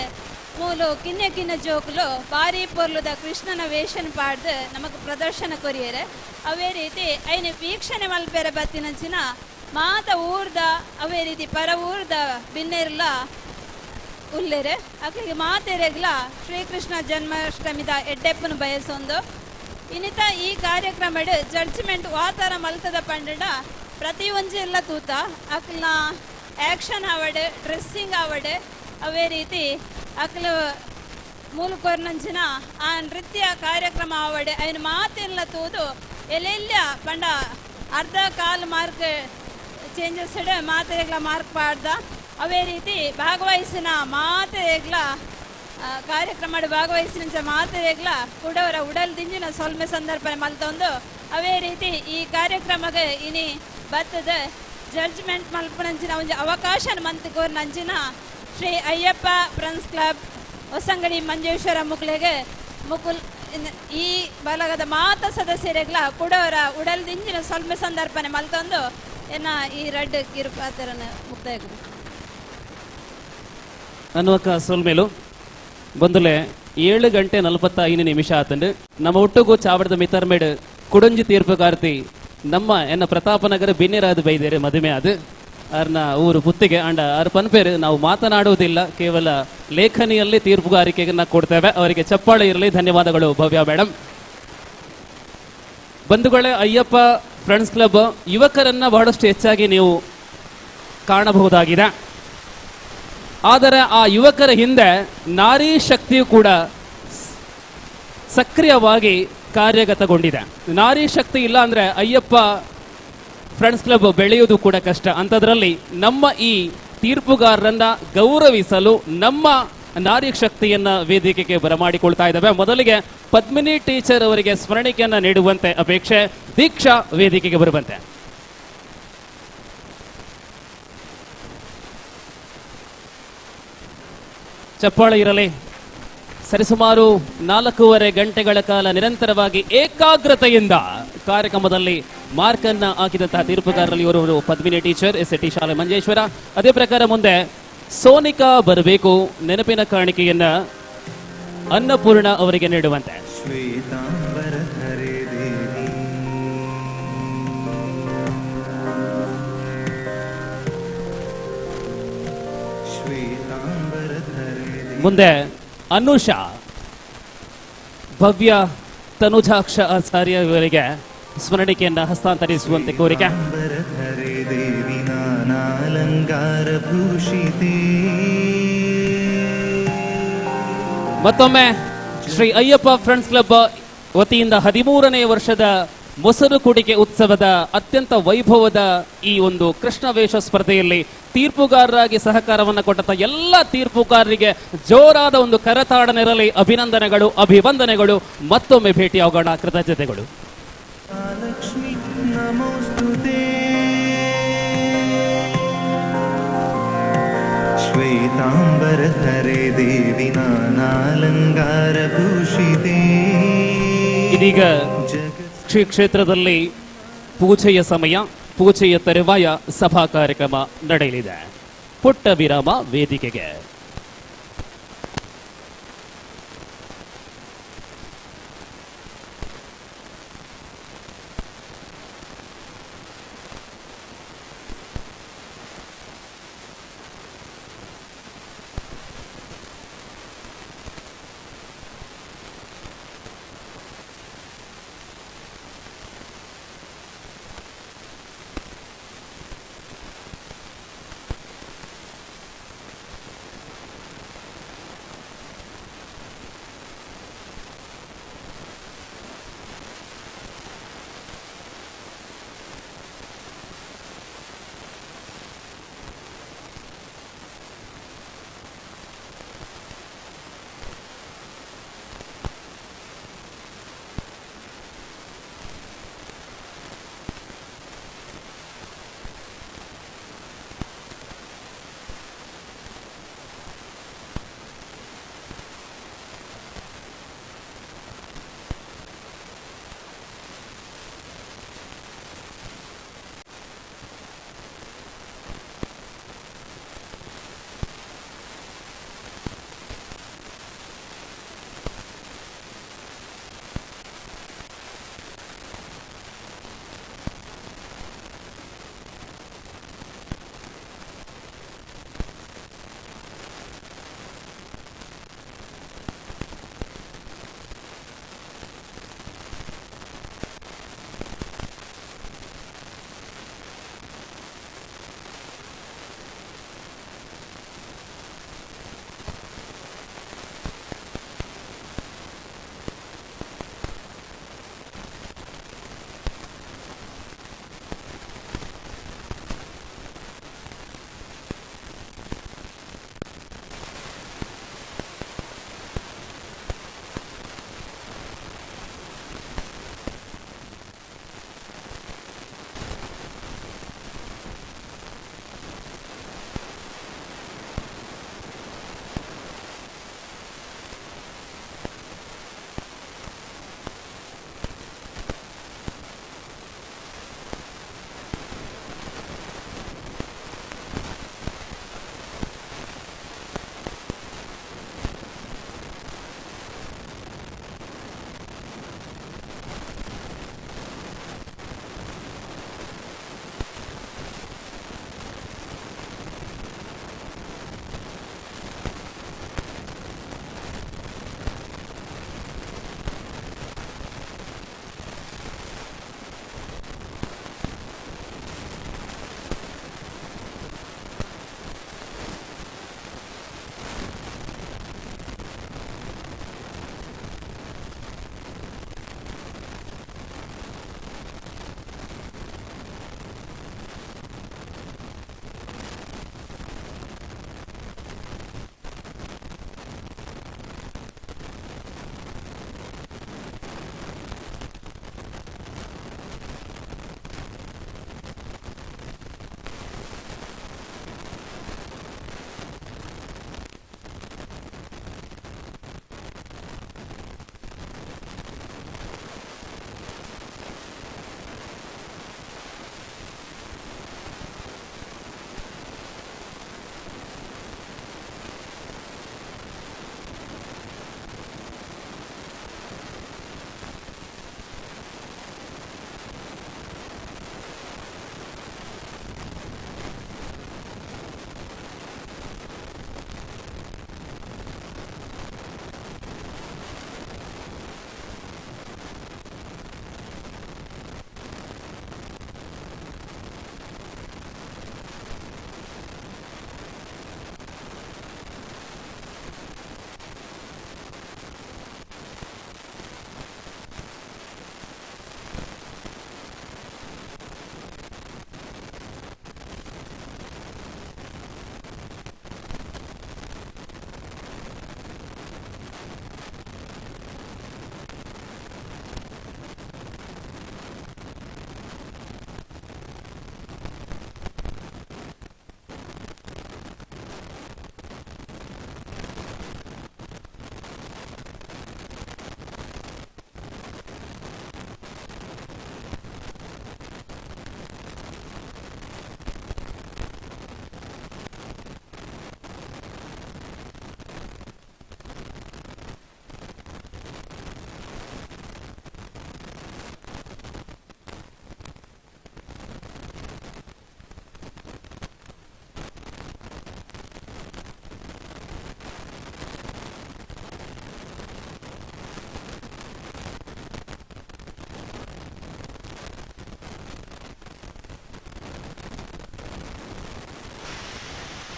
ಮೂಲು ಕಿನ್ನ ಜೋಕುಲು ಭಾರಿ ಪೊರ್ಲುದ ಕೃಷ್ಣನ ವೇಷನ ಪಾಡ್ದು ನಮಗೆ ಪ್ರದರ್ಶನ ಕೊರಿಯರೆ. ಅವೇ ರೀತಿ ಐನ ವೀಕ್ಷಣೆ ಮಲ್ಪೆರೆ ಬತ್ತಿನಂಚಿನ ಮಾತ ಊರ್ದ ಅವೇ ರೀತಿ ಪರ ಊರ್ದ ಬಿನ್ನೆರ್ಲ ಉಲ್ಲೆರೆ ಅಕ್ಲಿಗೆ ಮಾತೆರೆಗ್ಲ ಶ್ರೀಕೃಷ್ಣ ಜನ್ಮಾಷ್ಟಮಿದ ಎಡ್ಡೆಪ್ಪನು ಬಯಸೊಂದು. ಇನ್ನಿತ ಈ ಕಾರ್ಯಕ್ರಮಡ್ ಜಡ್ಜ್ಮೆಂಟ್ ವಾತಾರ ಮಲ್ತದ ಪಂಡಡ ಪ್ರತಿ ಒಂಜಿ ಎಲ್ಲ ತೂತ ಅಕ್ಲ ಆ್ಯಕ್ಷನ್ ಆವಡ್ ಡ್ರೆಸ್ಸಿಂಗ್ ಆವಡ್ ಅವೇ ರೀತಿ ಅಕ್ಲು ಮೂಲಕೊರ್ನಂಚಿನ ಆ ನೃತ್ಯ ಕಾರ್ಯಕ್ರಮ ಆವಡ್ ಐನ ಮಾತೆಲ್ಲ ತೂದು ಎಲ್ಲೆಲ್ಲ ಪಂಡ ಅರ್ಧ ಕಾಲ್ ಮಾರ್ಕ್ ಚೇಂಜಸ್ ಮಾತೆರೆಗ್ಲ ಮಾರ್ಕ್ ಪಾಡ್ದ. ಅವೇ ರೀತಿ ಭಾಗವಹಿಸಿನ ಮಾತೆರೆಗ್ಲ ಕಾರ್ಯಕ್ರಮ ಭಾಗವಹಿಸಿನ ಮಾತೆರೆಗ್ಲ ಕೂಡವರ ಉಡಲ್ ದಿಂಜಿನ ಸೊಲ್ಮೆ ಸಂದರ್ಭನೆ ಮಲ್ತೊಂದು. ಅವೇ ರೀತಿ ಈ ಕಾರ್ಯಕ್ರಮಕ್ಕೆ ಇನಿ ಬತ್ತದ ಜಡ್ಜ್ಮೆಂಟ್ ಮಲ್ಪನಂಚಿನ ಒಂದು ಅವಕಾಶ ಮಂತ್ಕೋರ್ ನಂಚಿನ ಶ್ರೀ ಅಯ್ಯಪ್ಪ ಫ್ರೆಂಡ್ಸ್ ಕ್ಲಬ್ ಹೊಸಂಗಡಿ ಮಂಜೇಶ್ವರ ಮುಕ್ಳೆಗೆ ಮುಕುಲ್ ಈ ಬಲಗದ ಮಾತ ಸದಸ್ಯರೆಗ್ಲ ಕೂಡವರ ಉಡಲ್ ದಿಂಜಿನ ಸೊಲ್ಮೆ ಸಂದರ್ಭನೆ ಮಲ್ತೊಂದು ಏನ ಈ ರಡ್ ಕಿರುಪಾತ್ರನ ಮುಕ್ತಾಯ ಅನ್ನುವಕ್ಕ ಸೋಲ್ಮೇಲು ಬಂದುಲೆ 7:45 ಆತಂಡು ನಮ್ಮ ಒಟ್ಟುಗು ಚಾವಡದ ಮಿತರ್ಮೇಡ್ ಕುಡಂಜಿ ತೀರ್ಪುಗಾರ್ತಿ ನಮ್ಮ ಎನ್ನ ಪ್ರತಾಪನಗರ ಬಿನ್ನೆರಾದ ಬೈದೇರೆ ಮದುವೆ ಅದು ಅವ್ರನ್ನ ಊರು ಪುತ್ತಿಗೆ ಅಂಡ ಅವ್ರ ಪನ್ಪೇರು ನಾವು ಮಾತನಾಡುವುದಿಲ್ಲ, ಕೇವಲ ಲೇಖನಿಯಲ್ಲಿ ತೀರ್ಪುಗಾರಿಕೆಯನ್ನು ಕೊಡ್ತೇವೆ. ಅವರಿಗೆ ಚಪ್ಪಾಳೆ ಇರಲಿ. ಧನ್ಯವಾದಗಳು ಭವ್ಯ ಮೇಡಮ್. ಬಂಧುಗಳೇ, ಅಯ್ಯಪ್ಪ ಫ್ರೆಂಡ್ಸ್ ಕ್ಲಬ್ ಯುವಕರನ್ನ ಬಹಳಷ್ಟು ಹೆಚ್ಚಾಗಿ ನೀವು ಕಾಣಬಹುದಾಗಿದೆ. ಆದರೆ ಆ ಯುವಕರ ಹಿಂದೆ ನಾರಿ ಶಕ್ತಿಯು ಕೂಡ ಸಕ್ರಿಯವಾಗಿ ಕಾರ್ಯಗತಗೊಂಡಿದೆ. ನಾರಿ ಶಕ್ತಿ ಇಲ್ಲ ಅಂದ್ರೆ ಅಯ್ಯಪ್ಪ ಫ್ರೆಂಡ್ಸ್ ಕ್ಲಬ್ ಬೆಳೆಯುವುದು ಕೂಡ ಕಷ್ಟ. ಅಂಥದ್ರಲ್ಲಿ ನಮ್ಮ ಈ ತೀರ್ಪುಗಾರರನ್ನ ಗೌರವಿಸಲು ನಮ್ಮ ನಾರಿ ಶಕ್ತಿಯನ್ನ ವೇದಿಕೆಗೆ ಬರಮಾಡಿಕೊಳ್ತಾ ಇದ್ದಾವೆ. ಮೊದಲಿಗೆ ಪದ್ಮಿನಿ ಟೀಚರ್ ಅವರಿಗೆ ಸ್ಮರಣಿಕೆಯನ್ನ ನೀಡುವಂತೆ ಅಪೇಕ್ಷೆ. ದೀಕ್ಷಾ ವೇದಿಕೆಗೆ ಬರುವಂತೆ. ಚಪ್ಪಾಳೆ ಇರಲಿ. ಸರಿಸುಮಾರು 4.5 ಗಂಟೆಗಳ ಕಾಲ ನಿರಂತರವಾಗಿ ಏಕಾಗ್ರತೆಯಿಂದ ಕಾರ್ಯಕ್ರಮದಲ್ಲಿ ಮಾರ್ಕನ್ನ ಹಾಕಿದಂತಹ ತೀರ್ಪುಗಾರರಲ್ಲಿ ಇವರು ಪದ್ಮಿನಿ ಟೀಚರ್, SAT ಶಾಲೆ ಮಂಜೇಶ್ವರ. ಅದೇ ಪ್ರಕಾರ ಮುಂದೆ ಸೋನಿಕಾ ಬರಬೇಕು. ನೆನಪಿನ ಕಾಣಿಕೆಯನ್ನ ಅನ್ನಪೂರ್ಣ ಅವರಿಗೆ ನೀಡುವಂತೆ. ಮುಂದೆ ಅನುಷಾ, ಭವ್ಯ ತನುಜಾಕ್ಷ ಆಚಾರ್ಯ ಇವರಿಗೆ ಸ್ಮರಣಿಕೆಯನ್ನ ಹಸ್ತಾಂತರಿಸುವಂತೆ ಕೋರಿಕೆ. ಮತ್ತೊಮ್ಮೆ ಶ್ರೀ ಅಯ್ಯಪ್ಪ ಫ್ರೆಂಡ್ಸ್ ಕ್ಲಬ್ ವತಿಯಿಂದ 13ನೇ ವರ್ಷದ ಮೊಸರು ಕುಡಿಕೆ ಉತ್ಸವದ ಅತ್ಯಂತ ವೈಭವದ ಈ ಒಂದು ಕೃಷ್ಣ ವೇಷ ಸ್ಪರ್ಧೆಯಲ್ಲಿ ತೀರ್ಪುಗಾರರಾಗಿ ಸಹಕಾರವನ್ನು ಕೊಟ್ಟಂತ ಎಲ್ಲ ತೀರ್ಪುಗಾರರಿಗೆ ಜೋರಾದ ಒಂದು ಕರತಾಡನಿರಲಿ. ಅಭಿನಂದನೆಗಳು, ಅಭಿವಂದನೆಗಳು. ಮತ್ತೊಮ್ಮೆ ಭೇಟಿಯಾಗೋಣ. ಕೃತಜ್ಞತೆಗಳು. ಶ್ವೇತಾಂಬರಧರೆ ದೇವಿ ನಾನಾಲಂಕಾರ ಭೂಷಿತೆ. ಇದೀಗ ಶ್ರೀ ಕ್ಷೇತ್ರದಲ್ಲಿ ಪೂಜೆಯ ಸಮಯ. ಪೂಜೆಯ ತರುವಾಯ ಸಭಾ ಕಾರ್ಯಕ್ರಮ ನಡೆಯಲಿದೆ. ಪುಟ್ಟ ವಿರಾಮ ವೇದಿಕೆಗೆ.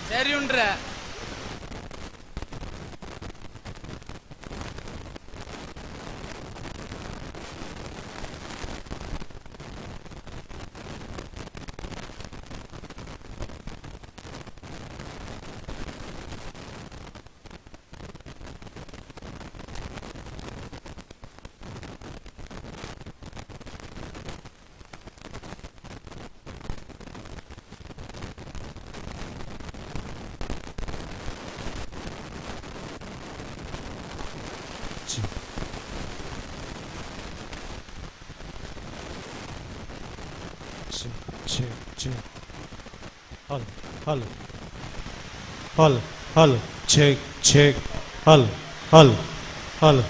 சரி உன்ற Hal, check, hal.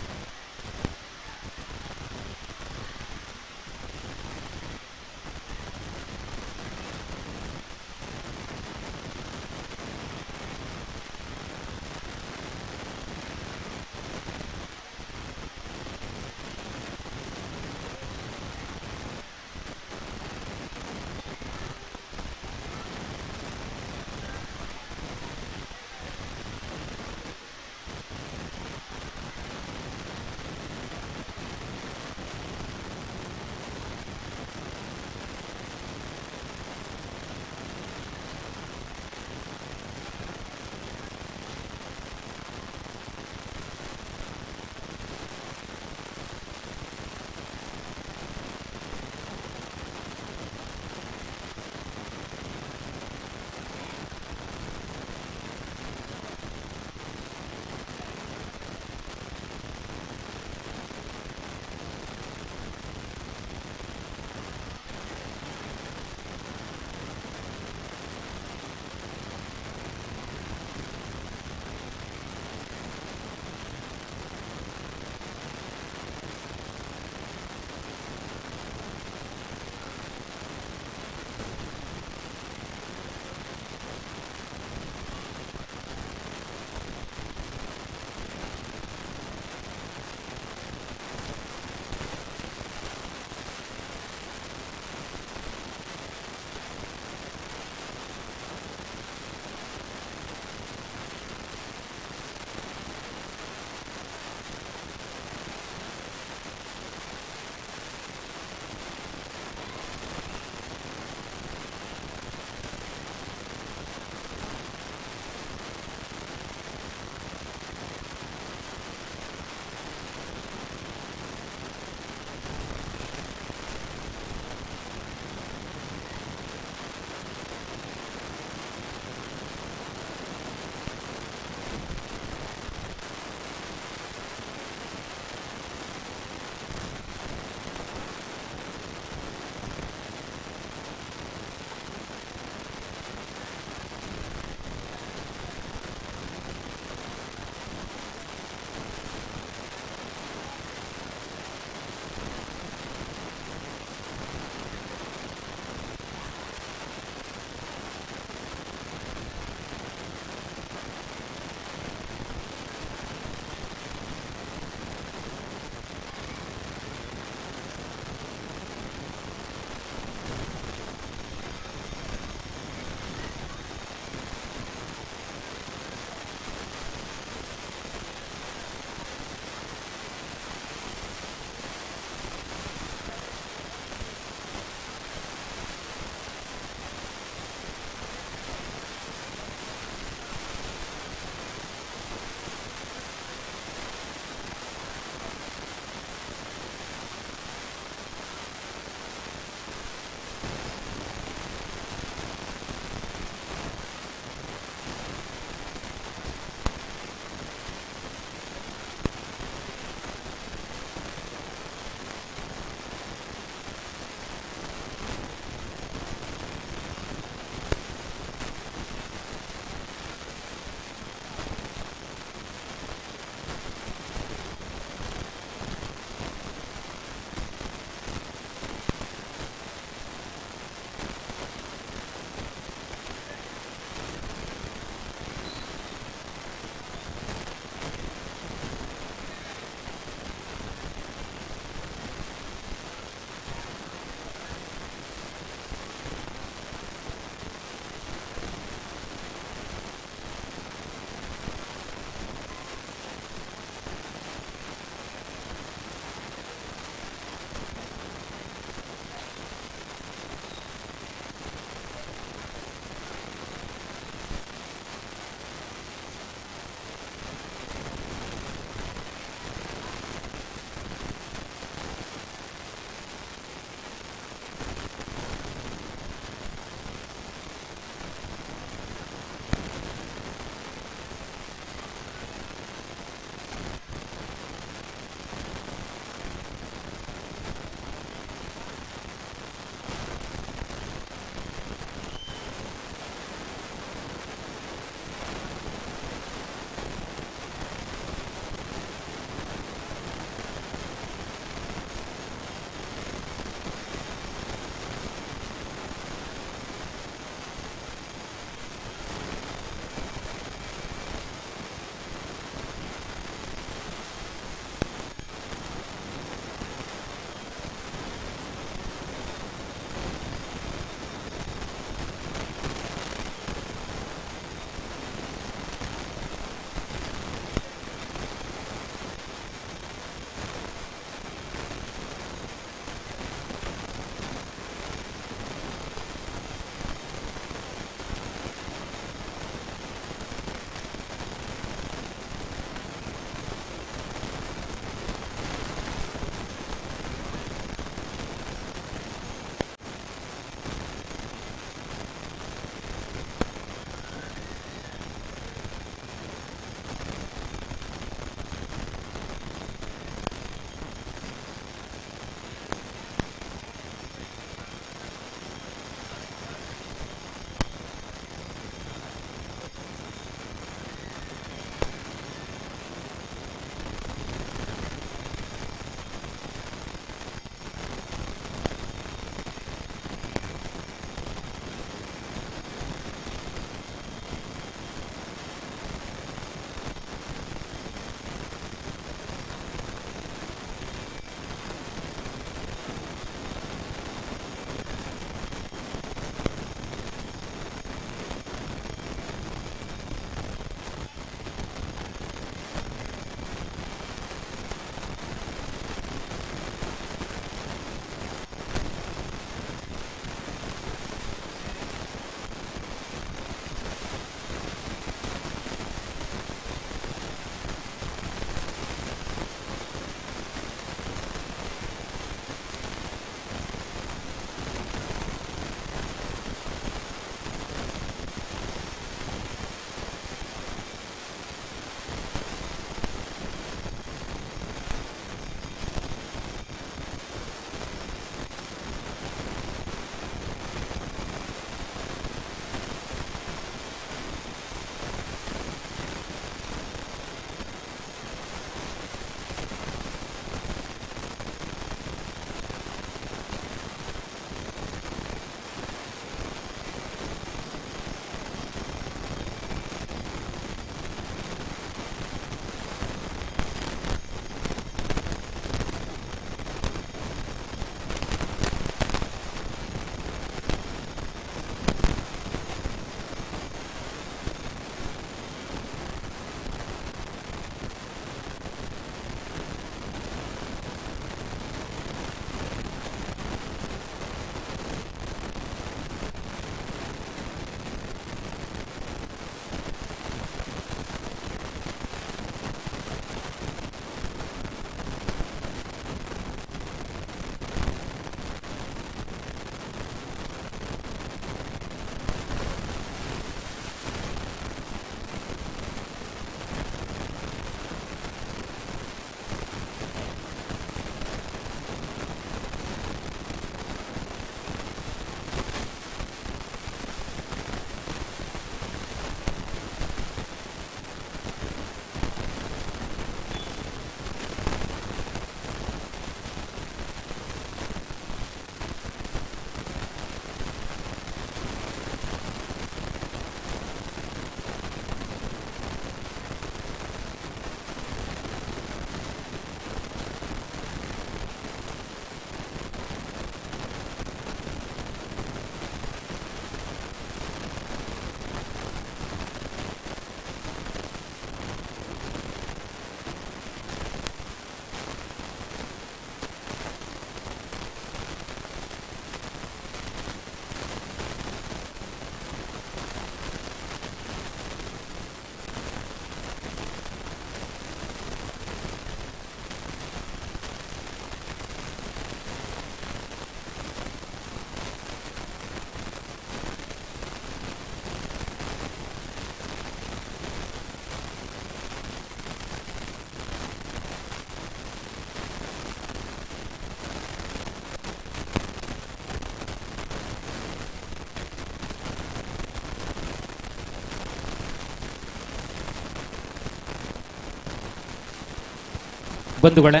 ಬಂಧುಗಳೇ,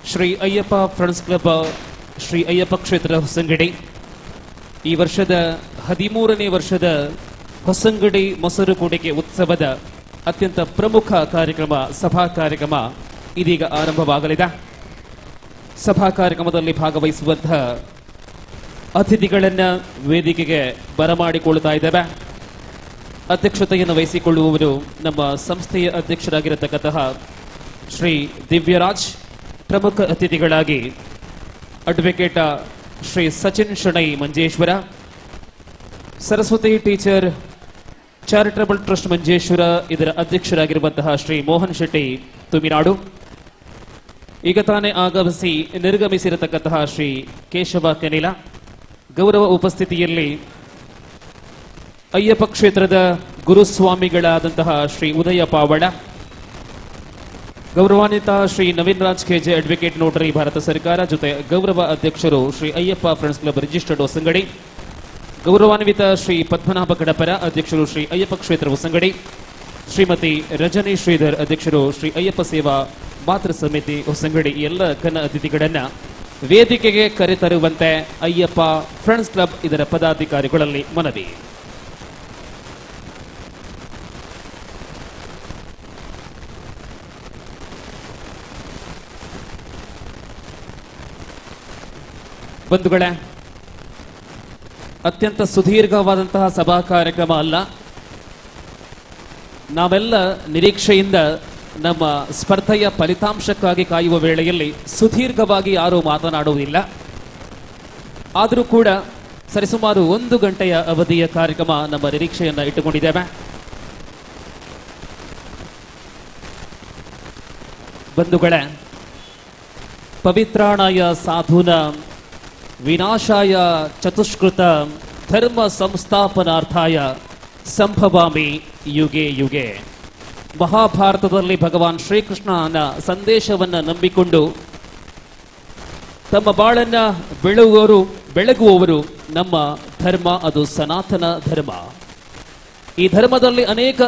ಶ್ರೀ ಅಯ್ಯಪ್ಪ ಫ್ರೆಂಡ್ಸ್ ಕ್ಲಬ್ ಶ್ರೀ ಅಯ್ಯಪ್ಪ ಕ್ಷೇತ್ರ ಹೊಸಂಗಡಿ ಈ ವರ್ಷದ 13ನೇ ವರ್ಷದ ಹೊಸಂಗಡಿ ಮೊಸರು ಕುಡಿಕೆ ಉತ್ಸವದ ಅತ್ಯಂತ ಪ್ರಮುಖ ಕಾರ್ಯಕ್ರಮ ಸಭಾ ಕಾರ್ಯಕ್ರಮ ಇದೀಗ ಆರಂಭವಾಗಲಿದೆ. ಸಭಾ ಕಾರ್ಯಕ್ರಮದಲ್ಲಿ ಭಾಗವಹಿಸುವಂತಹ ಅತಿಥಿಗಳನ್ನು ವೇದಿಕೆಗೆ ಬರಮಾಡಿಕೊಳ್ಳುತ್ತಾ ಇದ್ದೇವೆ. ಅಧ್ಯಕ್ಷತೆಯನ್ನು ವಹಿಸಿಕೊಳ್ಳುವವರು ನಮ್ಮ ಸಂಸ್ಥೆಯ ಅಧ್ಯಕ್ಷರಾಗಿರತಕ್ಕಂತಹ ಶ್ರೀ ದಿವ್ಯರಾಜ್. ಪ್ರಮುಖ ಅತಿಥಿಗಳಾಗಿ advocate Shri Sachin Shenoy Manjeshwar, Saraswati teacher charitable trust Manjeshwar ಇದರ ಅಧ್ಯಕ್ಷರಾಗಿರುವಂತಹ ಶ್ರೀ ಮೋಹನ್ ಶೆಟ್ಟಿ ತುಮಿನಾಡು, ಈಗ ತಾನೇ ಆಗಮಿಸಿ ನಿರ್ಗಮಿಸಿರತಕ್ಕಂತಹ ಶ್ರೀ ಕೇಶವ ಕೆನಿಲ, ಗೌರವ ಉಪಸ್ಥಿತಿಯಲ್ಲಿ ಅಯ್ಯಪ್ಪ ಕ್ಷೇತ್ರದ ಗುರುಸ್ವಾಮಿಗಳಾದಂತಹ ಶ್ರೀ ಉದಯ ಪಾವಡ, ಗೌರವಾನ್ವಿತ Shri Naveen Raj KJ advocate notary Bharat ಸರ್ಕಾರ, ಜೊತೆ ಗೌರವ ಅಧ್ಯಕ್ಷರು Shri Ayyappa friends club registered Hosangadi, ಗೌರವಾನ್ವಿತ ಶ್ರೀ ಪದ್ಮನಾಭ ಕಡಪರ ಅಧ್ಯಕ್ಷರು ಶ್ರೀ ಅಯ್ಯಪ್ಪ ಕ್ಷೇತ್ರ ಹೊಸಂಗಡಿ, ಶ್ರೀಮತಿ ರಜನಿ ಶ್ರೀಧರ್ ಅಧ್ಯಕ್ಷರು ಶ್ರೀ ಅಯ್ಯಪ್ಪ ಸೇವಾ ಮಾತೃ ಸಮಿತಿ ಹೊಸಂಗಡಿ, ಎಲ್ಲ ಘನ ಅತಿಥಿಗಳನ್ನ ವೇದಿಕೆಗೆ ಕರೆತರುವಂತೆ ಅಯ್ಯಪ್ಪ ಫ್ರೆಂಡ್ಸ್ ಕ್ಲಬ್ ಇದರ ಪದಾಧಿಕಾರಿಗಳಲ್ಲಿ ಮನವಿ. ಬಂಧುಗಳೇ, ಅತ್ಯಂತ ಸುದೀರ್ಘವಾದಂತಹ ಸಭಾ ಕಾರ್ಯಕ್ರಮ ಅಲ್ಲ. ನಾವೆಲ್ಲ ನಿರೀಕ್ಷೆಯಿಂದ ನಮ್ಮ ಸ್ಪರ್ಧೆಯ ಫಲಿತಾಂಶಕ್ಕಾಗಿ ಕಾಯುವ ವೇಳೆಯಲ್ಲಿ ಸುದೀರ್ಘವಾಗಿ ಯಾರೂ ಮಾತನಾಡುವುದಿಲ್ಲ. ಆದರೂ ಕೂಡ ಸರಿಸುಮಾರು 1 ಗಂಟೆಯ ಅವಧಿಯ ಕಾರ್ಯಕ್ರಮ ನಮ್ಮ ನಿರೀಕ್ಷೆಯನ್ನು ಇಟ್ಟುಕೊಂಡಿದ್ದೇವೆ. ಬಂಧುಗಳೇ, ಪವಿತ್ರಾಣಾಯ ಸಾಧೂನ ವಿನಾಶಾಯ ಚತುಷ್ಕೃತ ಧರ್ಮ ಸಂಸ್ಥಾಪನಾರ್ಥಾಯ ಸಂಭವಾಮಿ ಯುಗೆ ಯುಗೆ. ಮಹಾಭಾರತದಲ್ಲಿ ಭಗವಾನ್ ಶ್ರೀಕೃಷ್ಣನ ಸಂದೇಶವನ್ನು ನಂಬಿಕೊಂಡು ತಮ್ಮ ಬಾಳನ್ನ ಬೆಳಗುವವರು ನಮ್ಮ ಧರ್ಮ, ಅದು ಸನಾತನ ಧರ್ಮ. ಈ ಧರ್ಮದಲ್ಲಿ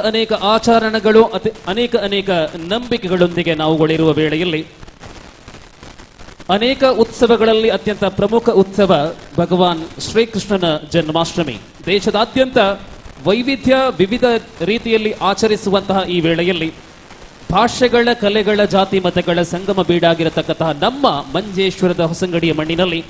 ಅನೇಕ ಆಚರಣೆಗಳು, ಅನೇಕ ನಂಬಿಕೆಗಳೊಂದಿಗೆ ನಾವುಗಳಿರುವ ವೇಳೆಯಲ್ಲಿ ಅನೇಕ ಉತ್ಸವಗಳಲ್ಲಿ ಅತ್ಯಂತ ಪ್ರಮುಖ ಉತ್ಸವ ಭಗವಾನ್ ಶ್ರೀಕೃಷ್ಣನ ಜನ್ಮಾಷ್ಟಮಿ. ದೇಶದಾದ್ಯಂತ ವೈವಿಧ್ಯ ವಿವಿಧ ರೀತಿಯಲ್ಲಿ ಆಚರಿಸುವಂತಹ ಈ ವೇಳೆಯಲ್ಲಿ ಭಾಷೆಗಳ, ಕಲೆಗಳ, ಜಾತಿ ಮತಗಳ ಸಂಗಮ ಬೀಡಾಗಿರತಕ್ಕಂತಹ ನಮ್ಮ ಮಂಜೇಶ್ವರದ ಹೊಸಂಗಡಿಯ ಮಣ್ಣಿನಲ್ಲಿ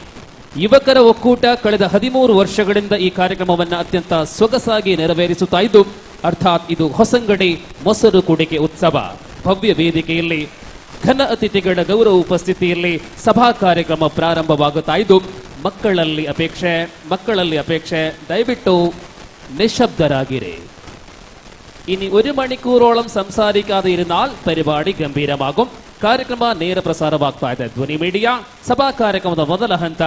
ಯುವಕರ ಒಕ್ಕೂಟ ಕಳೆದ 13 ವರ್ಷಗಳಿಂದ ಈ ಕಾರ್ಯಕ್ರಮವನ್ನು ಅತ್ಯಂತ ಸೊಗಸಾಗಿ ನೆರವೇರಿಸುತ್ತಾ ಇದ್ದು, ಅರ್ಥಾತ್ ಇದು ಹೊಸಂಗಡಿ ಮೊಸರು ಕುಡಿಕೆ ಉತ್ಸವ. ಭವ್ಯ ವೇದಿಕೆಯಲ್ಲಿ ಘನ ಅತಿಥಿಗಳ ಗೌರವ ಉಪಸ್ಥಿತಿಯಲ್ಲಿ ಸಭಾ ಕಾರ್ಯಕ್ರಮ ಪ್ರಾರಂಭವಾಗುತ್ತಾ ಇದ್ದು, ಮಕ್ಕಳಲ್ಲಿ ಅಪೇಕ್ಷೆ ദയവിಟ್ಟು നിശബ്ദരാകിരേ. ഇനി 1 മണിക്കൂറോളം സംസാരിക്കാതെ ഇരുന്നാൽ പരിപാടി ഗംഭീരമാകും. ಕಾರ್ಯಕ್ರಮ ನೇರ ಪ್ರಸಾರವಾಗ್ತಾ ಇದೆ ಧ್ವನಿ ಮೀಡಿಯಾ. ಸಭಾ ಕಾರ್ಯಕ್ರಮದ ಮೊದಲ ಹಂತ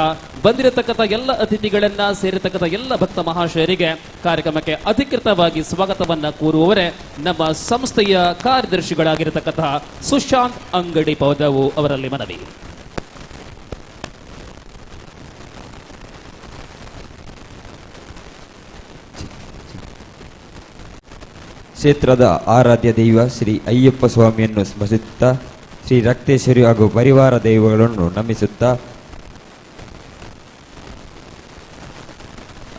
ಬಂದಿರತಕ್ಕಂಥ ಎಲ್ಲ ಅತಿಥಿಗಳನ್ನ, ಸೇರಿರತಕ್ಕಂಥ ಎಲ್ಲ ಭಕ್ತ ಮಹಾಶಯರಿಗೆ ಕಾರ್ಯಕ್ರಮಕ್ಕೆ ಅಧಿಕೃತವಾಗಿ ಸ್ವಾಗತವನ್ನ ಕೋರುವವರೇ ನಮ್ಮ ಸಂಸ್ಥೆಯ ಕಾರ್ಯದರ್ಶಿಗಳಾಗಿರತಕ್ಕಂತಹ ಸುಶಾಂತ್ ಅಂಗಡಿ ಪೌದವು ಅವರಲ್ಲಿ ಮನವಿ. ಕ್ಷೇತ್ರದ ಆರಾಧ್ಯ ದೈವ ಶ್ರೀ ಅಯ್ಯಪ್ಪ ಸ್ವಾಮಿಯನ್ನು ಸ್ಮರಿಸುತ್ತಾ, ಶ್ರೀ ರಕ್ತೇಶ್ವರಿ ಹಾಗೂ ಪರಿವಾರ ದೈವಗಳನ್ನು ನಮಿಸುತ್ತಾ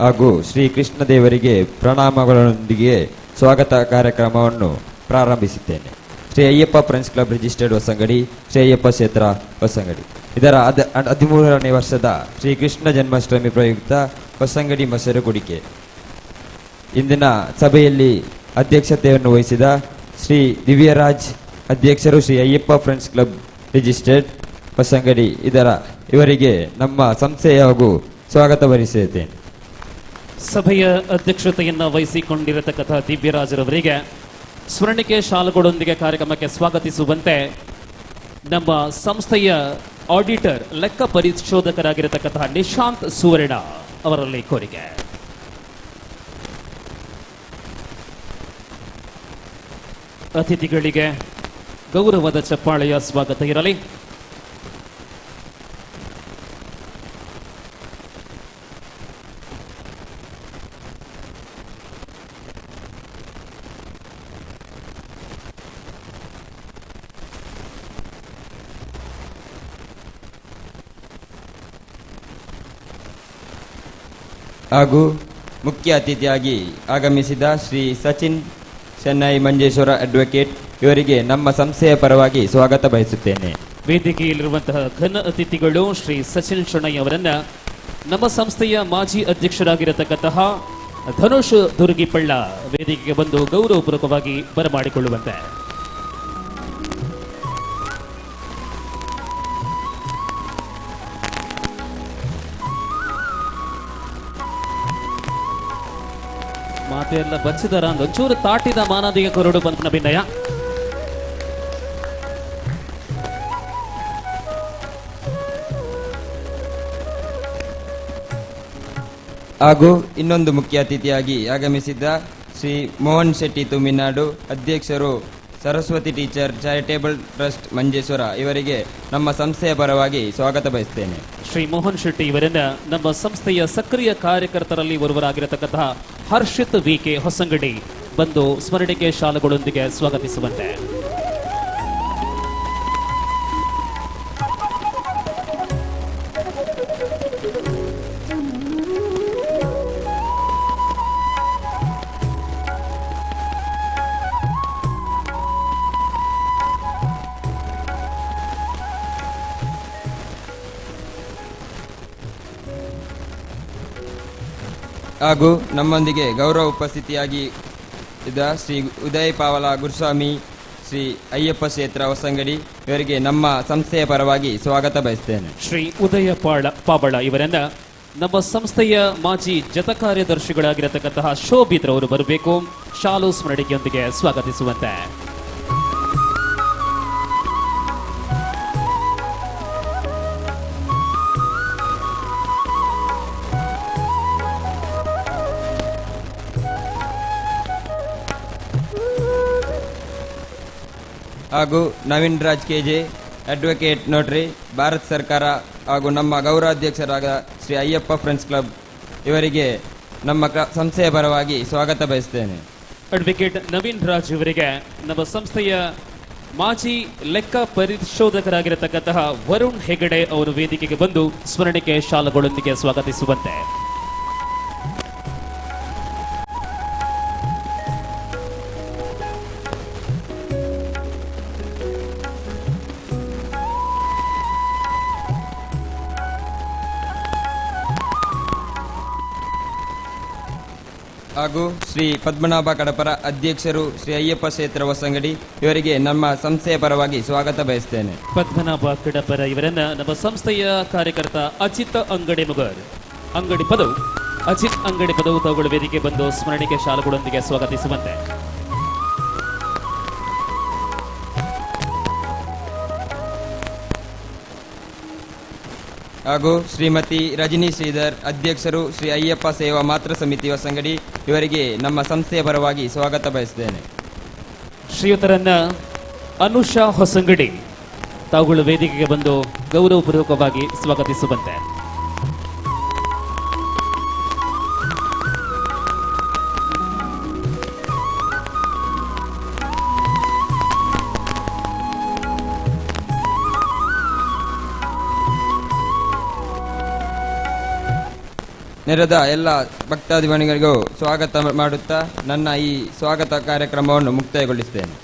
ಹಾಗೂ ಶ್ರೀ ಕೃಷ್ಣ ದೇವರಿಗೆ ಪ್ರಣಾಮಗಳೊಂದಿಗೆ ಸ್ವಾಗತ ಕಾರ್ಯಕ್ರಮವನ್ನು ಪ್ರಾರಂಭಿಸಿದ್ದೇನೆ. Shri Ayyappa friends club registered Hosangadi, Shri Ayyappa ಕ್ಷೇತ್ರ ಹೊಸಂಗಡಿ ಇದರ 13ನೇ ವರ್ಷದ ಶ್ರೀ ಕೃಷ್ಣ ಜನ್ಮಾಷ್ಟಮಿ ಪ್ರಯುಕ್ತ ಹೊಸಂಗಡಿ ಮೊಸರು ಕುಡಿಕೆ. ಇಂದಿನ ಸಭೆಯಲ್ಲಿ ಅಧ್ಯಕ್ಷತೆಯನ್ನು ವಹಿಸಿದ ಶ್ರೀ ದಿವ್ಯರಾಜ್ ಅಧ್ಯಕ್ಷರು, Shri Ayyappa friends club registered Hosangadi ಇವರಿಗೆ ನಮ್ಮ ಸಂಸ್ಥೆಯ ಹಾಗೂ ಸ್ವಾಗತ ಬಯಸುತ್ತೇನೆ. ಸಭೆಯ ಅಧ್ಯಕ್ಷತೆಯನ್ನು ವಹಿಸಿಕೊಂಡಿರತಕ್ಕಂಥ ದಿವ್ಯರಾಜರವರಿಗೆ ಸ್ಮರಣಿಕೆ ಶಾಲುಗಳೊಂದಿಗೆ ಕಾರ್ಯಕ್ರಮಕ್ಕೆ ಸ್ವಾಗತಿಸುವಂತೆ ನಮ್ಮ ಸಂಸ್ಥೆಯ ಆಡಿಟರ್, ಲೆಕ್ಕ ಪರಿಶೋಧಕರಾಗಿರತಕ್ಕಂತಹ ನಿಶಾಂತ್ ಸುವರ್ಣ ಅವರಲ್ಲಿ ಕೋರಿಕೆ. ಅತಿಥಿಗಳಿಗೆ ಗೌರವದ ಚಪ್ಪಾಳೆಯ ಸ್ವಾಗತ ಇರಲಿ. ಹಾಗೂ ಮುಖ್ಯ ಅತಿಥಿಯಾಗಿ ಆಗಮಿಸಿದ ಶ್ರೀ ಸಚಿನ್ ಚೆನ್ನೈ ಮಂಜೇಶ್ವರ ಅಡ್ವೊಕೇಟ್ ಇವರಿಗೆ ನಮ್ಮ ಸಂಸ್ಥೆಯ ಪರವಾಗಿ ಸ್ವಾಗತ ಬಯಸುತ್ತೇನೆ. ವೇದಿಕೆಯಲ್ಲಿರುವಂತಹ ಘನ ಅತಿಥಿಗಳು ಶ್ರೀ ಸಚಿನ್ ಶೆಣೈ ಅವರನ್ನ ನಮ್ಮ ಸಂಸ್ಥೆಯ ಮಾಜಿ ಅಧ್ಯಕ್ಷರಾಗಿರತಕ್ಕಂತಹ ಧನುಷ್ ದುರ್ಗಿಪಳ್ಳ ವೇದಿಕೆಗೆ ಬಂದು ಗೌರವಪೂರ್ವಕವಾಗಿ ಬರಮಾಡಿಕೊಳ್ಳುವಂತೆ. ಮಾತೆಲ್ಲ ಬಚ್ಚಿದರ ಒಂಚೂರು ತಾಟಿದ ಮಾನದಿಗೆ ಕೊರಡು ಬಂತನ ಭಿನ್ನಯ. ಹಾಗೂ ಇನ್ನೊಂದು ಮುಖ್ಯ ಅತಿಥಿಯಾಗಿ ಆಗಮಿಸಿದ್ದ ಶ್ರೀ ಮೋಹನ್ ಶೆಟ್ಟಿ ತುಮಿನಾಡು ಅಧ್ಯಕ್ಷರು Saraswati teacher charitable trust Manjeshwar ಇವರಿಗೆ ನಮ್ಮ ಸಂಸ್ಥೆಯ ಪರವಾಗಿ ಸ್ವಾಗತ ಬಯಸ್ತೇನೆ. ಶ್ರೀ ಮೋಹನ್ ಶೆಟ್ಟಿ ಇವರನ್ನ ನಮ್ಮ ಸಂಸ್ಥೆಯ ಸಕ್ರಿಯ ಕಾರ್ಯಕರ್ತರಲ್ಲಿ ಒರ್ವರಾಗಿರತಕ್ಕಂತಹ ಹರ್ಷಿತ್ ವಿಕೆ ಹೊಸಂಗಡಿ ಬಂದು ಸ್ಮರಣಿಕೆ ಶಾಲೆಗಳೊಂದಿಗೆ ಸ್ವಾಗತಿಸುವಂತೆ. ಹಾಗೂ ನಮ್ಮೊಂದಿಗೆ ಗೌರವ ಉಪಸ್ಥಿತಿಯಾಗಿ ಇದ್ದ ಶ್ರೀ ಉದಯ್ ಪಾವಲ ಗುರುಸ್ವಾಮಿ ಶ್ರೀ ಅಯ್ಯಪ್ಪ ಕ್ಷೇತ್ರ ಹೊಸಂಗಡಿ ಇವರಿಗೆ ನಮ್ಮ ಸಂಸ್ಥೆಯ ಪರವಾಗಿ ಸ್ವಾಗತ ಬಯಸ್ತೇನೆ. ಶ್ರೀ ಉದಯ ಪಾವಳ ಇವರನ್ನ ನಮ್ಮ ಸಂಸ್ಥೆಯ ಮಾಜಿ ಜತ ಕಾರ್ಯದರ್ಶಿಗಳಾಗಿರತಕ್ಕಂತಹ ಶೋಭಿತ್ರವರು ಬರಬೇಕು, ಶಾಲು ಸ್ಮರಣಿಕೆಯೊಂದಿಗೆ ಸ್ವಾಗತಿಸುವಂತೆ. ಹಾಗೂ Naveen Raj KJ advocate notary Bharat ಸರ್ಕಾರ ಹಾಗೂ ನಮ್ಮ ಗೌರವಾಧ್ಯಕ್ಷರಾದ ಶ್ರೀ ಅಯ್ಯಪ್ಪ ಫ್ರೆಂಡ್ಸ್ ಕ್ಲಬ್ ಇವರಿಗೆ ನಮ್ಮ ಸಂಸ್ಥೆಯ ಪರವಾಗಿ ಸ್ವಾಗತ ಬಯಸ್ತೇನೆ. ಅಡ್ವೊಕೇಟ್ ನವೀನ್ ರಾಜ್ ಇವರಿಗೆ ನಮ್ಮ ಸಂಸ್ಥೆಯ ಮಾಜಿ ಲೆಕ್ಕ ಪರಿಶೋಧಕರಾಗಿರತಕ್ಕಂತಹ ವರುಣ್ ಹೆಗಡೆ ಅವರು ವೇದಿಕೆಗೆ ಬಂದು ಸ್ಮರಣಿಕೆ ಶಾಲೆಗಳೊಂದಿಗೆ ಸ್ವಾಗತಿಸುವಂತೆ. ಹಾಗೂ ಶ್ರೀ ಪದ್ಮನಾಭ ಕಡಪರ ಅಧ್ಯಕ್ಷರು ಶ್ರೀ ಅಯ್ಯಪ್ಪ ಕ್ಷೇತ್ರ ಹೊಸಂಗಡಿ ಇವರಿಗೆ ನಮ್ಮ ಸಂಸ್ಥೆಯ ಪರವಾಗಿ ಸ್ವಾಗತ ಬಯಸ್ತೇನೆ. ಪದ್ಮನಾಭ ಕಡಪರ ಇವರನ್ನ ನಮ್ಮ ಸಂಸ್ಥೆಯ ಕಾರ್ಯಕರ್ತ ಅಜಿತ್ ಅಂಗಡಿ ಪದವು ಅಜಿತ್ ಅಂಗಡಿ ಪದವು ತಾವುಗಳು ವೇದಿಕೆ ಬಂದು ಸ್ಮರಣಿಕೆ ಶಾಲೆಗಳೊಂದಿಗೆ ಸ್ವಾಗತಿಸುವಂತೆ. ಹಾಗೂ ಶ್ರೀಮತಿ ರಜನಿ ಶ್ರೀಧರ್ ಅಧ್ಯಕ್ಷರು ಶ್ರೀ ಅಯ್ಯಪ್ಪ ಸೇವಾ ಮಾತೃ ಸಮಿತಿ ಹೊಸಂಗಡಿ ಇವರಿಗೆ ನಮ್ಮ ಸಂಸ್ಥೆಯ ಪರವಾಗಿ ಸ್ವಾಗತ ಬಯಸ್ತೇನೆ. ಶ್ರೀಯುತರನ್ನ ಅನುಷಾ ಹೊಸಂಗಡಿ ತಾವುಗಳು ವೇದಿಕೆಗೆ ಬಂದು ಗೌರವಪೂರ್ವಕವಾಗಿ ಸ್ವಾಗತಿಸುವಂತೆ. ನೆರೆದ ಎಲ್ಲ ಭಕ್ತಾದಿಗಣಿಗಳಿಗೂ ಸ್ವಾಗತ ಮಾಡುತ್ತಾ ನನ್ನ ಈ ಸ್ವಾಗತ ಕಾರ್ಯಕ್ರಮವನ್ನು ಮುಕ್ತಾಯಗೊಳಿಸುತ್ತೇನೆ.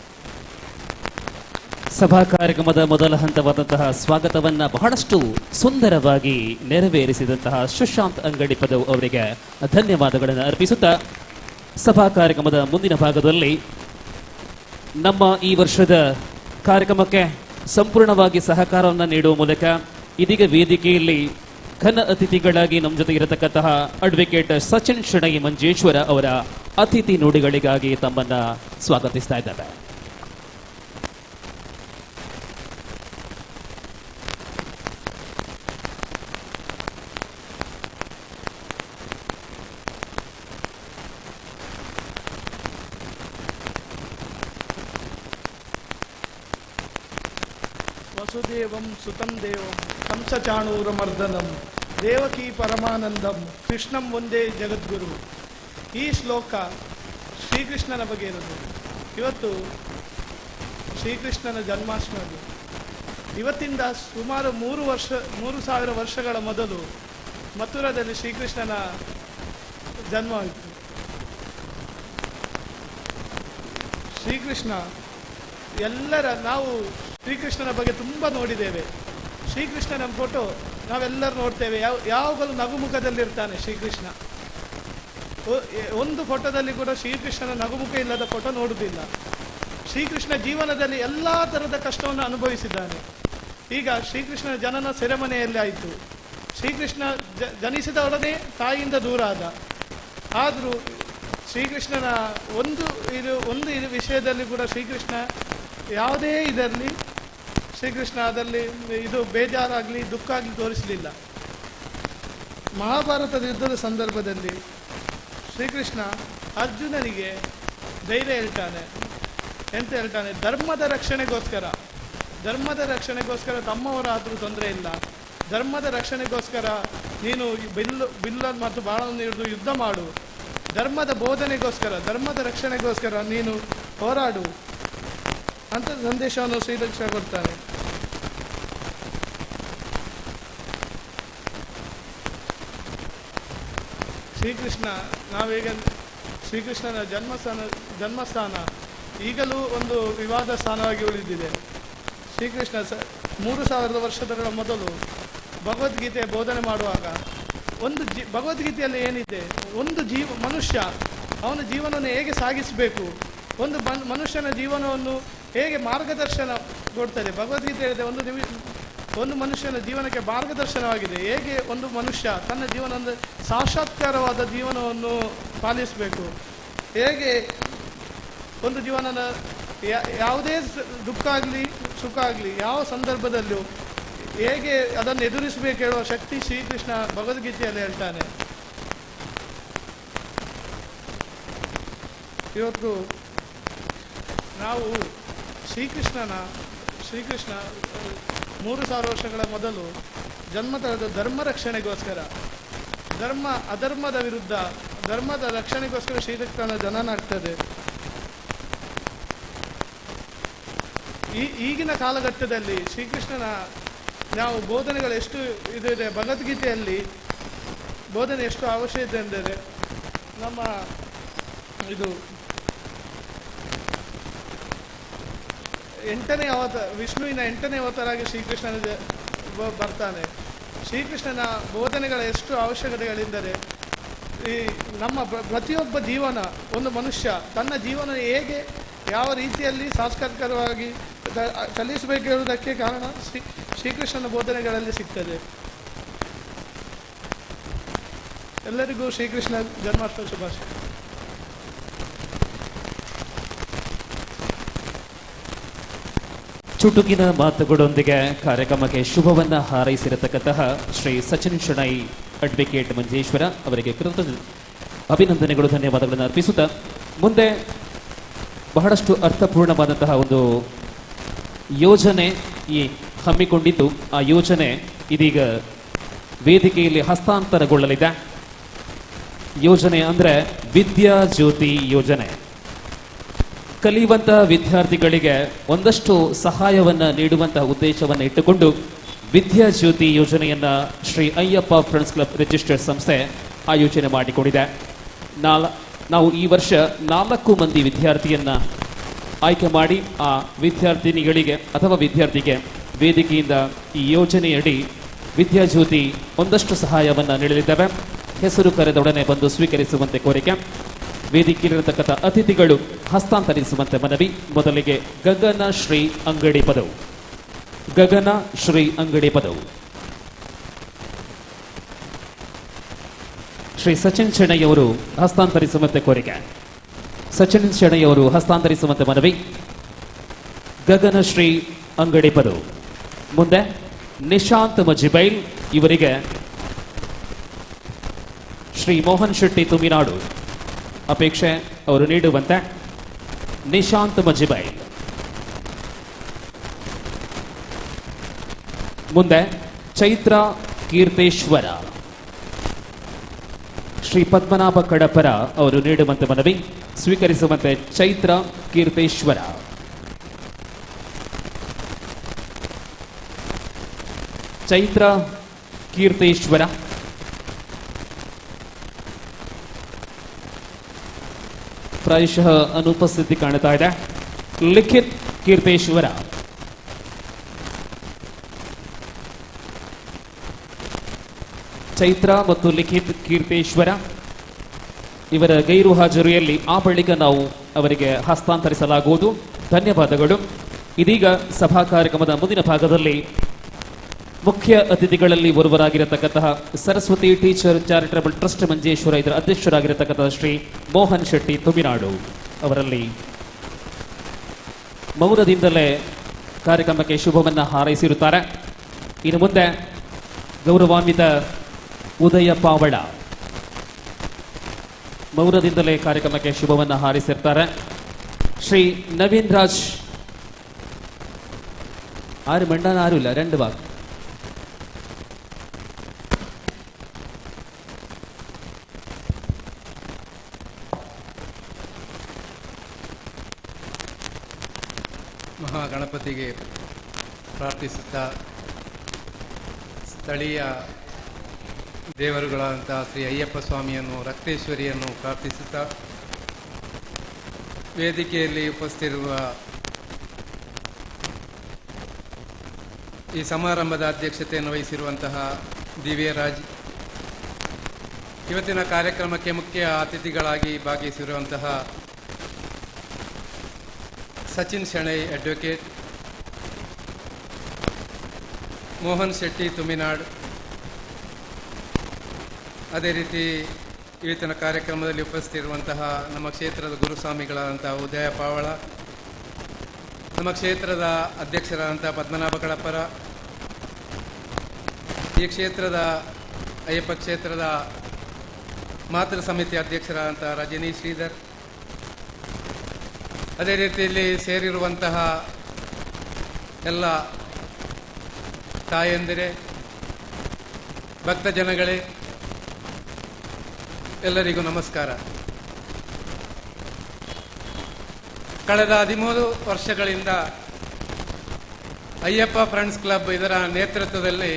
ಸಭಾ ಕಾರ್ಯಕ್ರಮದ ಮೊದಲ ಹಂತವಾದಂತಹ ಸ್ವಾಗತವನ್ನ ಬಹಳಷ್ಟು ಸುಂದರವಾಗಿ ನೆರವೇರಿಸಿದಂತಹ ಸುಶಾಂತ್ ಅಂಗಡಿ ಪದವು ಅವರಿಗೆ ಧನ್ಯವಾದಗಳನ್ನು ಅರ್ಪಿಸುತ್ತಾ ಸಭಾ ಕಾರ್ಯಕ್ರಮದ ಮುಂದಿನ ಭಾಗದಲ್ಲಿ ನಮ್ಮ ಈ ವರ್ಷದ ಕಾರ್ಯಕ್ರಮಕ್ಕೆ ಸಂಪೂರ್ಣವಾಗಿ ಸಹಕಾರವನ್ನು ನೀಡುವ ಮೂಲಕ ಇದೀಗ ವೇದಿಕೆಯಲ್ಲಿ ಘನ ಅತಿಥಿಗಳಾಗಿ ನಮ್ಮ ಜೊತೆ ಇರತಕ್ಕಂತಹ ಅಡ್ವೊಕೇಟ್ ಸಚಿನ್ ಶೆಣೈ ಮಂಜೇಶ್ವರ ಅವರ ಅತಿಥಿ ನುಡಿಗಳಿಗಾಗಿ ತಮ್ಮನ್ನ ಸ್ವಾಗತಿಸ್ತಾ ಇದ್ದಾರೆ. ವಸುದೇವಂ ಸುತಂ ದೇವಂ ಕಂಸಚಾಣೂರಮರ್ದನಂ ದೇವಕಿ ಪರಮಾನಂದಂ ಕೃಷ್ಣಂ ಒಂದೇ ಜಗದ್ಗುರು. ಈ ಶ್ಲೋಕ ಶ್ರೀಕೃಷ್ಣನ ಬಗ್ಗೆ ಇರೋದು. ಇವತ್ತು ಶ್ರೀಕೃಷ್ಣನ ಜನ್ಮಾಷ್ಟಮಿ. ಇವತ್ತಿಂದ ಸುಮಾರು 3,000 ವರ್ಷಗಳ ಮೊದಲು ಮಥುರಾದಲ್ಲಿ ಶ್ರೀಕೃಷ್ಣನ ಜನ್ಮವಾಯಿತು. ಶ್ರೀಕೃಷ್ಣ ನಾವು ಶ್ರೀಕೃಷ್ಣನ ಬಗ್ಗೆ ತುಂಬ ನೋಡಿದ್ದೇವೆ. ಶ್ರೀಕೃಷ್ಣನ ಫೋಟೋ ನಾವೆಲ್ಲರೂ ನೋಡ್ತೇವೆ, ಯಾವಾಗಲೂ ನಗುಮುಖದಲ್ಲಿರ್ತಾನೆ ಶ್ರೀಕೃಷ್ಣ. ಒಂದು ಫೋಟೋದಲ್ಲಿ ಕೂಡ ಶ್ರೀಕೃಷ್ಣನ ನಗುಮುಖ ಇಲ್ಲದ ಫೋಟೋ ನೋಡುವುದಿಲ್ಲ. ಶ್ರೀಕೃಷ್ಣ ಜೀವನದಲ್ಲಿ ಎಲ್ಲ ಥರದ ಕಷ್ಟವನ್ನು ಅನುಭವಿಸಿದ್ದಾನೆ. ಈಗ ಶ್ರೀಕೃಷ್ಣನ ಜನನ ಸೆರೆಮನೆಯಲ್ಲಿ ಆಯಿತು. ಶ್ರೀಕೃಷ್ಣ ಜನಿಸಿದ ಒಡನೆ ತಾಯಿಯಿಂದ ದೂರ ಆದ. ಆದರೂ ಶ್ರೀಕೃಷ್ಣನ ಒಂದು ವಿಷಯದಲ್ಲಿ ಕೂಡ ಶ್ರೀಕೃಷ್ಣ ಯಾವುದೇ ಇದರಲ್ಲಿ ಶ್ರೀಕೃಷ್ಣ ಅದರಲ್ಲಿ ಬೇಜಾರಾಗಲಿ ದುಃಖ ಆಗಲಿ ತೋರಿಸಲಿಲ್ಲ. ಮಹಾಭಾರತದ ಯುದ್ಧದ ಸಂದರ್ಭದಲ್ಲಿ ಶ್ರೀಕೃಷ್ಣ ಅರ್ಜುನನಿಗೆ ಧೈರ್ಯ ಹೇಳ್ತಾನೆ. ಎಂತ ಹೇಳ್ತಾನೆ? ಧರ್ಮದ ರಕ್ಷಣೆಗೋಸ್ಕರ ತಮ್ಮವರಾದರೂ ತೊಂದರೆ ಇಲ್ಲ, ಧರ್ಮದ ರಕ್ಷಣೆಗೋಸ್ಕರ ನೀನು ಬಿಲ್ಲ ಮತ್ತು ಬಾಣವನ್ನು ಹಿಡಿದು ಯುದ್ಧ ಮಾಡು, ಧರ್ಮದ ಬೋಧನೆಗೋಸ್ಕರ ಧರ್ಮದ ರಕ್ಷಣೆಗೋಸ್ಕರ ನೀನು ಹೋರಾಡು ಅಂತ ಸಂದೇಶವನ್ನು ಶ್ರೀಕೃಷ್ಣ ಕೊಡ್ತಾನೆ. ಶ್ರೀಕೃಷ್ಣ ನಾವೀಗ ಶ್ರೀಕೃಷ್ಣನ ಜನ್ಮಸ್ಥಾನ ಈಗಲೂ ಒಂದು ವಿವಾದ ಸ್ಥಾನವಾಗಿ ಉಳಿದಿದೆ. ಶ್ರೀಕೃಷ್ಣ 3000 ವರ್ಷಗಳ ಮೊದಲು ಭಗವದ್ಗೀತೆ ಬೋಧನೆ ಮಾಡುವಾಗ ಭಗವದ್ಗೀತೆಯಲ್ಲಿ ಏನಿದೆ, ಒಂದು ಮನುಷ್ಯ ಅವನ ಜೀವನವನ್ನು ಹೇಗೆ ಸಾಗಿಸಬೇಕು, ಒಂದು ಮನುಷ್ಯನ ಜೀವನವನ್ನು ಹೇಗೆ ಮಾರ್ಗದರ್ಶನ ಕೊಡ್ತದೆ. ಭಗವದ್ಗೀತೆ ಹೇಳಿದೆ ಒಂದು ಮನುಷ್ಯನ ಜೀವನಕ್ಕೆ ಮಾರ್ಗದರ್ಶನವಾಗಿದೆ. ಹೇಗೆ ಒಂದು ಮನುಷ್ಯ ತನ್ನ ಜೀವನದ ಸಾಕ್ಷಾತ್ಕಾರವಾದ ಜೀವನವನ್ನು ಪಾಲಿಸಬೇಕು, ಹೇಗೆ ಒಂದು ಜೀವನದ ಯಾವುದೇ ದುಃಖ ಆಗಲಿ ಸುಖ ಆಗಲಿ ಯಾವ ಸಂದರ್ಭದಲ್ಲೂ ಹೇಗೆ ಅದನ್ನು ಎದುರಿಸಬೇಕು ಹೇಳುವ ಶಕ್ತಿ ಶ್ರೀಕೃಷ್ಣ ಭಗವದ್ಗೀತೆಯಲ್ಲಿ ಹೇಳ್ತಾನೆ. ಇವತ್ತು ನಾವು ಶ್ರೀಕೃಷ್ಣ 3000 ವರ್ಷಗಳ ಮೊದಲು ಜನ್ಮ ತಳೆದ ಧರ್ಮ ರಕ್ಷಣೆಗೋಸ್ಕರ, ಅಧರ್ಮದ ವಿರುದ್ಧ ಧರ್ಮದ ರಕ್ಷಣೆಗೋಸ್ಕರ ಶ್ರೀಕೃಷ್ಣನ ಜನನ ಆಗ್ತದೆ. ಈಗಿನ ಕಾಲಘಟ್ಟದಲ್ಲಿ ಶ್ರೀಕೃಷ್ಣನ ನಾವು ಬೋಧನೆಗಳು ಎಷ್ಟು ಇದೆ, ಭಗವದ್ಗೀತೆಯಲ್ಲಿ ಬೋಧನೆ ಎಷ್ಟು ಅವಶ್ಯಕತೆ ಎಂದರೆ ನಮ್ಮ ವಿಷ್ಣುವಿನ 8ನೇ ಅವತಾರ ಆಗಿ ಶ್ರೀಕೃಷ್ಣನ ಬರ್ತಾನೆ. ಶ್ರೀಕೃಷ್ಣನ ಬೋಧನೆಗಳ ಎಷ್ಟು ಅವಶ್ಯಕತೆಗಳೆಂದರೆ ನಮ್ಮ ಪ್ರತಿಯೊಬ್ಬ ಜೀವನ, ಒಂದು ಮನುಷ್ಯ ತನ್ನ ಜೀವನ ಹೇಗೆ ಯಾವ ರೀತಿಯಲ್ಲಿ ಸಾಂಸ್ಕೃತಿಕವಾಗಿ ಚಲಿಸಬೇಕು ಹೇಳುವುದಕ್ಕೆ ಕಾರಣ ಶ್ರೀಕೃಷ್ಣನ ಬೋಧನೆಗಳಲ್ಲಿ ಸಿಗ್ತದೆ. ಎಲ್ಲರಿಗೂ ಶ್ರೀಕೃಷ್ಣ ಜನ್ಮಾಷ್ಟಮಿ ಶುಭಾಶಯ. ಚುಟುಕಿನ ಮಾತುಗಳೊಂದಿಗೆ ಕಾರ್ಯಕ್ರಮಕ್ಕೆ ಶುಭವನ್ನ ಹಾರೈಸಿರತಕ್ಕಂತಹ ಶ್ರೀ ಸಚಿನ್ ಶೆಣೈ ಅಡ್ವೊಕೇಟ್ ಮಂಜೇಶ್ವರ ಅವರಿಗೆ ಅಭಿನಂದನೆಗಳು, ಧನ್ಯವಾದಗಳನ್ನು ಅರ್ಪಿಸುತ್ತಾ ಮುಂದೆ ಬಹಳಷ್ಟು ಅರ್ಥಪೂರ್ಣವಾದಂತಹ ಒಂದು ಯೋಜನೆ ಹಮ್ಮಿಕೊಂಡಿದ್ದು, ಆ ಯೋಜನೆ ಇದೀಗ ವೇದಿಕೆಯಲ್ಲಿ ಹಸ್ತಾಂತರಗೊಳ್ಳಲಿದೆ. ಯೋಜನೆ ಅಂದರೆ ವಿದ್ಯಾ ಜ್ಯೋತಿ ಯೋಜನೆ. ಕಲಿಯುವಂತಹ ವಿದ್ಯಾರ್ಥಿಗಳಿಗೆ ಒಂದಷ್ಟು ಸಹಾಯವನ್ನ ನೀಡುವಂತಹ ಉದ್ದೇಶವನ್ನು ಇಟ್ಟುಕೊಂಡು ವಿದ್ಯಾ ಜ್ಯೋತಿ ಯೋಜನೆಯನ್ನ Shri Ayyappa friends club registered ಸಂಸ್ಥೆ ಆಯೋಜನೆ ಮಾಡಿಕೊಂಡಿದೆ. ನಾವು ಈ ವರ್ಷ 4 ಮಂದಿ ವಿದ್ಯಾರ್ಥಿಯನ್ನ ಆಯ್ಕೆ ಮಾಡಿ ಆ ವಿದ್ಯಾರ್ಥಿನಿಗಳಿಗೆ ಅಥವಾ ವಿದ್ಯಾರ್ಥಿಗೆ ವೇದಿಕೆಯಿಂದ ಈ ಯೋಜನೆಯಡಿ ವಿದ್ಯಾಜ್ಯೋತಿ ಒಂದಷ್ಟು ಸಹಾಯವನ್ನ ನೀಡಲಿದ್ದೇವೆ. ಹೆಸರು ಕರೆದೊಡನೆ ಬಂದು ಸ್ವೀಕರಿಸುವಂತೆ ಕೋರಿಕೆ. ವೇದಿಕೆಯಲ್ಲಿರತಕ್ಕಂಥ ಅತಿಥಿಗಳು ಹಸ್ತಾಂತರಿಸುವಂತೆ ಮನವಿ. ಮೊದಲಿಗೆ ಗಗನ ಶ್ರೀ ಅಂಗಡಿ ಪದವು ಶ್ರೀ ಸಚಿನ್ ಶೆಣೈ ಅವರು ಹಸ್ತಾಂತರಿಸುವಂತೆ ಕೋರಿಕೆ. ಸಚಿನ್ ಶೆಣೈ ಅವರು ಹಸ್ತಾಂತರಿಸುವಂತೆ ಮನವಿ. ಗಗನ ಶ್ರೀ ಅಂಗಡಿ ಪದವು. ಮುಂದೆ ನಿಶಾಂತ್ ಮಜಿಬೈಲ್ ಇವರಿಗೆ ಶ್ರೀ ಮೋಹನ್ ಶೆಟ್ಟಿ ತುಮಿನಾಡು ಅಪೇಕ್ಷೆ ಅವರು ನೀಡುವಂತೆ ನಿಶಾಂತ್ ಮಜಿಬೈಲ್. ಮುಂದೆ ಚೈತ್ರ ಕೀರ್ತೇಶ್ವರ ಶ್ರೀ ಪದ್ಮನಾಭ ಕಡಪರ ಅವರು ನೀಡುವಂತೆ ಮನವಿ. ಸ್ವೀಕರಿಸುವಂತೆ ಚೈತ್ರ ಕೀರ್ತೇಶ್ವರ. ಚೈತ್ರ ಕೀರ್ತೇಶ್ವರ. ಪ್ರಾಯಶಃ ಅನುಪಸ್ಥಿತಿ ಕಾಣ್ತಾ ಇದೆ. ಲಿಖಿತ್ ಕೀರ್ತೇಶ್ವರ, ಚೈತ್ರ ಮತ್ತು ಲಿಖಿತ್ ಕೀರ್ತೇಶ್ವರ ಇವರ ಗೈರು ಹಾಜರಿಯಲ್ಲಿ ಆ ಬಳಿಕ ನಾವು ಅವರಿಗೆ ಹಸ್ತಾಂತರಿಸಲಾಗುವುದು. ಧನ್ಯವಾದಗಳು. ಇದೀಗ ಸಭಾ ಕಾರ್ಯಕ್ರಮದ ಮುಂದಿನ ಭಾಗದಲ್ಲಿ ಮುಖ್ಯ ಅತಿಥಿಗಳಲ್ಲಿ ಒರ್ವರಾಗಿರತಕ್ಕಂತಹ Saraswati teacher charitable trust Manjeshwar ಇದರ ಅಧ್ಯಕ್ಷರಾಗಿರತಕ್ಕಂತಹ ಶ್ರೀ ಮೋಹನ್ ಶೆಟ್ಟಿ ತುಮಿನಾಡು ಅವರಲ್ಲಿ ಮೌನದಿಂದಲೇ ಕಾರ್ಯಕ್ರಮಕ್ಕೆ ಶುಭವನ್ನು ಹಾರೈಸಿರುತ್ತಾರೆ. ಇನ್ನು ಮುಂದೆ ಗೌರವಾನ್ವಿತ ಉದಯ ಪಾವಳ ಮೌನದಿಂದಲೇ ಕಾರ್ಯಕ್ರಮಕ್ಕೆ ಶುಭವನ್ನು ಹಾರೈಸಿರ್ತಾರೆ. ಶ್ರೀ ನವೀನ್ ರಾಜ್ ആര് മിണ്ടാൻ ആരുമില്ല, രണ്ട് വാക്ക്. ಮಹಾಗಣಪತಿಗೆ ಪ್ರಾರ್ಥಿಸುತ್ತಾ ಸ್ಥಳೀಯ ದೇವರುಗಳಾದಂಥ ಶ್ರೀ ಅಯ್ಯಪ್ಪ ಸ್ವಾಮಿಯನ್ನು, ರಕ್ತೇಶ್ವರಿಯನ್ನು ಪ್ರಾರ್ಥಿಸುತ್ತಾ ವೇದಿಕೆಯಲ್ಲಿ ಉಪಸ್ಥಿತಿರುವ ಈ ಸಮಾರಂಭದ ಅಧ್ಯಕ್ಷತೆಯನ್ನು ವಹಿಸಿರುವಂತಹ ದಿವ್ಯರಾಜ್, ಇವತ್ತಿನ ಕಾರ್ಯಕ್ರಮಕ್ಕೆ ಮುಖ್ಯ ಅತಿಥಿಗಳಾಗಿ ಭಾಗವಹಿಸಿರುವಂತಹ ಸಚಿನ್ ಶೆಣೈ ಅಡ್ವೊಕೇಟ್, ಮೋಹನ್ ಶೆಟ್ಟಿ ತುಮಿನಾಡ್, ಅದೇ ರೀತಿ ಇವತ್ತಿನ ಕಾರ್ಯಕ್ರಮದಲ್ಲಿ ಉಪಸ್ಥಿತಿರುವಂತಹ ನಮ್ಮ ಕ್ಷೇತ್ರದ ಗುರುಸ್ವಾಮಿಗಳಾದಂತಹ ಉದಯ ಪಾವಳ, ನಮ್ಮ ಕ್ಷೇತ್ರದ ಅಧ್ಯಕ್ಷರಾದಂಥ ಪದ್ಮನಾಭ ಕಳಪ್ಪರ, ಈ ಕ್ಷೇತ್ರದ ಅಯ್ಯಪ್ಪ ಕ್ಷೇತ್ರದ ಮಾತೃ ಸಮಿತಿ ಅಧ್ಯಕ್ಷರಾದಂಥ ರಜನಿ ಶ್ರೀಧರ್, ಅದೇ ರೀತಿಯಲ್ಲಿ ಸೇರಿರುವಂತಹ ಎಲ್ಲ ತಾಯಂದಿರೇ, ಭಕ್ತ ಜನಗಳೇ, ಎಲ್ಲರಿಗೂ ನಮಸ್ಕಾರ. ಕಳೆದ 13 ವರ್ಷಗಳಿಂದ ಅಯ್ಯಪ್ಪ ಫ್ರೆಂಡ್ಸ್ ಕ್ಲಬ್ ಇದರ ನೇತೃತ್ವದಲ್ಲಿ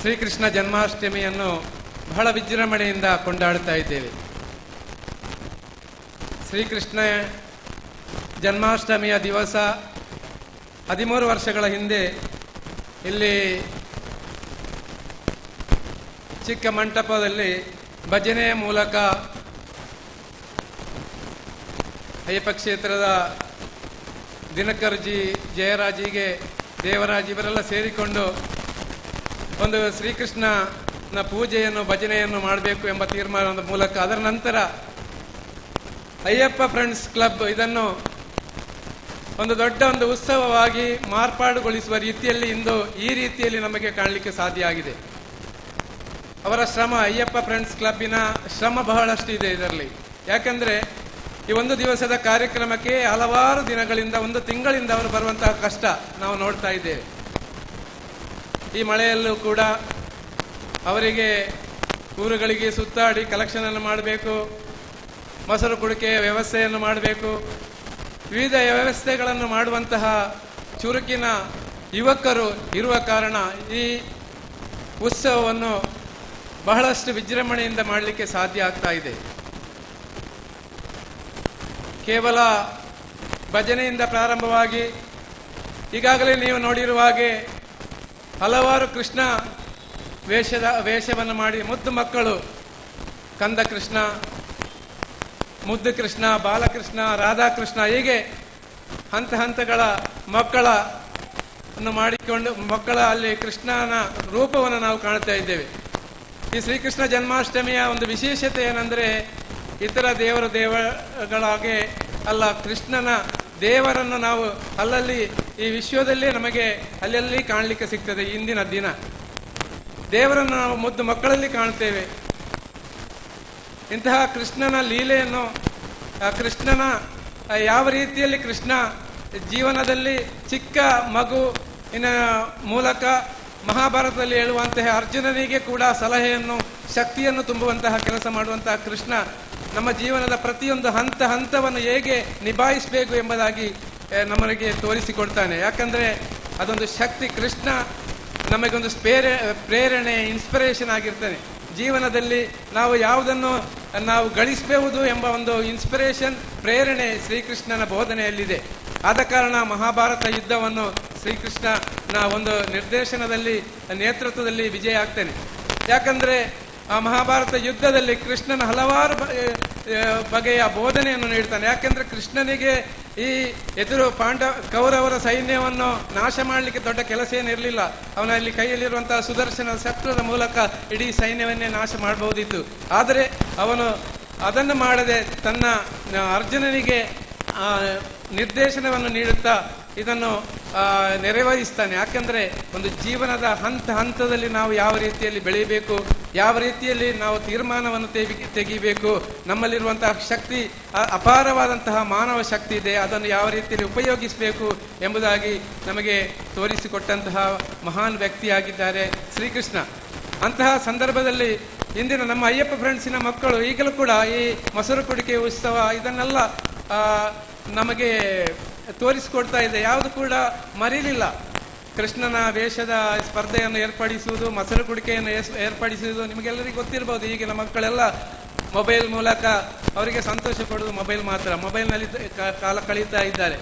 ಶ್ರೀಕೃಷ್ಣ ಜನ್ಮಾಷ್ಟಮಿಯನ್ನು ಬಹಳ ವಿಜೃಂಭಣೆಯಿಂದ ಕೊಂಡಾಡುತ್ತಾ ಇದ್ದೇವೆ. ಶ್ರೀಕೃಷ್ಣ ಜನ್ಮಾಷ್ಟಮಿಯ ದಿವಸ 13 ವರ್ಷಗಳ ಹಿಂದೆ ಇಲ್ಲಿ ಚಿಕ್ಕ ಮಂಟಪದಲ್ಲಿ ಭಜನೆಯ ಮೂಲಕ ಅಯ್ಯಪ್ಪ ಕ್ಷೇತ್ರದ ದಿನಕರ್ಜಿ, ಜಯರಾಜಿಗೆ, ದೇವರಾಜ್ ಇವರೆಲ್ಲ ಸೇರಿಕೊಂಡು ಒಂದು ಶ್ರೀಕೃಷ್ಣನ ಪೂಜೆಯನ್ನು, ಭಜನೆಯನ್ನು ಮಾಡಬೇಕು ಎಂಬ ತೀರ್ಮಾನದ ಮೂಲಕ ಅದರ ನಂತರ ಅಯ್ಯಪ್ಪ ಫ್ರೆಂಡ್ಸ್ ಕ್ಲಬ್ ಇದನ್ನು ಒಂದು ದೊಡ್ಡ ಒಂದು ಉತ್ಸವವಾಗಿ ಮಾರ್ಪಾಡುಗೊಳಿಸುವ ರೀತಿಯಲ್ಲಿ ಇಂದು ಈ ರೀತಿಯಲ್ಲಿ ನಮಗೆ ಕಾಣಲಿಕ್ಕೆ ಸಾಧ್ಯ ಆಗಿದೆ. ಅವರ ಶ್ರಮ, ಅಯ್ಯಪ್ಪ ಫ್ರೆಂಡ್ಸ್ ಕ್ಲಬ್ಬಿನ ಶ್ರಮ ಬಹಳಷ್ಟು ಇದೆ ಇದರಲ್ಲಿ. ಯಾಕಂದರೆ ಈ ಒಂದು ದಿವಸದ ಕಾರ್ಯಕ್ರಮಕ್ಕೆ ಹಲವಾರು ದಿನಗಳಿಂದ, 1 ತಿಂಗಳಿಂದ ಅವರು ಬರುವಂತಹ ಕಷ್ಟ ನಾವು ನೋಡ್ತಾ ಇದ್ದೇವೆ. ಈ ಮಳೆಯಲ್ಲೂ ಕೂಡ ಅವರಿಗೆ ಊರುಗಳಿಗೆ ಸುತ್ತಾಡಿ ಕಲೆಕ್ಷನನ್ನು ಮಾಡಬೇಕು, ಮೊಸರು ಕುಡಿಕೆಯ ವ್ಯವಸ್ಥೆಯನ್ನು ಮಾಡಬೇಕು, ವಿವಿಧ ವ್ಯವಸ್ಥೆಗಳನ್ನು ಮಾಡುವಂತಹ ಚುರುಕಿನ ಯುವಕರು ಇರುವ ಕಾರಣ ಈ ಉತ್ಸವವನ್ನು ಬಹಳಷ್ಟು ವಿಜೃಂಭಣೆಯಿಂದ ಮಾಡಲಿಕ್ಕೆ ಸಾಧ್ಯ ಆಗ್ತಾ ಇದೆ. ಕೇವಲ ಭಜನೆಯಿಂದ ಪ್ರಾರಂಭವಾಗಿ ಈಗಾಗಲೇ ನೀವು ನೋಡಿರುವ ಹಾಗೆ ಹಲವಾರು ಕೃಷ್ಣ ವೇಷವನ್ನು ಮಾಡಿ ಮುದ್ದು ಮಕ್ಕಳು, ಕಂದ ಕೃಷ್ಣ, ಮುದ್ದು ಕೃಷ್ಣ, ಬಾಲಕೃಷ್ಣ, ರಾಧಾಕೃಷ್ಣ, ಹೀಗೆ ಹಂತ ಹಂತಗಳ ಮಕ್ಕಳನ್ನು ಮಾಡಿಕೊಂಡು ಮಕ್ಕಳ ಅಲ್ಲಿ ಕೃಷ್ಣನ ರೂಪವನ್ನು ನಾವು ಕಾಣ್ತಾ ಇದ್ದೇವೆ. ಈ ಶ್ರೀಕೃಷ್ಣ ಜನ್ಮಾಷ್ಟಮಿಯ ಒಂದು ವಿಶೇಷತೆ ಏನೆಂದರೆ ಇತರ ದೇವರುಗಳಾಗೆ ಅಲ್ಲ, ಕೃಷ್ಣನ ದೇವರನ್ನು ನಾವು ಅಲ್ಲಲ್ಲಿ ಈ ವಿಶ್ವದಲ್ಲೇ ನಮಗೆ ಅಲ್ಲಲ್ಲಿ ಕಾಣಲಿಕ್ಕೆ ಸಿಗ್ತದೆ. ಇಂದಿನ ದಿನ ದೇವರನ್ನು ನಾವು ಮುದ್ದು ಮಕ್ಕಳಲ್ಲಿ ಕಾಣ್ತೇವೆ. ಇಂತಹ ಕೃಷ್ಣನ ಲೀಲೆಯನ್ನು, ಕೃಷ್ಣನ ಯಾವ ರೀತಿಯಲ್ಲಿ ಕೃಷ್ಣ ಜೀವನದಲ್ಲಿ ಚಿಕ್ಕ ಮಗುವಿನ ಮೂಲಕ ಮಹಾಭಾರತದಲ್ಲಿ ಹೇಳುವಂತಹ ಅರ್ಜುನನಿಗೆ ಕೂಡ ಸಲಹೆಯನ್ನು, ಶಕ್ತಿಯನ್ನು ತುಂಬುವಂತಹ ಕೆಲಸ ಮಾಡುವಂತಹ ಕೃಷ್ಣ ನಮ್ಮ ಜೀವನದ ಪ್ರತಿಯೊಂದು ಹಂತವನ್ನು ಹೇಗೆ ನಿಭಾಯಿಸಬೇಕು ಎಂಬುದಾಗಿ ನಮಗೆ ತೋರಿಸಿಕೊಡ್ತಾನೆ. ಯಾಕಂದರೆ ಅದೊಂದು ಶಕ್ತಿ. ಕೃಷ್ಣ ನಮಗೊಂದು ಪ್ರೇರಣೆ, ಇನ್ಸ್ಪಿರೇಷನ್ ಆಗಿರ್ತಾನೆ. ಜೀವನದಲ್ಲಿ ನಾವು ಯಾವುದನ್ನು ನಾವು ಗಳಿಸಬಹುದು ಎಂಬ ಒಂದು ಇನ್ಸ್ಪಿರೇಷನ್, ಪ್ರೇರಣೆ ಶ್ರೀಕೃಷ್ಣನ ಬೋಧನೆಯಲ್ಲಿದೆ. ಆದ ಕಾರಣ ಮಹಾಭಾರತ ಯುದ್ಧವನ್ನು ಶ್ರೀಕೃಷ್ಣನ ಒಂದು ನಿರ್ದೇಶನದಲ್ಲಿ, ನೇತೃತ್ವದಲ್ಲಿ ವಿಜಯ ಆಗ್ತೇನೆ. ಯಾಕಂದರೆ ಆ ಮಹಾಭಾರತ ಯುದ್ಧದಲ್ಲಿ ಕೃಷ್ಣನ ಹಲವಾರು ಬಗೆಯ ಬೋಧನೆಯನ್ನು ನೀಡ್ತಾನೆ. ಯಾಕೆಂದರೆ ಕೃಷ್ಣನಿಗೆ ಈ ಎದುರು ಕೌರವರ ಸೈನ್ಯವನ್ನು ನಾಶ ಮಾಡಲಿಕ್ಕೆ ದೊಡ್ಡ ಕೆಲಸ ಏನಿರಲಿಲ್ಲ. ಅವನಲ್ಲಿ ಕೈಯಲ್ಲಿರುವಂತಹ ಸುದರ್ಶನ ಶಸ್ತ್ರದ ಮೂಲಕ ಇಡೀ ಸೈನ್ಯವನ್ನೇ ನಾಶ ಮಾಡಬಹುದಿತ್ತು. ಆದರೆ ಅವನು ಅದನ್ನು ಮಾಡದೆ ತನ್ನ ಅರ್ಜುನನಿಗೆ ನಿರ್ದೇಶನವನ್ನು ನೀಡುತ್ತಾ ಇದನ್ನು ನೆರವೇರಿಸ್ತಾನೆ. ಯಾಕಂದರೆ ಒಂದು ಜೀವನದ ಹಂತದಲ್ಲಿ ನಾವು ಯಾವ ರೀತಿಯಲ್ಲಿ ಬೆಳೆಯಬೇಕು, ಯಾವ ರೀತಿಯಲ್ಲಿ ನಾವು ತೀರ್ಮಾನವನ್ನು ತೆಗಿಬೇಕು, ನಮ್ಮಲ್ಲಿರುವಂತಹ ಶಕ್ತಿ, ಅಪಾರವಾದಂತಹ ಮಾನವ ಶಕ್ತಿ ಇದೆ, ಅದನ್ನು ಯಾವ ರೀತಿಯಲ್ಲಿ ಉಪಯೋಗಿಸಬೇಕು ಎಂಬುದಾಗಿ ನಮಗೆ ತೋರಿಸಿಕೊಟ್ಟಂತಹ ಮಹಾನ್ ವ್ಯಕ್ತಿಯಾಗಿದ್ದಾರೆ ಶ್ರೀಕೃಷ್ಣ. ಅಂತಹ ಸಂದರ್ಭದಲ್ಲಿ ಇಂದಿನ ನಮ್ಮ ಅಯ್ಯಪ್ಪ ಫ್ರೆಂಡ್ಸಿನ ಮಕ್ಕಳು ಈಗಲೂ ಕೂಡ ಈ ಮೊಸರು ಕುಡಿಕೆ ಉತ್ಸವ ಇದನ್ನೆಲ್ಲ ನಮಗೆ ತೋರಿಸಿಕೊಡ್ತಾ ಇದೆ. ಯಾವುದು ಕೂಡ ಮರೀಲಿಲ್ಲ. ಕೃಷ್ಣನ ವೇಷದ ಸ್ಪರ್ಧೆಯನ್ನು ಏರ್ಪಡಿಸುವುದು, ಮೊಸರು ಕುಡಿಕೆಯನ್ನು ಏರ್ಪಡಿಸುವುದು ನಿಮಗೆಲ್ಲರಿಗೂ ಗೊತ್ತಿರ್ಬೋದು. ಈಗಿನ ಮಕ್ಕಳೆಲ್ಲ ಮೊಬೈಲ್ ಮೂಲಕ ಅವರಿಗೆ ಸಂತೋಷ ಕೊಡುವುದು ಮೊಬೈಲ್ ಮಾತ್ರ, ಮೊಬೈಲ್ನಲ್ಲಿ ಕಾಲ ಕಳೀತಾ ಇದ್ದಾರೆ.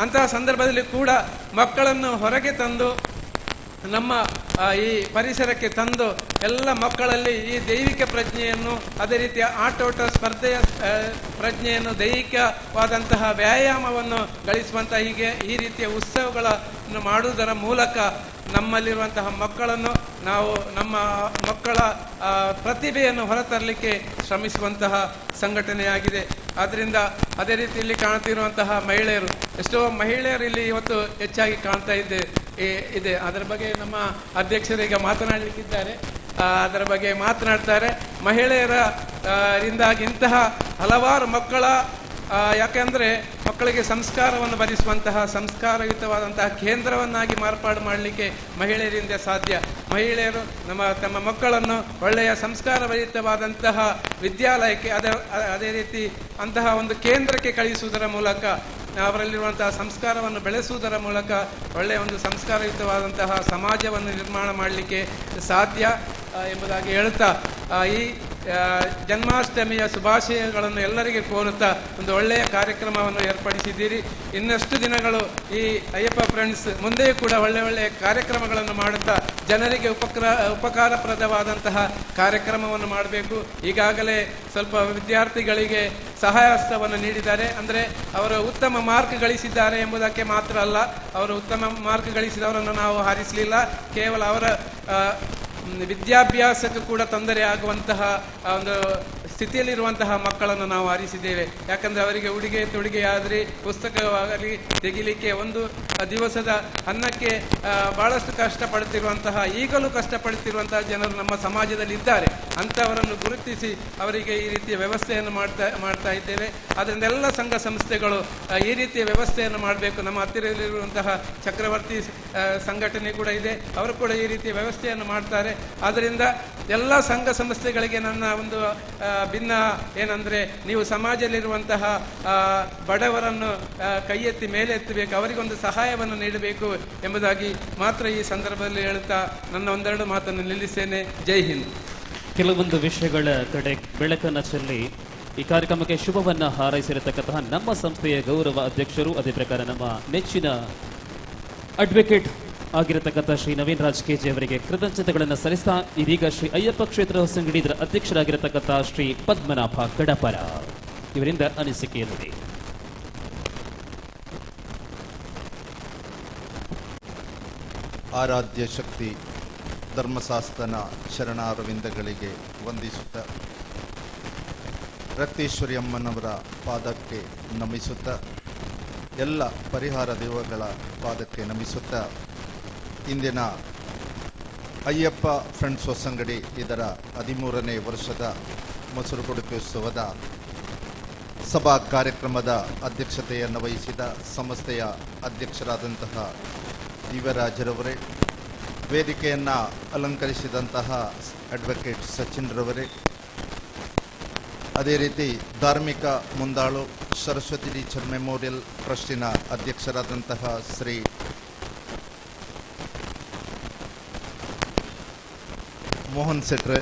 ಅಂತಹ ಸಂದರ್ಭದಲ್ಲಿ ಕೂಡ ಮಕ್ಕಳನ್ನು ಹೊರಗೆ ತಂದು ನಮ್ಮ ಈ ಪರಿಸರಕ್ಕೆ ತಂದು ಎಲ್ಲ ಮಕ್ಕಳಲ್ಲಿ ಈ ದೈವಿಕ ಪ್ರಜ್ಞೆಯನ್ನು, ಅದೇ ರೀತಿಯ ಆಟೋಟ ಸ್ಪರ್ಧೆಯ ಪ್ರಜ್ಞೆಯನ್ನು, ದೈಹಿಕವಾದಂತಹ ವ್ಯಾಯಾಮವನ್ನು ಗಳಿಸುವಂತಹ ಈ ರೀತಿಯ ಉತ್ಸವಗಳನ್ನು ಮಾಡುವುದರ ಮೂಲಕ ನಮ್ಮಲ್ಲಿರುವಂತಹ ಮಕ್ಕಳನ್ನು ನಾವು ನಮ್ಮ ಮಕ್ಕಳ ಪ್ರತಿಭೆಯನ್ನು ಹೊರತರಲಿಕ್ಕೆ ಶ್ರಮಿಸುವಂತಹ ಸಂಘಟನೆಯಾಗಿದೆ. ಆದ್ದರಿಂದ ಅದೇ ರೀತಿ ಇಲ್ಲಿ ಕಾಣ್ತಿರುವಂತಹ ಮಹಿಳೆಯರು, ಎಷ್ಟೋ ಮಹಿಳೆಯರು ಇಲ್ಲಿ ಇವತ್ತು ಹೆಚ್ಚಾಗಿ ಕಾಣ್ತಾ ಇದೆ. ಅದರ ಬಗ್ಗೆ ನಮ್ಮ ಅಧ್ಯಕ್ಷರು ಈಗ ಮಾತನಾಡಲಿಕ್ಕಿದ್ದಾರೆ, ಅದರ ಬಗ್ಗೆ ಮಾತನಾಡ್ತಾರೆ. ಮಹಿಳೆಯರಿಂದಾಗಿ ಇಂತಹ ಹಲವಾರು ಮಕ್ಕಳ ಯಾಕೆಂದರೆ ಮಕ್ಕಳಿಗೆ ಸಂಸ್ಕಾರವನ್ನು ಭರಿಸುವಂತಹ ಸಂಸ್ಕಾರಯುತವಾದಂತಹ ಕೇಂದ್ರವನ್ನಾಗಿ ಮಾರ್ಪಾಡು ಮಾಡಲಿಕ್ಕೆ ಮಹಿಳೆಯರಿಂದ ಸಾಧ್ಯ. ಮಹಿಳೆಯರು ತಮ್ಮ ಮಕ್ಕಳನ್ನು ಒಳ್ಳೆಯ ಸಂಸ್ಕಾರಭರಿತವಾದಂತಹ ವಿದ್ಯಾಲಯಕ್ಕೆ ಅದೇ ರೀತಿ ಅಂತಹ ಒಂದು ಕೇಂದ್ರಕ್ಕೆ ಕಳಿಸುವುದರ ಮೂಲಕ, ಅವರಲ್ಲಿರುವಂತಹ ಸಂಸ್ಕಾರವನ್ನು ಬೆಳೆಸುವುದರ ಮೂಲಕ ಒಳ್ಳೆಯ ಒಂದು ಸಂಸ್ಕಾರಯುತವಾದಂತಹ ಸಮಾಜವನ್ನು ನಿರ್ಮಾಣ ಮಾಡಲಿಕ್ಕೆ ಸಾಧ್ಯ ಎಂಬುದಾಗಿ ಹೇಳುತ್ತಾ ಈ ಜನ್ಮಾಷ್ಟಮಿಯ ಶುಭಾಶಯಗಳನ್ನು ಎಲ್ಲರಿಗೆ ಕೋರುತ್ತಾ ಒಂದು ಒಳ್ಳೆಯ ಕಾರ್ಯಕ್ರಮವನ್ನು ಏರ್ಪಡಿಸಿದ್ದೀರಿ. ಇನ್ನಷ್ಟು ದಿನಗಳು ಈ ಅಯ್ಯಪ್ಪ ಫ್ರೆಂಡ್ಸ್ ಮುಂದೆಯೂ ಕೂಡ ಒಳ್ಳೆಯ ಕಾರ್ಯಕ್ರಮಗಳನ್ನು ಮಾಡುತ್ತಾ ಜನರಿಗೆ ಉಪಕಾರಪ್ರದವಾದಂತಹ ಕಾರ್ಯಕ್ರಮವನ್ನು ಮಾಡಬೇಕು. ಈಗಾಗಲೇ ಸ್ವಲ್ಪ ವಿದ್ಯಾರ್ಥಿಗಳಿಗೆ ಸಹಾಯಹಸ್ತವನ್ನು ನೀಡಿದ್ದಾರೆ. ಅಂದರೆ ಅವರು ಉತ್ತಮ ಮಾರ್ಕ್ ಗಳಿಸಿದ್ದಾರೆ ಎಂಬುದಕ್ಕೆ ಮಾತ್ರ ಅಲ್ಲ, ಅವರು ಉತ್ತಮ ಮಾರ್ಕ್ ಗಳಿಸಿದವರನ್ನು ನಾವು ಹಾರಿಸಲಿಲ್ಲ, ಕೇವಲ ಅವರ ವಿದ್ಯಾಭ್ಯಾಸಕ್ಕೂ ಕೂಡ ತೊಂದರೆ ಆಗುವಂತಹ ಒಂದು ಸ್ಥಿತಿಯಲ್ಲಿರುವಂತಹ ಮಕ್ಕಳನ್ನು ನಾವು ಆರಿಸಿದ್ದೇವೆ. ಯಾಕಂದರೆ ಅವರಿಗೆ ಉಡುಗೆ ತೊಡುಗೆ ಆದರೆ ಪುಸ್ತಕವಾಗಲಿ ತೆಗಿಲಿಕ್ಕೆ ಒಂದು ದಿವಸದ ಅನ್ನಕ್ಕೆ ಬಹಳಷ್ಟು ಕಷ್ಟಪಡುತ್ತಿರುವಂತಹ, ಈಗಲೂ ಕಷ್ಟಪಡುತ್ತಿರುವಂತಹ ಜನರು ನಮ್ಮ ಸಮಾಜದಲ್ಲಿ ಇದ್ದಾರೆ. ಅಂಥವರನ್ನು ಗುರುತಿಸಿ ಅವರಿಗೆ ಈ ರೀತಿಯ ವ್ಯವಸ್ಥೆಯನ್ನು ಮಾಡ್ತಾ ಇದ್ದೇವೆ. ಅದರಿಂದ ಎಲ್ಲ ಸಂಘ ಸಂಸ್ಥೆಗಳು ಈ ರೀತಿಯ ವ್ಯವಸ್ಥೆಯನ್ನು ಮಾಡಬೇಕು. ನಮ್ಮ ಹತ್ತಿರದಲ್ಲಿರುವಂತಹ ಚಕ್ರವರ್ತಿ ಸಂಘಟನೆ ಕೂಡ ಇದೆ, ಅವರು ಕೂಡ ಈ ರೀತಿಯ ವ್ಯವಸ್ಥೆಯನ್ನು ಮಾಡ್ತಾರೆ. ಆದ್ದರಿಂದ ಎಲ್ಲ ಸಂಘ ಸಂಸ್ಥೆಗಳಿಗೆ ನನ್ನ ಒಂದು ಭಿನ್ನ ಏನಂದರೆ, ನೀವು ಸಮಾಜದಲ್ಲಿರುವಂತಹ ಬಡವರನ್ನು ಕೈ ಎತ್ತಿ ಮೇಲೆ ಎತ್ತಬೇಕು, ಅವರಿಗೊಂದು ಸಹಾಯವನ್ನು ನೀಡಬೇಕು ಎಂಬುದಾಗಿ ಮಾತ್ರ ಈ ಸಂದರ್ಭದಲ್ಲಿ ಹೇಳುತ್ತಾ ನನ್ನ ಒಂದೆರಡು ಮಾತನ್ನು ನಿಲ್ಲಿಸ್ತೇನೆ. ಜೈ ಹಿಂದ್. ಕೆಲವೊಂದು ವಿಷಯಗಳ ಕಡೆ ಬೆಳಕನ್ನು ಚೆಲ್ಲಿ ಈ ಕಾರ್ಯಕ್ರಮಕ್ಕೆ ಶುಭವನ್ನ ಹಾರೈಸಿರತಕ್ಕಂತಹ ನಮ್ಮ ಸಂಸ್ಥೆಯ ಗೌರವ ಅಧ್ಯಕ್ಷರು, ಅದೇ ಪ್ರಕಾರ ನಮ್ಮ ನೆಚ್ಚಿನ ಅಡ್ವೊಕೇಟ್ ಆಗಿರತಕ್ಕಂಥ ಶ್ರೀ ನವೀನ್ ರಾಜ್ ಕೆಜಿ ಅವರಿಗೆ ಕೃತಜ್ಞತೆಗಳನ್ನು ಸಲ್ಲಿಸ್ತಾ ಇದೀಗ ಶ್ರೀ ಅಯ್ಯಪ್ಪ ಕ್ಷೇತ್ರ ಹೊಸಂಗಡಿ ಇದರ ಅಧ್ಯಕ್ಷರಾಗಿರತಕ್ಕಂಥ ಶ್ರೀ ಪದ್ಮನಾಭ ಕಡಪರ ಇವರಿಂದ ಅನಿಸಿಕೆಯಲ್ಲಿದೆ. ಆರಾಧ್ಯ ಶಕ್ತಿ ಧರ್ಮಶಾಸ್ತ್ರನ ಶರಣಾರವಿಂದಗಳಿಗೆ ವಂದಿಸುತ್ತಾ, ರಕ್ತೇಶ್ವರಿ ಅಮ್ಮನವರ ಪಾದಕ್ಕೆ ನಮಿಸುತ್ತಾ, ಎಲ್ಲ ಪರಿಹಾರ ದೇವಗಳ ಪಾದಕ್ಕೆ ನಮಿಸುತ್ತಾ, ಇಂದಿನ ಅಯ್ಯಪ್ಪ ಫ್ರೆಂಡ್ಸ್ ಹೊಸಂಗಡಿ ಇದರ 13ನೇ ವರ್ಷದ ಮೊಸರು ಕುಡಿಕೋತ್ಸವದ ಸಭಾ ಕಾರ್ಯಕ್ರಮದ ಅಧ್ಯಕ್ಷತೆಯನ್ನು ವಹಿಸಿದ ಸಂಸ್ಥೆಯ ಅಧ್ಯಕ್ಷರಾದಂತಹ ದಿವ್ಯರಾಜರವರೇ, ವೇದಿಕೆಯನ್ನು ಅಲಂಕರಿಸಿದಂತಹ ಅಡ್ವೊಕೇಟ್ ಸಚಿನ್ ರವರೇ, ಅದೇ ರೀತಿ ಧಾರ್ಮಿಕ ಮುಂದಾಳು ಸರಸ್ವತಿ ಟೀಚರ್ ಮೆಮೋರಿಯಲ್ ಟ್ರಸ್ಟಿನ ಅಧ್ಯಕ್ಷರಾದಂತಹ ಶ್ರೀ ಮೋಹನ್ ಸೆಟ್ರೆ,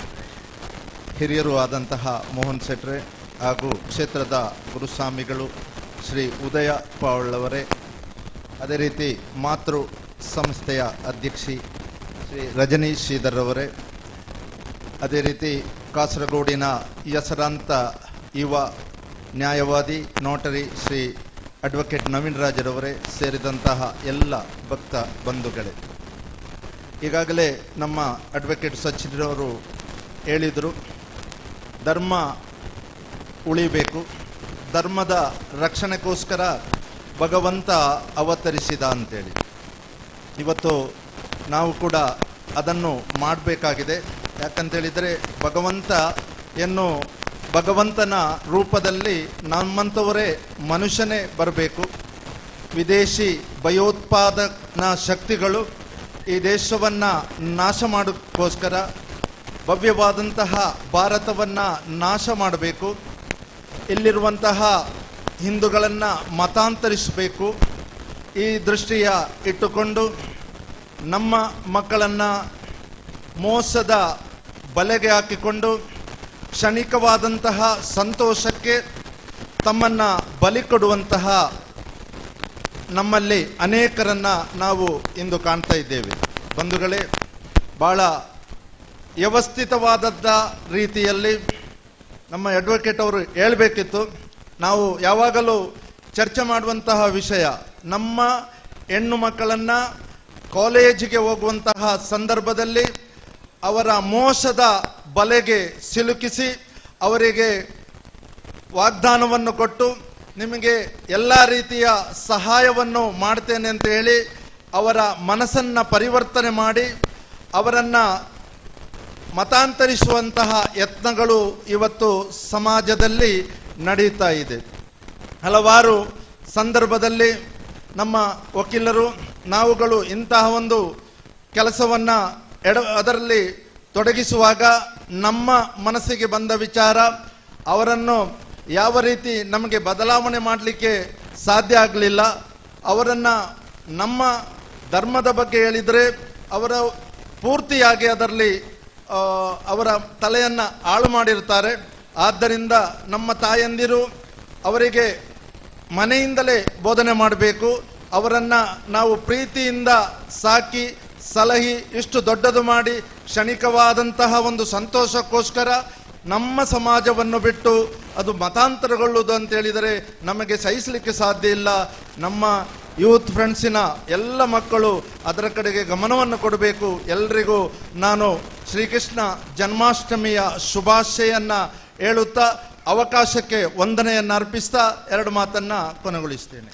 ಹಿರಿಯರು ಆದಂತಹ ಮೋಹನ್ ಶೆಟ್ರೆ ಹಾಗೂ ಕ್ಷೇತ್ರದ ಗುರುಸ್ವಾಮಿಗಳು ಶ್ರೀ ಉದಯ ಪಾವಳ್ಳವರೇ, ಅದೇ ರೀತಿ ಮಾತೃ ಸಂಸ್ಥೆಯ ಅಧ್ಯಕ್ಷಿ ಶ್ರೀ ರಜನಿ ಶ್ರೀಧರ್ ಅವರೇ, ಅದೇ ರೀತಿ ಕಾಸರಗೋಡಿನ ಹೆಸರಾಂತ ಯುವ ನ್ಯಾಯವಾದಿ ನೋಟರಿ ಶ್ರೀ ಅಡ್ವೊಕೇಟ್ ನವೀನ್ ರಾಜರವರೇ ಸೇರಿದಂತಹ ಎಲ್ಲ ಭಕ್ತ ಬಂಧುಗಳೇ, ಈಗಾಗಲೇ ನಮ್ಮ ಅಡ್ವೊಕೇಟ್ ಸಚಿವರವರು ಹೇಳಿದರು, ಧರ್ಮ ಉಳಿಬೇಕು, ಧರ್ಮದ ರಕ್ಷಣೆಗೋಸ್ಕರ ಭಗವಂತ ಅವತರಿಸಿದ ಅಂತೇಳಿ. ಇವತ್ತು ನಾವು ಕೂಡ ಅದನ್ನು ಮಾಡಬೇಕಾಗಿದೆ. ಯಾಕಂತೇಳಿದರೆ ಭಗವಂತನ ರೂಪದಲ್ಲಿ ನಮ್ಮಂಥವರೇ ಮನುಷ್ಯನೇ ಬರಬೇಕು. ವಿದೇಶಿ ಭಯೋತ್ಪಾದನಾ ಶಕ್ತಿಗಳು ಈ ದೇಶವನ್ನು ನಾಶ ಮಾಡೋಕ್ಕೋಸ್ಕರ ಭವ್ಯವಾದಂತಹ ಭಾರತವನ್ನು ನಾಶ ಮಾಡಬೇಕು. ಇಲ್ಲಿರುವಂತಹ ಹಿಂದೂಗಳನ್ನು ಮತಾಂತರಿಸಬೇಕು. ಈ ದೃಷ್ಟಿಯ ಇಟ್ಟುಕೊಂಡು ನಮ್ಮ ಮಕ್ಕಳನ್ನು ಮೋಸದ ಬಲೆಗೆ ಹಾಕಿಕೊಂಡು ಕ್ಷಣಿಕವಾದಂತಹ ಸಂತೋಷಕ್ಕೆ ತಮ್ಮನ್ನು ಬಲಿ ಕೊಡುವಂತಹ ನಮ್ಮಲ್ಲಿ ಅನೇಕರನ್ನು ನಾವು ಇಂದು ಕಾಣ್ತಾ ಇದ್ದೇವೆ. ಬಂಧುಗಳೇ, ಭಾಳ ವ್ಯವಸ್ಥಿತವಾದದ್ದ ರೀತಿಯಲ್ಲಿ ನಮ್ಮ ಅಡ್ವೊಕೇಟ್ ಅವರು ಹೇಳಬೇಕಿತ್ತು. ನಾವು ಯಾವಾಗಲೂ ಚರ್ಚೆ ಮಾಡುವಂತಹ ವಿಷಯ, ನಮ್ಮ ಹೆಣ್ಣು ಮಕ್ಕಳನ್ನು ಕಾಲೇಜಿಗೆ ಹೋಗುವಂತಹ ಸಂದರ್ಭದಲ್ಲಿ ಅವರ ಮೋಸದ ಬಲೆಗೆ ಸಿಲುಕಿಸಿ ಅವರಿಗೆ ವಾಗ್ದಾನವನ್ನು ಕೊಟ್ಟು ನಿಮಗೆ ಎಲ್ಲ ರೀತಿಯ ಸಹಾಯವನ್ನು ಮಾಡ್ತೇನೆ ಅಂತ ಹೇಳಿ ಅವರ ಮನಸ್ಸನ್ನು ಪರಿವರ್ತನೆ ಮಾಡಿ ಅವರನ್ನು ಮತಾಂತರಿಸುವಂತಹ ಯತ್ನಗಳು ಇವತ್ತು ಸಮಾಜದಲ್ಲಿ ನಡೀತಾ ಇದೆ. ಹಲವಾರು ಸಂದರ್ಭದಲ್ಲಿ ನಮ್ಮ ವಕೀಲರು ನಾವುಗಳು ಇಂತಹ ಒಂದು ಕೆಲಸವನ್ನು ಅದರಲ್ಲಿ ತೊಡಗಿಸುವಾಗ ನಮ್ಮ ಮನಸ್ಸಿಗೆ ಬಂದ ವಿಚಾರ, ಅವರನ್ನು ಯಾವ ರೀತಿ ನಮಗೆ ಬದಲಾವಣೆ ಮಾಡಲಿಕ್ಕೆ ಸಾಧ್ಯ ಆಗಲಿಲ್ಲ. ಅವರನ್ನು ನಮ್ಮ ಧರ್ಮದ ಬಗ್ಗೆ ಹೇಳಿದರೆ ಅವರ ಪೂರ್ತಿಯಾಗಿ ಅದರಲ್ಲಿ ಅವರ ತಲೆಯನ್ನು ಹಾಳು ಮಾಡಿರ್ತಾರೆ. ಆದ್ದರಿಂದ ನಮ್ಮ ತಾಯಂದಿರು ಅವರಿಗೆ ಮನೆಯಿಂದಲೇ ಬೋಧನೆ ಮಾಡಬೇಕು. ಅವರನ್ನು ನಾವು ಪ್ರೀತಿಯಿಂದ ಸಾಕಿ ಸಲಹಿ ಇಷ್ಟು ದೊಡ್ಡದು ಮಾಡಿ ಕ್ಷಣಿಕವಾದಂತಹ ಒಂದು ಸಂತೋಷಕ್ಕೋಸ್ಕರ ನಮ್ಮ ಸಮಾಜವನ್ನು ಬಿಟ್ಟು ಅದು ಮತಾಂತರಗೊಳ್ಳುವುದು ಅಂತ ಹೇಳಿದರೆ ನಮಗೆ ಸಹಿಸಲಿಕ್ಕೆ ಸಾಧ್ಯ ಇಲ್ಲ. ನಮ್ಮ ಯೂತ್ ಫ್ರೆಂಡ್ಸಿನ ಎಲ್ಲ ಮಕ್ಕಳು ಅದರ ಕಡೆಗೆ ಗಮನವನ್ನು ಕೊಡಬೇಕು. ಎಲ್ರಿಗೂ ನಾನು ಶ್ರೀಕೃಷ್ಣ ಜನ್ಮಾಷ್ಟಮಿಯ ಶುಭಾಶಯನ್ನು ಹೇಳುತ್ತಾ ಅವಕಾಶಕ್ಕೆ ವಂದನೆಯನ್ನು ಅರ್ಪಿಸ್ತಾ ಎರಡು ಮಾತನ್ನು ಕೊನೆಗೊಳಿಸ್ತೇನೆ.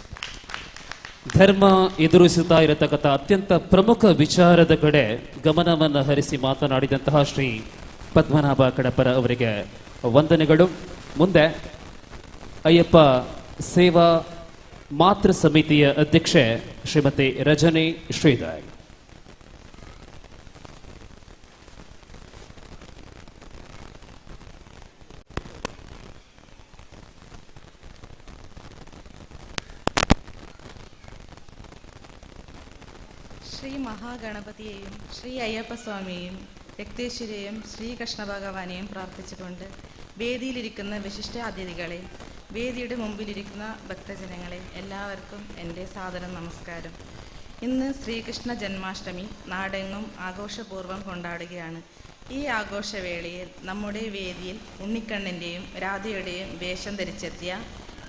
ಧರ್ಮ ಎದುರಿಸುತ್ತಾ ಇರತಕ್ಕಂಥ ಅತ್ಯಂತ ಪ್ರಮುಖ ವಿಚಾರದ ಕಡೆ ಗಮನವನ್ನು ಹರಿಸಿ ಮಾತನಾಡಿದಂತಹ ಶ್ರೀ ಪದ್ಮನಾಭ ಕಡಪರ ಅವರಿಗೆ ವಂದನೆಗಳು. ಮುಂದೆ ಅಯ್ಯಪ್ಪ ಸೇವಾ ಮಾತೃ ಸಮಿತಿಯ ಅಧ್ಯಕ್ಷೆ ಶ್ರೀಮತಿ ರಜನಿ ಶ್ರೀಧರ್. ശ്രീ മഹാഗണപതിയെയും ശ്രീ അയ്യപ്പസ്വാമിയെയും രക്തേശ്വരിയെയും ശ്രീകൃഷ്ണ ഭഗവാനെയും പ്രാർത്ഥിച്ചുകൊണ്ട് വേദിയിലിരിക്കുന്ന വിശിഷ്ട അതിഥികളെ, വേദിയുടെ മുമ്പിലിരിക്കുന്ന ഭക്തജനങ്ങളെ എല്ലാവർക്കും എൻ്റെ സാദരം നമസ്കാരം. ഇന്ന് ശ്രീകൃഷ്ണ ജന്മാഷ്ടമി നാടെങ്ങും ആഘോഷപൂർവ്വം കൊണ്ടാടുകയാണ്. ഈ ആഘോഷവേളയിൽ നമ്മുടെ വേദിയിൽ ഉണ്ണിക്കണ്ണൻ്റെയും രാധയുടെയും വേഷം ധരിച്ചെത്തിയ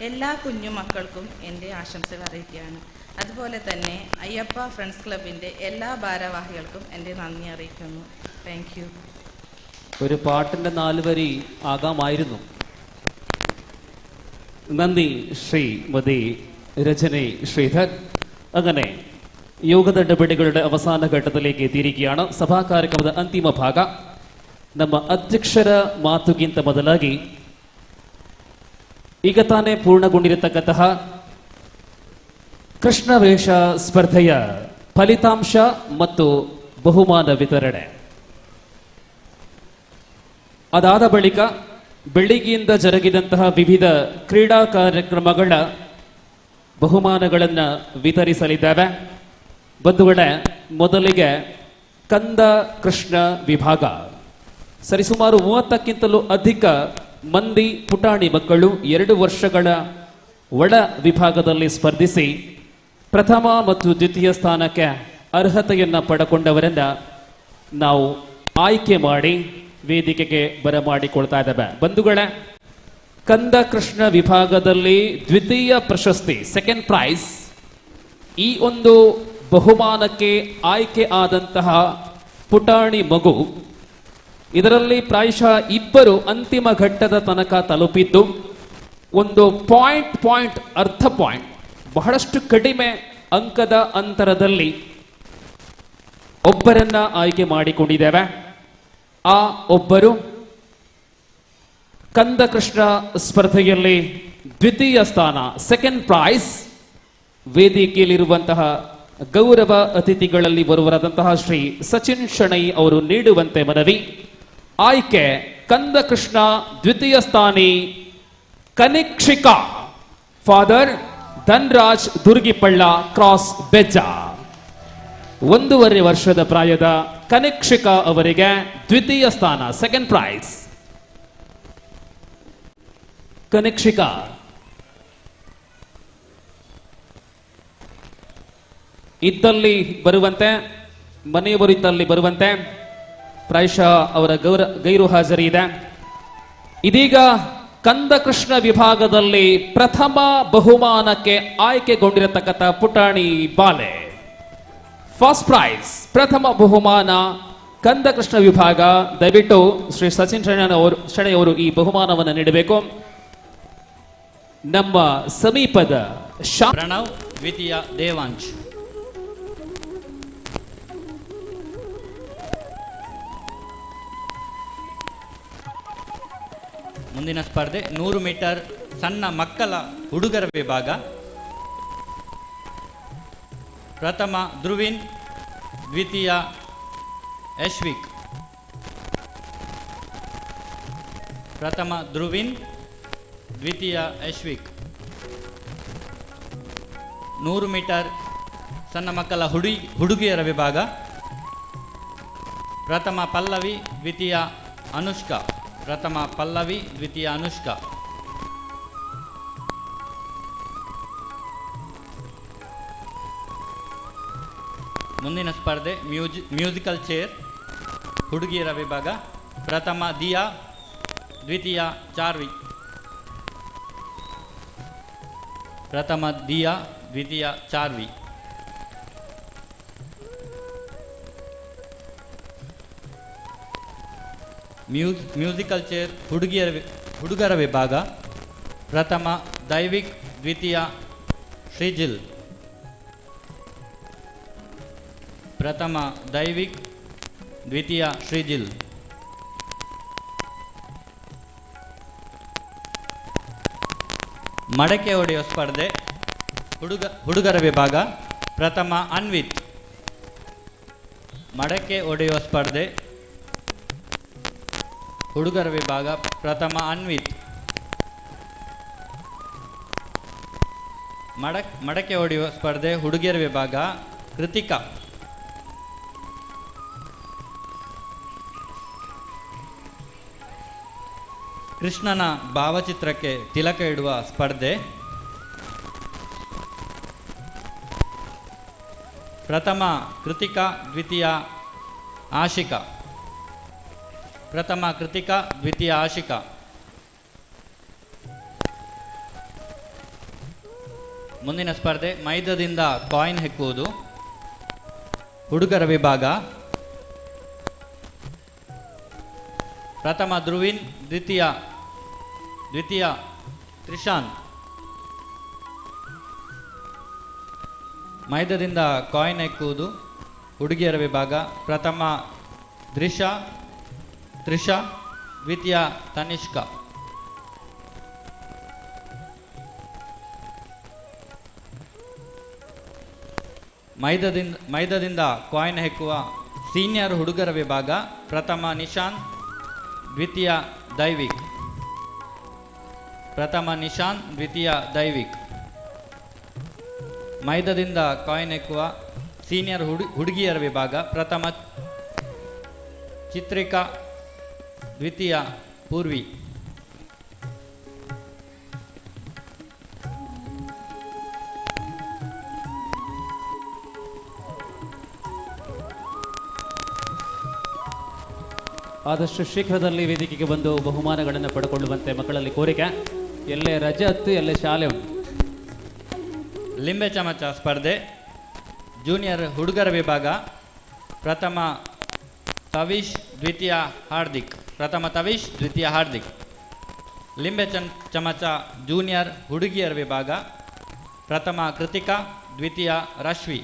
എല്ലാ കുഞ്ഞുമക്കൾക്കും എൻ്റെ ആശംസകൾ അറിയിക്കുകയാണ്. അതുപോലെ തന്നെ അയ്യപ്പ ഫ്രണ്ട്സ് ക്ലബിൻ്റെ എല്ലാ ഭാരവാഹികൾക്കും എൻ്റെ നന്ദി അറിയിക്കുന്നു. Thank you. ഒരു പാട്ടിൻ്റെ 4 വരി ആകാമായിരുന്നു. നന്ദി ശ്രീമതി രജനി ശ്രീധർ. അങ്ങനെ യോഗದ നടപടികളുടെ ಅವಸಾನ ಘಟ್ಟದಲ್ಲಿಗೆ ಎತ್ತಿರಿಕೆയാണ്. ಸಭಾ ಕಾರ್ಯಕ್ರಮದ ಅಂತಿಮ ಭಾಗ. ನಮ್ಮ ಅಧ್ಯಕ್ಷರ ಮಾತುಗಿಂತ ಮೊದಲಾಗಿ ಈಗ ತಾನೇ ಪೂರ್ಣಗೊಂಡಿರತಕ್ಕಂತಹ ಕೃಷ್ಣವೇಷ ಸ್ಪರ್ಧೆಯ ಫಲಿತಾಂಶ ಮತ್ತು ಬಹುಮಾನ ವಿತರಣೆ. ಅದಾದ ಬಳಿಕ ಬೆಳಿಗ್ಗೆಯಿಂದ ಜರುಗಿದಂತಹ ವಿವಿಧ ಕ್ರೀಡಾ ಕಾರ್ಯಕ್ರಮಗಳ ಬಹುಮಾನಗಳನ್ನು ವಿತರಿಸಲಿದ್ದೇವೆ. ಬಂಧುಗಳೇ, ಮೊದಲಿಗೆ ಕಂದ ಕೃಷ್ಣ ವಿಭಾಗ ಸರಿಸುಮಾರು 30ಕ್ಕಿಂತಲೂ ಅಧಿಕ ಮಂದಿ ಪುಟಾಣಿ ಮಕ್ಕಳು 2 ವರ್ಷಗಳ ಒಳ ವಿಭಾಗದಲ್ಲಿ ಸ್ಪರ್ಧಿಸಿ ಪ್ರಥಮ ಮತ್ತು ದ್ವಿತೀಯ ಸ್ಥಾನಕ್ಕೆ ಅರ್ಹತೆಯನ್ನು ಪಡೆಕೊಂಡವರನ್ನ ನಾವು ಆಯ್ಕೆ ಮಾಡಿ ವೇದಿಕೆಗೆ ಬರಮಾಡಿಕೊಳ್ತಾ ಇದ್ದೇವೆ. ಬಂಧುಗಳೇ, ಕಂದ ಕೃಷ್ಣ ವಿಭಾಗದಲ್ಲಿ ದ್ವಿತೀಯ ಪ್ರಶಸ್ತಿ, ಸೆಕೆಂಡ್ ಪ್ರೈಸ್, ಈ ಒಂದು ಬಹುಮಾನಕ್ಕೆ ಆಯ್ಕೆ ಆದಂತಹ ಪುಟಾಣಿ ಮಗು, ಇದರಲ್ಲಿ ಪ್ರಾಯಶಃ 2 ಅಂತಿಮ ಘಟ್ಟದ ತನಕ ತಲುಪಿದ್ದು, ಒಂದು ಅರ್ಧ ಪಾಯಿಂಟ್ ಬಹಳಷ್ಟು ಕಡಿಮೆ ಅಂಕದ ಅಂತರದಲ್ಲಿ ಒಬ್ಬರನ್ನ ಆಯ್ಕೆ ಮಾಡಿಕೊಂಡಿದ್ದೇವೆ. ಆ ಒಬ್ಬರು ಕಂದ ಕೃಷ್ಣ ಸ್ಪರ್ಧೆಯಲ್ಲಿ ದ್ವಿತೀಯ ಸ್ಥಾನ, ಸೆಕೆಂಡ್ ಪ್ರೈಸ್, ವೇದಿಕೆಯಲ್ಲಿರುವಂತಹ ಗೌರವ ಅತಿಥಿಗಳಲ್ಲಿ ಬರುವರಾದಂತಹ ಶ್ರೀ ಸಚಿನ್ ಶೆಣೈ ಅವರು ನೀಡುವಂತೆ ಮನವಿ. ಆಯ್ಕೆ ಕಂದ ಕೃಷ್ಣ ದ್ವಿತೀಯ ಸ್ಥಾನಿ ಕನಿಕ್ಷಿಕಾ, ಫಾದರ್ ಧನ್ರಾಜ್ ದುರ್ಗಿಪಳ್ಳ, ಕ್ರಾಸ್ ಬೆಜ್ಜ. 1.5 ವರ್ಷದ ಪ್ರಾಯದ ಕನಿಕ್ಷಿಕಾ ಅವರಿಗೆ ದ್ವಿತೀಯ ಸ್ಥಾನ, ಸೆಕೆಂಡ್ ಪ್ರೈಸ್. ಕನಿಕ್ಷಿಕಾ ಇದ್ದಲ್ಲಿ ಬರುವಂತೆ, ಮನೆಯವರು ಇದ್ದಲ್ಲಿ ಬರುವಂತೆ, ಪ್ರಾಯಶಃ ಅವರ ಗೈರು ಹಾಜರಿ ಇದೆ. ಇದೀಗ ಕಂದ ಕೃಷ್ಣ ವಿಭಾಗದಲ್ಲಿ ಪ್ರಥಮ ಬಹುಮಾನಕ್ಕೆ ಆಯ್ಕೆಗೊಂಡಿರತಕ್ಕಂಥ ಪುಟಾಣಿ ಬಾಲೆ, ಫಸ್ಟ್ ಪ್ರೈಸ್, ಪ್ರಥಮ ಬಹುಮಾನ ಕಂದ ಕೃಷ್ಣ ವಿಭಾಗ. ದಯವಿಟ್ಟು ಶ್ರೀ ಸಚಿನ್ ಶೆಣೈ ಅವರು ಈ ಬಹುಮಾನವನ್ನು ನೀಡಬೇಕು. ನಮ್ಮ ಸಮೀಪದ ಪ್ರಣವ್, ದ್ವಿತೀಯ ದೇವಾಂಶ್. ಮುಂದಿನ ಸ್ಪರ್ಧೆ 100 ಮೀಟರ್ ಸಣ್ಣ ಮಕ್ಕಳ ಹುಡುಗರ ವಿಭಾಗ. ಪ್ರಥಮ ಧ್ರುವಿನ್, ದ್ವಿತೀಯ ಯಶ್ವಿಕ್. ಪ್ರಥಮ ಧ್ರುವಿನ್, ದ್ವಿತೀಯ ಯಶ್ವಿಕ್. 100 ಮೀಟರ್ ಸಣ್ಣ ಮಕ್ಕಳ ಹುಡುಗಿಯರ ವಿಭಾಗ. ಪ್ರಥಮ ಪಲ್ಲವಿ, ದ್ವಿತೀಯ ಅನುಷ್ಕಾ. ಪ್ರಥಮ ಪಲ್ಲವಿ, ದ್ವಿತೀಯ ಅನುಷ್ಕಾ. ಮುಂದಿನ ಸ್ಪರ್ಧೆ ಮ್ಯೂಸಿಕಲ್ ಚೇರ್ ಹುಡುಗಿಯರ ವಿಭಾಗ. ಪ್ರಥಮ ದಿಯಾ, ದ್ವಿತೀಯ ಚಾರ್ವಿ. ಪ್ರಥಮ ದಿಯಾ, ದ್ವಿತೀಯ ಚಾರ್ವಿ. ಮ್ಯೂಸಿಕಲ್ ಚೇರ್ ಹುಡುಗರ ವಿಭಾಗ. ಪ್ರಥಮ ದೈವಿಕ್, ದ್ವಿತೀಯ ಶ್ರೀಜಿಲ್. ಪ್ರಥಮ ದೈವಿಕ್, ದ್ವಿತೀಯ ಶ್ರೀಜಿಲ್. ಮಡಕೆ ಹೊಡೆಯುವ ಸ್ಪರ್ಧೆ ಹುಡುಗರ ವಿಭಾಗ. ಪ್ರಥಮ ಅನ್ವಿತ್. ಮಡಕೆ ಹೊಡೆಯುವ ಸ್ಪರ್ಧೆ ಹುಡುಗರ ವಿಭಾಗ. ಪ್ರಥಮ ಅನ್ವಿತ್. ಮಡಕೆ ಹೊಡೆಯುವ ಸ್ಪರ್ಧೆ ಹುಡುಗಿಯರ ವಿಭಾಗ. ಕೃತಿಕಾ. ಕೃಷ್ಣನ ಭಾವಚಿತ್ರಕ್ಕೆ ತಿಲಕ ಇಡುವ ಸ್ಪರ್ಧೆ. ಪ್ರಥಮ ಕೃತಿಕಾ, ದ್ವಿತೀಯ ಆಶಿಕಾ. ಪ್ರಥಮ ಕೃತಿಕಾ, ದ್ವಿತೀಯ ಆಶಿಕಾ. ಮುಂದಿನ ಸ್ಪರ್ಧೆ ಮೈದಾದಿಂದ ಕಾಯಿನ್ ಹೆಕ್ಕುವುದು ಹುಡುಗರ ವಿಭಾಗ. ಪ್ರಥಮ ಧ್ರುವಿನ್, ದ್ವಿತೀಯ ತ್ರಿಶಾಂತ್. ಮೈದಾದಿಂದ ಕಾಯಿನ್ ಹೆಕ್ಕುವುದು ಹುಡುಗಿಯರ ವಿಭಾಗ. ಪ್ರಥಮ ತ್ರಿಷಾ, ದ್ವಿತೀಯ ತನಿಷ್ಕಾ. ಮೈದಾದಿಂದ ಕಾಯಿನ್ ಹೆಕ್ಕುವ ಸೀನಿಯರ್ ಹುಡುಗರ ವಿಭಾಗ. ಪ್ರಥಮ ನಿಶಾಂತ್, ದ್ವಿತೀಯ ದೈವಿಕ್. ಪ್ರಥಮ ನಿಶಾಂತ್, ದ್ವಿತೀಯ ದೈವಿಕ್. ಮೈದಾದಿಂದ ಕಾಯಿನ್ ಹೆಕ್ಕುವ ಸೀನಿಯರ್ ಹುಡುಗಿಯರ ವಿಭಾಗ. ಪ್ರಥಮ ಚಿತ್ರಿಕಾ, ದ್ವಿತೀಯ ಪೂರ್ವಿ. ಆದಷ್ಟು ಶೀಘ್ರದಲ್ಲಿ ವೇದಿಕೆಗೆ ಬಂದು ಬಹುಮಾನಗಳನ್ನು ಪಡೆದುಕೊಳ್ಳುವಂತೆ ಮಕ್ಕಳಲ್ಲಿ ಕೋರಿಕೆ. ಎಲ್ಲೇ ರಜೆ ಹತ್ತು ಎಲ್ಲೇ ಶಾಲೆ ಉಂಟು. ಲಿಂಬೆ ಚಮಚ ಸ್ಪರ್ಧೆ ಜೂನಿಯರ್ ಹುಡುಗರ ವಿಭಾಗ. ಪ್ರಥಮ ತವೀಶ್, ದ್ವಿತೀಯ ಹಾರ್ದಿಕ್. ಪ್ರಥಮ ತವೀಶ್, ದ್ವಿತೀಯ ಹಾರ್ದಿಕ್. ಲಿಂಬೆ ಚಮಚ ಜೂನಿಯರ್ ಹುಡುಗಿಯರ ವಿಭಾಗ. ಪ್ರಥಮ ಕೃತಿಕಾ, ದ್ವಿತೀಯ ರಶ್ವಿ.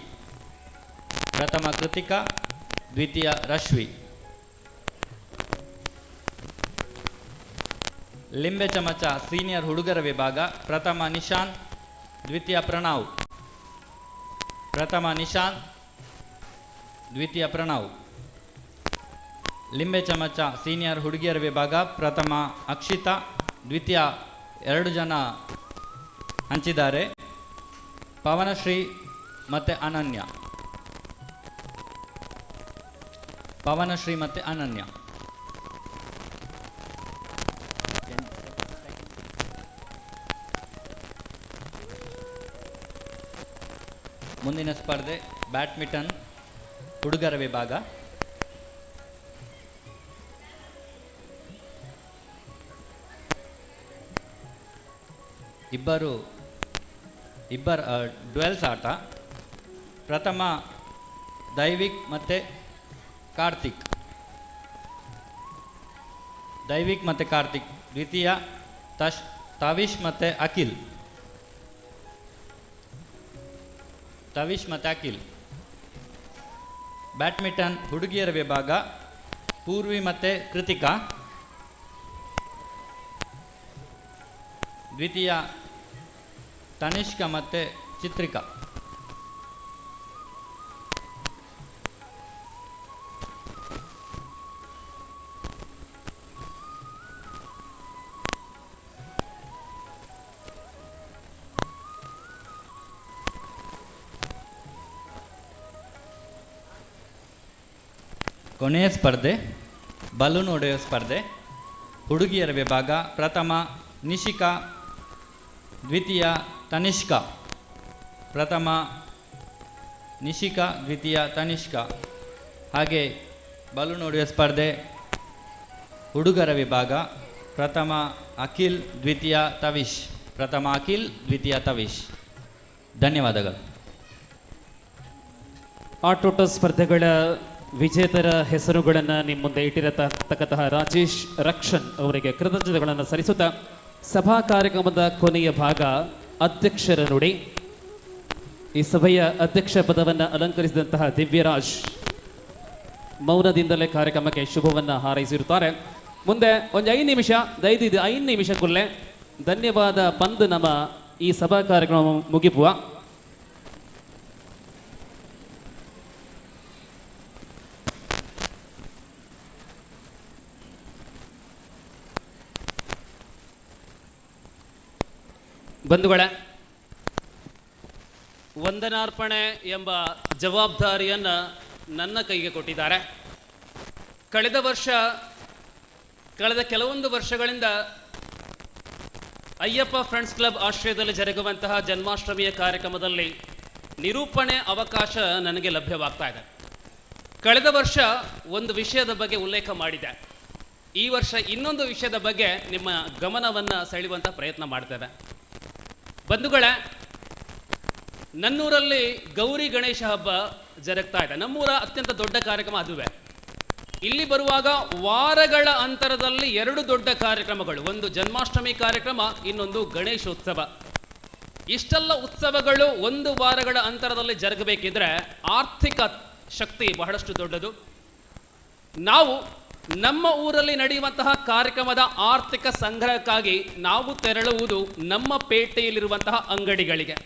ಪ್ರಥಮ ಕೃತಿಕಾ, ದ್ವಿತೀಯ ರಶ್ವಿ. ಲಿಂಬೆ ಚಮಚ ಸೀನಿಯರ್ ಹುಡುಗರ ವಿಭಾಗ. ಪ್ರಥಮ ನಿಶಾಂತ್, ದ್ವಿತೀಯ ಪ್ರಣವ್. ಪ್ರಥಮ ನಿಶಾಂತ್, ದ್ವಿತೀಯ ಪ್ರಣವ್. ಲಿಂಬೆ ಚಮಚ ಸೀನಿಯರ್ ಹುಡುಗಿಯರ ವಿಭಾಗ. ಪ್ರಥಮ ಅಕ್ಷಿತಾ, ದ್ವಿತೀಯ 2 ಜನ ಹಂಚಿದ್ದಾರೆ, ಪವನಶ್ರೀ ಮತ್ತು ಅನನ್ಯ. ಪವನಶ್ರೀ ಮತ್ತು ಅನನ್ಯ. ಮುಂದಿನ ಸ್ಪರ್ಧೆ ಬ್ಯಾಡ್ಮಿಂಟನ್ ಹುಡುಗರ ವಿಭಾಗ. ಇಬ್ಬರು ಡ್ವೆಲ್ಸ್ ಆಟ. ಪ್ರಥಮ ದೈವಿಕ್ ಮತ್ತು ಕಾರ್ತಿಕ್. ದೈವಿಕ್ ಮತ್ತು ಕಾರ್ತಿಕ್. ದ್ವಿತೀಯ ತವೀಶ್ ಮತ್ತು ಅಖಿಲ್. ತವೀಶ್ ಮತ್ತು ಅಖಿಲ್. ಬ್ಯಾಡ್ಮಿಂಟನ್ ಹುಡುಗಿಯರ ವಿಭಾಗ. ಪೂರ್ವಿ ಮತ್ತು ಕೃತಿಕಾ. ದ್ವಿತೀಯ ತನಿಷ್ಕಾ ಮತ್ತು ಚಿತ್ರಿಕಾ. ಕೊನೆಯ ಸ್ಪರ್ಧೆ ಬಲೂನ್ ಹೊಡೆಯುವ ಸ್ಪರ್ಧೆ ಹುಡುಗಿಯರ ವಿಭಾಗ. ಪ್ರಥಮ ನಿಶಿಕಾ, ದ್ವಿತೀಯ ತನಿಷ್ಕಾ. ಪ್ರಥಮ ನಿಶಿಕಾ, ದ್ವಿತೀಯ ತನಿಷ್ಕಾ. ಹಾಗೆ ಬಲೂನ್ ಹೊಡೆಯುವ ಸ್ಪರ್ಧೆ ಹುಡುಗರ ವಿಭಾಗ. ಪ್ರಥಮ ಅಖಿಲ್, ದ್ವಿತೀಯ ತವೀಶ್. ಪ್ರಥಮ ಅಖಿಲ್, ದ್ವಿತೀಯ ತವೀಶ್. ಧನ್ಯವಾದಗಳು. ಆಟೋಟ ಸ್ಪರ್ಧೆಗಳ ವಿಜೇತರ ಹೆಸರುಗಳನ್ನು ನಿಮ್ಮ ಮುಂದೆ ಇಟ್ಟಿರತಕ್ಕಂತಹ ರಾಜೇಶ್ ರಕ್ಷನ್ ಅವರಿಗೆ ಕೃತಜ್ಞತೆಗಳನ್ನು ಸಲ್ಲಿಸುತ್ತಾ ಸಭಾ ಕಾರ್ಯಕ್ರಮದ ಕೊನೆಯ ಭಾಗ ಅಧ್ಯಕ್ಷರ ನುಡಿ. ಈ ಸಭೆಯ ಅಧ್ಯಕ್ಷ ಪದವನ್ನು ಅಲಂಕರಿಸಿದಂತಹ ದಿವ್ಯರಾಜ್ ಮೌನದಿಂದಲೇ ಕಾರ್ಯಕ್ರಮಕ್ಕೆ ಶುಭವನ್ನು ಹಾರೈಸಿರುತ್ತಾರೆ. ಮುಂದೆ ಒಂದು 5 ನಿಮಿಷ 5 ನಿಮಿಷಕ್ಕುಲ್ಲೇ ಧನ್ಯವಾದ ಪಂದ್ ನಮ್ಮ ಈ ಸಭಾ ಕಾರ್ಯಕ್ರಮ ಮುಗಿಪುವ. ಬಂಧುಗಳೇ, ವಂದನಾರ್ಪಣೆ ಎಂಬ ಜವಾಬ್ದಾರಿಯನ್ನು ನನ್ನ ಕೈಗೆ ಕೊಟ್ಟಿದ್ದಾರೆ. ಕಳೆದ ಕೆಲವೊಂದು ವರ್ಷಗಳಿಂದ ಅಯ್ಯಪ್ಪ ಫ್ರೆಂಡ್ಸ್ ಕ್ಲಬ್ ಆಶ್ರಯದಲ್ಲಿ ಜರುಗುವಂತಹ ಜನ್ಮಾಷ್ಟಮಿಯ ಕಾರ್ಯಕ್ರಮದಲ್ಲಿ ನಿರೂಪಣೆ ಅವಕಾಶ ನನಗೆ ಲಭ್ಯವಾಗ್ತಾ ಇದೆ. ಕಳೆದ ವರ್ಷ ಒಂದು ವಿಷಯದ ಬಗ್ಗೆ ಉಲ್ಲೇಖ ಮಾಡಿದೆ. ಈ ವರ್ಷ ಇನ್ನೊಂದು ವಿಷಯದ ಬಗ್ಗೆ ನಿಮ್ಮ ಗಮನವನ್ನು ಸೆಳೆಯುವಂಥ ಪ್ರಯತ್ನ ಮಾಡ್ತೇವೆ. ಬಂಧುಗಳೇ, ನನ್ನೂರಲ್ಲಿ ಗೌರಿ ಗಣೇಶ ಹಬ್ಬ ಜರುಗ್ತಾ ಇದೆ. ನಮ್ಮೂರ ಅತ್ಯಂತ ದೊಡ್ಡ ಕಾರ್ಯಕ್ರಮ ಅದುವೇ. ಇಲ್ಲಿ ಬರುವಾಗ ವಾರಗಳ ಅಂತರದಲ್ಲಿ 2 ದೊಡ್ಡ ಕಾರ್ಯಕ್ರಮಗಳು, ಒಂದು ಜನ್ಮಾಷ್ಟಮಿ ಕಾರ್ಯಕ್ರಮ, ಇನ್ನೊಂದು ಗಣೇಶೋತ್ಸವ. ಇಷ್ಟೆಲ್ಲ ಉತ್ಸವಗಳು 1 ವಾರಗಳ ಅಂತರದಲ್ಲಿ ಜರುಗಬೇಕಿದ್ರೆ ಆರ್ಥಿಕ ಶಕ್ತಿ ಬಹಳಷ್ಟು ದೊಡ್ಡದು. ನಾವು ನಮ್ಮ ಊರಲ್ಲಿ ನಡೆಯುವಂತಹ ಕಾರ್ಯಕ್ರಮದ ಆರ್ಥಿಕ ಸಂಗ್ರಹಕ್ಕಾಗಿ ನಾವು ತೆರಳುವುದು ನಮ್ಮ ಪೇಟೆಯಲ್ಲಿರುವಂತಹ ಅಂಗಡಿಗಳಿಗೆ.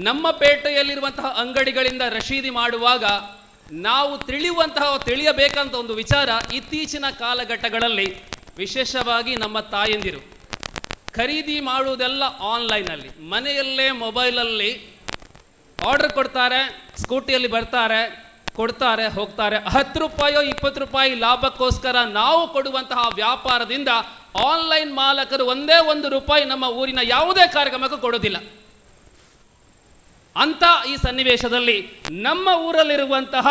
ನಮ್ಮ ಪೇಟೆಯಲ್ಲಿರುವಂತಹ ಅಂಗಡಿಗಳಿಂದ ರಶೀದಿ ಮಾಡುವಾಗ ನಾವು ತಿಳಿಯಬೇಕಂತ ಒಂದು ವಿಚಾರ, ಇತ್ತೀಚಿನ ಕಾಲಘಟ್ಟಗಳಲ್ಲಿ ವಿಶೇಷವಾಗಿ ನಮ್ಮ ತಾಯಂದಿರು ಖರೀದಿ ಮಾಡುವುದೆಲ್ಲ ಆನ್ಲೈನಲ್ಲಿ, ಮನೆಯಲ್ಲೇ ಮೊಬೈಲಲ್ಲಿ ಆರ್ಡರ್ ಕೊಡ್ತಾರೆ, ಸ್ಕೂಟಿಯಲ್ಲಿ ಬರ್ತಾರೆ, ಕೊಡ್ತಾರೆ ಹೋಗ್ತಾರೆ. 10 ರೂಪಾಯೋ 20 ರೂಪಾಯಿ ಲಾಭಕ್ಕೋಸ್ಕರ ನಾವು ಕೊಡುವಂತಹ ವ್ಯಾಪಾರದಿಂದ ಆನ್ಲೈನ್ ಮಾಲಕರು ಒಂದೇ 1 ರೂಪಾಯಿ ನಮ್ಮ ಊರಿನ ಯಾವುದೇ ಕಾರ್ಯಕ್ರಮಕ್ಕೂ ಕೊಡೋದಿಲ್ಲ. ಅಂತ ಈ ಸನ್ನಿವೇಶದಲ್ಲಿ ನಮ್ಮ ಊರಲ್ಲಿರುವಂತಹ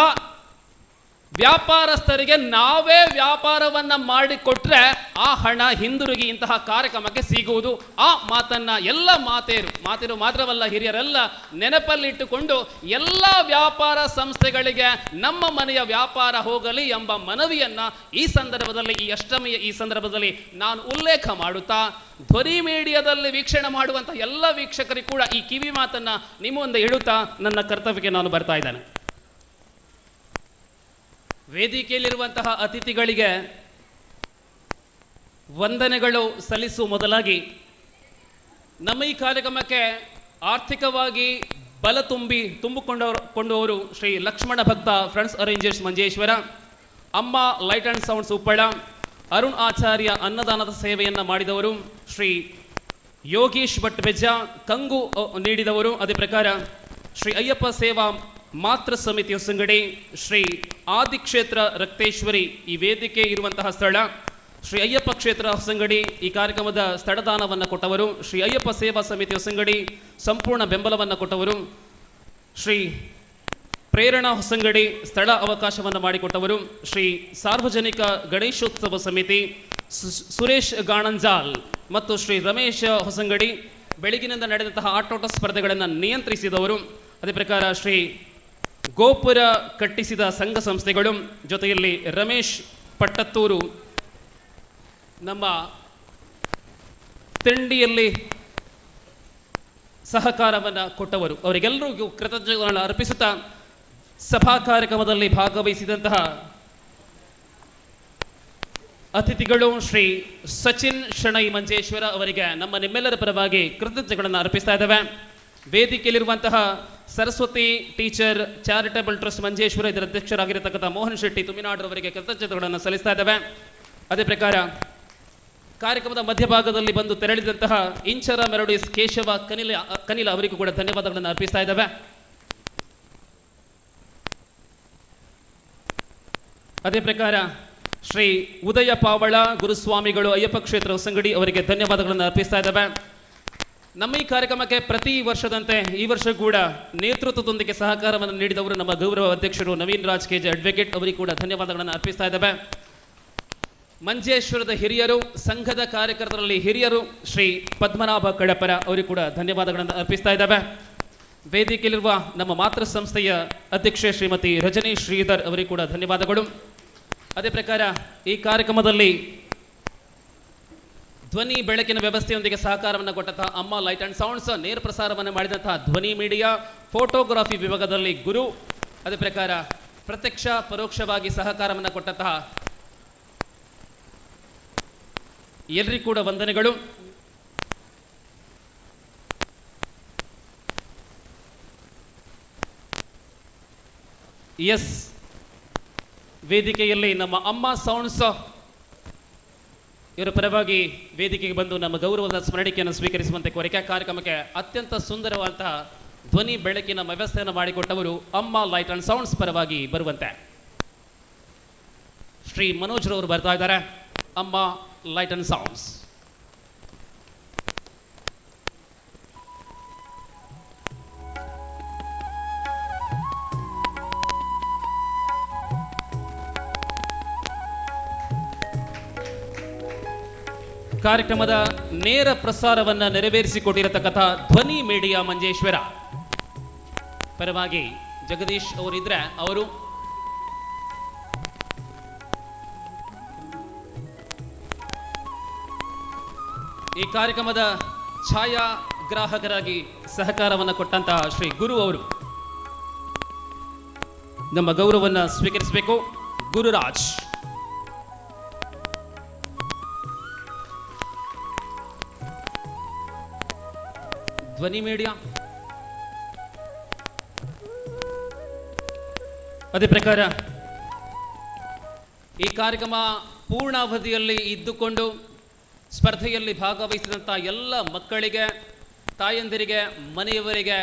ವ್ಯಾಪಾರಸ್ಥರಿಗೆ ನಾವೇ ವ್ಯಾಪಾರವನ್ನ ಮಾಡಿಕೊಟ್ರೆ ಆ ಹಣ ಹಿಂದಿರುಗಿ ಇಂತಹ ಕಾರ್ಯಕ್ರಮಕ್ಕೆ ಸಿಗುವುದು. ಆ ಮಾತನ್ನ ಎಲ್ಲ ಮಾತೆಯರು ಮಾತ್ರವಲ್ಲ ಹಿರಿಯರೆಲ್ಲ ನೆನಪಲ್ಲಿಟ್ಟುಕೊಂಡು ಎಲ್ಲ ವ್ಯಾಪಾರ ಸಂಸ್ಥೆಗಳಿಗೆ ನಮ್ಮ ಮನೆಯ ವ್ಯಾಪಾರ ಹೋಗಲಿ ಎಂಬ ಮನವಿಯನ್ನ ಈ ಸಂದರ್ಭದಲ್ಲಿ, ಈ ಅಷ್ಟಮಿಯ ಈ ಸಂದರ್ಭದಲ್ಲಿ ನಾನು ಉಲ್ಲೇಖ ಮಾಡುತ್ತಾ, ಧ್ವನಿ ಮೀಡಿಯಾದಲ್ಲಿ ವೀಕ್ಷಣೆ ಮಾಡುವಂತಹ ಎಲ್ಲ ವೀಕ್ಷಕರಿಗೆ ಕೂಡ ಈ ಕಿವಿ ಮಾತನ್ನ ನಿಮ್ಮ ಮುಂದೆ ಇಡುತ್ತಾ ನನ್ನ ಕರ್ತವ್ಯಕ್ಕೆ ನಾನು ಬರ್ತಾ ಇದ್ದೇನೆ. ವೇದಿಕೆಯಲ್ಲಿರುವಂತಹ ಅತಿಥಿಗಳಿಗೆ ವಂದನೆಗಳು ಸಲ್ಲಿಸುವ ಮೊದಲಾಗಿ ನಮ್ಮ ಈ ಕಾರ್ಯಕ್ರಮಕ್ಕೆ ಆರ್ಥಿಕವಾಗಿ ಬಲ ತುಂಬಿಕೊಂಡವರು ಶ್ರೀ ಲಕ್ಷ್ಮಣ ಭಕ್ತ friends arrangers Manjeshwar, Amma light and sounds Uppala, Arun Acharya ಅನ್ನದಾನದ ಸೇವೆಯನ್ನು ಮಾಡಿದವರು, ಶ್ರೀ ಯೋಗೀಶ್ ಭಟ್ ಬೆಜ್ಜ ಕಂಗು ನೀಡಿದವರು, ಅದೇ ಪ್ರಕಾರ ಶ್ರೀ ಅಯ್ಯಪ್ಪ ಸೇವಾ ಮಾತೃ ಸಮಿತಿ ಹೊಸಂಗಡಿ, ಶ್ರೀ ಆದಿಕ್ಷೇತ್ರ ರಕ್ತೇಶ್ವರಿ ಈ ವೇದಿಕೆ ಇರುವಂತಹ ಸ್ಥಳ, ಶ್ರೀ ಅಯ್ಯಪ್ಪ ಕ್ಷೇತ್ರ ಹೊಸಂಗಡಿ ಈ ಕಾರ್ಯಕ್ರಮದ ಸ್ಥಳದಾನವನ್ನು ಕೊಟ್ಟವರು, ಶ್ರೀ ಅಯ್ಯಪ್ಪ ಸೇವಾ ಸಮಿತಿ ಹೊಸಂಗಡಿ ಸಂಪೂರ್ಣ ಬೆಂಬಲವನ್ನು ಕೊಟ್ಟವರು, ಶ್ರೀ ಪ್ರೇರಣಾ ಹೊಸಂಗಡಿ ಸ್ಥಳ ಅವಕಾಶವನ್ನು ಮಾಡಿಕೊಟ್ಟವರು, ಶ್ರೀ ಸಾರ್ವಜನಿಕ ಗಣೇಶೋತ್ಸವ ಸಮಿತಿ ಸುರೇಶ್ ಗಾಣಂಜಾಲ್ ಮತ್ತು ಶ್ರೀ ರಮೇಶ್ ಹೊಸಂಗಡಿ ಬೆಳಗಿನಿಂದ ನಡೆದಂತಹ ಆಟೋಟ ಸ್ಪರ್ಧೆಗಳನ್ನು ನಿಯಂತ್ರಿಸಿದವರು, ಅದೇ ಪ್ರಕಾರ ಶ್ರೀ ಗೋಪುರ ಕಟ್ಟಿಸಿದ ಸಂಘ ಸಂಸ್ಥೆಗಳು, ಜೊತೆಯಲ್ಲಿ ರಮೇಶ್ ಪಟ್ಟತ್ತೂರು ನಮ್ಮ ತಿಂಡಿಯಲ್ಲಿ ಸಹಕಾರವನ್ನು ಕೊಟ್ಟವರು, ಅವರಿಗೆಲ್ಲರಿಗೂ ಕೃತಜ್ಞತೆಗಳನ್ನು ಅರ್ಪಿಸುತ್ತಾ ಸಭಾ ಕಾರ್ಯಕ್ರಮದಲ್ಲಿ ಭಾಗವಹಿಸಿದಂತಹ ಅತಿಥಿಗಳು ಶ್ರೀ ಸಚಿನ್ ಶಣೈ ಮಂಜೇಶ್ವರ ಅವರಿಗೆ ನಿಮ್ಮೆಲ್ಲರ ಪರವಾಗಿ ಕೃತಜ್ಞತೆಗಳನ್ನು ಅರ್ಪಿಸ್ತಾ ಇದ್ದೇವೆ. ವೇದಿಕೆಯಲ್ಲಿರುವಂತಹ Saraswati teacher charitable trust Manjeshwar ಇದರ ಅಧ್ಯಕ್ಷರಾಗಿರತಕ್ಕಂಥ ಮೋಹನ್ ಶೆಟ್ಟಿ ತುಮಿನಾಡ್ರವರಿಗೆ ಕೃತಜ್ಞತೆಗಳನ್ನು ಸಲ್ಲಿಸ್ತಾ ಇದ್ದೇವೆ. ಅದೇ ಪ್ರಕಾರ ಕಾರ್ಯಕ್ರಮದ ಮಧ್ಯಭಾಗದಲ್ಲಿ ಬಂದು ತೆರಳಿದಂತಹ ಇಂಚರ ಮೆಲೋಡಿಸ್ ಕೇಶವ ಕನಿಲ ಅವರಿಗೂ ಕೂಡ ಧನ್ಯವಾದಗಳನ್ನು ಅರ್ಪಿಸ್ತಾ ಇದ್ದೇವೆ. ಅದೇ ಪ್ರಕಾರ ಶ್ರೀ ಉದಯ ಪಾವಳ ಗುರುಸ್ವಾಮಿಗಳು ಅಯ್ಯಪ್ಪ ಕ್ಷೇತ್ರ ಹೊಸಂಗಡಿ ಅವರಿಗೆ ಧನ್ಯವಾದಗಳನ್ನು ಅರ್ಪಿಸ್ತಾ ಇದ್ದೇವೆ. ನಮ್ಮ ಈ ಕಾರ್ಯಕ್ರಮಕ್ಕೆ ಪ್ರತಿ ವರ್ಷದಂತೆ ಈ ವರ್ಷ ಕೂಡ ನೇತೃತ್ವದೊಂದಿಗೆ ಸಹಕಾರವನ್ನು ನೀಡಿದವರು ನಮ್ಮ ಗೌರವ ಅಧ್ಯಕ್ಷರು ನವೀನ್ ರಾಜ್ ಕೆಜೆ ಅಡ್ವೊಕೇಟ್ ಅವರಿಗೆ ಕೂಡ ಧನ್ಯವಾದಗಳನ್ನು ಅರ್ಪಿಸ್ತಾ ಇದ್ದೇವೆ. ಮಂಜೇಶ್ವರದ ಹಿರಿಯರು, ಸಂಘದ ಕಾರ್ಯಕರ್ತರಲ್ಲಿ ಹಿರಿಯರು ಶ್ರೀ ಪದ್ಮನಾಭ ಕಡಪರ ಅವರಿಗೆ ಕೂಡ ಧನ್ಯವಾದಗಳನ್ನು ಅರ್ಪಿಸ್ತಾ ಇದ್ದೇವೆ. ವೇದಿಕೆಯಲ್ಲಿರುವ ನಮ್ಮ ಮಾತೃ ಸಂಸ್ಥೆಯ ಅಧ್ಯಕ್ಷೆ ಶ್ರೀಮತಿ ರಜನಿ ಶ್ರೀಧರ್ ಅವರಿಗೆ ಕೂಡ ಧನ್ಯವಾದಗಳು. ಅದೇ ಪ್ರಕಾರ ಈ ಕಾರ್ಯಕ್ರಮದಲ್ಲಿ ಧ್ವನಿ ಬೆಳಕಿನ ವ್ಯವಸ್ಥೆಯೊಂದಿಗೆ ಸಹಕಾರವನ್ನು ಕೊಟ್ಟಂತಹ ಅಮ್ಮ ಲೈಟ್ ಅಂಡ್ ಸೌಂಡ್ಸ್ ನೇರ ಪ್ರಸಾರವನ್ನು ಮಾಡಿದಂತಹ ಧ್ವನಿ ಮೀಡಿಯಾ ಫೋಟೋಗ್ರಫಿ ವಿಭಾಗದಲ್ಲಿ ಗುರು, ಅದೇ ಪ್ರಕಾರ ಪ್ರತ್ಯಕ್ಷ ಪರೋಕ್ಷವಾಗಿ ಸಹಕಾರವನ್ನು ಕೊಟ್ಟಂತಹ ಎಲ್ಲರಿಗೂ ಕೂಡ ವಂದನೆಗಳು. ಎಸ್, ವೇದಿಕೆಯಲ್ಲಿ ನಮ್ಮ ಅಮ್ಮ ಸೌಂಡ್ಸ್ ಇವರ ಪರವಾಗಿ ವೇದಿಕೆಗೆ ಬಂದು ನಮ್ಮ ಗೌರವದ ಸ್ಮರಣಿಕೆಯನ್ನು ಸ್ವೀಕರಿಸುವಂತೆ ಕೋರಿಕೆ. ಕಾರ್ಯಕ್ರಮಕ್ಕೆ ಅತ್ಯಂತ ಸುಂದರವಾದಂತಹ ಧ್ವನಿ ಬೆಳಕಿನ ವ್ಯವಸ್ಥೆಯನ್ನು ಮಾಡಿಕೊಟ್ಟವರು ಅಮ್ಮ ಲೈಟ್ ಅಂಡ್ ಸೌಂಡ್ಸ್ ಪರವಾಗಿ ಬರುವಂತೆ ಶ್ರೀ ಮನೋಜ್ ರವರು ಬರ್ತಾ ಇದ್ದಾರೆ. ಅಮ್ಮ ಲೈಟ್ ಅಂಡ್ ಸೌಂಡ್ಸ್. ಕಾರ್ಯಕ್ರಮದ ನೇರ ಪ್ರಸಾರವನ್ನು ನೆರವೇರಿಸಿಕೊಟ್ಟಿರತಕ್ಕಂಥ ಧ್ವನಿ ಮೀಡಿಯಾ ಮಂಜೇಶ್ವರ ಪರವಾಗಿ ಜಗದೀಶ್ ಅವರಿದ್ರೆ ಅವರು, ಈ ಕಾರ್ಯಕ್ರಮದ ಛಾಯಾಗ್ರಾಹಕರಾಗಿ ಸಹಕಾರವನ್ನು ಕೊಟ್ಟಂತಹ ಶ್ರೀ ಗುರು ಅವರು ನಮ್ಮ ಗೌರವವನ್ನು ಸ್ವೀಕರಿಸಬೇಕು. ಗುರುರಾಜ್. ಧ್ವನಿ ಮೀಡಿಯಾ. ಅದೇ ಪ್ರಕಾರ ಈ ಕಾರ್ಯಕ್ರಮ ಪೂರ್ಣಾವಧಿಯಲ್ಲಿ ಇದ್ದುಕೊಂಡು ಸ್ಪರ್ಧೆಯಲ್ಲಿ ಭಾಗವಹಿಸಿದಂಥ ಎಲ್ಲ ಮಕ್ಕಳಿಗೆ, ತಾಯಂದಿರಿಗೆ, ಮನೆಯವರಿಗೆ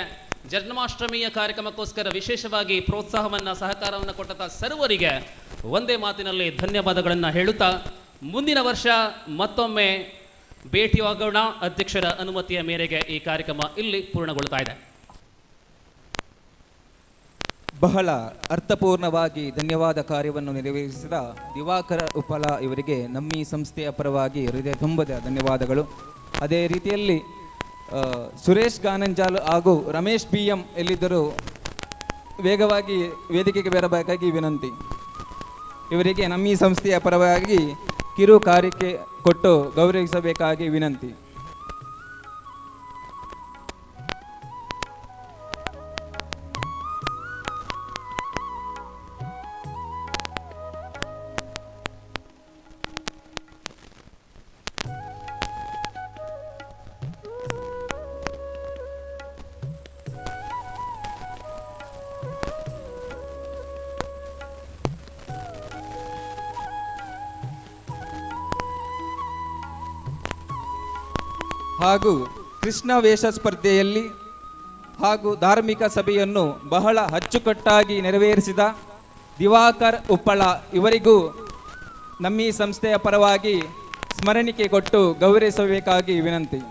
ಜನ್ಮಾಷ್ಟಮಿಯ ಕಾರ್ಯಕ್ರಮಕ್ಕೋಸ್ಕರ ವಿಶೇಷವಾಗಿ ಪ್ರೋತ್ಸಾಹವನ್ನು ಸಹಕಾರವನ್ನು ಕೊಟ್ಟ ಸರ್ವರಿಗೆ ಒಂದೇ ಮಾತಿನಲ್ಲಿ ಧನ್ಯವಾದಗಳನ್ನು ಹೇಳುತ್ತಾ ಮುಂದಿನ ವರ್ಷ ಮತ್ತೊಮ್ಮೆ ಭೇಟಿಯಾಗೋಣ. ಅಧ್ಯಕ್ಷರ ಅನುಮತಿಯ ಮೇರೆಗೆ ಈ ಕಾರ್ಯಕ್ರಮ ಇಲ್ಲಿ ಪೂರ್ಣಗೊಳ್ತಾ ಇದೆ. ಬಹಳ ಅರ್ಥಪೂರ್ಣವಾಗಿ ಧನ್ಯವಾದ ಕಾರ್ಯವನ್ನು ನೆರವೇರಿಸಿದ ದಿವಾಕರ ಉಪಲ ಇವರಿಗೆ ನಮ್ಮ ಈ ಸಂಸ್ಥೆಯ ಪರವಾಗಿ ಹೃದಯ ತುಂಬದ ಧನ್ಯವಾದಗಳು. ಅದೇ ರೀತಿಯಲ್ಲಿ ಸುರೇಶ್ ಗಾನಂಜಾಲ್ ಹಾಗೂ ರಮೇಶ್ BM ಎಲ್ಲಿದ್ದರೂ ವೇಗವಾಗಿ ವೇದಿಕೆಗೆ ಬರಬೇಕಾಗಿ ವಿನಂತಿ. ಇವರಿಗೆ ನಮ್ಮ ಈ ಸಂಸ್ಥೆಯ ಪರವಾಗಿ ಕಿರು ಕಾರ್ಯಕ್ಕೆ ಕೊಟ್ಟು ಗೌರವಿಸಬೇಕಾಗಿ ವಿನಂತಿ. ಹಾಗೂ ಕೃಷ್ಣ ವೇಷ ಸ್ಪರ್ಧೆಯಲ್ಲಿ ಹಾಗೂ ಧಾರ್ಮಿಕ ಸಭೆಯನ್ನು ಬಹಳ ಅಚ್ಚುಕಟ್ಟಾಗಿ ನೆರವೇರಿಸಿದ ದಿವಾಕರ್ ಉಪ್ಪಳ ಇವರಿಗೂ ನಮ್ಮ ಈ ಸಂಸ್ಥೆಯ ಪರವಾಗಿ ಸ್ಮರಣಿಕೆ ಕೊಟ್ಟು ಗೌರವಿಸಬೇಕಾಗಿ ವಿನಂತಿ.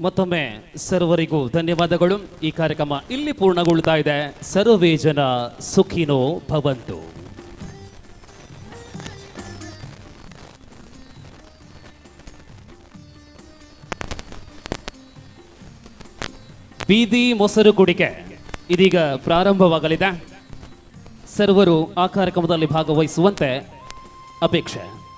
ಮತ್ತೊಮ್ಮೆ ಸರ್ವರಿಗೂ ಧನ್ಯವಾದಗಳು. ಈ ಕಾರ್ಯಕ್ರಮ ಇಲ್ಲಿ ಪೂರ್ಣಗೊಳ್ತಾ ಇದೆ. ಸರ್ವೇ ಜನ ಸುಖಿನೋ ಭವಂತು. ಬೀದಿ ಮೊಸರು ಕುಡಿಕೆ ಇದೀಗ ಪ್ರಾರಂಭವಾಗಲಿದೆ. ಸರ್ವರು ಆ ಕಾರ್ಯಕ್ರಮದಲ್ಲಿ ಭಾಗವಹಿಸುವಂತೆ ಅಪೇಕ್ಷೆ.